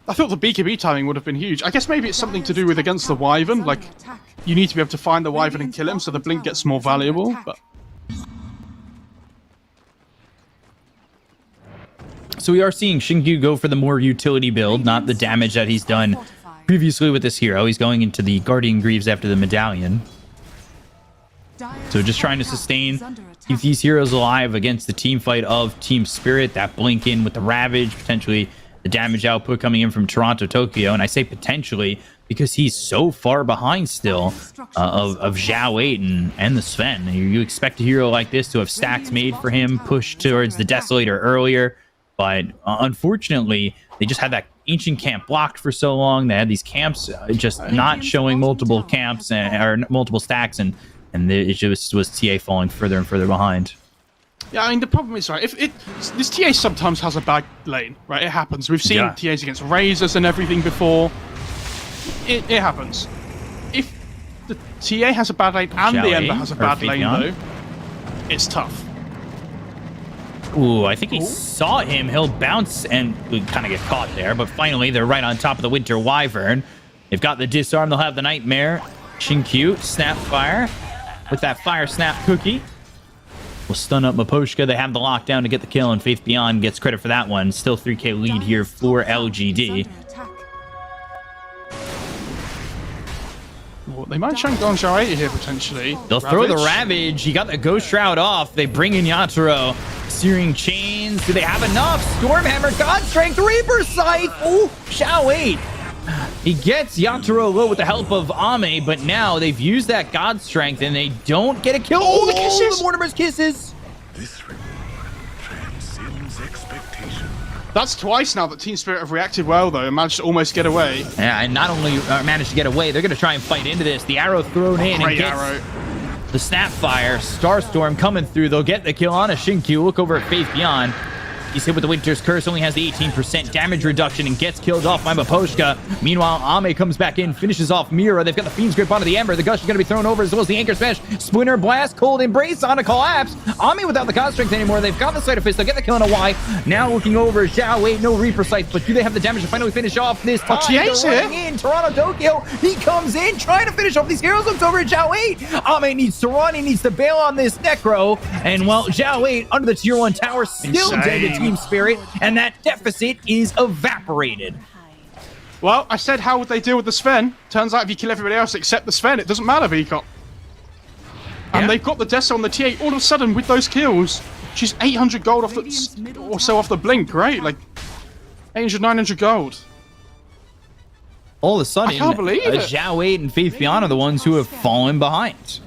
I thought the BKB timing would have been huge. I guess maybe it's something to do with against the Wyvern. Like, you need to be able to find the Wyvern and kill him so the Blink gets more valuable. But So we are seeing Xingqiu go for the more utility build, not the damage that he's done previously with this hero. He's going into the Guardian Greaves after the Medallion. So just trying to sustain, keep these heroes alive against the team fight of Team Spirit. That blink in with the Ravage, potentially the damage output coming in from Toronto, Tokyo. And I say potentially because he's so far behind still of Zhao 8 and the Sven. You expect a hero like this to have stacks made for him, push towards the Desolator earlier. But unfortunately, they just had that ancient camp blocked for so long. They had these camps just not showing multiple camps or multiple stacks, and it just was TA falling further and further behind. yeah, I mean, the problem is, right, this TA sometimes has a bad lane, right? It happens. We've seen TAs against Razors and everything before. It happens. If the TA has a bad lane and the Ember has a bad lane, though, it's tough. Ooh, I think he saw him. He'll bounce and kind of get caught there. But finally, they're right on top of the Winter Wyvern. They've got the disarm. They'll have the Nightmare. Xingqiu, Snapfire with that Fire Snap cookie. Will stun up Miposhka. They have the lockdown to get the kill, and Faith Beyond gets credit for that one. Still 3k lead here for LGD. Well, they might try and go on Zhao 8 here, potentially. They'll throw the Ravage. He got the Ghost Shroud off. They bring in Yatoro. Searing Chains. Do they have enough? Stormhammer, God Strength, Reaper Scythe. Ooh, Zhao 8. He gets Yatoro low with the help of Ame, but now they've used that God Strength and they don't get a kill. Oh, the kisses! The Mortimer's kisses. This reward transcends expectation. That's twice now that Team Spirit have reacted well, though, and managed to almost get away. Yeah, and not only managed to get away, they're going to try and fight into this. The arrow thrown in and gets the Snapfire. Starstorm coming through. They'll get the kill on a Xingqiu. Look over at Faith Beyond. He's hit with the Winter's Curse, only has the 18% damage reduction and gets killed off by Miposhka. Meanwhile, Ame comes back in, finishes off Mira. They've got the Fiend's Grip onto the Ember. The Gush is going to be thrown over as well as the Anchor Smash. Splinter Blast, Cold Embrace on a collapse. Ame without the God Strength anymore. They've got the Sleight of Fist. They'll get the kill on a Y. Now looking over, Zhao 8, no Reaper Scythe, but do they have the damage to finally finish off this time? TA's They're here. running in. Toronto, Tokyo. He comes in, trying to finish off these heroes. Looks over at Zhao 8. Ame needs to run. He needs to bail on this Necro. And well, Zhao 8 under the tier 1 tower, still dead to Team Spirit. And that deficit is evaporated. Well, I said how would they deal with the Sven? Turns out if you kill everybody else except the Sven, it doesn't matter, Bkop. And they've got the Deso on the TA. All of a sudden, with those kills, she's 800 gold off the, or so off the blink, right? Like, 800, 900 gold. All of a sudden, I can't believe it. Zhao 8 and Faith Beyond are the ones who have fallen behind.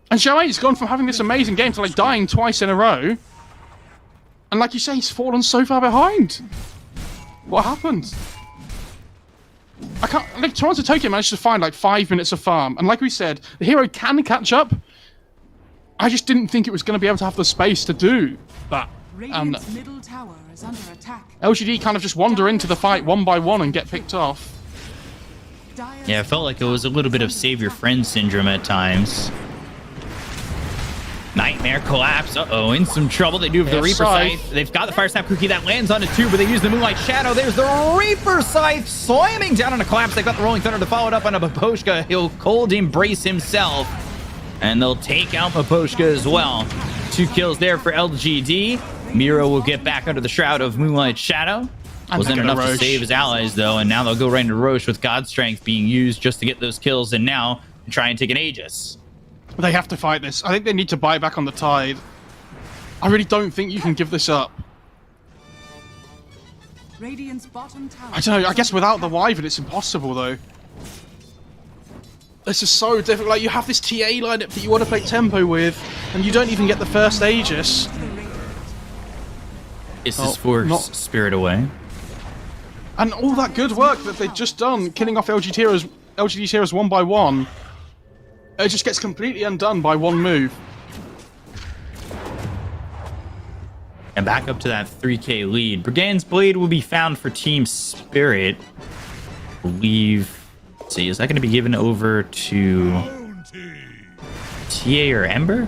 And Zhao 8's gone from having this amazing game to like dying twice in a row. And like you say, he's fallen so far behind. What happened? I can't, like, Toronto Tokyo managed to find like 5 minutes of farm. And like we said, the hero can catch up. I just didn't think it was going to be able to have the space to do that. And Radiant's middle tower is under attack. LGD kind of just wander into the fight one by one and get picked off. Yeah, it felt like it was a little bit of save your friend syndrome at times. Nightmare collapse. Uh-oh, in some trouble. They do have the Reaper Scythe. They've got the Fire Snap cookie that lands on it too, but they use the Moonlight Shadow. There's the Reaper Scythe slamming down on a collapse. They've got the Rolling Thunder to follow it up on a Miposhka. He'll Cold Embrace himself, and they'll take out Miposhka as well. 2 kills there for LGD. Miro will get back under the Shroud of Moonlight Shadow. Wasn't enough to save his allies, though, and now they'll go right into Roche with God Strength being used just to get those kills, and now try and take an Aegis. They have to fight this. I think they need to buy back on the tide. I really don't think you can give this up. Radiant's bottom tower. I don't know. I guess without the Wyvern, it's impossible, though. This is so difficult. Like, you have this TA lineup that you want to play tempo with, and you don't even get the first Aegis. This is for Spirit away. And all that good work that they've just done, killing off LGD's heroes one by one, it just gets completely undone by one move. And back up to that 3k lead. Brigand's Blade will be found for Team Spirit. I believe. Let's see, is that going to be given over to TA or Ember?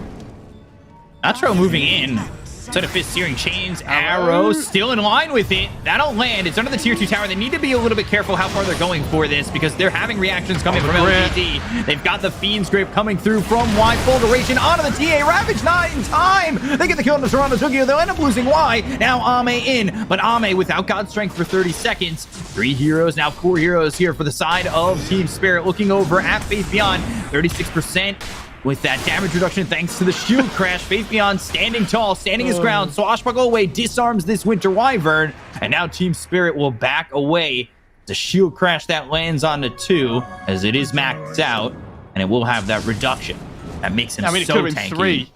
Natro moving in. Set of fist, searing chains, arrows, still in line with it. That'll land. It's under the tier 2 tower. They need to be a little bit careful how far they're going for this because they're having reactions coming from LGD. They've got the Fiend's Grip coming through from Y. Full duration onto the TA. Ravage not in time. They get the kill on the Serrano Tokyo. They'll end up losing Y. Now Ame in, but Ame without God Strength for 30 seconds. 3 heroes, now 4 heroes here for the side of Team Spirit. Looking over at Faith Beyond, 36%. With that damage reduction thanks to the shield crash, Faith Beyond standing tall, standing his ground. Swashbuckle away, disarms this Winter Wyvern, and now Team Spirit will back away. The shield crash that lands onto 2, as it is maxed out, and it will have that reduction. That makes him so tanky. It could have been 3. It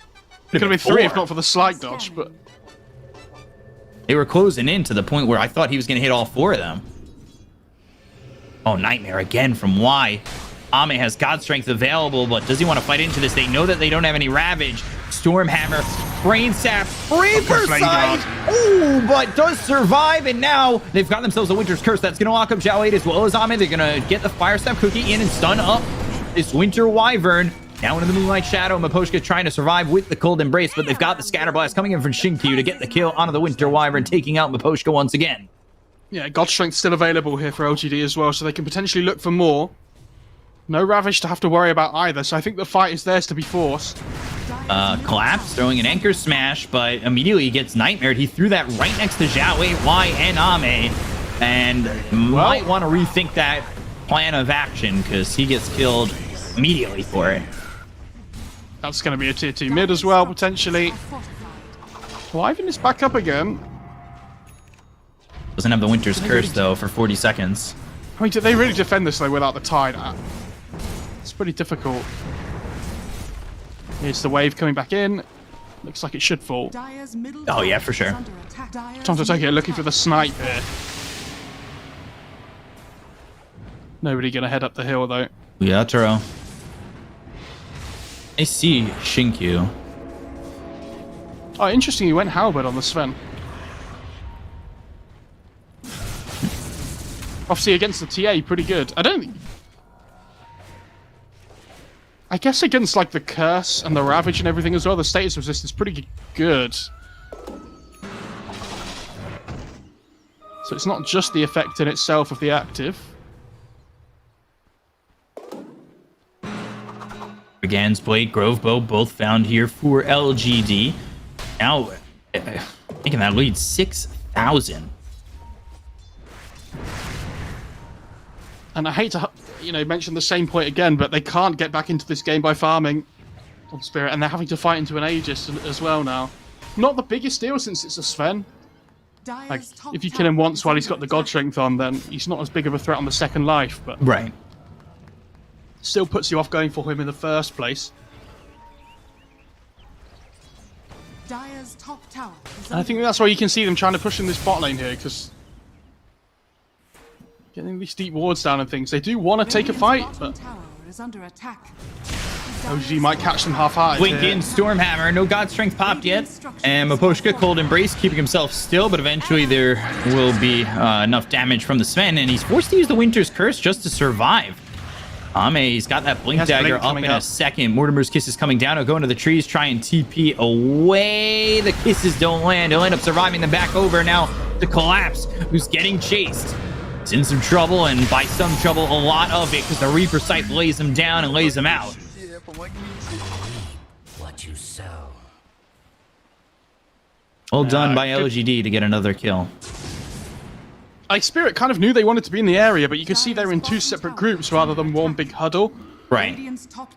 could have been 3 if not for the slight dodge, but... They were closing in to the point where I thought he was going to hit all 4 of them. Oh, Nightmare again from Y. Ame has God Strength available, but does he want to fight into this? They know that they don't have any Ravage. Stormhammer, Brain Sap, Reaper Sight! Ooh, but does survive, and now they've got themselves a Winter's Curse. That's going to lock up Zhao 8 as well as Ame. They're going to get the Fire Step Cookie in and stun up this Winter Wyvern. Now into the Moonlight Shadow, Miposhka trying to survive with the Cold Embrace, but they've got the Scatter Blast coming in from Shinkyu to get the kill onto the Winter Wyvern, taking out Miposhka once again. Yeah, God Strength still available here for LGD as well, so they can potentially look for more. No Ravage to have to worry about either, so I think the fight is theirs to be forced. Collapse, throwing an Anchor Smash, but immediately he gets Nightmared. He threw that right next to Zhao Wei, Y, and Ame, and might want to rethink that plan of action, because he gets killed immediately for it. That's going to be a tier 2 mid as well, potentially. Wyvern is back up again. Doesn't have the Winter's Curse, though, for 40 seconds. I mean, do they really defend this, though, without the tide? It's pretty difficult. Here's the wave coming back in. Looks like it should fall. Oh, yeah, for sure. Time to take it, looking for the snipe here. Nobody going to head up the hill, though. Yeah, Turo. I see Shinkyu. Oh, interesting, he went Halberd on the Sven. Obviously, against the TA, pretty good. I guess against, like, the Curse and the Ravage and everything as well, the status resistance is pretty good. So it's not just the effect in itself of the active. Brigand's Blade, Grove Bow, both found here for LGD. Now, making that lead 6,000. And I hate to, mention the same point again, but they can't get back into this game by farming on Spirit, and they're having to fight into an Aegis as well now. Not the biggest deal since it's a Sven. Like, if you kill him once while he's got the God Strength on, then he's not as big of a threat on the second life, but... Right. Still puts you off going for him in the first place. Dire's top tower And I think that's why you can see them trying to push in this bot lane here, because... Getting these deep wards down and things, they do want to take a fight, but... OG might catch them half-hearted. Blink in, Stormhammer, no God Strength popped yet. And Miposhka, Cold Embrace, keeping himself still, but eventually there will be enough damage from the Sven, and he's forced to use the Winter's Curse just to survive. He's got that Blink Dagger up in a second. Mortimer's Kiss is coming down. He'll go into the trees, try and TP away. The Kisses don't land. He'll end up surviving them back over now to Collapse, who's getting chased. He's in some trouble, and by some trouble, a lot of it, because the Reaper Sight lays him down and lays him out. What you sow. Well done by LGD to get another kill. Spirit kind of knew they wanted to be in the area, but you could see they're in 2 separate groups rather than one big huddle. Right.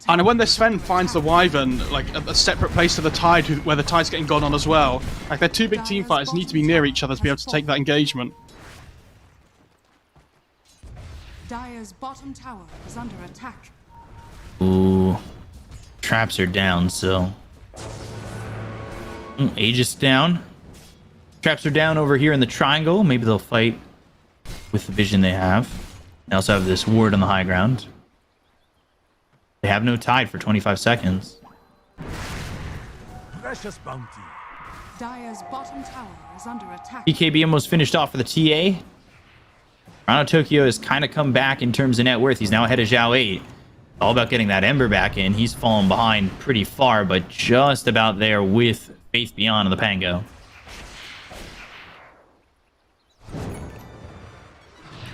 And when the Sven finds the Wyvern, like, at a separate place to the Tide, where the Tide's getting gone on as well, like, they're 2 big team fighters, need to be near each other to be able to take that engagement. Dire's bottom tower is under attack. Ooh. Traps are down, so... Aegis down. Traps are down over here in the triangle. Maybe they'll fight with the vision they have. They also have this ward on the high ground. They have no Tide for 25 seconds. Precious bounty. Dire's bottom tower is under attack. BKB almost finished off for the TA. Toronto Tokyo has kind of come back in terms of net worth. He's now ahead of Zhao 8. All about getting that Ember back in. He's fallen behind pretty far, but just about there with Faith Beyond on the Pango.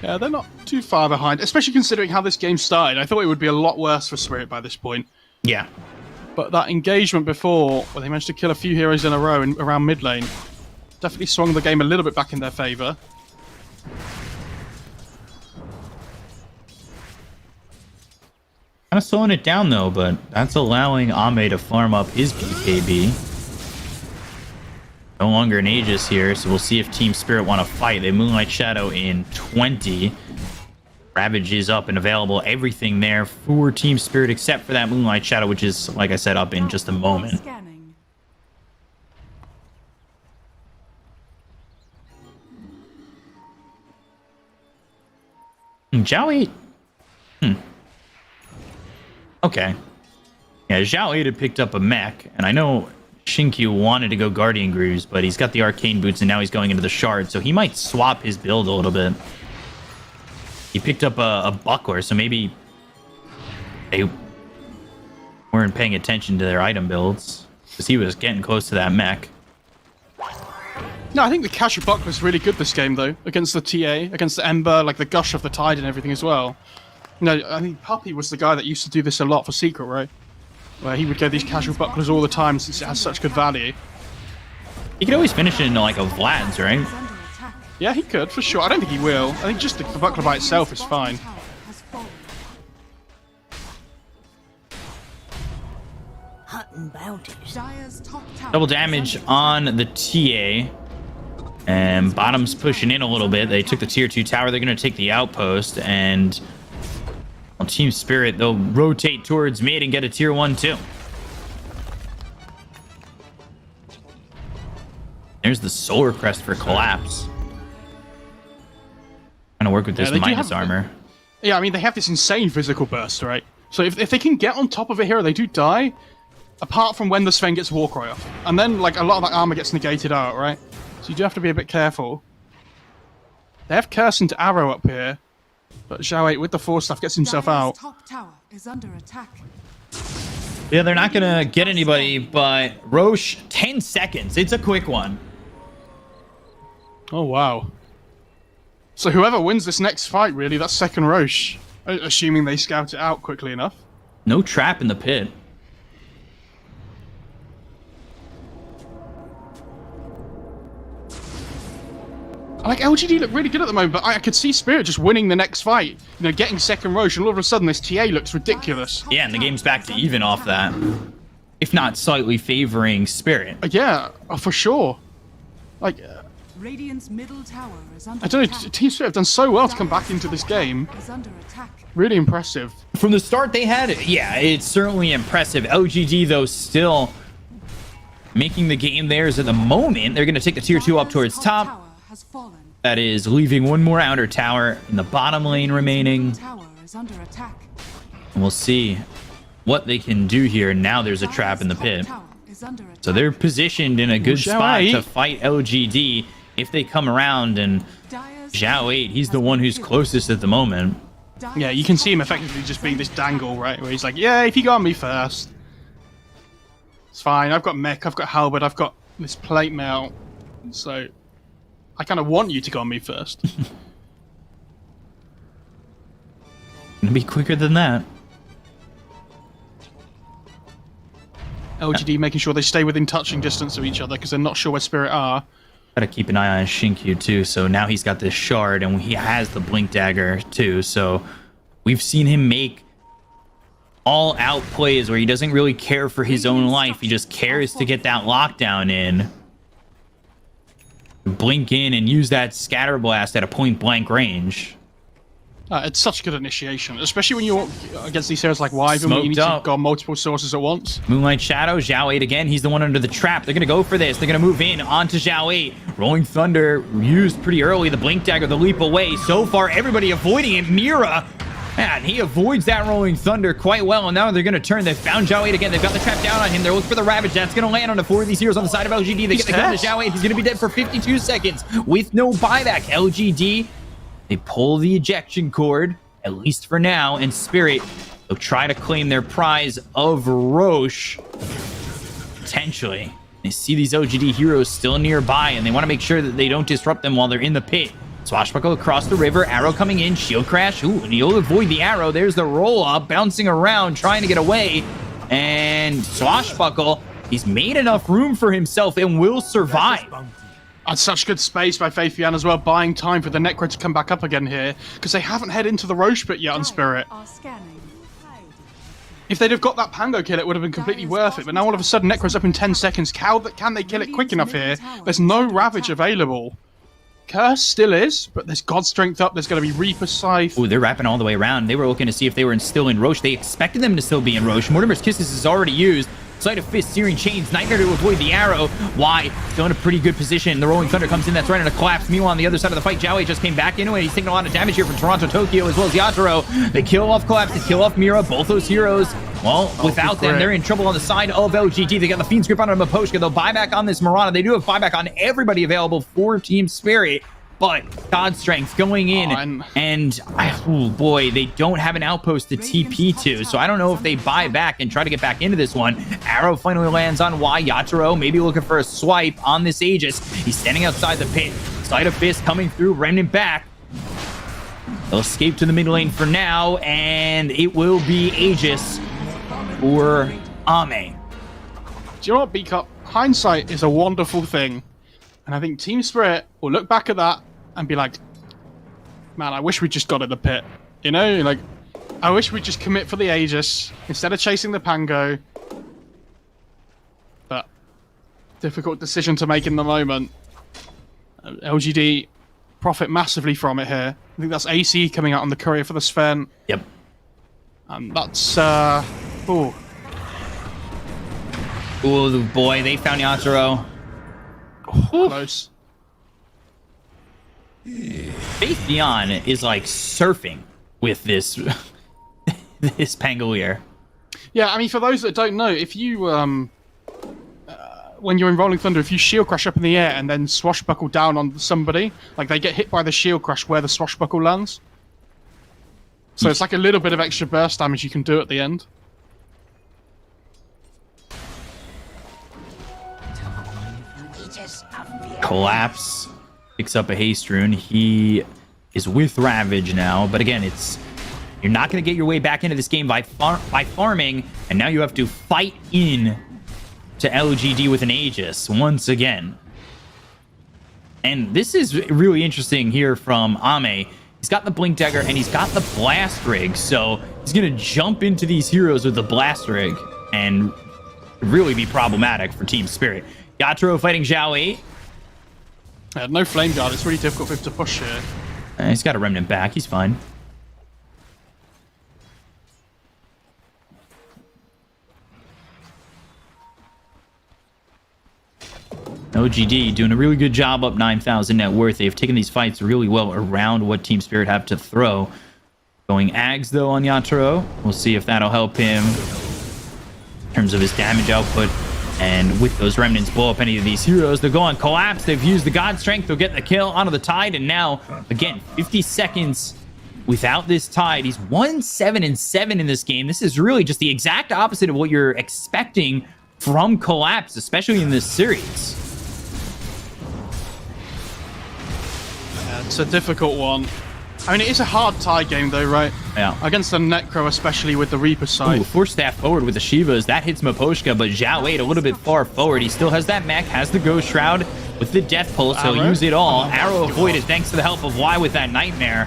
Yeah, they're not too far behind, especially considering how this game started. I thought it would be a lot worse for Spirit by this point. Yeah. But that engagement before, where they managed to kill a few heroes in a row around mid lane, definitely swung the game a little bit back in their favour. Kind of slowing it down though, but that's allowing Ame to farm up his BKB. No longer an Aegis here, so we'll see if Team Spirit want to fight. They Moonlight Shadow in 20. Ravage is up and available. Everything there for Team Spirit except for that Moonlight Shadow, which is, like I said, up in just a moment. Scanning. Zhao 8. Okay. Yeah, Zhao 8 had picked up a mech, and I know Shinkyu wanted to go Guardian Greaves, but he's got the Arcane Boots, and now he's going into the Shard, so he might swap his build a little bit. He picked up a Buckler, so maybe they weren't paying attention to their item builds, because he was getting close to that mech. No, I think the Casual Buckler was really good this game, though, against the TA, against the Ember, like the Gush of the Tide and everything as well. No, I mean, Puppy was the guy that used to do this a lot for Secret, right? Where he would get these Casual Bucklers all the time since it has such good value. He could always finish it into like a Vlad's, right? Is under attack. Yeah, he could, for sure. I don't think he will. I think just the Buckler by itself is fine. Tower has fallen. Hunting bounties. Dire's top tower Double is damage under on the TA. And bottom's pushing in a little bit. They took the tier 2 tower. They're going to take the outpost. And on Team Spirit, they'll rotate towards mid and get a tier 1 too. There's the Solar Crest for Collapse. Trying to work with this they do minus have- armor. Yeah, I mean, they have this insane physical burst, right? So if they can get on top of a hero, they do die, apart from when the Sven gets Warcry off. And then, like, a lot of that armor gets negated out, right? So you do have to be a bit careful. They have Curse into Arrow up here, but Zhao 8 with the Force stuff gets himself Dire's out. top tower is under attack. Yeah, they're not going to get anybody, but Roche, 10 seconds. It's a quick one. Oh, wow. So whoever wins this next fight, really, that's second Roche. Assuming they scout it out quickly enough. No trap in the pit. Like, LGD look really good at the moment, but I could see Spirit just winning the next fight. You know, getting second Roche, and all of a sudden this TA looks ridiculous. Yeah, and the game's back to even off that. If not slightly favoring Spirit. Yeah, for sure. Like, Radiant's middle tower is under I don't know, attack. Team Spirit have done so well to come back into this game. Is under attack. Really impressive. From the start they had, yeah, it's certainly impressive. LGD, though, still making the game theirs at the moment. They're going to take the tier 2 up towards top. Tower has fallen. That is leaving one more outer tower in the bottom lane remaining. Tower is under attack. And we'll see what they can do here. Now there's a trap in the pit. Tower is under attack. So they're positioned in a good Zhao spot 8. to fight LGD if they come around. And Dire's Zhao 8, he's has the one been who's killed. closest at the moment. Dire's Yeah, you can see him top tower effectively just is being under this attack. dangle, right? Where he's like, yeah, if you got me first. It's fine, I've got mech, I've got halberd, I've got this plate mail. So, I kind of want you to go on me first. Gonna be quicker than that. LGD making sure they stay within touching distance of each other because they're not sure where Spirit are. Gotta keep an eye on Shinkyu too. So now he's got this shard and he has the blink dagger too. So we've seen him make all out plays where he doesn't really care for his own life. He just cares to get that lockdown in. Blink in and use that scatter blast at a point blank range. It's such good initiation, especially when you're against these heroes like Wyvern, where you need Smoked to up. go on multiple sources at once. Moonlight Shadow, Zhao 8 again. He's the one under the trap. They're going to go for this. They're going to move in onto Zhao 8. Rolling Thunder used pretty early. The Blink Dagger, the leap away. So far, everybody avoiding it. Mira Man, he avoids that Rolling Thunder quite well, and now they're going to turn. They've found Zhao 8 again. They've got the trap down on him. They're looking for the Ravage. That's going to land on the 4 of these heroes on the side of LGD. They get the kill to Zhao 8. He's going to be dead for 52 seconds with no buyback. LGD, they pull the ejection cord, at least for now, and Spirit, they'll try to claim their prize of Roche. Potentially. They see these LGD heroes still nearby, and they want to make sure that they don't disrupt them while they're in the pit. Swashbuckle across the river, arrow coming in, shield crash. Ooh, and he'll avoid the arrow. There's the roll up, bouncing around, trying to get away. And Swashbuckle, he's made enough room for himself and will survive. That's such good space by Faithian as well, buying time for the Necro to come back up again here, because they haven't headed into the Roche pit yet on Spirit. Are scanning. If they'd have got that Pango kill, it would have been completely worth it. But now all of a sudden, Necro's up in 10 seconds. Can they kill it quick enough here? There's no Ravage available. Curse still is, but there's God Strength up. There's going to be Reaper Scythe. Ooh, they're wrapping all the way around. They were looking to see if they were still in Roche. They expected them to still be in Roche. Mortimer's Kisses is already used. Sleight of Fist, Searing Chains, Nightmare to avoid the arrow. Why? Still in a pretty good position. The Rolling Thunder comes in. That's right on a collapse. Meanwhile, on the other side of the fight, Jowie just came back into it. He's taking a lot of damage here from Toronto, Tokyo, as well as Yatoro. They kill off Collapse. They kill off Mira. Both those heroes, well, without them, they're in trouble on the side of LGD. They got the Fiend's Grip on Maposhka. They'll buy back on this Marana. They do have buyback on everybody available for Team Spirit. But God Strength going in, and oh boy, they don't have an outpost to TP to, so I don't know if they buy back and try to get back into this one. Arrow finally lands on Y. Yatoro, maybe looking for a swipe on this Aegis. He's standing outside the pit. Sleight of Fist coming through, Remnant back. They'll escape to the mid lane for now, and it will be Aegis or Ame. Do you know what, Bkop? Hindsight is a wonderful thing. And I think Team Spirit will look back at that and be like, man, I wish we just got in the pit. You know, like, I wish we'd just commit for the Aegis instead of chasing the Pango. But difficult decision to make in the moment. LGD profit massively from it here. I think that's AC coming out on the Courier for the Sven. Yep. And that's, ooh. Ooh, boy, they found Yatoro. Close. Faithian is like surfing with this this Pangolier. Yeah, I mean, for those that don't know, if you when you're in Rolling Thunder, if you shield crash up in the air and then swashbuckle down on somebody, like they get hit by the shield crash where the swashbuckle lands. So it's like a little bit of extra burst damage you can do at the end. Collapse picks up a haste rune. He is with Ravage now, but again, you're not going to get your way back into this game by farming, and now you have to fight in to LGD with an Aegis once again. And this is really interesting here from Ame. He's got the Blink Dagger and he's got the Blast Rig, so he's going to jump into these heroes with the Blast Rig and really be problematic for Team Spirit. Yatoro fighting Zhao 8. No Flame Guard, it's really difficult for him to push here. He's got a Remnant back, he's fine. OGD doing a really good job up 9,000 net worth. They've taken these fights really well around what Team Spirit have to throw. Going Ags, though, on Yatoro. We'll see if that'll help him in terms of his damage output. And with those Remnants blow up any of these heroes, they'll go on Collapse. They've used the God Strength. They'll get the kill onto the Tide. And now, again, 50 seconds without this Tide. He's 1-7-7 in this game. This is really just the exact opposite of what you're expecting from Collapse, especially in this series. Yeah, it's a difficult one. I mean, it is a hard tie game, though, right? Yeah. Against the Necro, especially with the Reaper side. Ooh, force staff forward with the Shivas. That hits Maposhka, but Zhao 8 a little bit far forward. He still has that mech, has the Ghost Shroud with the Death Pulse. He'll use it all. Arrow avoided thanks to the help of Y with that Nightmare.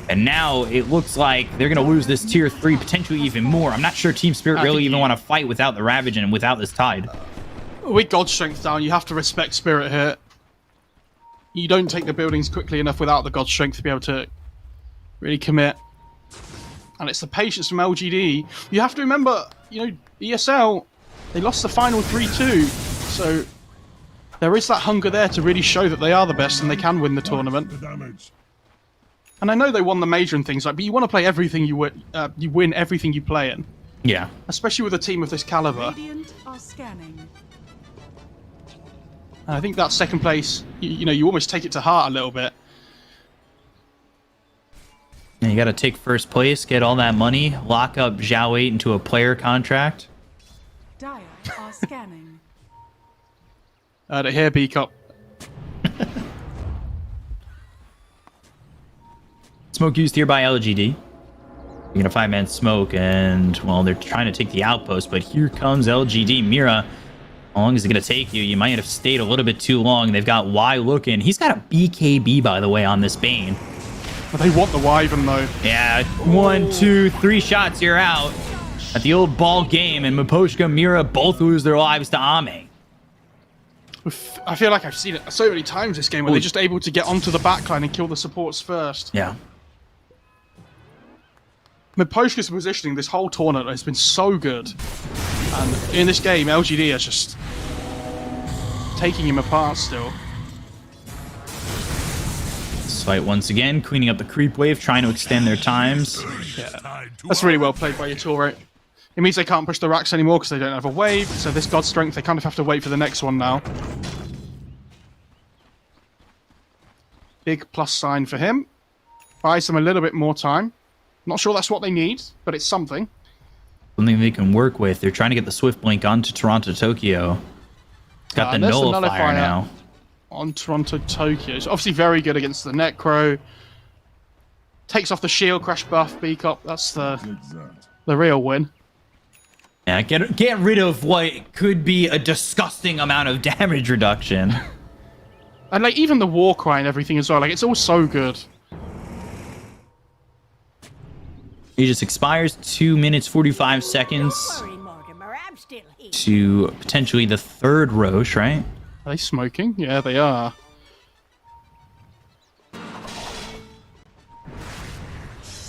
And now it looks like they're going to lose this tier 3, potentially even more. I'm not sure Team Spirit really even want to fight without the Ravage and without this Tide. With God Strength down, you have to respect Spirit here. You don't take the buildings quickly enough without the God Strength to be able to really commit. And it's the patience from LGD. You have to remember, you know, ESL, they lost the final 3-2. So there is that hunger there to really show that they are the best and they can win the tournament. And I know they won the major and things like, but you want to play everything you win everything you play in, Yeah. especially with a team of this caliber. Radiant are scanning. And I think that second place, you almost take it to heart a little bit. And you got to take first place, get all that money, lock up Zhao 8 into a player contract. Dire are scanning. To hear Bkop. Smoke used here by LGD. You're going to 5-man smoke, and, well, they're trying to take the outpost, but here comes LGD. Mira, how long is it going to take you? You might have stayed a little bit too long. They've got Y looking. He's got a BKB, by the way, on this Bane. But they want the Wyvern, though. Yeah, 1, 2, 3 shots, you're out. At the old ball game, and Miposhka, Mira both lose their lives to Ame. I feel like I've seen it so many times this game where they're just able to get onto the backline and kill the supports first. Yeah. Miposhka's positioning this whole tournament has been so good. And in this game, LGD is just taking him apart still. This fight once again, cleaning up the creep wave, trying to extend their times. Yeah. That's really well played by your Torre. It means they can't push the racks anymore because they don't have a wave, so this God Strength, they kind of have to wait for the next one now. Big plus sign for him. Buys them a little bit more time. Not sure that's what they need, but it's something. Something they can work with. They're trying to get the Swift Blink onto Toronto, Tokyo. It's got the nullifier now. On Toronto, Tokyo. It's obviously very good against the Necro. Takes off the shield crash buff, Bkop. That's the real win. Yeah, get rid of what could be a disgusting amount of damage reduction. And like even the war cry and everything as well. Like it's all so good. He just expires 2 minutes 45 seconds to potentially the third Roche, right? Are they smoking? Yeah, they are.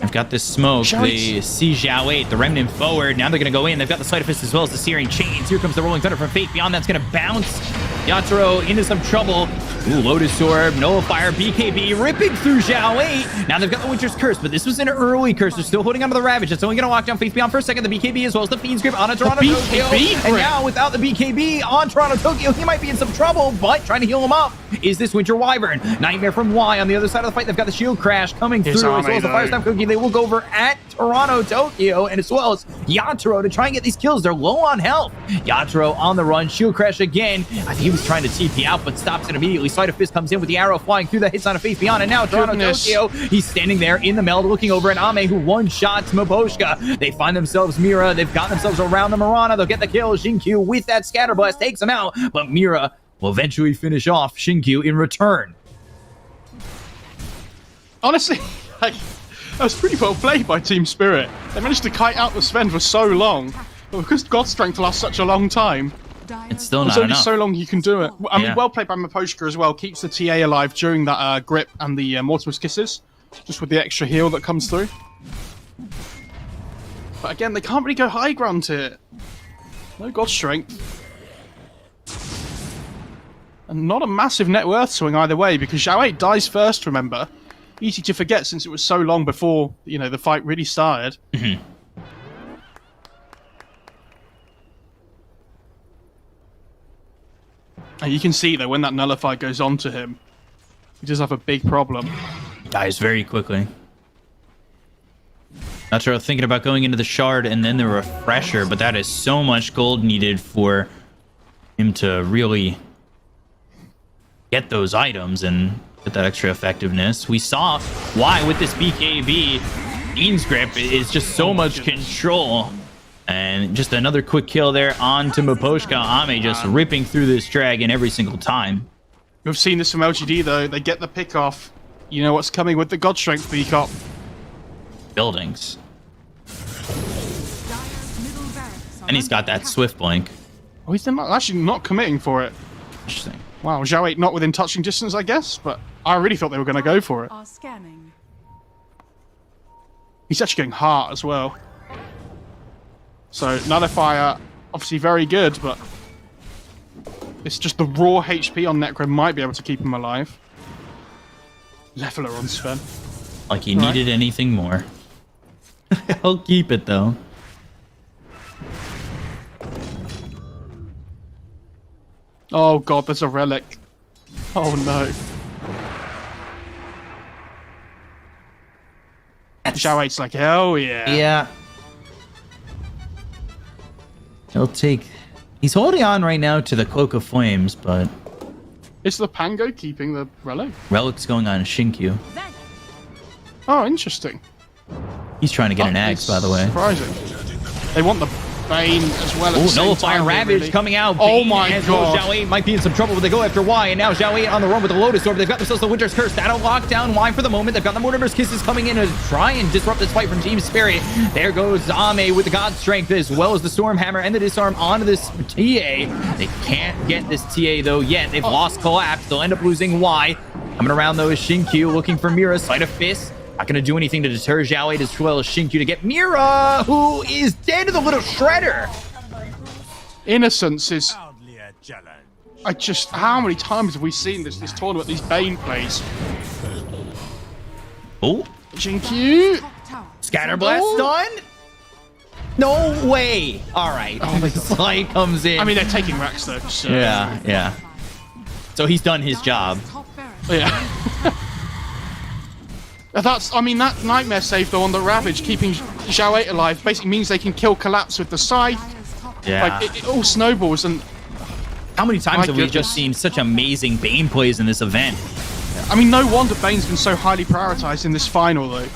They've got this smoke. They see Zhao 8, the Remnant forward. Now they're going to go in. They've got the Sleight of Fist as well as the Searing Chains. Here comes the Rolling Thunder from Fate Beyond. That's going to bounce Yatoro into some trouble. Ooh, Lotus Orb, Nullifier, BKB, ripping through Zhao 8. Now they've got the Winter's Curse, but this was an early curse. They're still holding onto the Ravage. That's only going to lock down Faith Beyond for a second. The BKB as well as the Fiend's Grip on a Toronto Tokyo. And now without the BKB on Toronto Tokyo, he might be in some trouble, but trying to heal him up is this Winter Wyvern. Nightmare from Y on the other side of the fight. They've got the Shield Crash coming through as well as the Firestorm Cookie. They will go over at Toronto Tokyo and as well as Yatoro to try and get these kills. They're low on health. Yatoro on the run. Shield Crash again. I think he was trying to TP out, but stops it immediately. Sleight of Fist comes in with the arrow flying through that hits on a Faith Beyond, and now Toronto Tokyo, he's standing there in the meld looking over at Ame, who one-shots Miposhka. They find themselves Mira. They've got themselves around the Marana. They'll get the kill. Shinkyu with that Scatter Blast takes him out, but Mira will eventually finish off Shinkyu in return. Honestly, like, that was pretty well played by Team Spirit. They managed to kite out the Sven for so long, but because God Strength lasts such a long time, it's still not there's only enough. so long you can do it. I mean, well played by Miposhka as well. Keeps the TA alive during that grip and the Mortimer's Kisses, just with the extra heal that comes through. But again, they can't really go high ground here. No God Strength. And not a massive net worth swing either way, because Zhao 8 dies first, remember? Easy to forget since it was so long before, the fight really started. Mm-hmm. And you can see, though, when that Nullify goes on to him, he does have a big problem. Dies very quickly. Not sure, thinking about going into the Shard and then the Refresher, but that is so much gold needed for him to really get those items and get that extra effectiveness. We saw why with this BKB, Fiend's Grip is just so much control. And just another quick kill there onto Miposhka. Ame just ripping through this dragon every single time. We've seen this from LGD, though. They get the pick off. You know what's coming with the God Strength Bkop. Buildings. And he's got that Swift Blink. Oh, he's actually not committing for it. Interesting. Wow, Zhao 8 not within touching distance, I guess, but I really thought they were going to go for it. He's actually going hard as well. So, Nullifier, obviously very good, but it's just the raw HP on Necro might be able to keep him alive. Leveler on Sven. Like he needed anything more. I'll keep it though. Oh god, there's a relic. Oh no. Zhao 8's like, hell yeah. Yeah. He'll take... He's holding on right now to the Cloak of Flames, but... Is the Pango keeping the relic? Relic's going on Shinkyu. Oh, interesting. He's trying to get an axe, by the way. Surprising. They want the Bane as well. Oh, Nullifier Ravage coming out. Oh Bane my and god. Zhao 8 might be in some trouble, but they go after Y, and now Zhao 8 on the run with the Lotus Orb. They've got themselves the Winter's Curse. That'll lock down Y for the moment. They've got the Mortimer's Kisses coming in to try and disrupt this fight from Team Spirit. There goes Ame with the God Strength, as well as the Storm Hammer and the Disarm onto this TA. They can't get this TA, though, yet. They've lost Collapse. They'll end up losing Y. Coming around, though, is Shinkyu looking for Mira. Sleight of Fist. Not going to do anything to deter Zhao 8 as well as Shinkyu to get Mira, who is dead to the little shredder. Innocence is... how many times have we seen this tournament, these Bane plays? Oh. Shinkyu. Scatterblast done? No way. All right. Oh, Sly comes in. I mean, they're taking racks though. So. Yeah. So he's done his job. Yeah. That Nightmare save though on the Ravage, keeping Zhao 8 alive, basically means they can kill Collapse with the Scythe. Yeah. Like, it all snowballs, and... How many times have we just seen such amazing Bane plays in this event? I mean, no wonder Bane's been so highly prioritized in this final, though.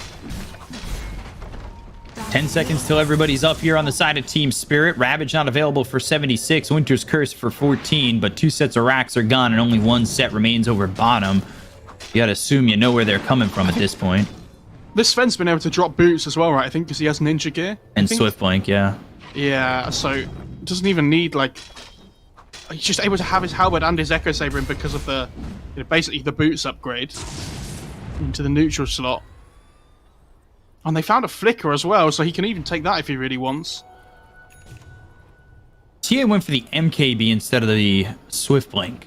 10 seconds till everybody's up here on the side of Team Spirit. Ravage not available for 76. Winter's Curse for 14, but 2 sets of racks are gone, and only 1 set remains over bottom. You gotta assume you know where they're coming from at this point. This Sven's been able to drop boots as well, right? I think, because he has ninja gear. And Swift Blink, yeah. Yeah, so doesn't even need, like... He's just able to have his halberd and his Echo Saber in because of the... basically the boots upgrade into the neutral slot. And they found a Flicker as well, so he can even take that if he really wants. TA went for the MKB instead of the Swift Blink.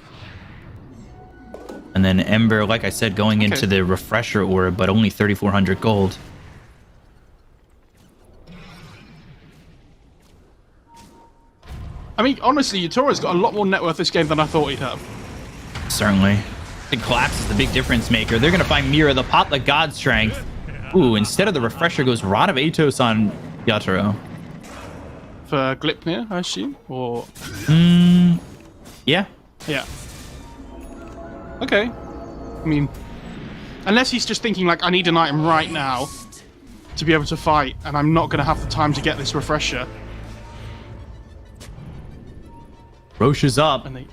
And then Ember, like I said, going into the Refresher Orb, but only 3,400 gold. I mean, honestly, Utoro's got a lot more net worth this game than I thought he'd have. Certainly. The Collapse is the big difference maker. They're going to find Mira. They'll pop the God Strength. Ooh, instead of the Refresher goes Rod of Atos on Yatoro. For Glipnir, I assume? Or... Yeah. Yeah. Okay. I mean, unless he's just thinking, like, I need an item right now to be able to fight, and I'm not going to have the time to get this Refresher. Roche is up. And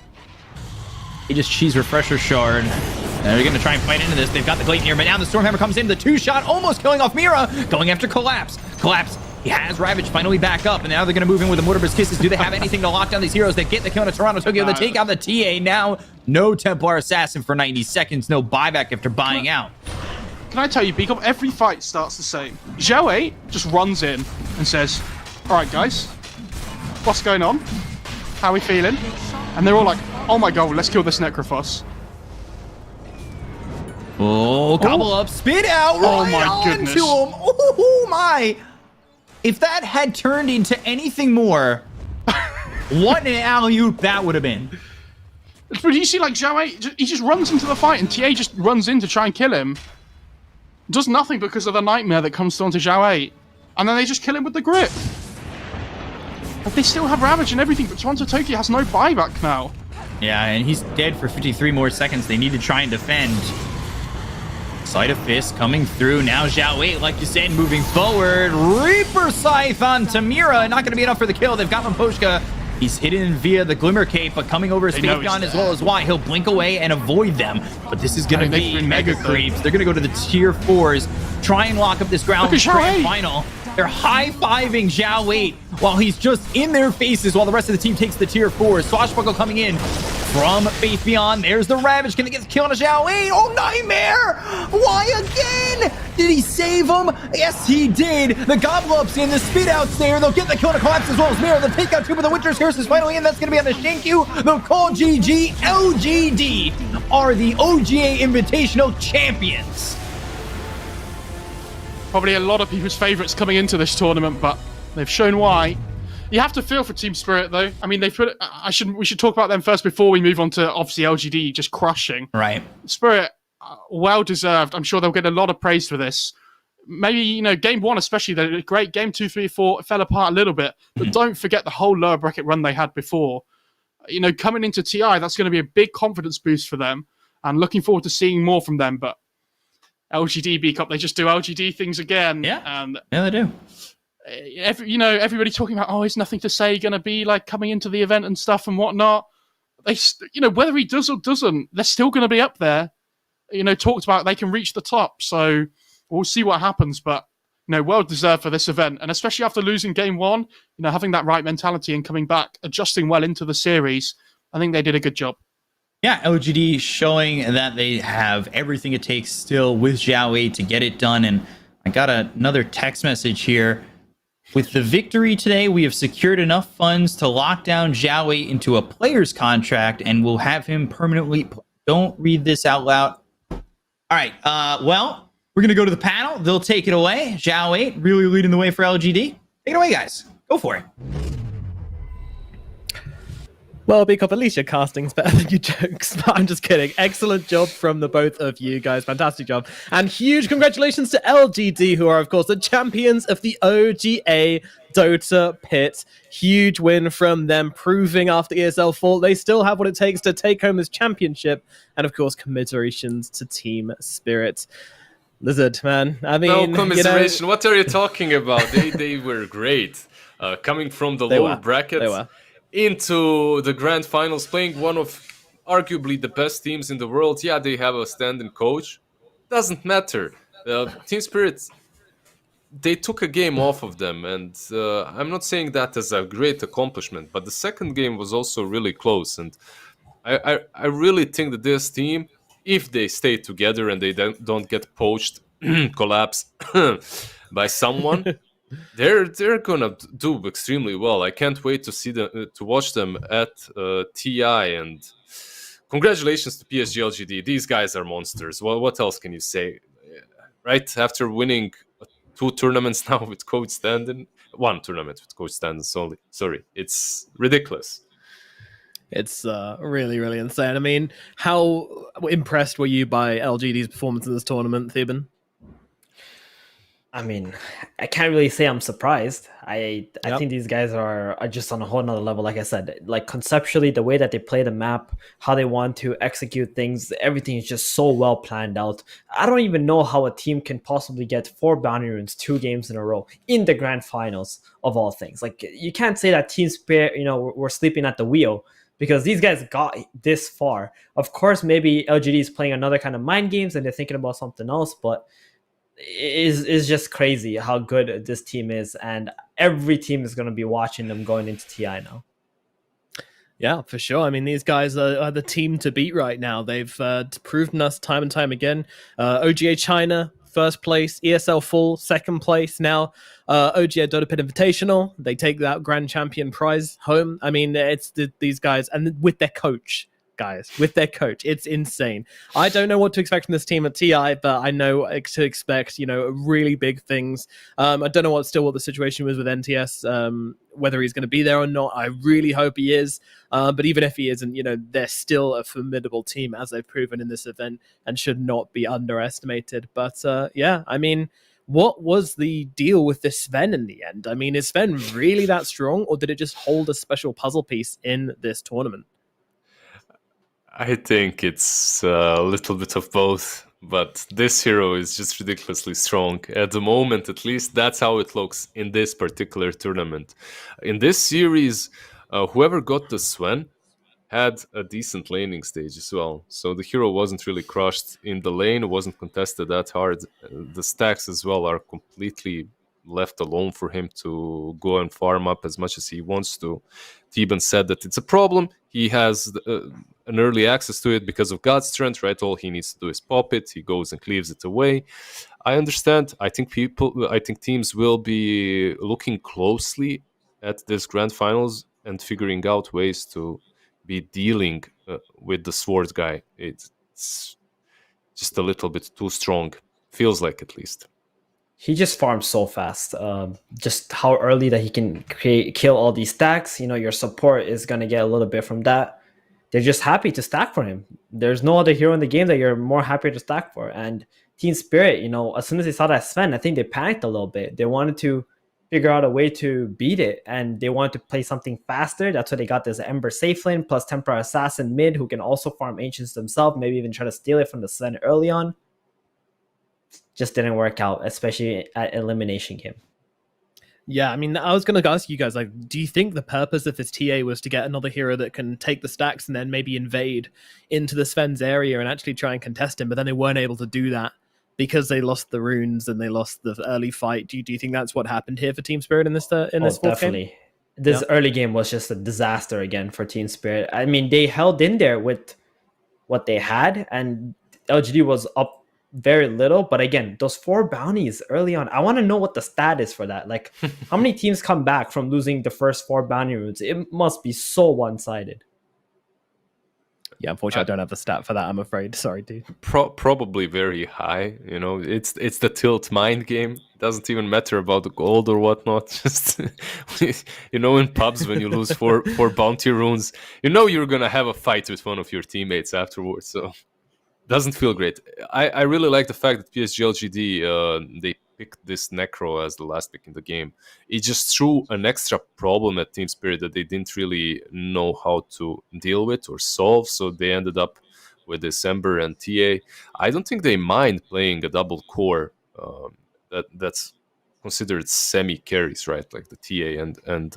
He just cheese Refresher Shard. And they're going to try and fight into this. They've got the Gleipnir, but now the Stormhammer comes in. The 2-shot, almost killing off Mira. Going after Collapse. Collapse. He has Ravage finally back up, and now they're going to move in with the Mortimer's Kisses. Do they have anything to lock down these heroes? They get the kill on Toronto Tokyo. They take out the TA. Now, no Templar Assassin for 90 seconds. No buyback after buying out. Can I tell you, Bkop, every fight starts the same. Zhao 8 just runs in and says, alright guys, what's going on? How are we feeling? And they're all like, oh my god, let's kill this Necrophos. Oh, gobble up, spit out, oh right my goodness. onto him. Oh my. If that had turned into anything more, what an alley-oop that would have been. But you see, like, Zhao 8, he just runs into the fight, and TA just runs in to try and kill him. Does nothing because of the Nightmare that comes onto Zhao 8. And then they just kill him with the Grip. But they still have Ravage and everything, but Toronto Tokyo has no buyback now. Yeah, and he's dead for 53 more seconds. They need to try and defend. Sleight of Fist coming through. Now Zhao 8, like you said, moving forward. Reaper Scythe on Tamira. Not going to be enough for the kill. They've got Lamposhka. He's hidden via the Glimmer Cape, but coming over Space Beyond as well as Y. He'll blink away and avoid them. But this is going to be Mega Creeps. They're going to go to the Tier 4s. Try and lock up this ground grand final. They're high-fiving Zhao 8 while he's just in their faces while the rest of the team takes the Tier 4s. Swashbuckle coming in from Faith Beyond. There's the Ravage. Can they get the kill on a Zhao 8? Oh, Nightmare! Why again? Did he save him? Yes, he did. The Gobble Ups in, the Spit Outs there. They'll get the kill on a Collapse as well as Mirror. They'll take out 2, but the Winter's Curse is finally in. That's going to be on the Shinkyu. The Call GG LGD are the OGA Invitational champions. probably a lot of people's favourites coming into this tournament, but they've shown why. You have to feel for Team Spirit, though. I mean, we should talk about them first before we move on to obviously LGD just crushing. Right. Spirit, well deserved. I'm sure they'll get a lot of praise for this. Maybe, game 1 especially, they did great. Game 2, 3, 4 fell apart a little bit, but don't forget the whole lower bracket run they had before. Coming into TI, that's going to be a big confidence boost for them, and looking forward to seeing more from them. But LGD, Bkop, they just do LGD things again. Yeah, and they do. Everybody talking about, it's nothing to say, going to be like coming into the event and stuff and whatnot. They, whether he does or doesn't, they're still going to be up there. Talked about they can reach the top, so we'll see what happens. But well deserved for this event, and especially after losing game 1, having that right mentality and coming back, adjusting well into the series. I think they did a good job. Yeah, LGD showing that they have everything it takes still with Zhao Wei to get it done. And I got another text message here. With the victory today, we have secured enough funds to lock down Zhao Wei into a player's contract, and we'll have him permanently. Don't read this out loud. All right. Well, we're going to go to the panel. They'll take it away. Zhao Wei really leading the way for LGD. Take it away, guys. Go for it. Well, Bkop, at least your casting's better than your jokes. But I'm just kidding. Excellent job from the both of you guys. Fantastic job. And huge congratulations to LGD, who are, of course, the champions of the OGA Dota pit. Huge win from them, proving after ESL fall they still have what it takes to take home this championship. And, of course, commiserations to Team Spirit. Lizard, man. I mean, no commiseration. What are you talking about? They were great. Coming from the lower bracket. They were. Into the grand finals, playing one of arguably the best teams in the world. Yeah, they have a stand-in coach. Doesn't matter. Team Spirit, they took a game off of them, and I'm not saying that as a great accomplishment, but the second game was also really close, and I really think that this team, if they stay together and they don't get poached, collapse by someone, they're gonna do extremely well. I can't wait to see them, to watch them at TI, and congratulations to PSG.LGD. These guys are monsters. Well, what else can you say? Right after winning 2 tournaments now with Coach Standen, 1 tournament with Coach Standen only. Sorry, it's ridiculous. It's really, really insane. I mean, how impressed were you by LGD's performance in this tournament, Theban? I mean, I can't really say I'm surprised. I think these guys are just on a whole nother level. Like I said, like conceptually, the way that they play the map, how they want to execute things, everything is just so well planned out. I don't even know how a team can possibly get 4 bounty runes 2 games in a row in the grand finals of all things. Like, you can't say that Team Spirit, we're sleeping at the wheel, because these guys got this far. Of course, maybe LGD is playing another kind of mind games and they're thinking about something else, but is just crazy how good this team is, and every team is going to be watching them going into TI now. Yeah, for sure. I mean, these guys are the team to beat right now. They've proven us time and time again. OGA China, first place. ESL Full, second place. Now, OGA Dota Pit Invitational. They take that grand champion prize home. I mean, it's these guys, and with their coach. Guys, with their coach, it's insane. I don't know what to expect from this team at TI, but I know to expect, really big things. I don't know what the situation was with NTS, whether he's going to be there or not. I really hope he is. But even if he isn't, they're still a formidable team, as they've proven in this event, and should not be underestimated. But yeah, I mean, what was the deal with this Sven in the end? I mean, is Sven really that strong, or did it just hold a special puzzle piece in this tournament? I think it's a little bit of both, but this hero is just ridiculously strong. At the moment, at least, that's how it looks in this particular tournament. In this series, whoever got the Sven had a decent laning stage as well. So the hero wasn't really crushed in the lane, wasn't contested that hard. The stacks as well are completely left alone for him to go and farm up as much as he wants to. Theban said that it's a problem. He has an early access to it because of God's strength, right? All he needs to do is pop it. He goes and cleaves it away. I understand. I think teams will be looking closely at this grand finals and figuring out ways to be dealing with the sword guy. It's just a little bit too strong. Feels like, at least. he just farms so fast. Just how early that he can kill all these stacks. Your support is gonna get a little bit from that. They're just happy to stack for him. There's no other hero in the game that you're more happy to stack for. And Team Spirit, as soon as they saw that Sven, I think they panicked a little bit. They wanted to figure out a way to beat it, and they wanted to play something faster. That's why they got this Ember safe lane plus Templar Assassin mid, who can also farm Ancients themselves, maybe even try to steal it from the Sven early on. Just didn't work out, especially at eliminating him. Yeah, I mean, I was going to ask you guys, like, do you think the purpose of this TA was to get another hero that can take the stacks and then maybe invade into the Sven's area and actually try and contest him, but then they weren't able to do that because they lost the runes and they lost the early fight? Do you think that's what happened here for Team Spirit in this fourth definitely. game? This early game was just a disaster again for Team Spirit. I mean, they held in there with what they had, and LGD was up very little, but again, those 4 bounties early on, I want to know what the stat is for that. Like, how many teams come back from losing the first 4 bounty runes? It must be so one-sided. Yeah, unfortunately, I don't have the stat for that, I'm afraid. Sorry, dude. Probably very high. It's the tilt mind game. It doesn't even matter about the gold or whatnot. Just in pubs when you lose four bounty runes, you're gonna have a fight with one of your teammates afterwards. So doesn't feel great. I really like the fact that PSG.LGD they picked this Necro as the last pick in the game. It just threw an extra problem at Team Spirit that they didn't really know how to deal with or solve, so they ended up with this Ember and TA. I don't think they mind playing a double core that's considered semi-carries, right? Like the TA and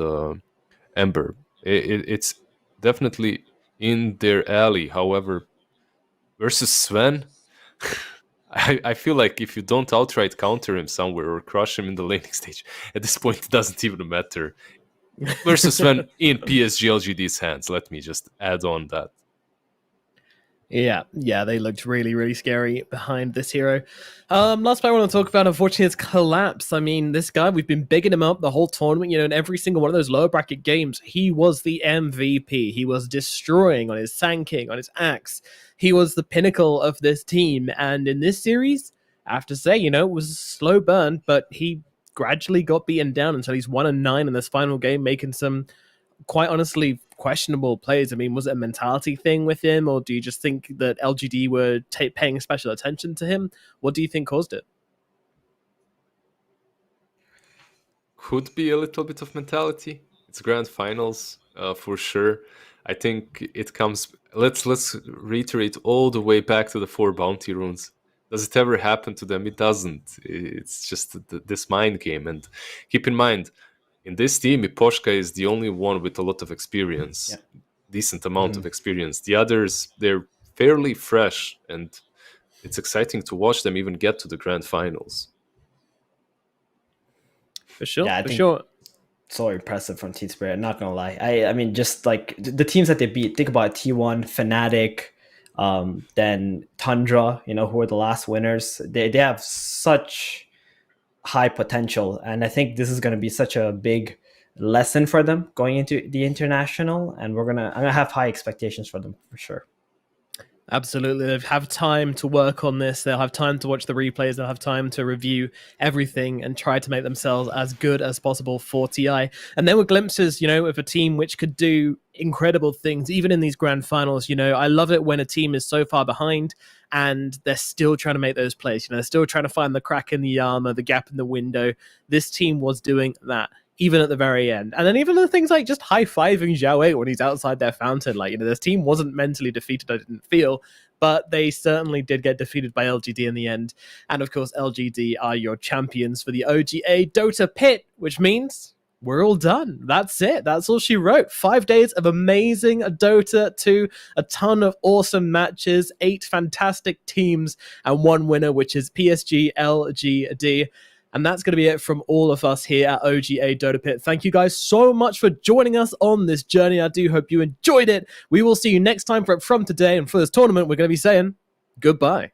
Ember. It's definitely in their alley. However, versus Sven, I feel like if you don't outright counter him somewhere or crush him in the laning stage, at this point it doesn't even matter. Versus Sven in PSG.LGD's hands, let me just add on that. Yeah, they looked really, really scary behind this hero. Last player I want to talk about, unfortunately, is Collapse. I mean, this guy, we've been bigging him up the whole tournament. In every single one of those lower bracket games, he was the MVP. He was destroying on his Sand King, on his Axe. He was the pinnacle of this team. And in this series, I have to say, it was a slow burn, but he gradually got beaten down until he's 1-9 in this final game, making some, quite honestly, questionable plays. I mean, was it a mentality thing with him, or do you just think that LGD were paying special attention to him? What do you think caused it? Could be a little bit of mentality. It's grand finals for sure. I think it comes. Let's reiterate all the way back to the 4 bounty runes. Does it ever happen to them? It doesn't. It's just this mind game. And keep in mind, in this team, Iposhka is the only one with a lot of experience, decent amount of experience. The others, they're fairly fresh, and it's exciting to watch them even get to the grand finals. For sure, yeah, for sure. So impressive from Team Spirit, not gonna lie. I mean, just like the teams that they beat, think about T1, Fnatic, then Tundra, who are the last winners. They have such high potential, and I think this is going to be such a big lesson for them going into the international, and I'm gonna have high expectations for them for sure. Absolutely. They'll have time to work on this. They'll have time to watch the replays. They'll have time to review everything and try to make themselves as good as possible for TI. And there were glimpses, of a team which could do incredible things, even in these grand finals. I love it when a team is so far behind and they're still trying to make those plays. They're still trying to find the crack in the armor, the gap in the window. This team was doing that, even at the very end. And then even the things like just high-fiving Zhao Wei when he's outside their fountain. Like, this team wasn't mentally defeated, I didn't feel, but they certainly did get defeated by LGD in the end. And of course, LGD are your champions for the OGA Dota pit, which means we're all done. That's it. That's all she wrote. 5 days of amazing Dota 2, a ton of awesome matches, 8 fantastic teams, and 1 winner, which is PSG.LGD. And that's going to be it from all of us here at OGA Dota Pit. Thank you guys so much for joining us on this journey. I do hope you enjoyed it. We will see you next time from today. And for this tournament, we're going to be saying goodbye.